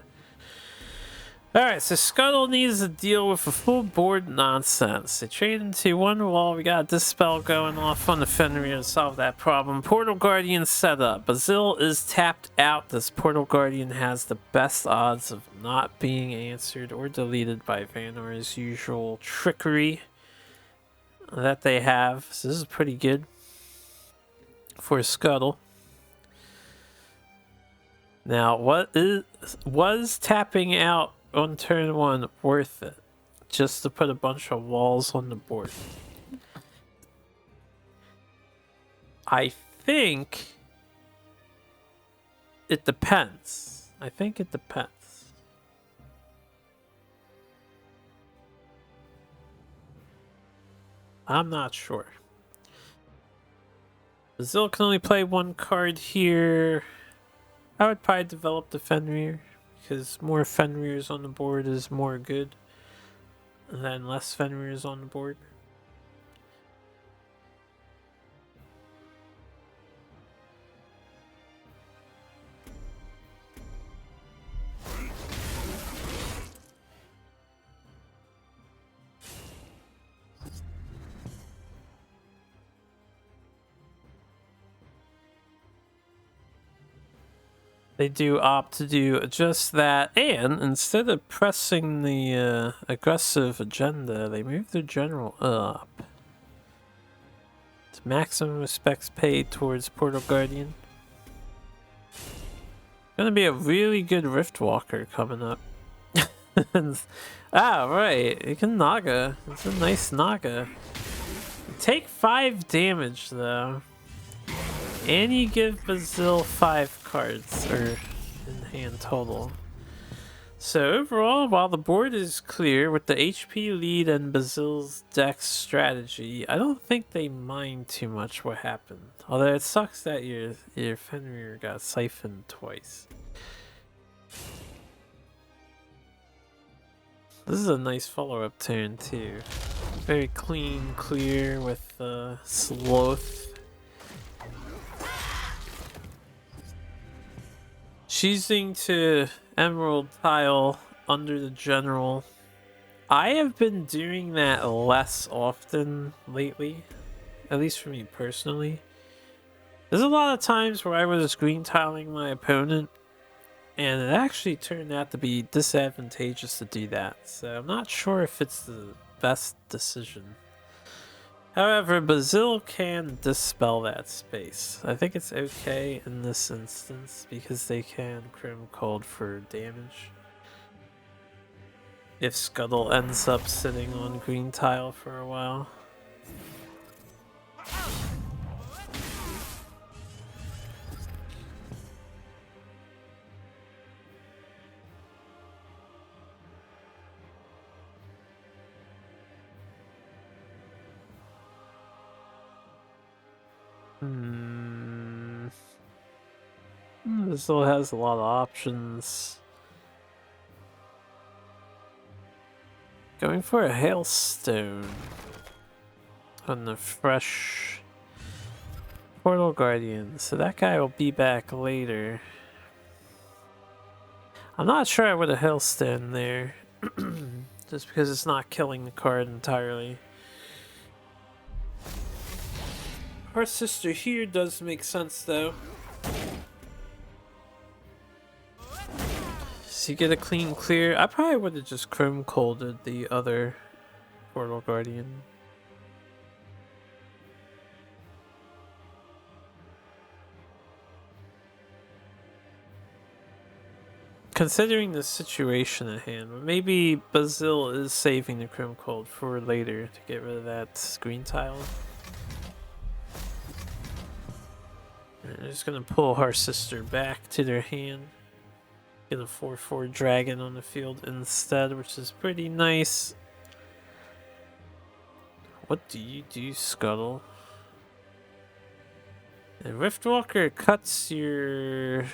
Alright, so Scuttle needs to deal with a full board nonsense. They trade into one wall. We got Dispel going off on the Fenrir to solve that problem. Portal Guardian set up. Basil is tapped out. This Portal Guardian has the best odds of not being answered or deleted by Vanor's usual trickery that they have. So this is pretty good for Scuttle. Now, was tapping out on turn 1 worth it? Just to put a bunch of walls on the board? I think it depends. I think it depends. I'm not sure. Basil can only play one card here. I would probably develop the Fenrir, because more Fenrirs on the board is more good than less Fenrirs on the board. They do opt to do just that, and instead of pressing the aggressive agenda, they move their general up. It's maximum respects paid towards Portal Guardian. Gonna be a really good Rift Walker coming up. Right, you can Naga. It's a nice Naga. You take 5 damage though. And you give Basil 5 cards, or in hand total. So overall, while the board is clear with the HP lead and Basil's dex strategy, I don't think they mind too much what happened. Although it sucks that your Fenrir got siphoned twice. This is a nice follow-up turn too. Very clean, clear with Sloth. Choosing to Emerald Tile under the General. I have been doing that less often lately, at least for me personally. There's a lot of times where I was green tiling my opponent, and it actually turned out to be disadvantageous to do that, so I'm not sure if it's the best decision. However, Basil can dispel that space. I think it's okay in this instance because they can Chrome Cold for damage. If Scuttle ends up sitting on green tile for a while. This still has a lot of options. Going for a Hailstone on the fresh Portal Guardian, so that guy will be back later. I'm not sure I would have Hailstone there, just because it's not killing the card entirely. Our sister here does make sense though. So you get a clean clear. I probably would have just Chrome Colded the other Portal Guardian. Considering the situation at hand, but maybe Basil is saving the Chrome Cold for later to get rid of that green tile. They're just gonna pull our sister back to their hand. Get a 4/4 dragon on the field instead, which is pretty nice. What do you do, Scuttle? The Riftwalker cuts your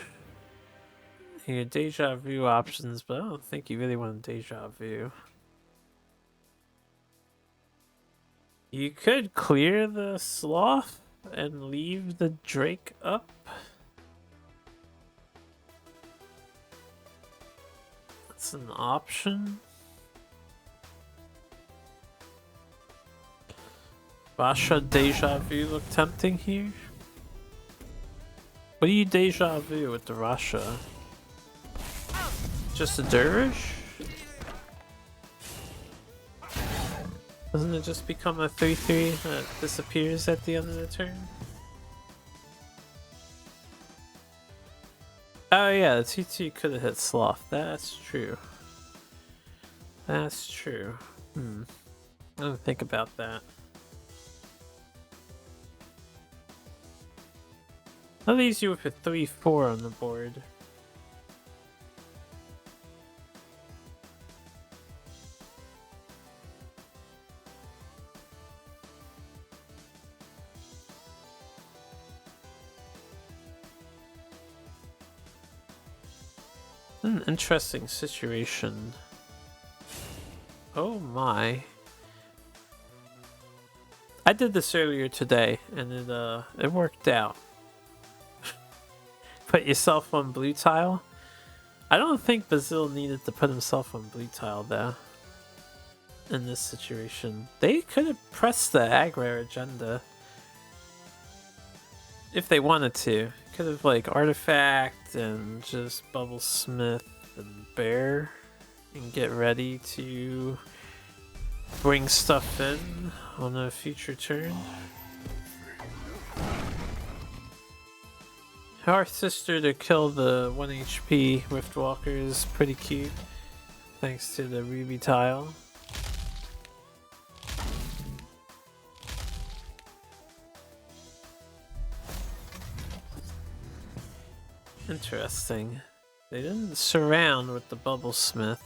Deja Vu options, but I don't think you really want Deja Vu. You could clear the Sloth and leave the Drake up. Let's That's an option. Rasha Deja Vu look tempting here. What do you Deja Vu with the Rasha? Just a dervish? Doesn't it just become a 3/3 that disappears at the end of the turn? Oh yeah, the 2/2 could have hit Sloth. That's true. That's true. I don't think about that. That leaves you with a 3/4 on the board. An interesting situation. Oh my. I did this earlier today and it worked out. Put yourself on blue tile. I don't think Bazil needed to put himself on blue tile though. In this situation. They could have pressed the aggro agenda. If they wanted to. Could have like artifact and just bubble smith and bear and get ready to bring stuff in on a future turn. Our sister to kill the 1 HP Riftwalker is pretty cute. Thanks to the ruby tile. Interesting. They didn't surround with the bubble smith.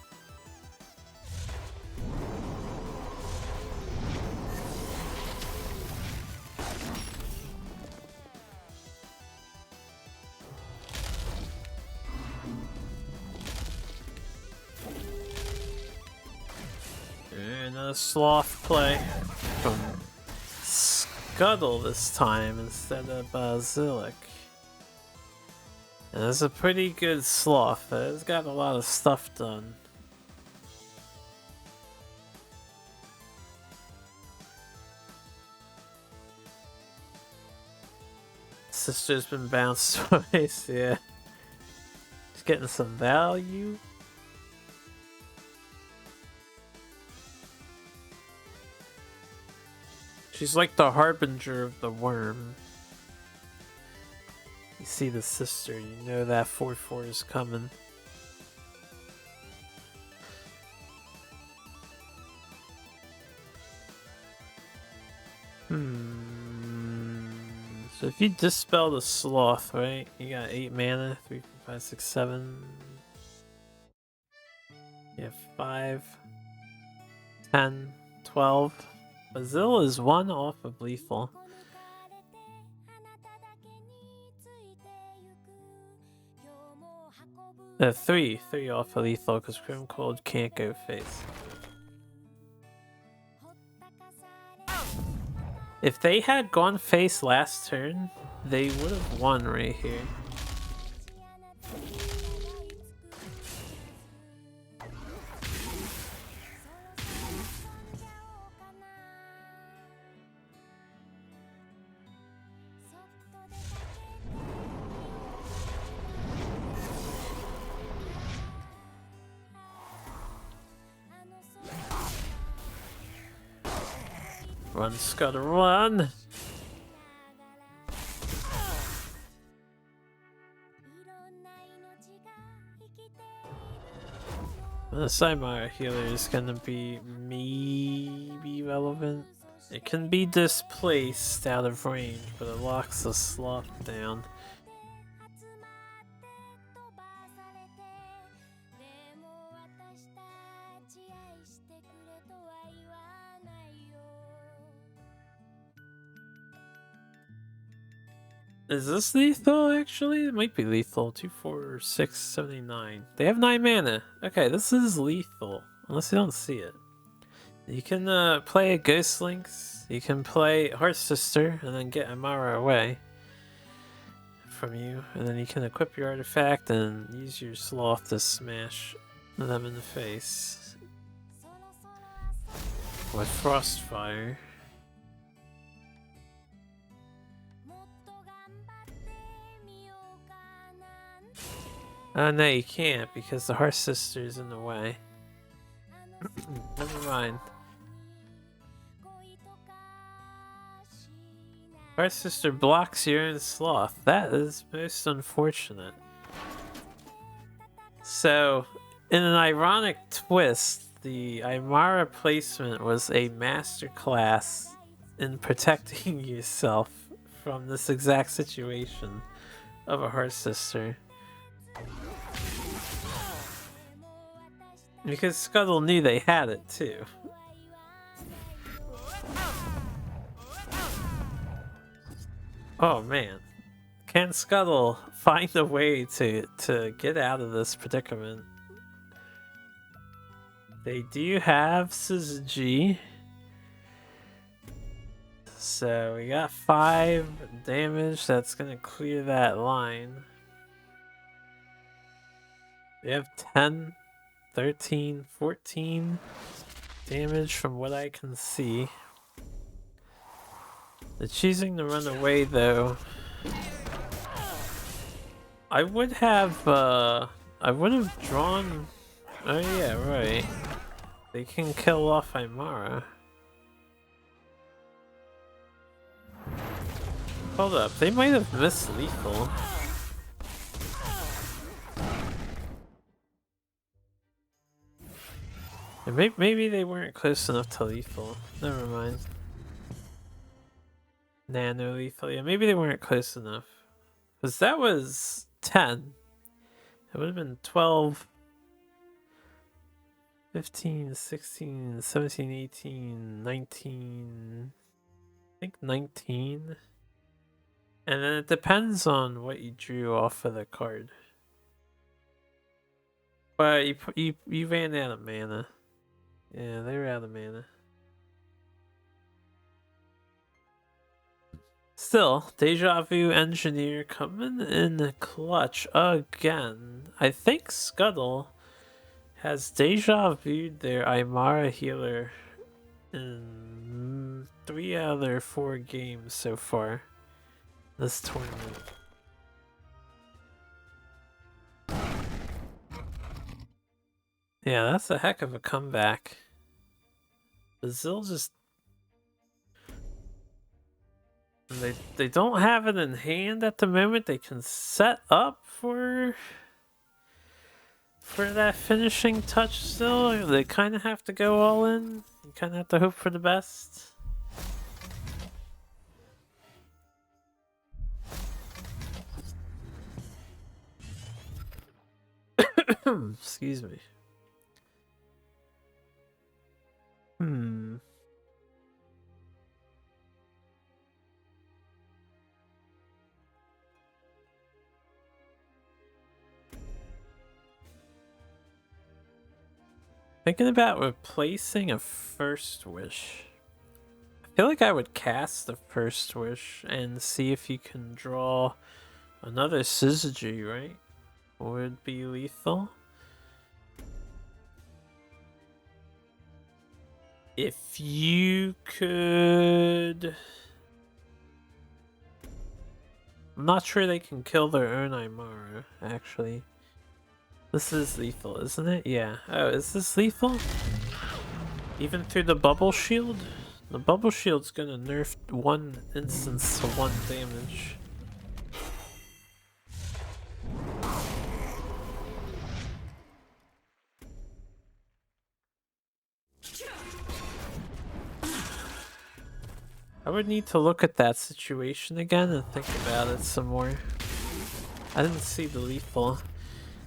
And a sloth play from Scuttle this time instead of Basilic. And it's a pretty good sloth. It's got a lot of stuff done. Sister's been bounced twice, yeah. Just getting some value. She's like the harbinger of the worm. You see the sister, you know that 4/4 is coming. So if you dispel the sloth, right? You got 8 mana, 3, 4, 5, 6, 7. You have 5, 10, 12. Bazil is 1 off of lethal. 3 off of lethal because Crim Cold can't go face. If they had gone face last turn, they would have won right here. Run, Scudder, run! The Cymara healer is gonna be maybe relevant. It can be displaced out of range, but it locks the sloth down. Is this lethal actually? It might be lethal. 2, 4, 6, 79. They have 9 mana. Okay, this is lethal. Unless you don't see it. You can play a Ghost Links. You can play Heart Sister and then get Amara away from you. And then you can equip your artifact and use your sloth to smash them in the face with Frostfire. Oh no, you can't because the Heart Sister's in the way. Never mind. Heart Sister blocks your own sloth. That is most unfortunate. So, in an ironic twist, the Aymara placement was a masterclass in protecting yourself from this exact situation of a Heart Sister. Because Scuttle knew they had it too. Oh man. Can Scuttle find a way to get out of this predicament? They do have Suzuki. So we got 5 damage. That's gonna clear that line. We have 10, 13, 14 damage from what I can see. They're choosing to run away though. I would have drawn. Oh yeah, right. They can kill off Aymara. Hold up, they might have missed lethal. Maybe they weren't close enough to lethal. Never mind. Nano lethal. Yeah, maybe they weren't close enough. Because that was 10. It would have been 12, 15, 16, 17, 18, 19. I think 19. And then it depends on what you drew off of the card. But you ran out of mana. Yeah, they were out of mana. Still, Deja Vu Engineer coming in the clutch again. I think Scuttle has Deja Vu'd their Aymara healer in 3 out of their 4 games so far this tournament. Yeah, that's a heck of a comeback. Brazil just... They don't have it in hand at the moment. They can set up for that finishing touch still. They kind of have to go all in. You kind of have to hope for the best. Excuse me. Thinking about replacing a First Wish. I feel like I would cast the First Wish and see if you can draw another Suzuki, right? Would be lethal. If you could... I'm not sure they can kill their own Aymara, actually. This is lethal, isn't it? Yeah. Oh, is this lethal? Even through the bubble shield? The bubble shield's gonna nerf 1 instance to 1 damage. I would need to look at that situation again and think about it some more. I didn't see the lethal.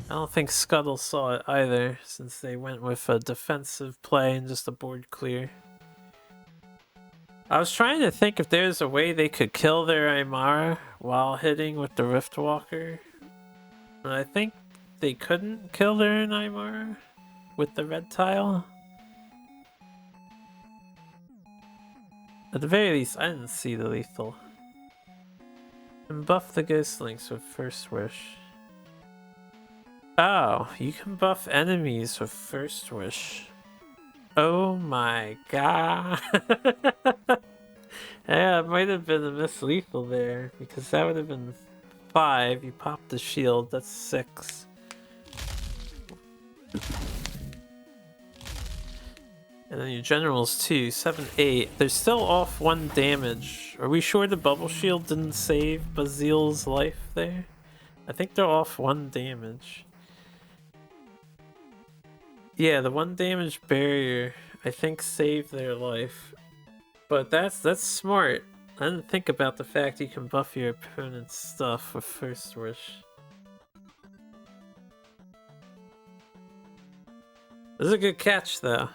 I don't think Scuttle saw it either, since they went with a defensive play and just a board clear. I was trying to think if there's a way they could kill their Aymara while hitting with the Riftwalker. But I think they couldn't kill their own Aymara with the red tile. At the very least, I didn't see the lethal. And buff the Ghost Links with First Wish. Oh, you can buff enemies with First Wish. Oh my god. Yeah, it might have been a miss lethal there, because that would have been 5. You popped the shield, that's 6. And then your generals too, 7, 8. They're still off 1 damage. Are we sure the bubble shield didn't save Bazil's life there? I think they're off 1 damage. Yeah, the 1 damage barrier, I think, saved their life. But that's smart. I didn't think about the fact you can buff your opponent's stuff with First Wish. This is a good catch, though.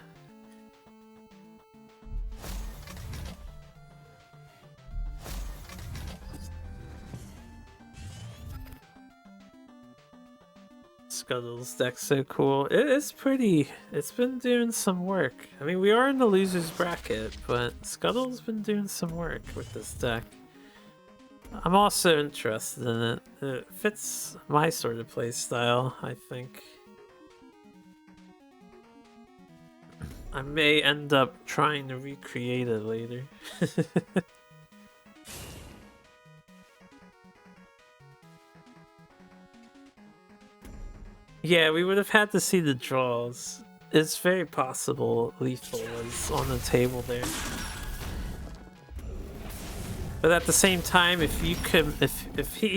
Scuttle's deck's so cool. It's pretty. It's been doing some work. I mean, we are in the loser's bracket, but Scuttle's been doing some work with this deck. I'm also interested in it. It fits my sort of play style, I think. I may end up trying to recreate it later. Yeah, we would have had to see the draws. It's very possible lethal was on the table there. But at the same time, if he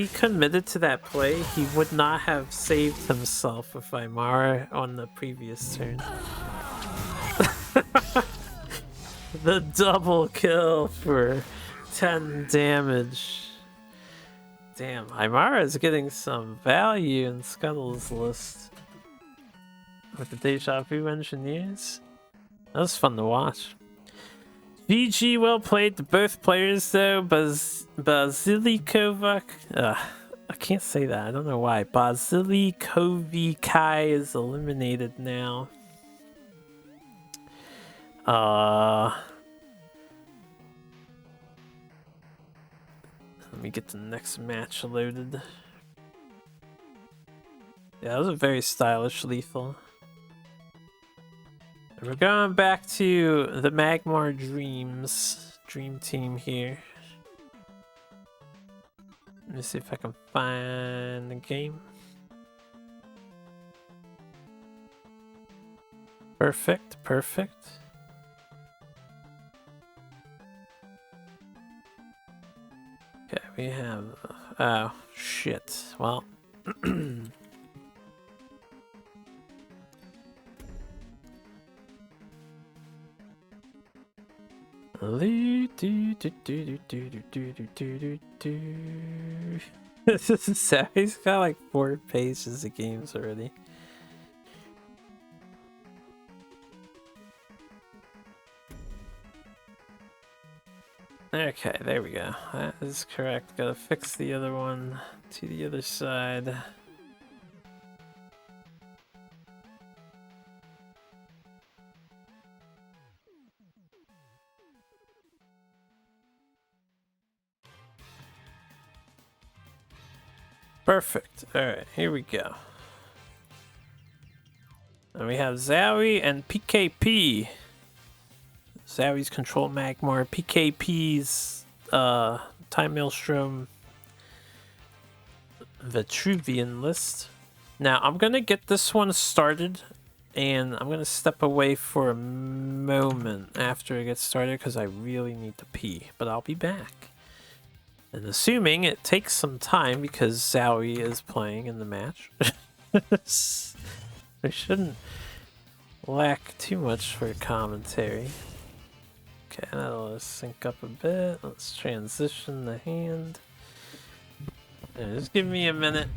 committed to that play, he would not have saved himself with Aymara on the previous turn. The double kill for 10 damage. Damn, Aymara is getting some value in Scuttle's list. With the Deja Vu Engineers. That was fun to watch. VG, well played to both players though. Basilikovac. I can't say that. I don't know why. Basilikovikai is eliminated now. Let me get the next match loaded. Yeah, that was a very stylish lethal. And we're going back to the Magmar Dream Team here. Let me see if I can find the game. Perfect, perfect. Okay, we have... oh, shit. Well... This is sad. He's got like 4 pages of games already. Okay, there we go. That is correct. Gotta fix the other one to the other side. Perfect. Alright, here we go. And we have Zowie and PKP. Zowie's Control Magmar, PKP's Time Maelstrom Vitruvian list. Now, I'm going to get this one started, and I'm going to step away for a moment after it gets started because I really need to pee, but I'll be back. And assuming it takes some time because Zowie is playing in the match, we shouldn't lack too much for commentary. Okay, that'll sync up a bit. Let's transition the hand. Yeah, just give me a minute.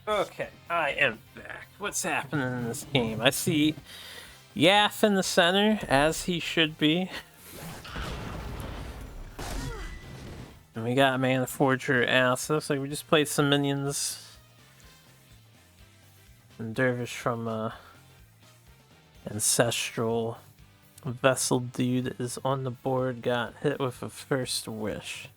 Okay, I am back. What's happening in this game? I see Yaff in the center, as he should be. And we got Mana Forger Ass. Looks like we just played some minions. And Dervish from Ancestral Vessel Dude is on the board, got hit with a first wish.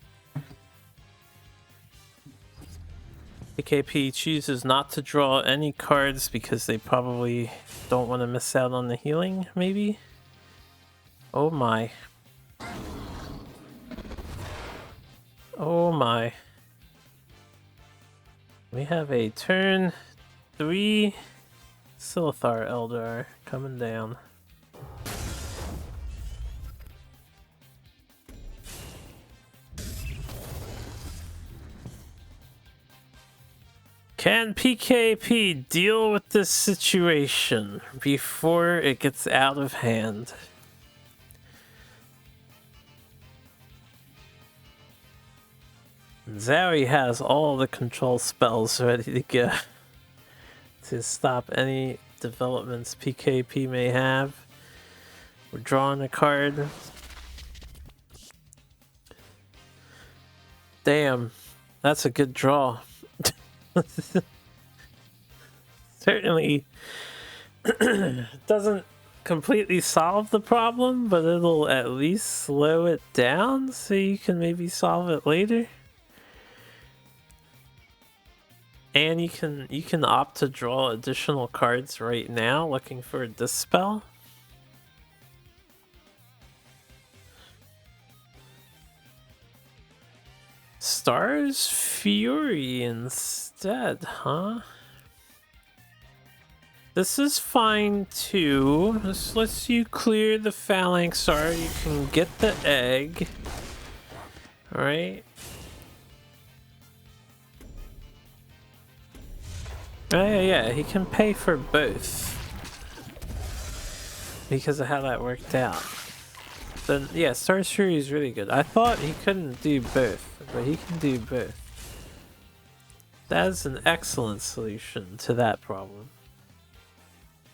AKP chooses not to draw any cards because they probably don't want to miss out on the healing, maybe? Oh my. Oh my. We have a turn 3 Silithar Eldar coming down. Can PKP deal with this situation before it gets out of hand? Zowie has all the control spells ready to go to stop any developments PKP may have. We're drawing a card. Damn, that's a good draw. Certainly doesn't completely solve the problem, but it'll at least slow it down so you can maybe solve it later. And you can opt to draw additional cards right now looking for a dispel. Star's Fury instead, huh? This is fine too. This lets you clear the Phalanx Star. You can get the egg. Alright. Yeah, he can pay for both. Because of how that worked out. Then, yeah, Star's Fury is really good. I thought he couldn't do both, but he can do both. That is an excellent solution to that problem.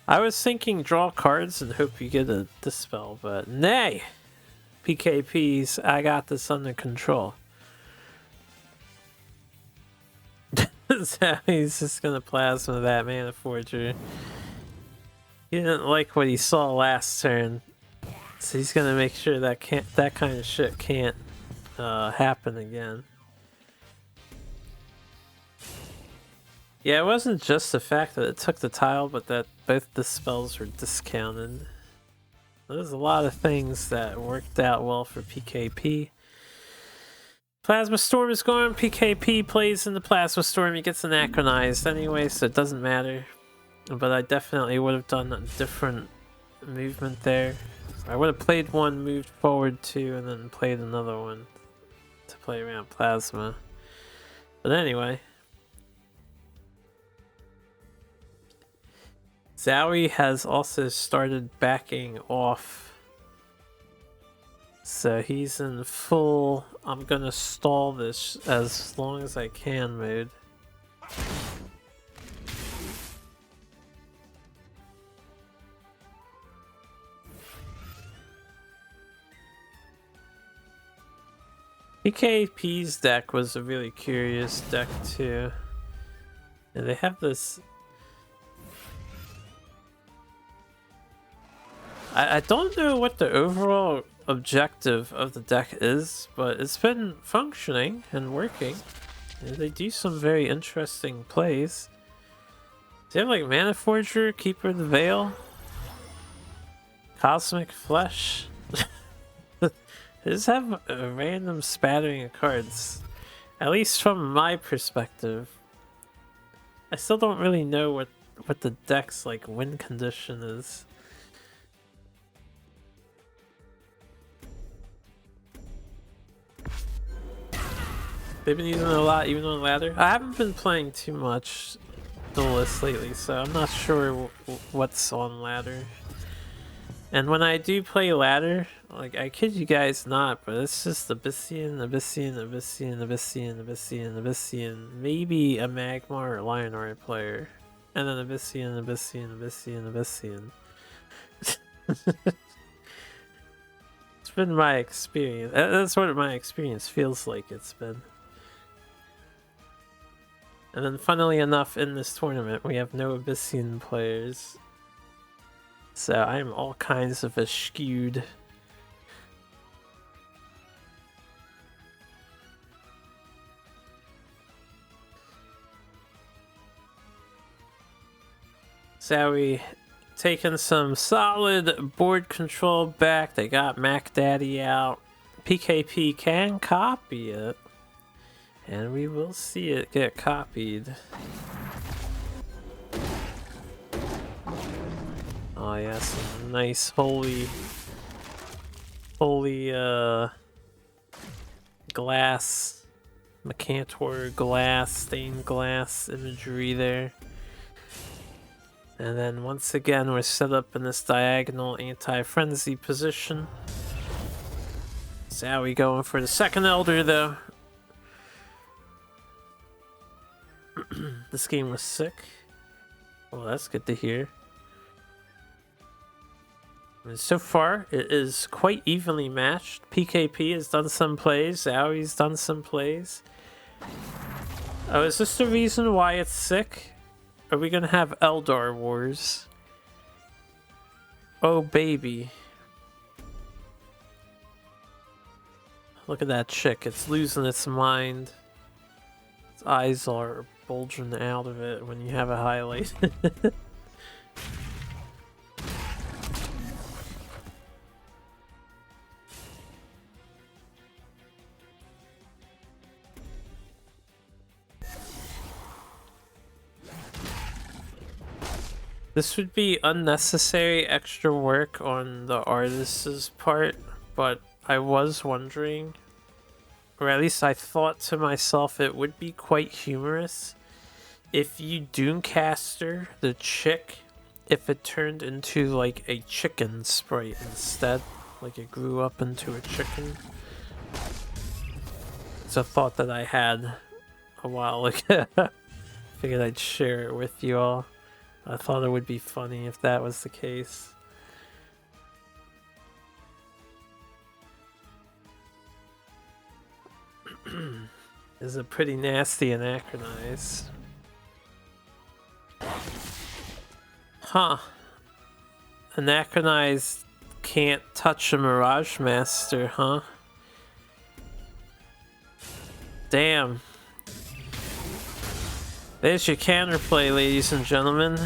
I was thinking draw cards and hope you get a dispel, but nay! PKPs, I got this under control. So he's just gonna plasma that Mana Forger. He didn't like what he saw last turn. So he's gonna make sure that that kind of shit can't happen again. Yeah, it wasn't just the fact that it took the tile, but that both the spells were discounted. There's a lot of things that worked out well for PKP. Plasma Storm is gone. PKP plays in the Plasma Storm. He gets anachronized anyway, so it doesn't matter. But I definitely would have done a different movement there. I would have played one, moved forward two, and then played another one to play around Plasma. But anyway. Zowie has also started backing off. So he's in full, I'm gonna stall this as long as I can mode. PKP's deck was a really curious deck too. And they have this... I don't know what the overall objective of the deck is, but it's been functioning and working. And they do some very interesting plays. They have like Mana Forger, Keeper of the Veil, Cosmic Flesh. They just have a random spattering of cards. At least from my perspective. I still don't really know what the deck's like win condition is. They've been using it a lot, even on ladder. I haven't been playing too much Duelyst lately, so I'm not sure what's on ladder. And when I do play ladder, like, I kid you guys not, but it's just Abyssian, maybe a Magmar or Lionheart player, and then Abyssian. It's been my experience. That's what my experience feels like it's been. And then funnily enough, in this tournament, we have no Abyssian players. So I am all kinds of skewed. So we taking some solid board control back. They got Mac Daddy out. PKP can copy it. And we will see it get copied. Oh yeah, some nice holy glass, Mercantor glass, stained glass imagery there. And then once again we're set up in this diagonal anti-frenzy position. So how we going for the second Elder though? This game was sick. Well, that's good to hear. And so far, it is quite evenly matched. PKP has done some plays. Zowie's done some plays. Oh, is this the reason why it's sick? Are we gonna have Eldar Wars? Oh, baby. Look at that chick. It's losing its mind. Its eyes are bulging out of it when you have a highlight. This would be unnecessary extra work on the artist's part, but I was wondering, or at least I thought to myself it would be quite humorous if you Doomcaster the chick, if it turned into like a chicken sprite instead, like it grew up into a chicken. It's a thought that I had a while ago. Figured I'd share it with you all. I thought it would be funny if that was the case. Is a pretty nasty Anachronize. Huh. Anachronize can't touch a Mirage Master, huh? Damn. There's your counterplay, ladies and gentlemen.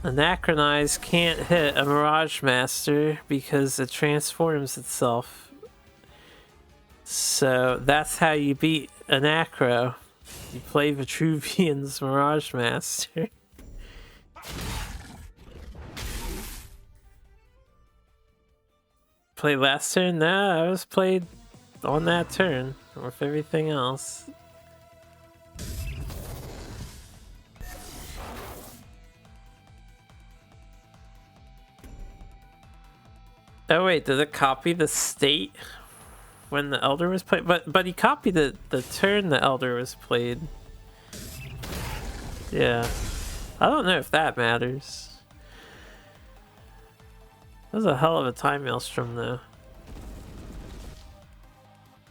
Anachronize can't hit a Mirage Master because it transforms itself. So that's how you beat Anacro. You play Vitruvian's Mirage Master. Play last turn? No, I was played on that turn with everything else. Oh wait, did it copy the state when the Elder was played? But he copied the turn the Elder was played. Yeah. I don't know if that matters. That was a hell of a time maelstrom though.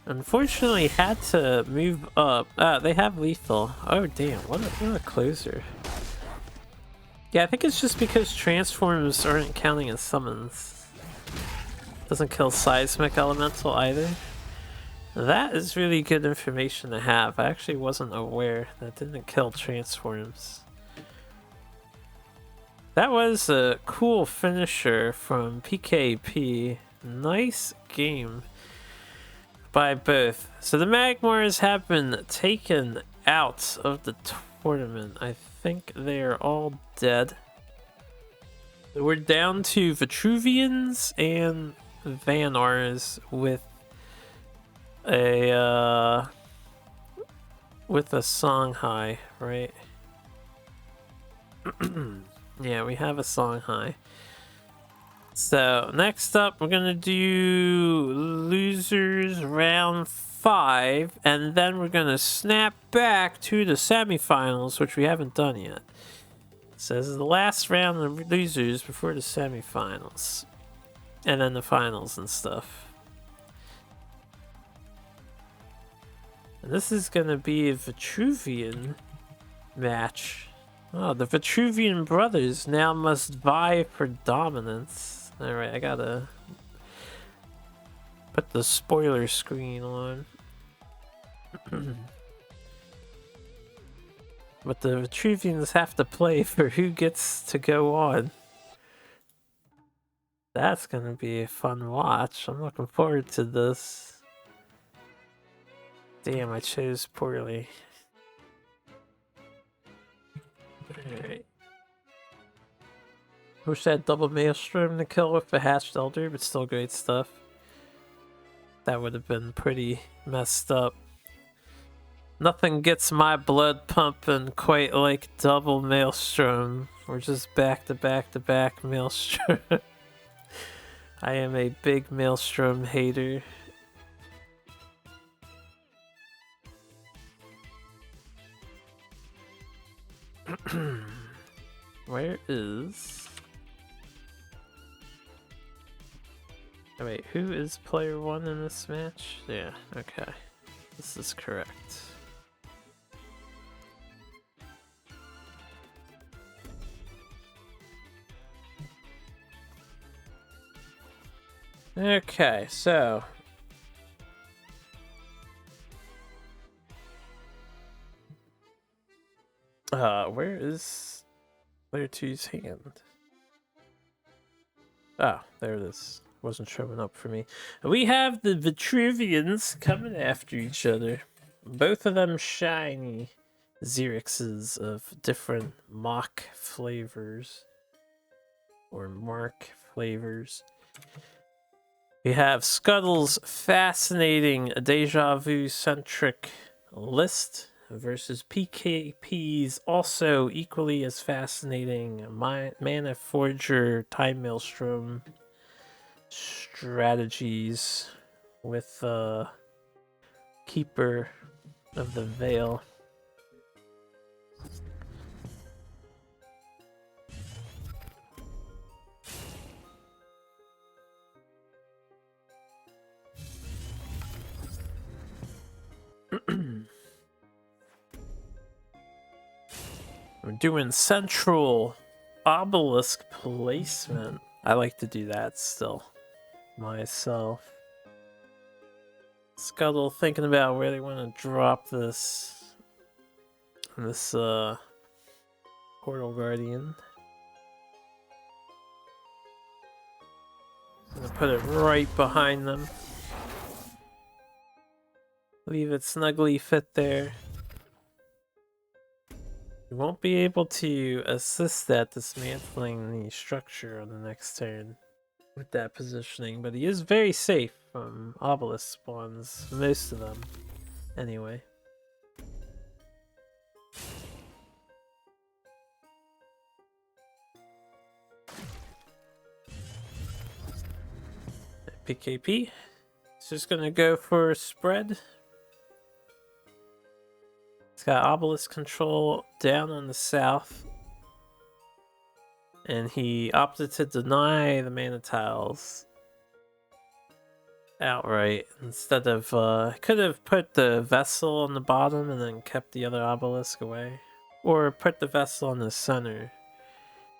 Unfortunately had to move up. They have lethal. Oh damn, what a closer. Yeah, I think it's just because transforms aren't counting as summons. Doesn't kill Seismic Elemental either. That is really good information to have. I actually wasn't aware that didn't kill transforms. That was a cool finisher from PKP. Nice game by both. So the Magmars have been taken out of the tournament. I think they're all dead. We're down to Vitruvians and Vanars with a Songhai, right? Yeah, we have a Songhai. So next up, we're gonna do losers round 5, and then we're gonna snap back to the semifinals, which we haven't done yet. So this is the last round of losers before the semifinals, and then the finals and stuff. And this is gonna be a Vitruvian match. Oh, the Vitruvian brothers now must vie for dominance. Alright, I gotta put the spoiler screen on. But the Vitruvians have to play for who gets to go on. That's gonna be a fun watch. I'm looking forward to this. Damn, I chose poorly. Alright. Wish I had double Maelstrom to kill with the Hatched Elder, but still great stuff. That would have been pretty messed up. Nothing gets my blood pumping quite like double Maelstrom. We're just back to back to back Maelstrom. I am a big Maelstrom hater. Where is... Oh, wait, who is player 1 in this match? Yeah, okay. This is correct. Okay, so... where is player 2's hand? Oh, there it is. Wasn't showing up for me. We have the Vitruvians coming after each other. Both of them shiny Xerxes of different mock flavors. Or mark flavors. We have Scuttle's fascinating deja vu centric list versus PKP's also equally as fascinating Mana Forger Time Maelstrom strategies with Keeper of the Veil. We're doing central obelisk placement. I like to do that still myself. Scuttle thinking about where they want to drop this Portal Guardian. I'm gonna put it right behind them. Leave it snugly fit there. You won't be able to assist that dismantling the structure on the next turn with that positioning, but he is very safe from obelisk spawns, most of them, anyway. PKP, it's just gonna go for a spread. It's got obelisk control down on the south. And he opted to deny the mana tiles outright instead of could have put the vessel on the bottom and then kept the other obelisk away. Or put the vessel in the center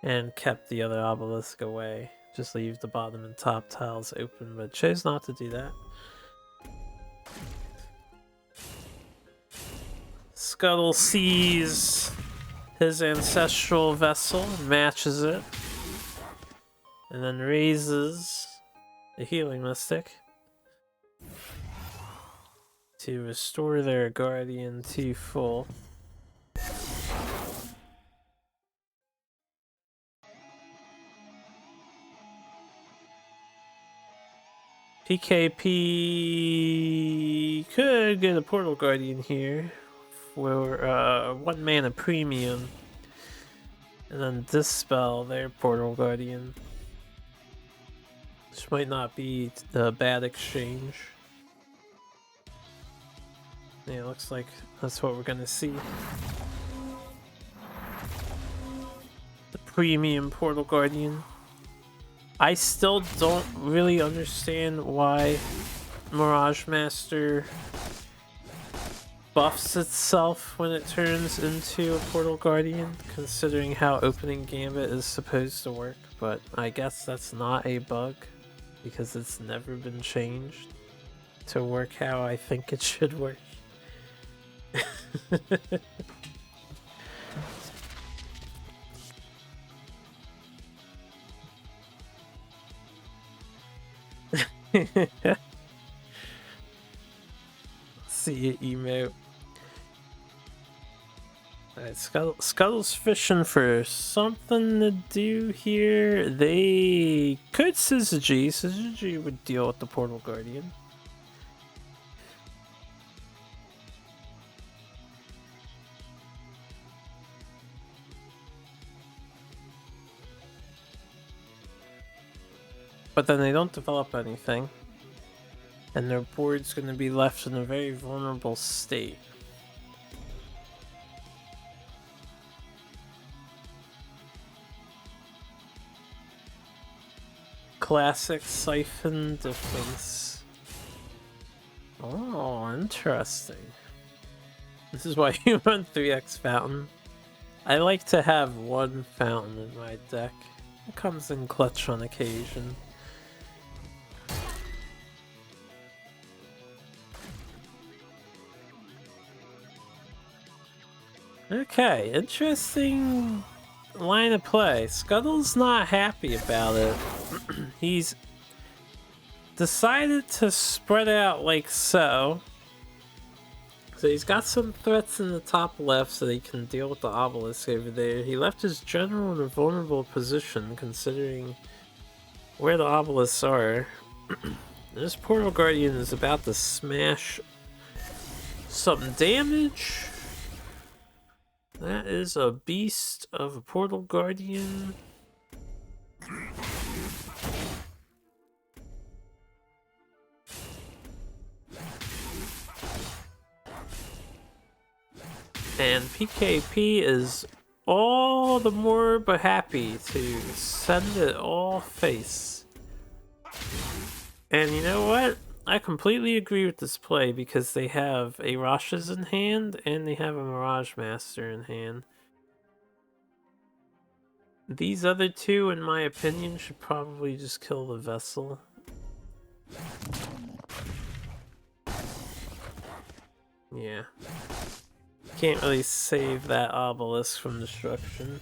and kept the other obelisk away. Just leave the bottom and top tiles open, but chose not to do that. Scuttle sees his ancestral vessel, matches it, and then raises the healing mystic to restore their guardian to full. PKP could get a portal guardian here for 1 mana premium, and then dispel their portal guardian. This might not be a bad exchange. Yeah, looks like that's what we're gonna see. The premium Portal Guardian. I still don't really understand why Mirage Master buffs itself when it turns into a Portal Guardian, considering how opening Gambit is supposed to work, but I guess that's not a bug because it's never been changed to work how I think it should work. See it emote. Alright, Scuttle's fishing for something to do here. They could Syzygy. Syzygy would deal with the Portal Guardian. But then they don't develop anything. And their board's going to be left in a very vulnerable state. Classic Siphon Difference. Oh, interesting. This is why you run 3x Fountain. I like to have one Fountain in my deck. It comes in clutch on occasion. Okay, interesting line of play. Scuttle's not happy about it. He's decided to spread out like so. So he's got some threats in the top left so he can deal with the obelisk over there. He left his general in a vulnerable position considering where the obelisks are. This Portal Guardian is about to smash some damage. That is a beast of a Portal Guardian. And PKP is all the more but happy to send it all face. And you know what? I completely agree with this play because they have a Rasha's in hand and they have a Mirage Master in hand. These other two, in my opinion, should probably just kill the vessel. Yeah. Can't really save that obelisk from destruction.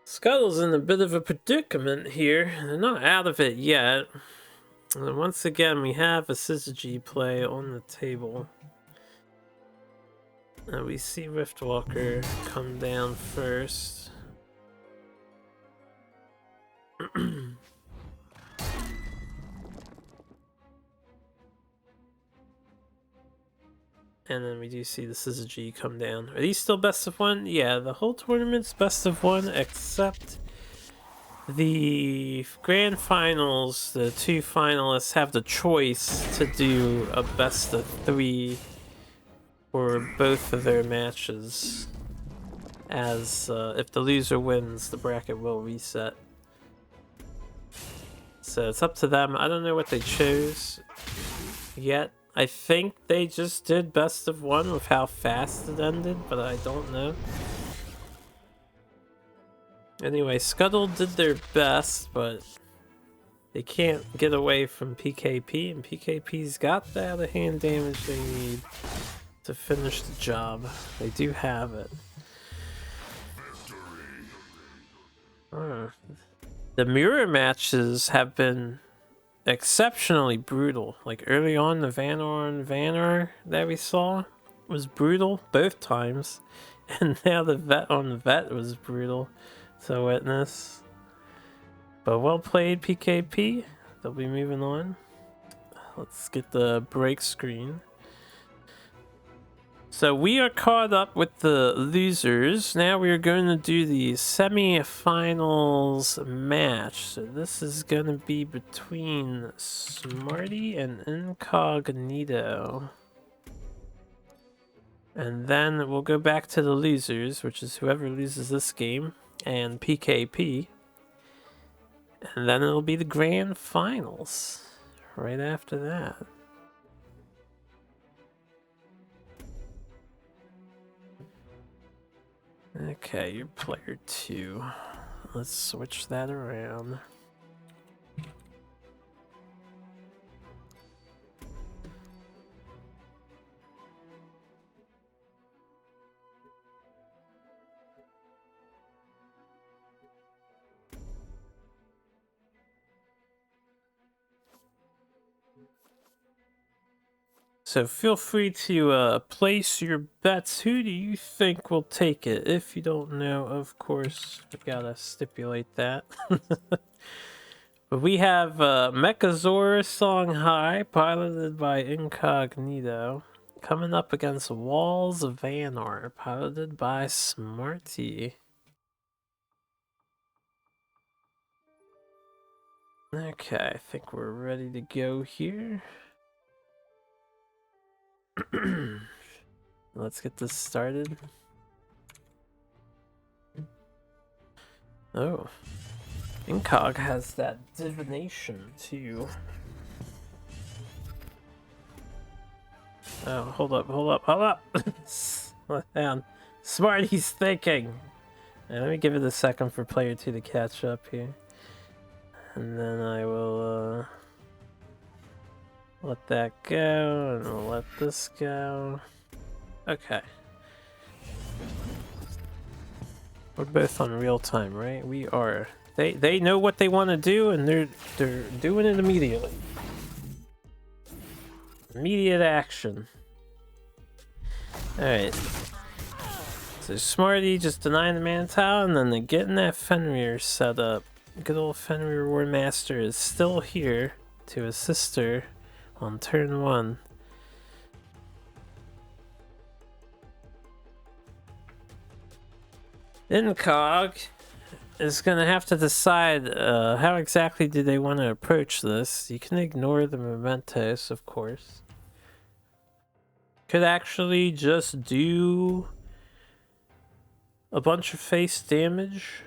Scuttle's in a bit of a predicament here. They're not out of it yet. And once again, we have a Syzygy play on the table. And we see Riftwalker come down first. And then we do see the Syzygy come down. Are these still best of one? Yeah, the whole tournament's best of one, except the grand finals. The two finalists have the choice to do a best of three for both of their matches. As if the loser wins, the bracket will reset. So it's up to them. I don't know what they chose yet. I think they just did best of one with how fast it ended, but I don't know. Anyway, Scuttle did their best, but they can't get away from PKP, and PKP's got the out-of-hand damage they need to finish the job. They do have it. The mirror matches have been exceptionally brutal. Like early on, the Vanar that we saw was brutal both times, and now the vet on the vet was brutal to witness. But well played, PKP. They'll be moving on. Let's get the break screen. So we are caught up with the losers. Now we are going to do the semi-finals match. So this is going to be between Smarty and Incognito. And then we'll go back to the losers, which is whoever loses this game, and PKP. And then it'll be the grand finals right after that. Okay, you're player 2. Let's switch that around. So feel free to place your bets. Who do you think will take it? If you don't know, of course, we gotta stipulate that. But we have Mechazor Songhai, piloted by Incognito, coming up against Walls of Anar, piloted by Smarty. Okay, I think we're ready to go here. Let's get this started. Oh, Incog has that divination too. Oh, hold up. Slow down. Smarty's thinking. Let me give it a second for player 2 to catch up here. And then I will let that go, and we'll let this go. Okay. We're both on real time, right? We are. They know what they want to do, and they're doing it immediately. Immediate action. Alright. So Smarty just denying the Mantle, and then they're getting that Fenrir set up. Good old Fenrir War Master is still here to assist her on turn 1. Incog is going to have to decide how exactly do they want to approach this. You can ignore the mementos, of course. Could actually just do a bunch of face damage.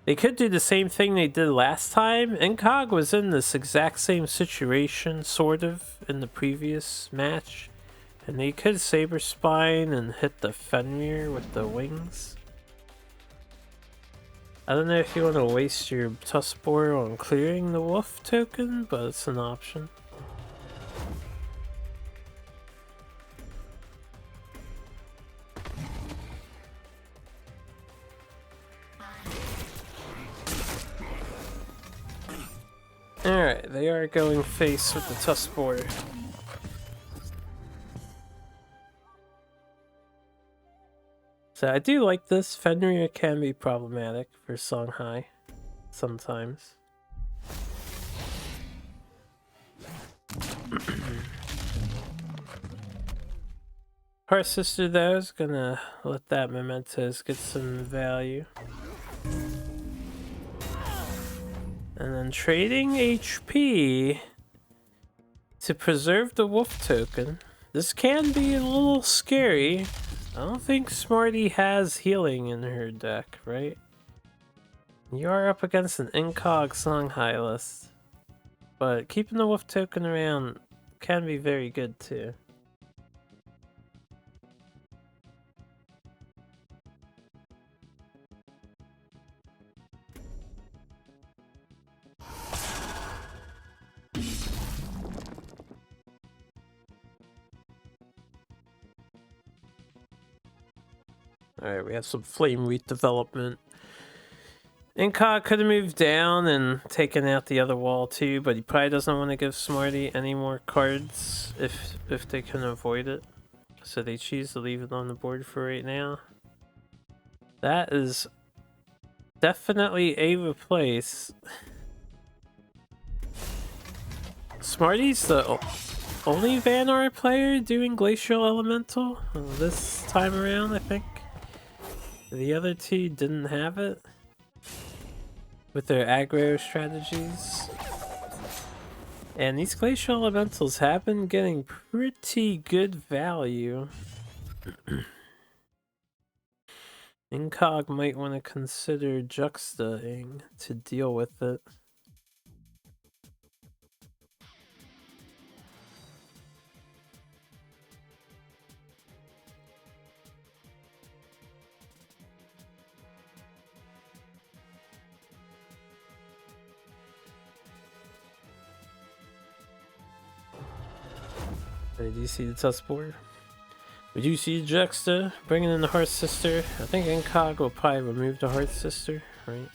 They could do the same thing they did last time. Incog was in this exact same situation, sort of, in the previous match. And they could Saber Spine and hit the Fenrir with the wings. I don't know if you want to waste your Tuskboar on clearing the wolf token, but it's an option. Alright, they are going face with the Tuskboar. So I do like this. Fenrir can be problematic for Songhai sometimes. Heart Sister though is gonna let that mementos get some value. And then trading HP to preserve the wolf token. This can be a little scary. I don't think Smarty has healing in her deck, right? You are up against an Incog Songhai list. But keeping the wolf token around can be very good too. Alright, we have some Flame Wheat development. Incog could have moved down and taken out the other wall too, but he probably doesn't want to give Smarty any more cards if they can avoid it. So they choose to leave it on the board for right now. That is definitely a replace. Smarty's the only Vanor player doing Glacial Elemental this time around, I think. The other two didn't have it with their aggro strategies. And these Glacial Elementals have been getting pretty good value. Incog might want to consider juxtaing to deal with it. Do you see the tusk board? We do see Juxta bringing in the Heart Sister. I think Incog will probably remove the Heart Sister, right?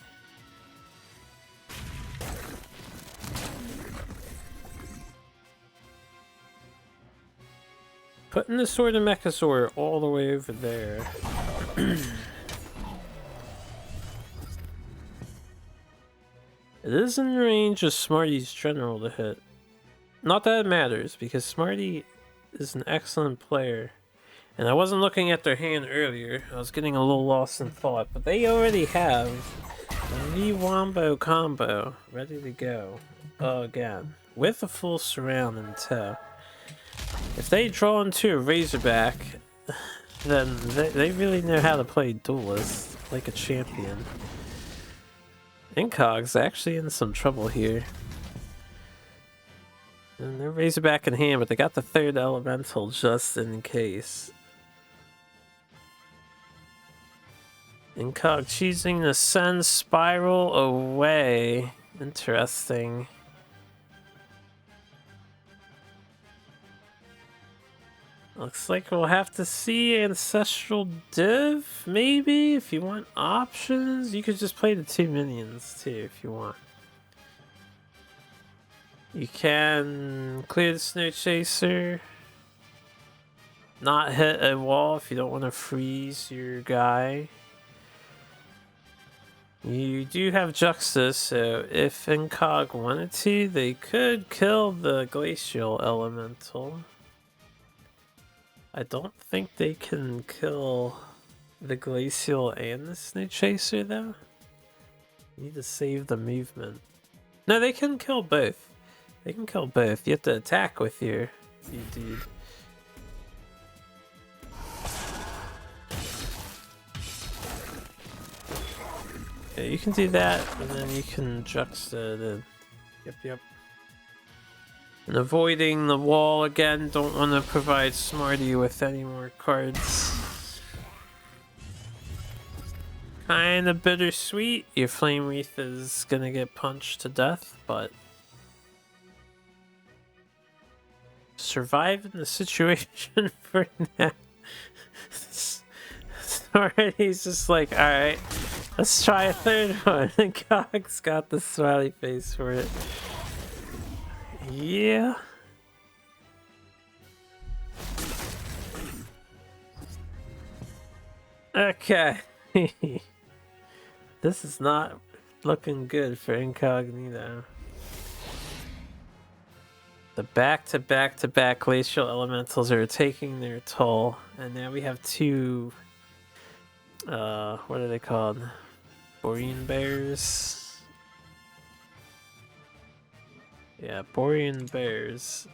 Putting the Sword of Mechazor all the way over there. It is in range of Smarty's General to hit. Not that it matters, because Smarty is an excellent player. And I wasn't looking at their hand earlier. I was getting a little lost in thought. But they already have the Wombo combo ready to go again. With a full surround in tow. If they draw into a Razorback, then they really know how to play Duelyst like a champion. Incog's actually in some trouble here. And they're Razorback in hand, but they got the third elemental just in case. Incog choosing to send Spiral away. Interesting. Looks like we'll have to see Ancestral Div, maybe? If you want options, you could just play the 2 minions too if you want. You can clear the Snow Chaser, not hit a wall if you don't want to freeze your guy. You do have Juxta, so if Incog wanted to, they could kill the Glacial Elemental. I don't think they can kill the Glacial and the Snow Chaser though. You need to save the movement. No, they can kill both. They can kill both. You have to attack with your dude. Yeah, you can do that, and then you can juxta the... Yep. And avoiding the wall again, don't want to provide Smarty with any more cards. Kinda bittersweet. Your Flame Wreath is gonna get punched to death, but... surviving the situation for now. Smarty's just like, alright, let's try a third one. And Cog's got the smiley face for it. Yeah. Okay. This is not looking good for Incognito. The back-to-back Glacial Elementals are taking their toll. And now we have two... what are they called? Borean Bears? Yeah, Borean Bears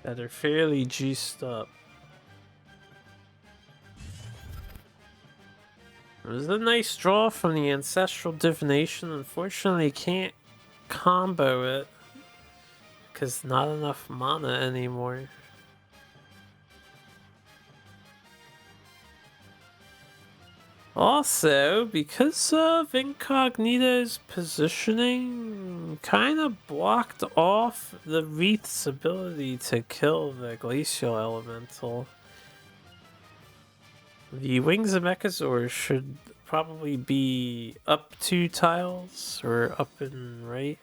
that are fairly juiced up. It was a nice draw from the Ancestral Divination. Unfortunately, can't combo it because not enough mana anymore. Also, because of Incognito's positioning, kind of blocked off the Wreath's ability to kill the Glacial Elemental. The Wings of Mechazor should probably be up 2 tiles, or up and right,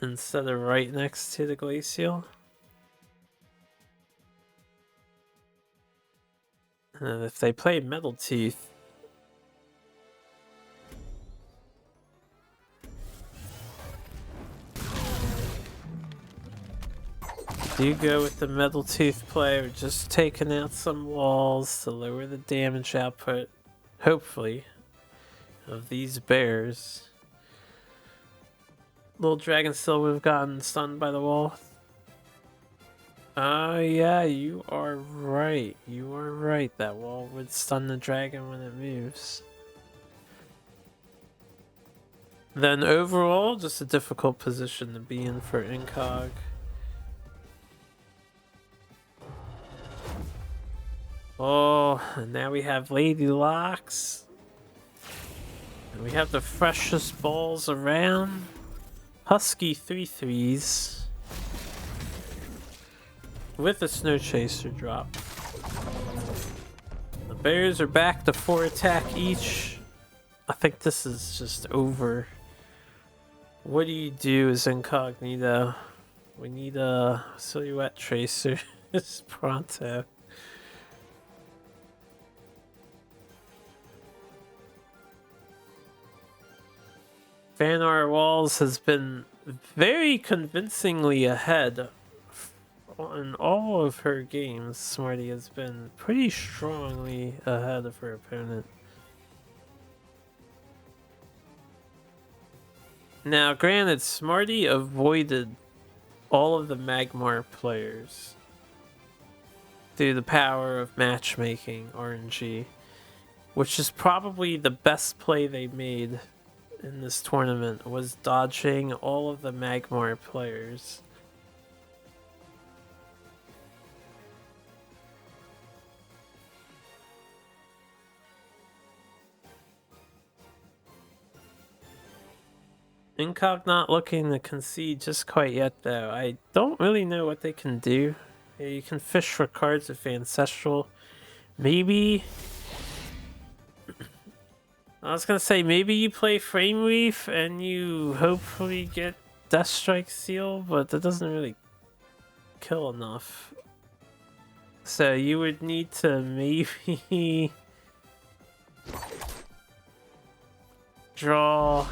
instead of right next to the Glacial. And if they play Metal Teeth, do go with the metal tooth play. We're just taking out some walls to lower the damage output, hopefully, of these bears. Little dragon still would have gotten stunned by the wall. Oh yeah, you are right. You are right. That wall would stun the dragon when it moves. Then overall, just a difficult position to be in for Incog. Oh, and now we have Lady Locks. And we have the freshest balls around. Husky 3/3s. With a Snow Chaser drop. The bears are back to 4 attack each. I think this is just over. What do you do as Incognito? We need a Silhouette Tracer. It's pronto. Fanar Walls has been very convincingly ahead in all of her games. Smarty has been pretty strongly ahead of her opponent. Now, granted, Smarty avoided all of the Magmar players through the power of matchmaking RNG, which is probably the best play they made in this tournament, was dodging all of the Magmar players. Incog not looking to concede just quite yet, though. I don't really know what they can do. Yeah, you can fish for cards with Ancestral. Maybe... I was gonna say, maybe you play Frame Reef and you hopefully get Death Strike Seal, but that doesn't really kill enough. So you would need to maybe... draw...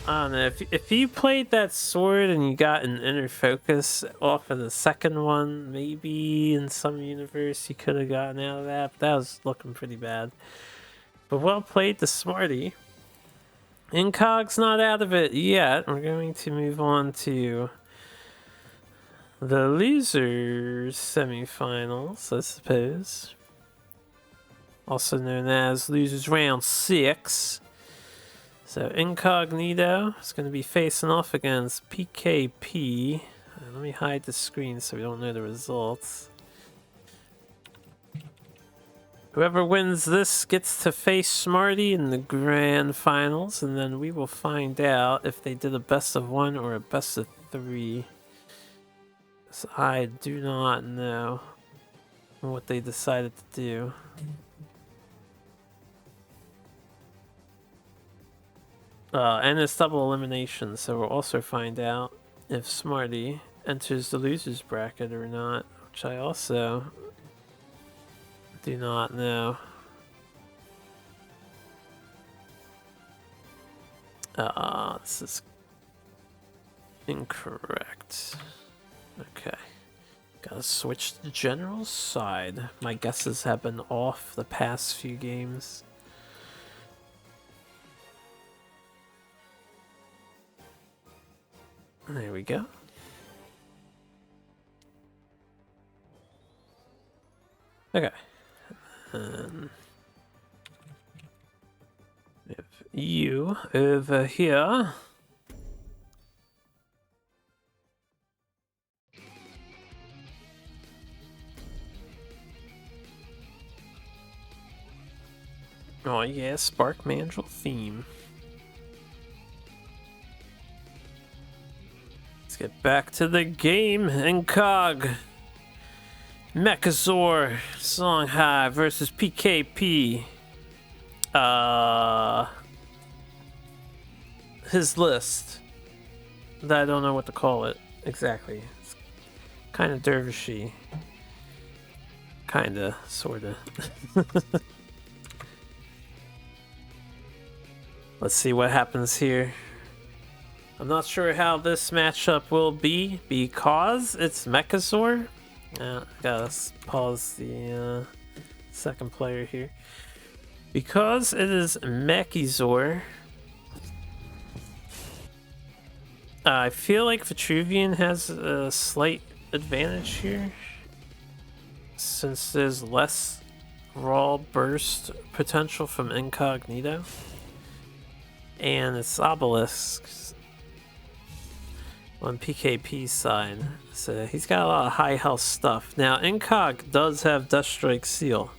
I don't know, if you played that sword and you got an inner focus off of the second one, maybe in some universe you could have gotten out of that, but that was looking pretty bad. But well played to Smarty. Incog's not out of it yet. We're going to move on to the losers semifinals, I suppose. Also known as losers round 6. So Incognito is going to be facing off against PKP. Let me hide the screen so we don't know the results. Whoever wins this gets to face Smarty in the grand finals, and then we will find out if they did a best of 1 or a best of 3. So I do not know what they decided to do. And it's double elimination, so we'll also find out if Smarty enters the losers bracket or not, which I also do not know. This is incorrect. Okay. Gotta switch to general side. My guesses have been off the past few games. There we go. Okay. If you over here. Oh yeah, Spark Mandrill theme. Let's get back to the game. Incog. Mechazor Songhai versus PKP. His list. I don't know what to call it exactly. It's kind of dervishy. Kinda, sorta. Let's see what happens here. I'm not sure how this matchup will be because it's Mechazor. Gotta pause the second player here. Because it is Mechazor, I feel like Vitruvian has a slight advantage here, since there's less raw burst potential from Incognito. And it's Obelisks on PKP's side, so he's got a lot of high health stuff. Now Incog does have Deathstrike Seal.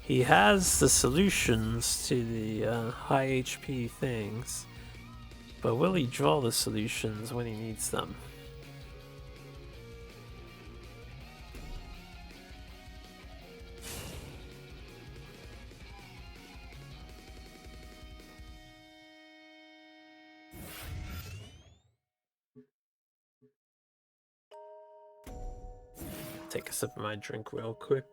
He has the solutions to the high HP things, but will he draw the solutions when he needs them? Take a sip of my drink real quick.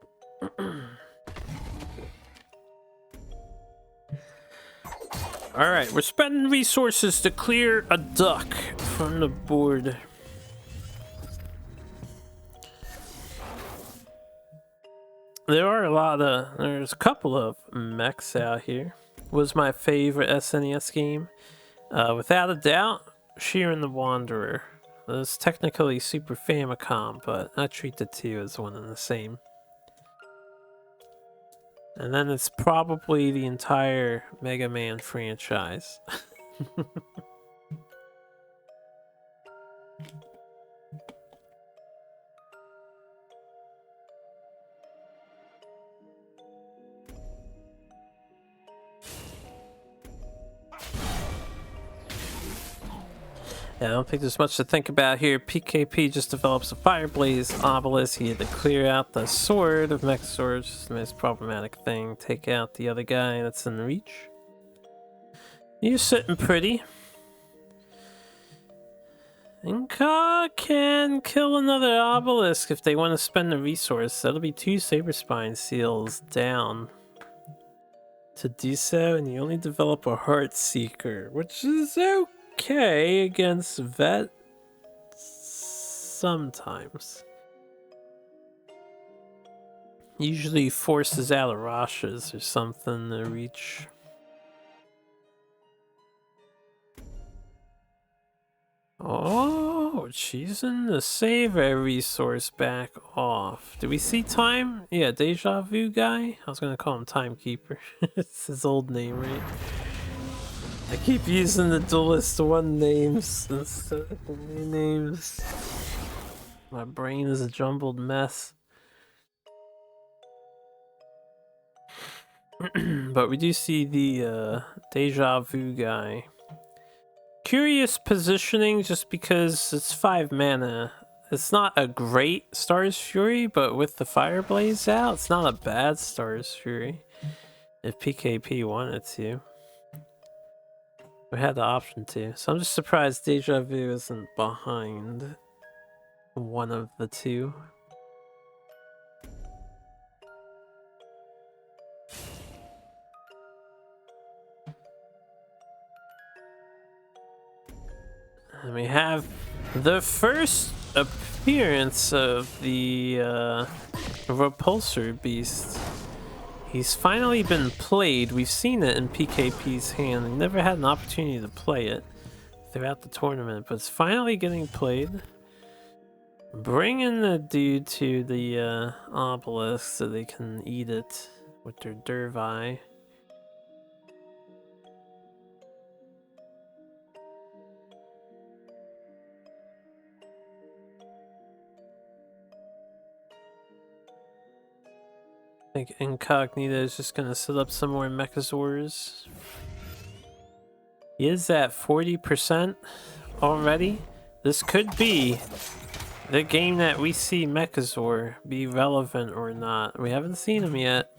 Alright, we're spending resources to clear a duck from the board. There's a couple of mechs out here. Was my favorite SNES game. Without a doubt, Sheeran the Wanderer. It's technically Super Famicom, but I treat the two as one and the same. And then it's probably the entire Mega Man franchise. Yeah, I don't think there's much to think about here. PKP just develops a Fire Blaze Obelisk. He had to clear out the sword of Mechazor, which is the most problematic thing. Take out the other guy that's in reach. You're sitting pretty. Inca can kill another Obelisk if they want to spend the resource. That'll be 2 Saberspine Seals down to do so, and you only develop a Heart Seeker, which is okay against Vet sometimes. Usually forces out Arashas or something to reach. Oh, choosing to save a resource back off. Do we see Time? Yeah, Deja Vu guy? I was gonna call him Timekeeper. It's his old name, right? I keep using the Duelyst 1 names instead of the new names. My brain is a jumbled mess. But we do see the Deja Vu guy. Curious positioning just because it's 5 mana. It's not a great Star's Fury, but with the Fire Blaze out, it's not a bad Star's Fury. If PKP wanted to. We had the option to. So I'm just surprised Deja Vu isn't behind one of the two. And we have the first appearance of the Repulsor Beast. He's finally been played. We've seen it in PKP's hand. We never had an opportunity to play it throughout the tournament, but it's finally getting played. Bringing the dude to the obelisk so they can eat it with their Dervi. I think Incognito is just gonna set up some more Mechazors. He is at 40% already. This could be the game that we see Mechazor be relevant or not. We haven't seen him yet.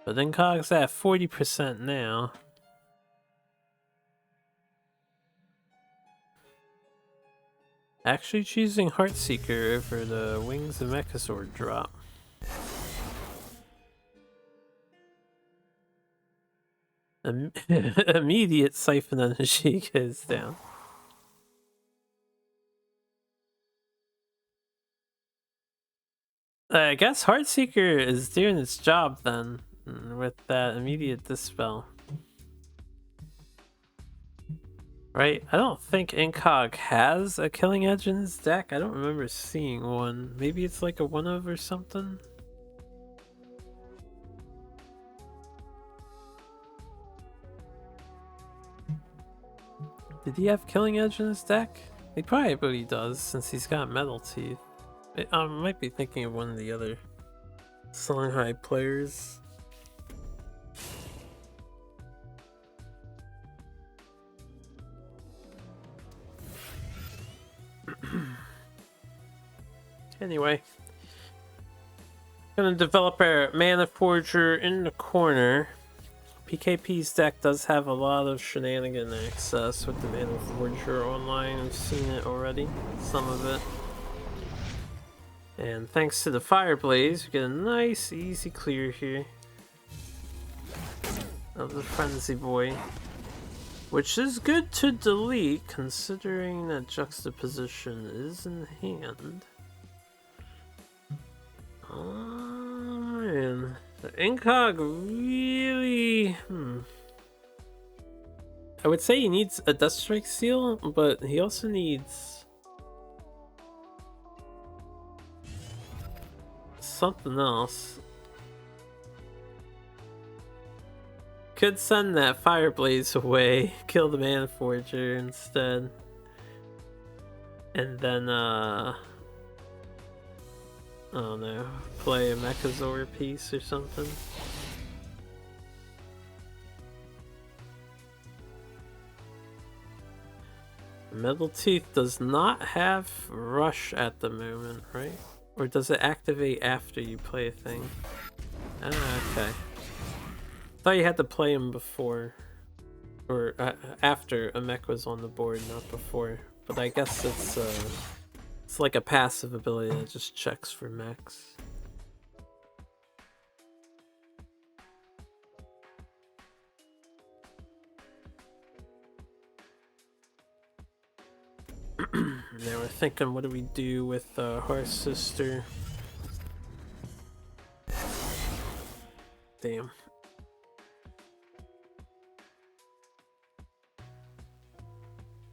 But Incog's at 40% now. Actually choosing Heartseeker over the Wings of Mechazor drop. Immediate siphon energy goes down. I guess Heartseeker is doing its job then, with that immediate dispel. Right? I don't think Incog has a Killing Edge in his deck. I don't remember seeing one. Maybe it's like a 1-of or something? Did he have Killing Edge in his deck? He probably does, since he's got Metal Teeth. I might be thinking of one of the other Songhai players. Anyway, gonna develop our Mana Forger in the corner. PKP's deck does have a lot of shenanigan access with the Mana Forger online. I've seen it already, some of it. And thanks to the Fireblaze, we get a nice, easy clear here of the Frenzy Boy. Which is good to delete, considering that Juxtaposition is in hand. Oh man, the Incog really... I would say he needs a Deathstrike Seal, but he also needs... something else. Could send that Fireblaze away, kill the Mana Forger instead. And then, I don't know, play a Mechazor piece or something. Metal Teeth does not have Rush at the moment, right? Or does it activate after you play a thing? Ah, okay. Thought you had to play him before. Or after a mech was on the board, not before. But I guess it's like a passive ability that just checks for mechs. Now we're thinking, what do we do with Hearth Sister? Damn.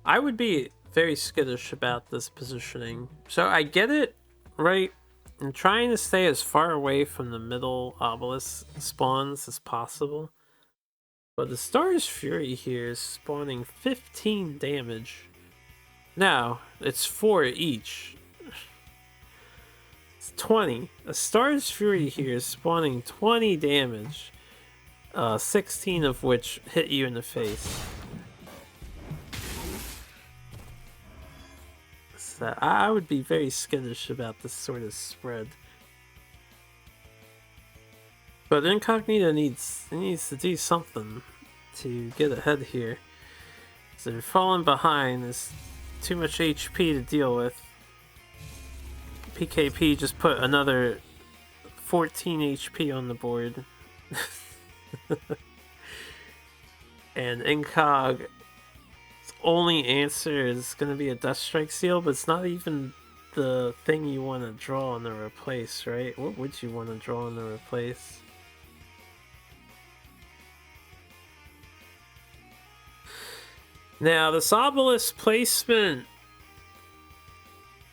I would be very skittish about this positioning. So I get it, right? I'm trying to stay as far away from the middle obelisk spawns as possible. But the Star's Fury here is spawning 15 damage. Now, it's 4 each. It's 20. A Star's Fury here is spawning 20 damage. 16 of which hit you in the face. So I would be very skittish about this sort of spread. But Incognito needs to do something to get ahead here. So they're falling behind. There's too much HP to deal with. PKP just put another 14 HP on the board. And Incog's only answer is going to be a Deathstrike Seal, but it's not even the thing you want to draw on the replace, right? What would you want to draw on the replace? Now, this obelisk placement,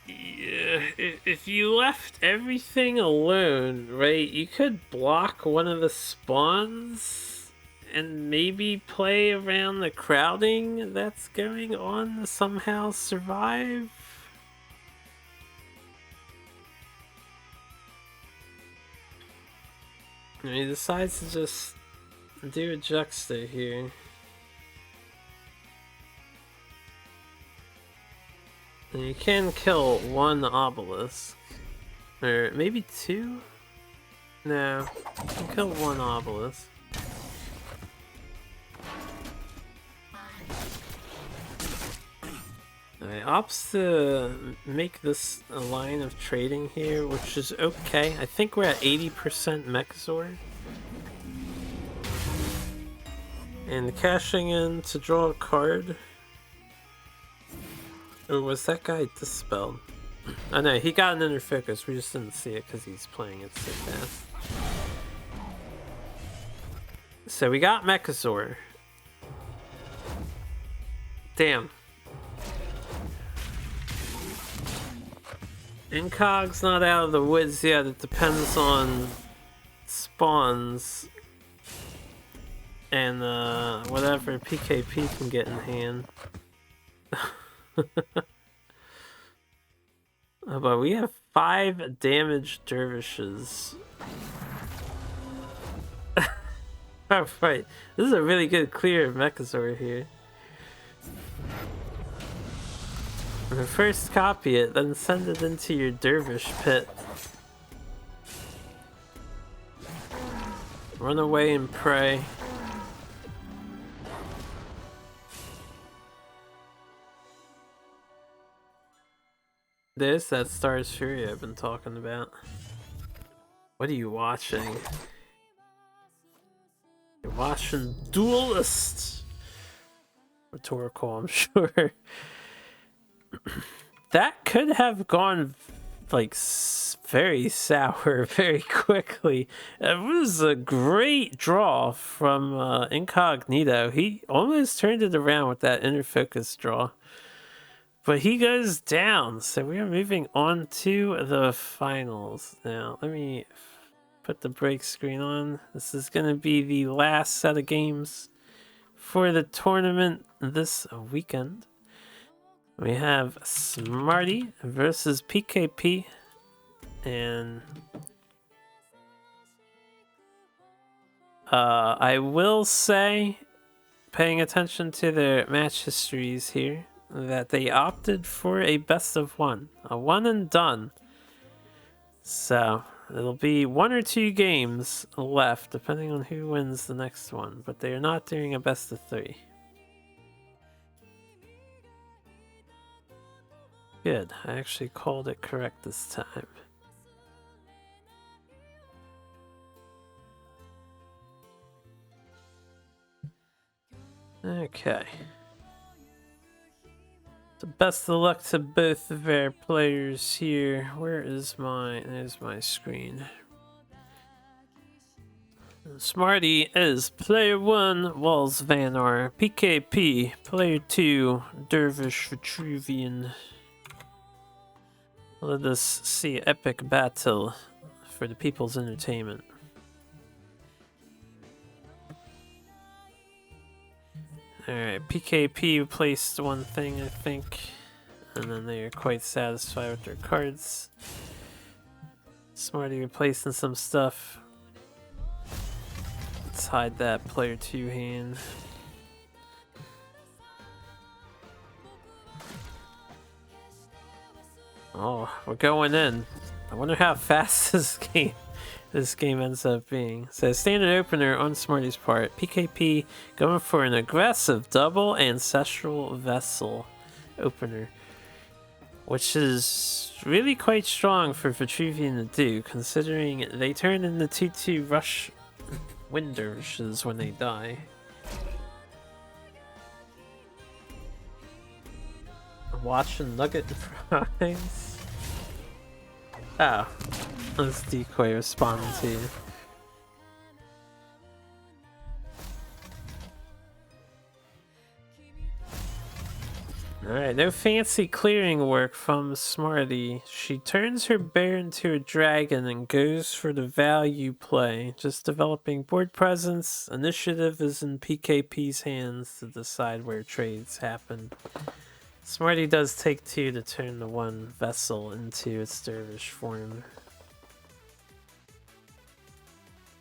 yeah, if you left everything alone, right, you could block one of the spawns and maybe play around the crowding that's going on to somehow survive. And he decides to just do a Juxta here. And you can kill one obelisk. Or maybe two? No, you can kill one obelisk. Alright, opts to make this a line of trading here, which is okay. I think we're at 80% Mechazor. And cashing in to draw a card. Or was that guy dispelled? Oh no, he got an inner focus. We just didn't see it because he's playing it so fast. So we got Mechazor. Damn. Incog's not out of the woods yet. It depends on spawns and whatever PKP can get in hand. But we have 5 damaged dervishes. Alright, this is a really good clear of Mechazor here. First copy it, then send it into your dervish pit. Run away and pray. There's that Star's Fury I've been talking about. What are you watching? You're watching Duelyst. Rhetorical, I'm sure. That could have gone like very sour very quickly. It was a great draw from Incognito. He almost turned it around with that inner focus draw. But he goes down, so we are moving on to the finals. Now, let me put the break screen on. This is going to be the last set of games for the tournament this weekend. We have Smarty versus PKP, and I will say, paying attention to their match histories here, that they opted for a best of one, a one and done. So it'll be 1 or 2 games left, depending on who wins the next one, but they are not doing a best of 3. Good, I actually called it correct this time. Okay. So best of luck to both of our players here. Where is there's my screen. Smarty is player 1, Walls Vanar. PKP, player 2, Dervish Vitruvian. Let us see epic battle for the people's entertainment. Alright, PKP replaced one thing, I think, and then they are quite satisfied with their cards. Smarty replacing some stuff. Let's hide that player 2 hand. Oh, we're going in. I wonder how fast this game ends up being. So standard opener on Smarty's part. PKP going for an aggressive double Ancestral Vessel opener, which is really quite strong for Vitruvian to do, considering they turn into 2/2 rush wind dervishes when they die. Watching Nugget Prize. Oh, that's Decoy responding to you. Alright, no fancy clearing work from Smarty. She turns her bear into a dragon and goes for the value play. Just developing board presence. Initiative is in PKP's hands to decide where trades happen. Smarty does take 2 to turn the 1 vessel into its dervish form.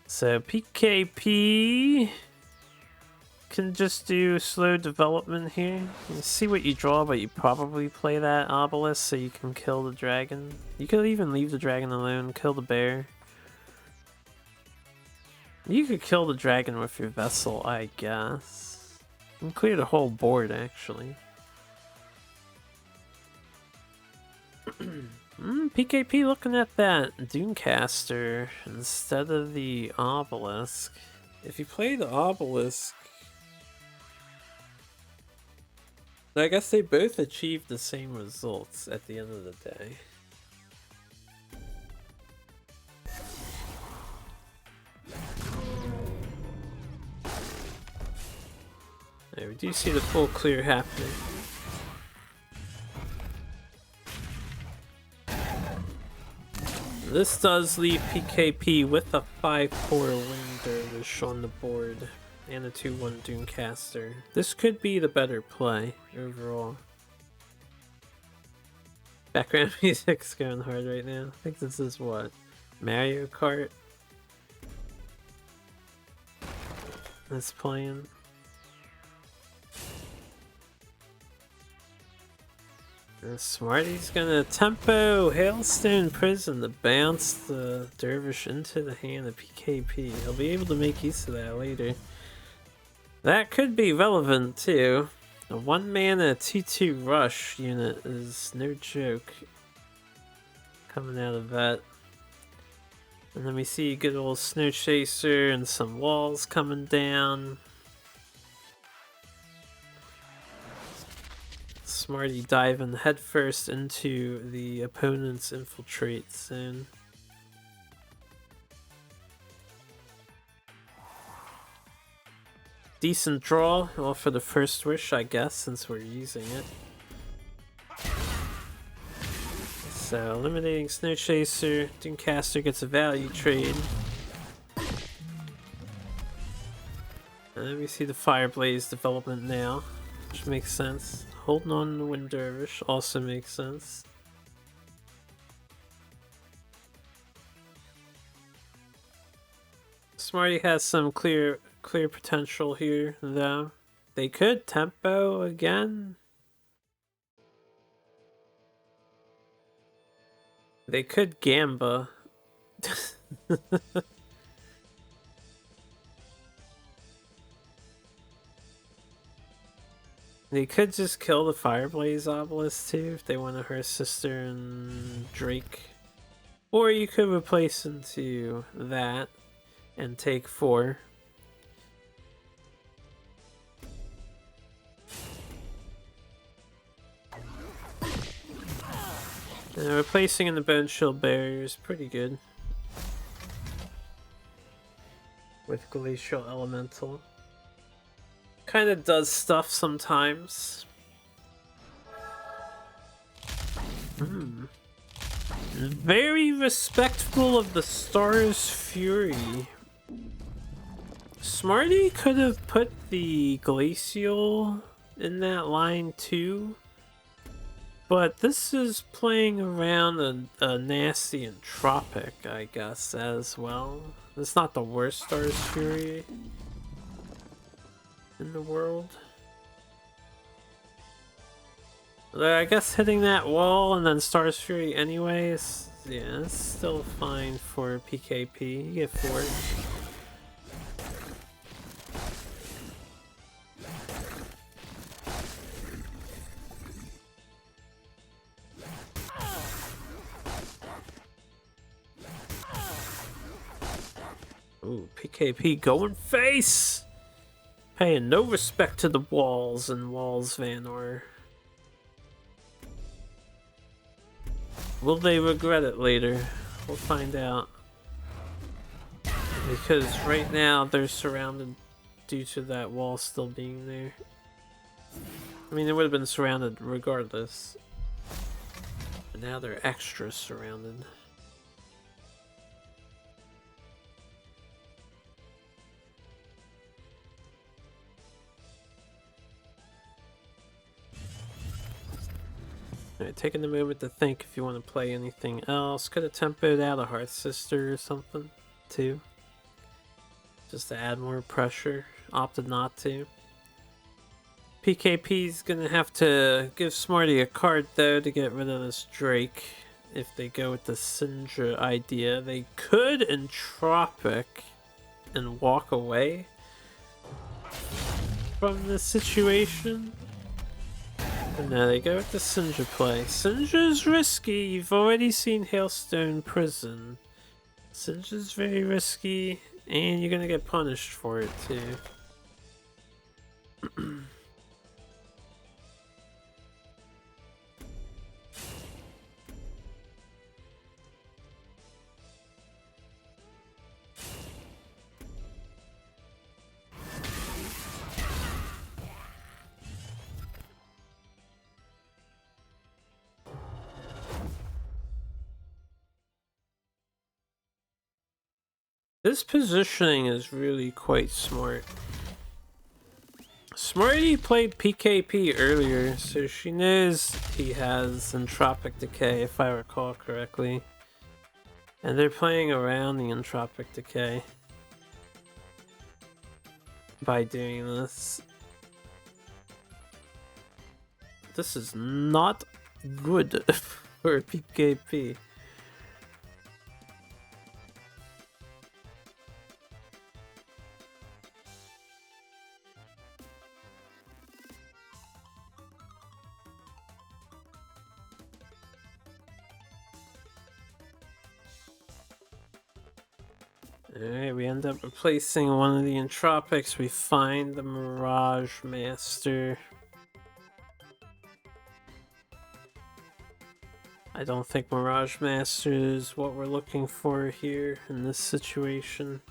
So PKP can just do slow development here. You see what you draw, but you probably play that obelisk so you can kill the dragon. You could even leave the dragon alone, kill the bear. You could kill the dragon with your vessel, I guess. You can clear the whole board, actually. PKP looking at that Doomcaster instead of the obelisk. If you play the obelisk, I guess they both achieved the same results at the end of the day. Yeah, we do see the full clear happening. This does leave PKP with a 5-4 Wind Dervish on the board and a 2-1 Doomcaster. This could be the better play overall. Background music's going hard right now. I think this is what? Mario Kart? That's playing. Smarty's gonna tempo Hailstone Prison to bounce the Dervish into the hand of PKP. He'll be able to make use of that later. That could be relevant too. A 1-mana 2/2 rush unit is no joke coming out of that. And then we see good old Snow Chaser and some walls coming down. Smarty diving headfirst into the opponent's infiltrate zone. Decent draw, well, for the first wish, I guess, since we're using it. So, eliminating Snow Chaser, Doomcaster gets a value trade. And then we see the Fireblaze development now, which makes sense. Holding on to Wind Dervish also makes sense. Smarty has some clear potential here, though. They could tempo again. They could Gamba. They could just kill the Fireblaze Obelisk too if they want to hurt Sister and Drake. Or you could replace into that and take 4. Replacing in the Bone Shield barrier is pretty good. With Glacial Elemental. Kind of does stuff sometimes. Very respectful of the Star's Fury. Smarty could have put the Glacial in that line too. But this is playing around a nasty Entropic, I guess, as well. It's not the worst Star's Fury in the world. Although I guess hitting that wall and then Star's Fury anyways, yeah, it's still fine for PKP. You get 4. Ooh, PKP going face! Paying no respect to the walls and Walls Vanor. Will they regret it later? We'll find out. Because right now they're surrounded due to that wall still being there. I mean, they would have been surrounded regardless. But now they're extra surrounded. Alright, taking a moment to think if you want to play anything else. Could have tempoed out a Hearth Sister or something, too. Just to add more pressure. Opted not to. PKP's gonna have to give Smarty a card, though, to get rid of this Drake. If they go with the Syndra idea. They could Entropic and walk away from this situation. And now they go with the Syndra play. Syndra's risky. You've already seen Hailstone Prison. Syndra's very risky, and you're gonna get punished for it too. This positioning is really quite smart. Smarty played PKP earlier, so she knows he has entropic decay, if I recall correctly. And they're playing around the entropic decay by doing this. This is not good for PKP. Alright, we end up replacing one of the entropics. We find the Mirage Master. I don't think Mirage Master is what we're looking for here in this situation.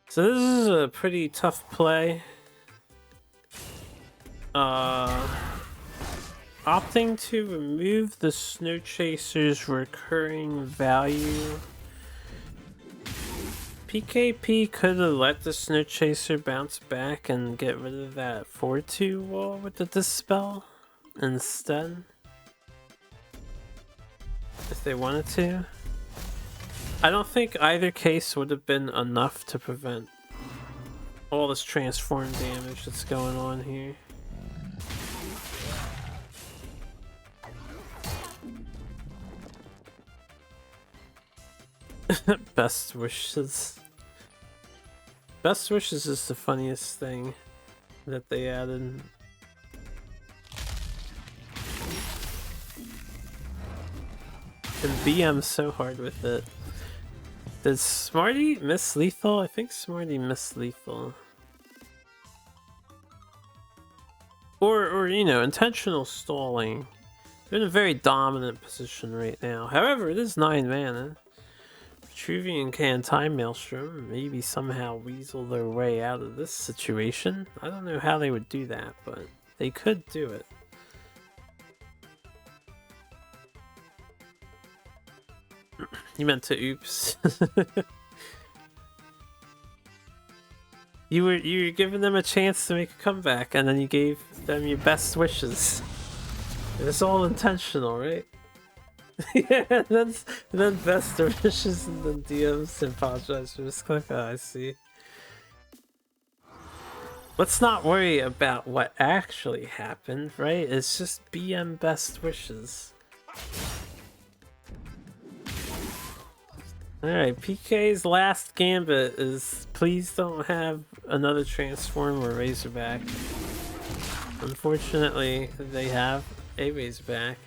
So this is a pretty tough play. Opting to remove the Snow Chaser's recurring value. PKP could have let the Snow Chaser bounce back and get rid of that 4-2 wall with the Dispel instead. If they wanted to. I don't think either case would have been enough to prevent all this transform damage that's going on here. Best wishes. Best wishes is the funniest thing that they added. And BM's so hard with it. Did Smarty miss lethal? I think Smarty missed lethal. Or you know, intentional stalling. They're in a very dominant position right now. However, it is 9 mana. Vitruvian can Time Maelstrom, maybe somehow weasel their way out of this situation. I don't know how they would do that, but they could do it. You meant to oops. You were giving them a chance to make a comeback, and then you gave them your best wishes. It was all intentional, right? Yeah, and then best wishes, and then DMs apologize for this click. Oh, I see. Let's not worry about what actually happened, right? It's just BM best wishes. Alright, PK's last gambit is please don't have another transform or Razorback. Unfortunately, they have a Razorback.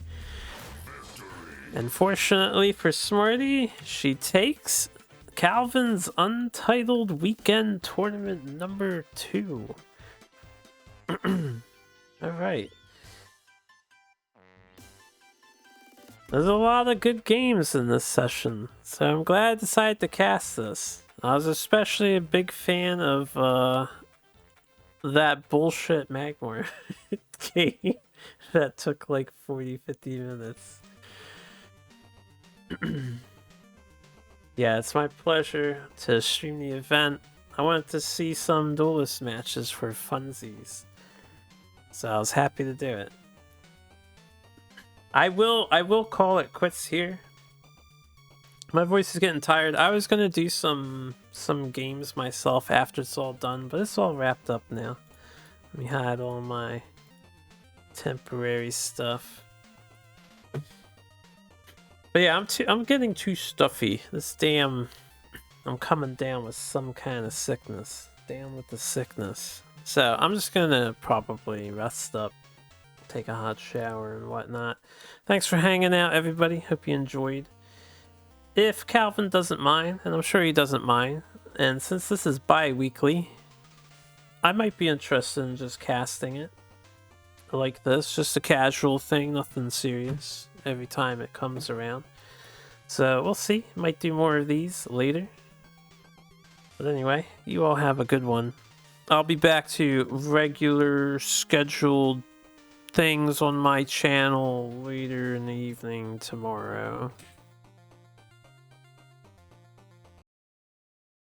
And fortunately for Smarty, she takes Calvin's Untitled Weekend Tournament number 2. Alright. There's a lot of good games in this session, so I'm glad I decided to cast this. I was especially a big fan of that bullshit Magmar game that took like 40-50 minutes. Yeah, it's my pleasure to stream the event. I wanted to see some Duelyst matches for funsies, so I was happy to do it. I will call it quits here. My voice is getting tired. I was gonna do some games myself after it's all done, but it's all wrapped up now. Let me hide all my temporary stuff. But yeah, I'm getting too stuffy. This damn, I'm coming down with some kind of sickness. Down with the sickness. So I'm just gonna probably rest up, take a hot shower and whatnot. Thanks for hanging out, everybody. Hope you enjoyed. If Calvin doesn't mind, and I'm sure he doesn't mind, and since this is bi-weekly, I might be interested in just casting it like this, just a casual thing, nothing serious, every time it comes around. So we'll see, might do more of these later. But anyway, you all have a good one. I'll be back to regular scheduled things on my channel later in the evening tomorrow.